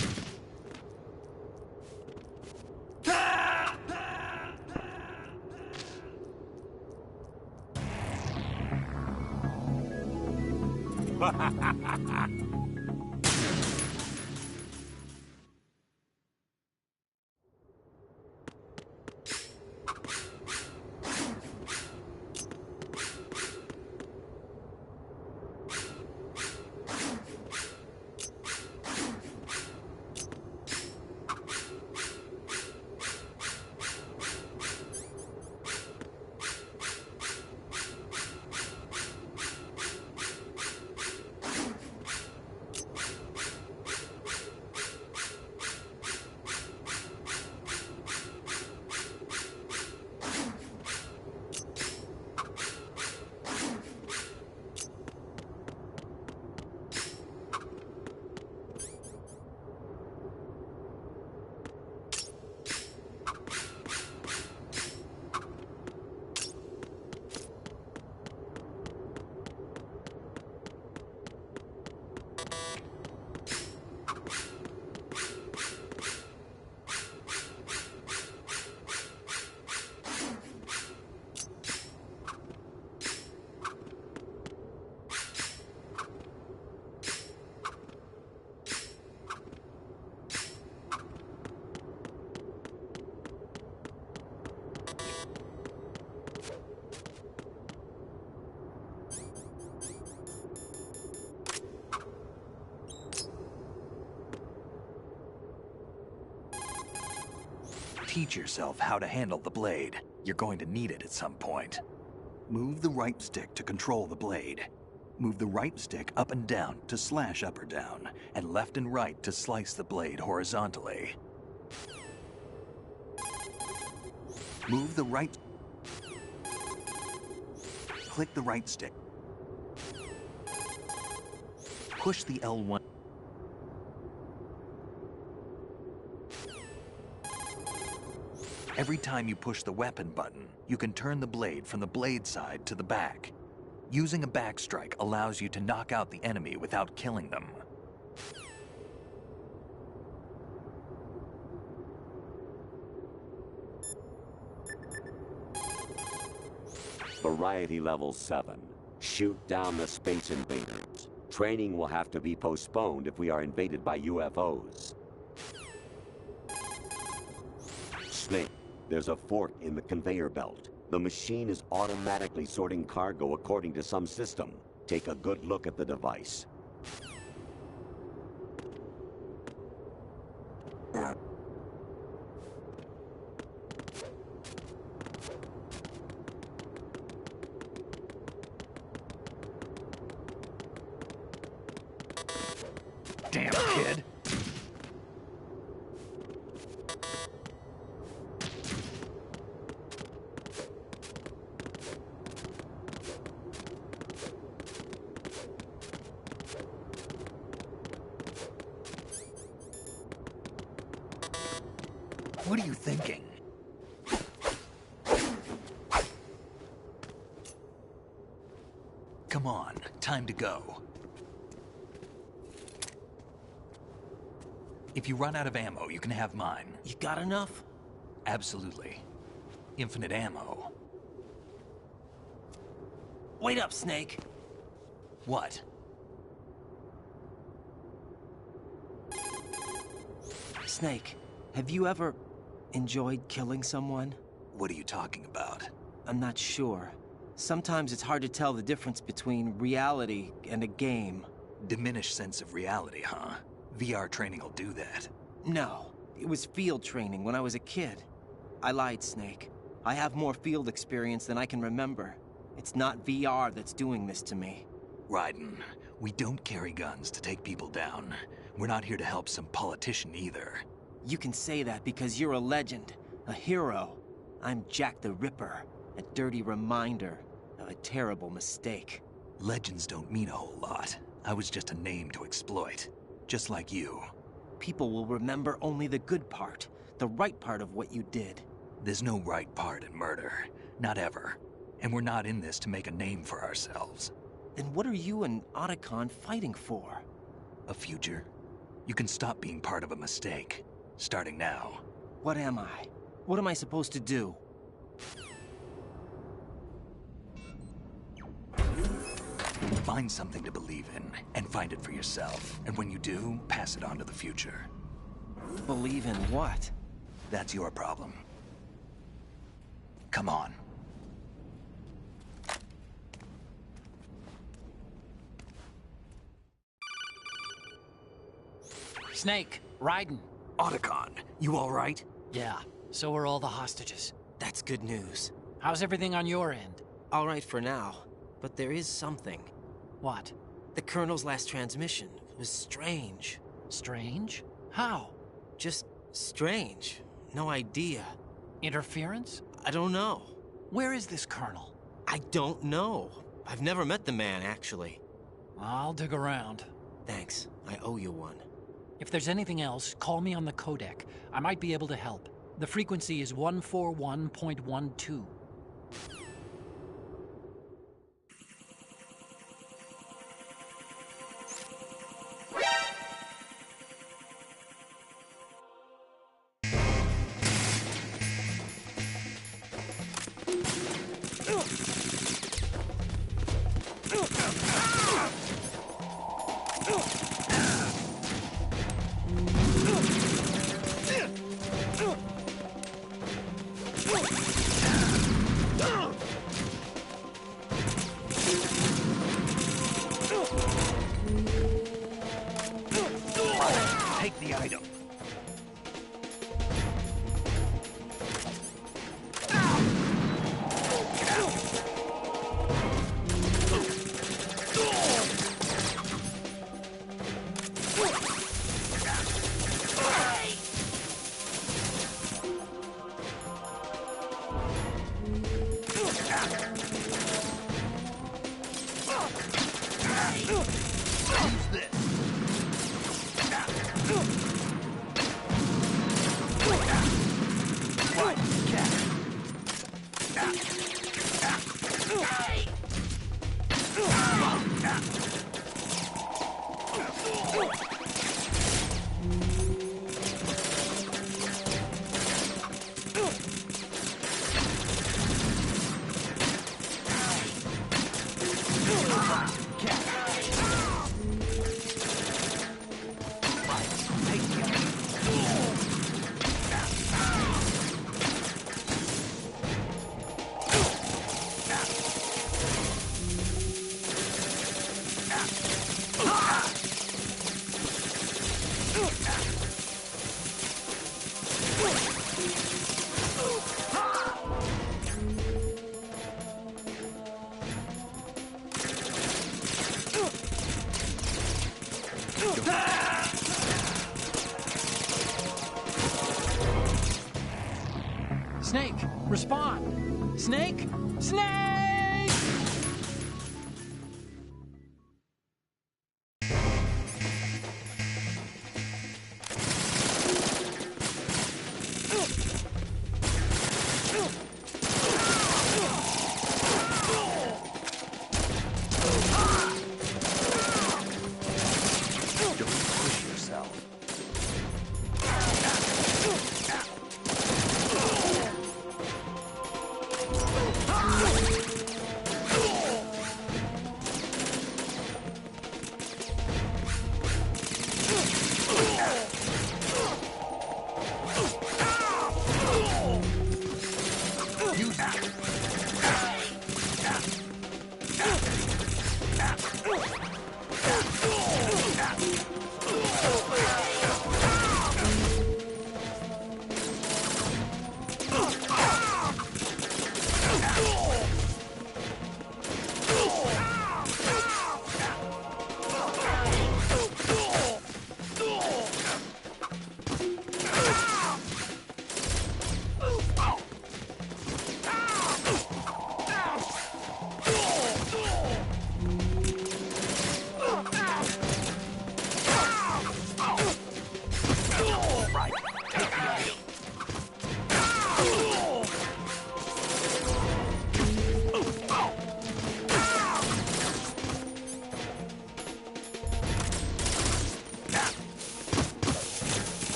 Teach yourself how to handle the blade. You're going to need it at some point. Move the right stick to control the blade. Move the right stick up and down to slash up or down, and left and right to slice the blade horizontally. Move the right... Click the right stick. Push the L1... Every time you push the weapon button, you can turn the blade from the blade side to the back. Using a backstrike allows you to knock out the enemy without killing them. Variety level 7. Shoot down the space invaders. Training will have to be postponed if we are invaded by UFOs. Snake, there's a fork in the conveyor belt. The machine is automatically sorting cargo according to some system. Take a good look at the device. Damn, kid. What are you thinking? Come on, time to go. If you run out of ammo, you can have mine. You got enough? Absolutely. Infinite ammo. Wait up, Snake. What? Snake, have you ever enjoyed killing someone? What are you talking about? I'm not sure. Sometimes it's hard to tell the difference between reality and a game. Diminished sense of reality, huh? VR training will do that. No, it was field training when I was a kid. I lied, Snake. I have more field experience than I can remember. It's not VR that's doing this to me. Raiden, we don't carry guns to take people down. We're not here to help some politician either. You can say that because you're a legend, a hero. I'm Jack the Ripper, a dirty reminder of a terrible mistake. Legends don't mean a whole lot. I was just a name to exploit. Just like you. People will remember only the good part, the right part of what you did. There's no right part in murder. Not ever. And we're not in this to make a name for ourselves. Then what are you and Otacon fighting for? A future. You can stop being part of a mistake. Starting now. What am I? What am I supposed to do? Find something to believe in, and find it for yourself. And when you do, pass it on to the future. Believe in what? That's your problem. Come on. Snake, Raiden. Otacon, you all right? Yeah, so are all the hostages. That's good news. How's everything on your end? All right for now, but there is something. What? The Colonel's last transmission was strange. Strange? How? Just strange. No idea. Interference? I don't know. Where is this Colonel? I don't know. I've never met the man, actually. I'll dig around. Thanks. I owe you one. If there's anything else, call me on the codec. I might be able to help. The frequency is 141.12. Take the item. Snake, respond! Snake! Snake!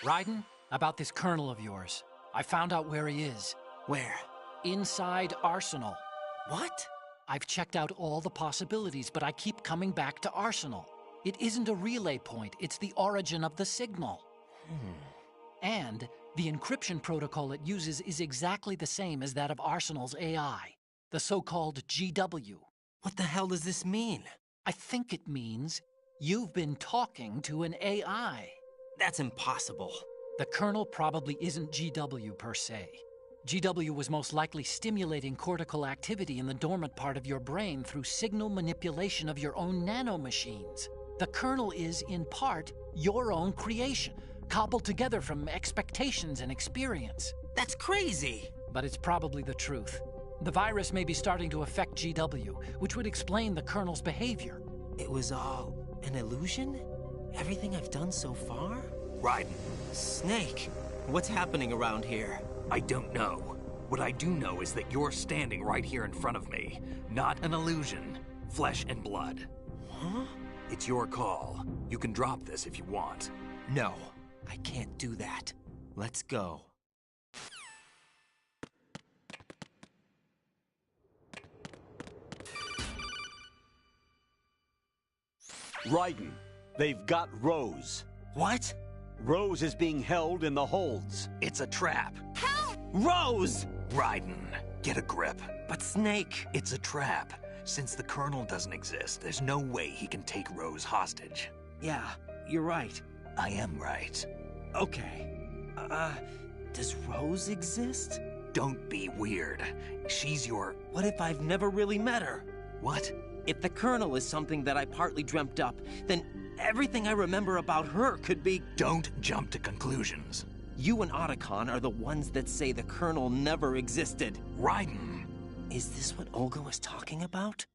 Raiden, about this colonel of yours. I found out where he is. Where? Inside Arsenal. What? I've checked out all the possibilities, but I keep coming back to Arsenal. It isn't a relay point, it's the origin of the signal. And the encryption protocol it uses is exactly the same as that of Arsenal's AI, the so-called GW. What the hell does this mean? I think it means you've been talking to an AI. That's impossible. The Colonel probably isn't GW per se. GW was most likely stimulating cortical activity in the dormant part of your brain through signal manipulation of your own nanomachines. The Colonel is, in part, your own creation, cobbled together from expectations and experience. That's crazy! But it's probably the truth. The virus may be starting to affect GW, which would explain the Colonel's behavior. It was all an illusion? Everything I've done so far? Raiden. Snake, what's happening around here? I don't know. What I do know is that you're standing right here in front of me. Not an illusion. Flesh and blood. Huh? It's your call. You can drop this if you want. No, I can't do that. Let's go. Raiden, they've got Rose. What? Rose is being held in the holds. It's a trap. Help! Rose! Raiden, get a grip. But Snake... It's a trap. Since the Colonel doesn't exist, there's no way he can take Rose hostage. Yeah, you're right. I am right. Okay. Does Rose exist? Don't be weird. She's your... What if I've never really met her? What? If the Colonel is something that I partly dreamt up, then everything I remember about her could be... Don't jump to conclusions. You and Otacon are the ones that say the Colonel never existed. Raiden! Is this what Olga was talking about?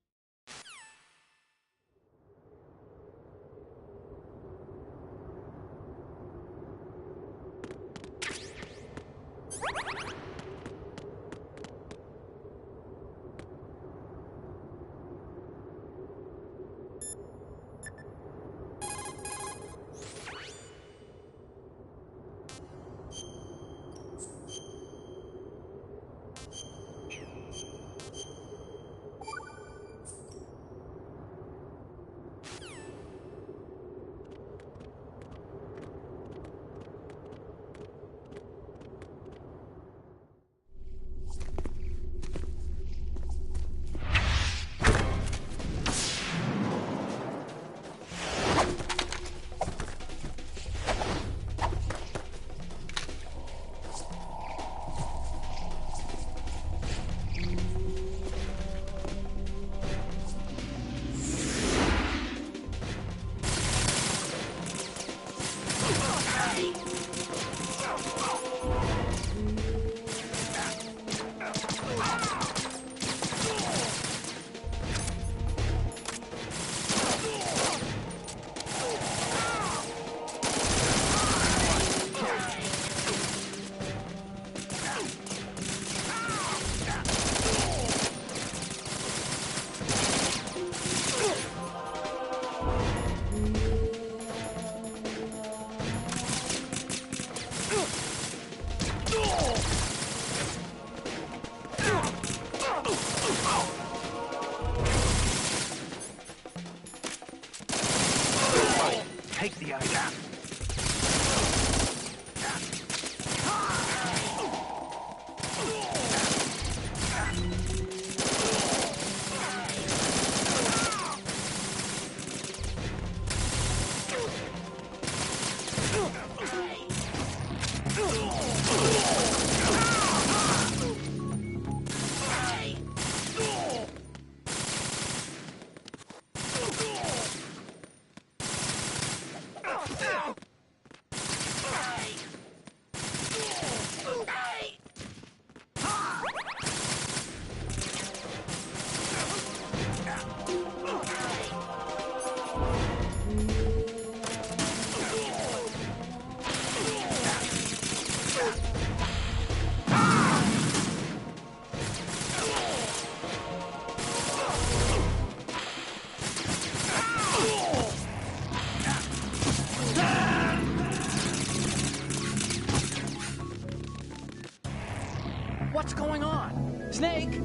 What's going on? Snake!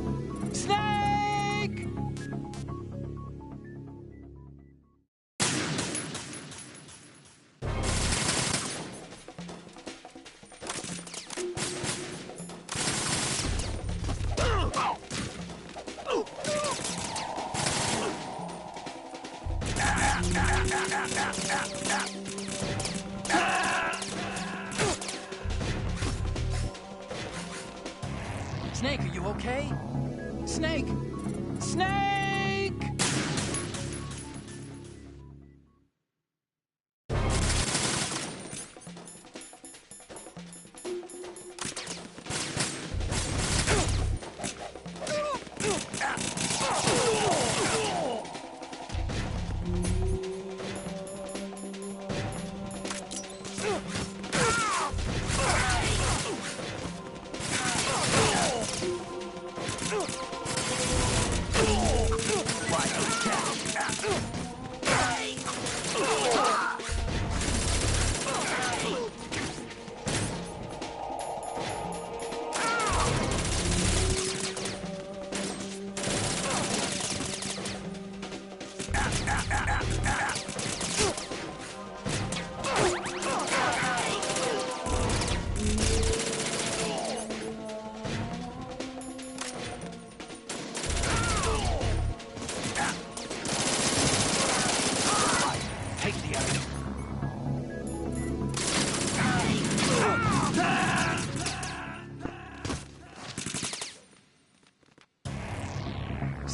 Snake! Snake, are you okay? Snake! Snake!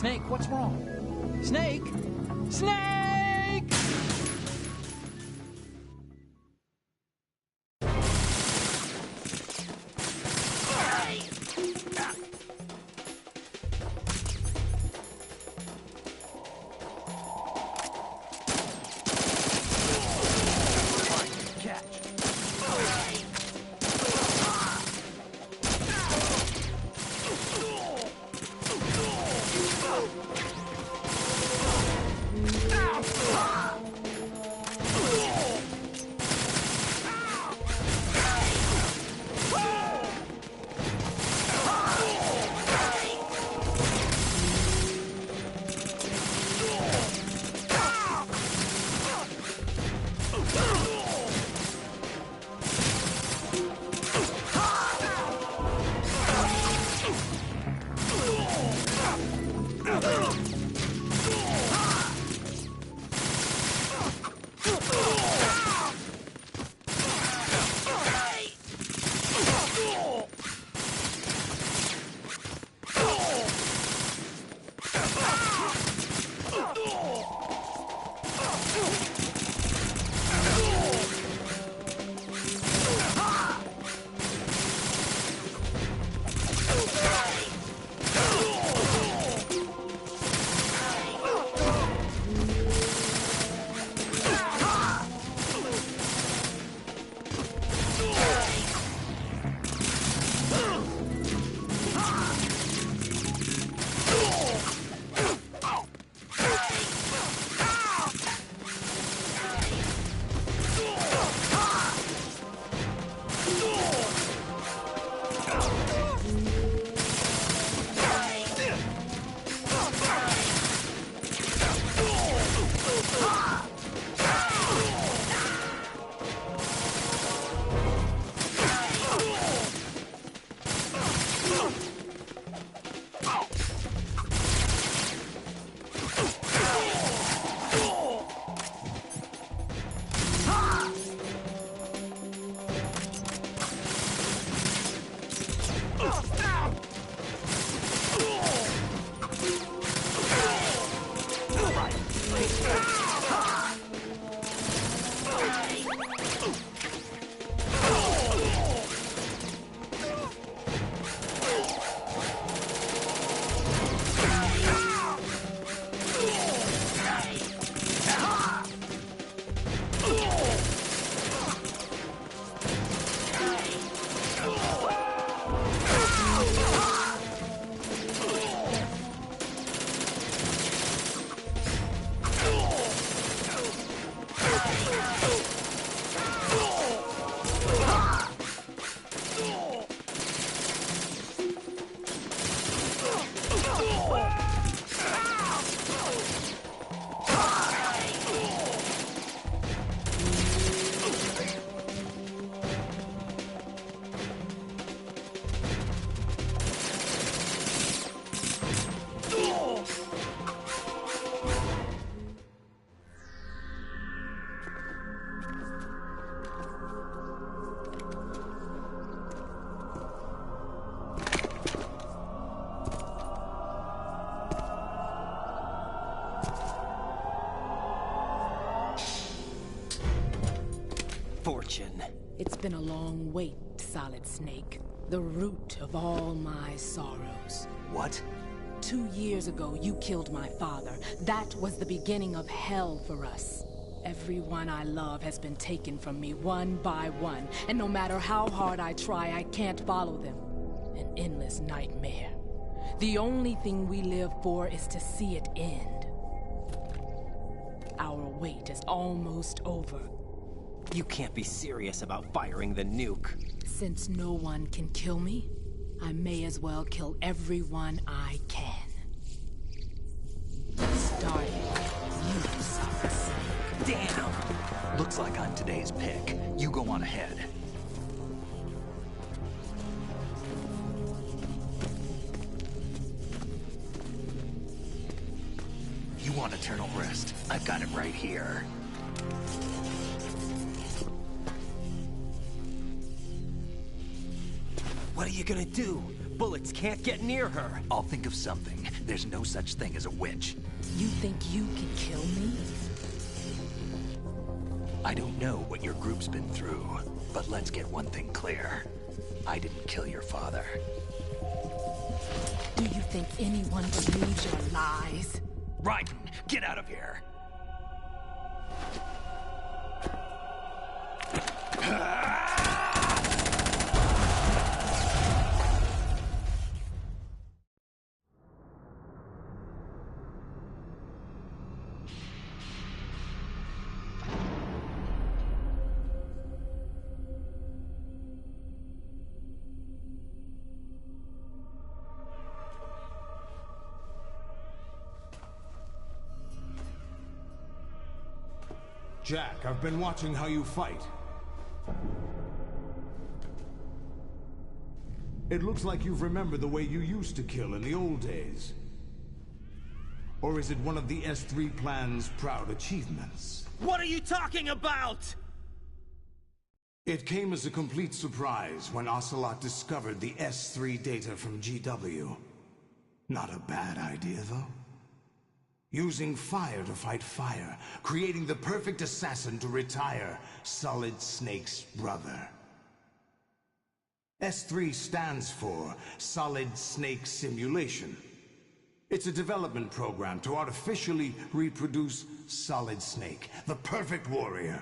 Snake, what's wrong? Snake! Snake! Ow! fortune. It's been a long wait, Solid Snake. The root of all my sorrows. What? 2 years ago, you killed my father. That was the beginning of hell for us. Everyone I love has been taken from me one by one, and no matter how hard I try, I can't follow them. An endless nightmare. The only thing we live for is to see it end. Our wait is almost over. You can't be serious about firing the nuke. Since no one can kill me, I may as well kill everyone I can. Starting with you, Solid Snake. Damn! Looks like I'm today's pick. You go on ahead. You want eternal rest? I've got it right here. What are you gonna do? Bullets can't get near her. I'll think of something. There's no such thing as a witch. You think you can kill me? I don't know what your group's been through, but let's get one thing clear. I didn't kill your father. Do you think anyone believes your lies? Raiden, get out of here! Jack, I've been watching how you fight. It looks like you've remembered the way you used to kill in the old days. Or is it one of the S3 plan's proud achievements? What are you talking about? It came as a complete surprise when Ocelot discovered the S3 data from GW. Not a bad idea, though. Using fire to fight fire, creating the perfect assassin to retire Solid Snake's brother. S3 stands for Solid Snake Simulation. It's a development program to artificially reproduce Solid Snake, the perfect warrior.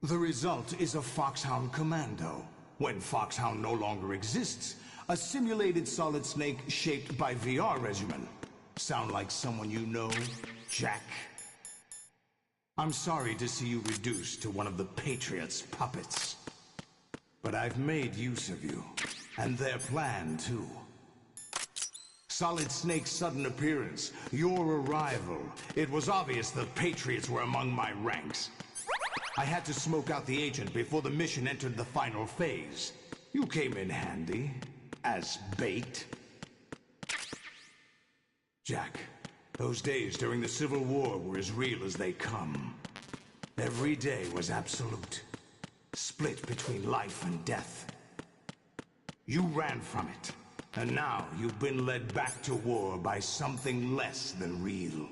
The result is a Foxhound Commando. When Foxhound no longer exists, a simulated Solid Snake shaped by VR regimen. Sound like someone you know, Jack? I'm sorry to see you reduced to one of the Patriots' puppets. But I've made use of you, and their plan too. Solid Snake's sudden appearance, your arrival. It was obvious the Patriots were among my ranks. I had to smoke out the agent before the mission entered the final phase. You came in handy, as bait. Jack, those days during the Civil War were as real as they come. Every day was absolute, split between life and death. You ran from it, and now you've been led back to war by something less than real.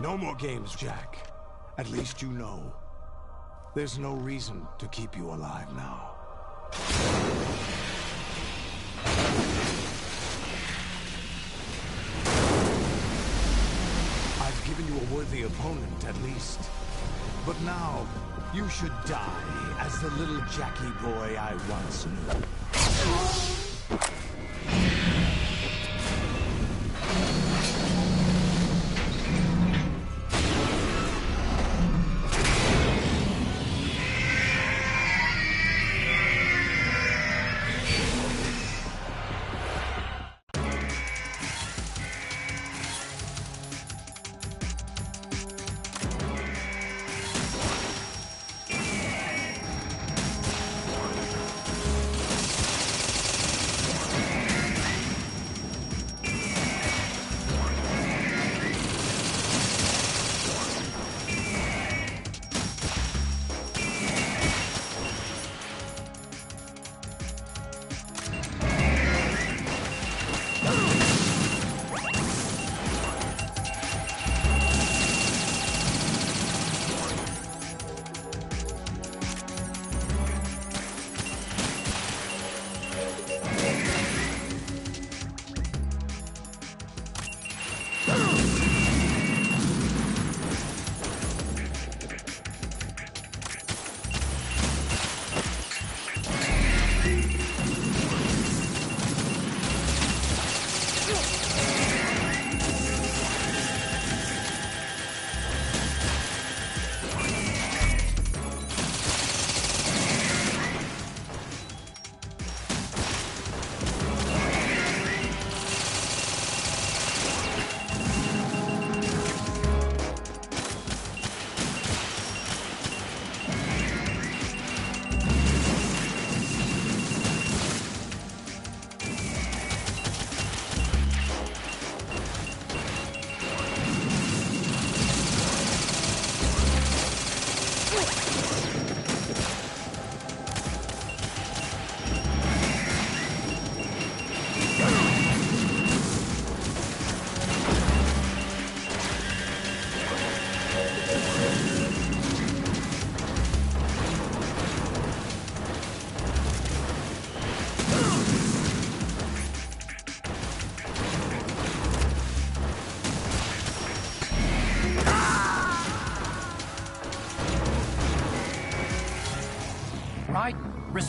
No more games, Jack. At least you know. There's no reason to keep you alive now. I've given you a worthy opponent, at least. But now, you should die as the little Jackie boy I once knew.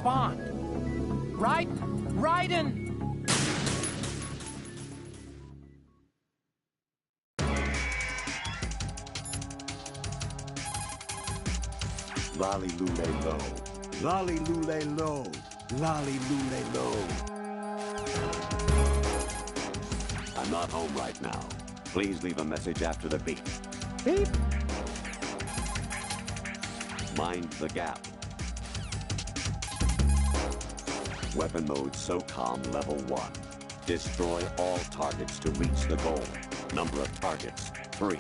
respond. Raiden! Raiden! Lolly Lule Low. Lolly Lule Low. Lolly Lule Low. I'm not home right now. Please leave a message after the beep. Beep. Mind the gap. Weapon mode SOCOM level 1. Destroy all targets to reach the goal. Number of targets, 3.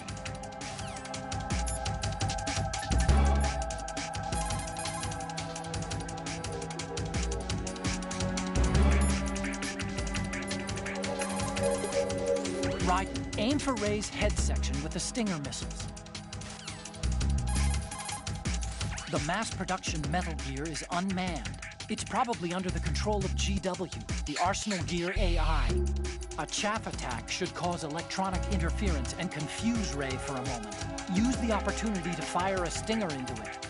Right, aim for Ray's head section with the Stinger missiles. The mass production Metal Gear is unmanned. It's probably under the control of GW, the Arsenal Gear AI. A chaff attack should cause electronic interference and confuse Ray for a moment. Use the opportunity to fire a Stinger into it.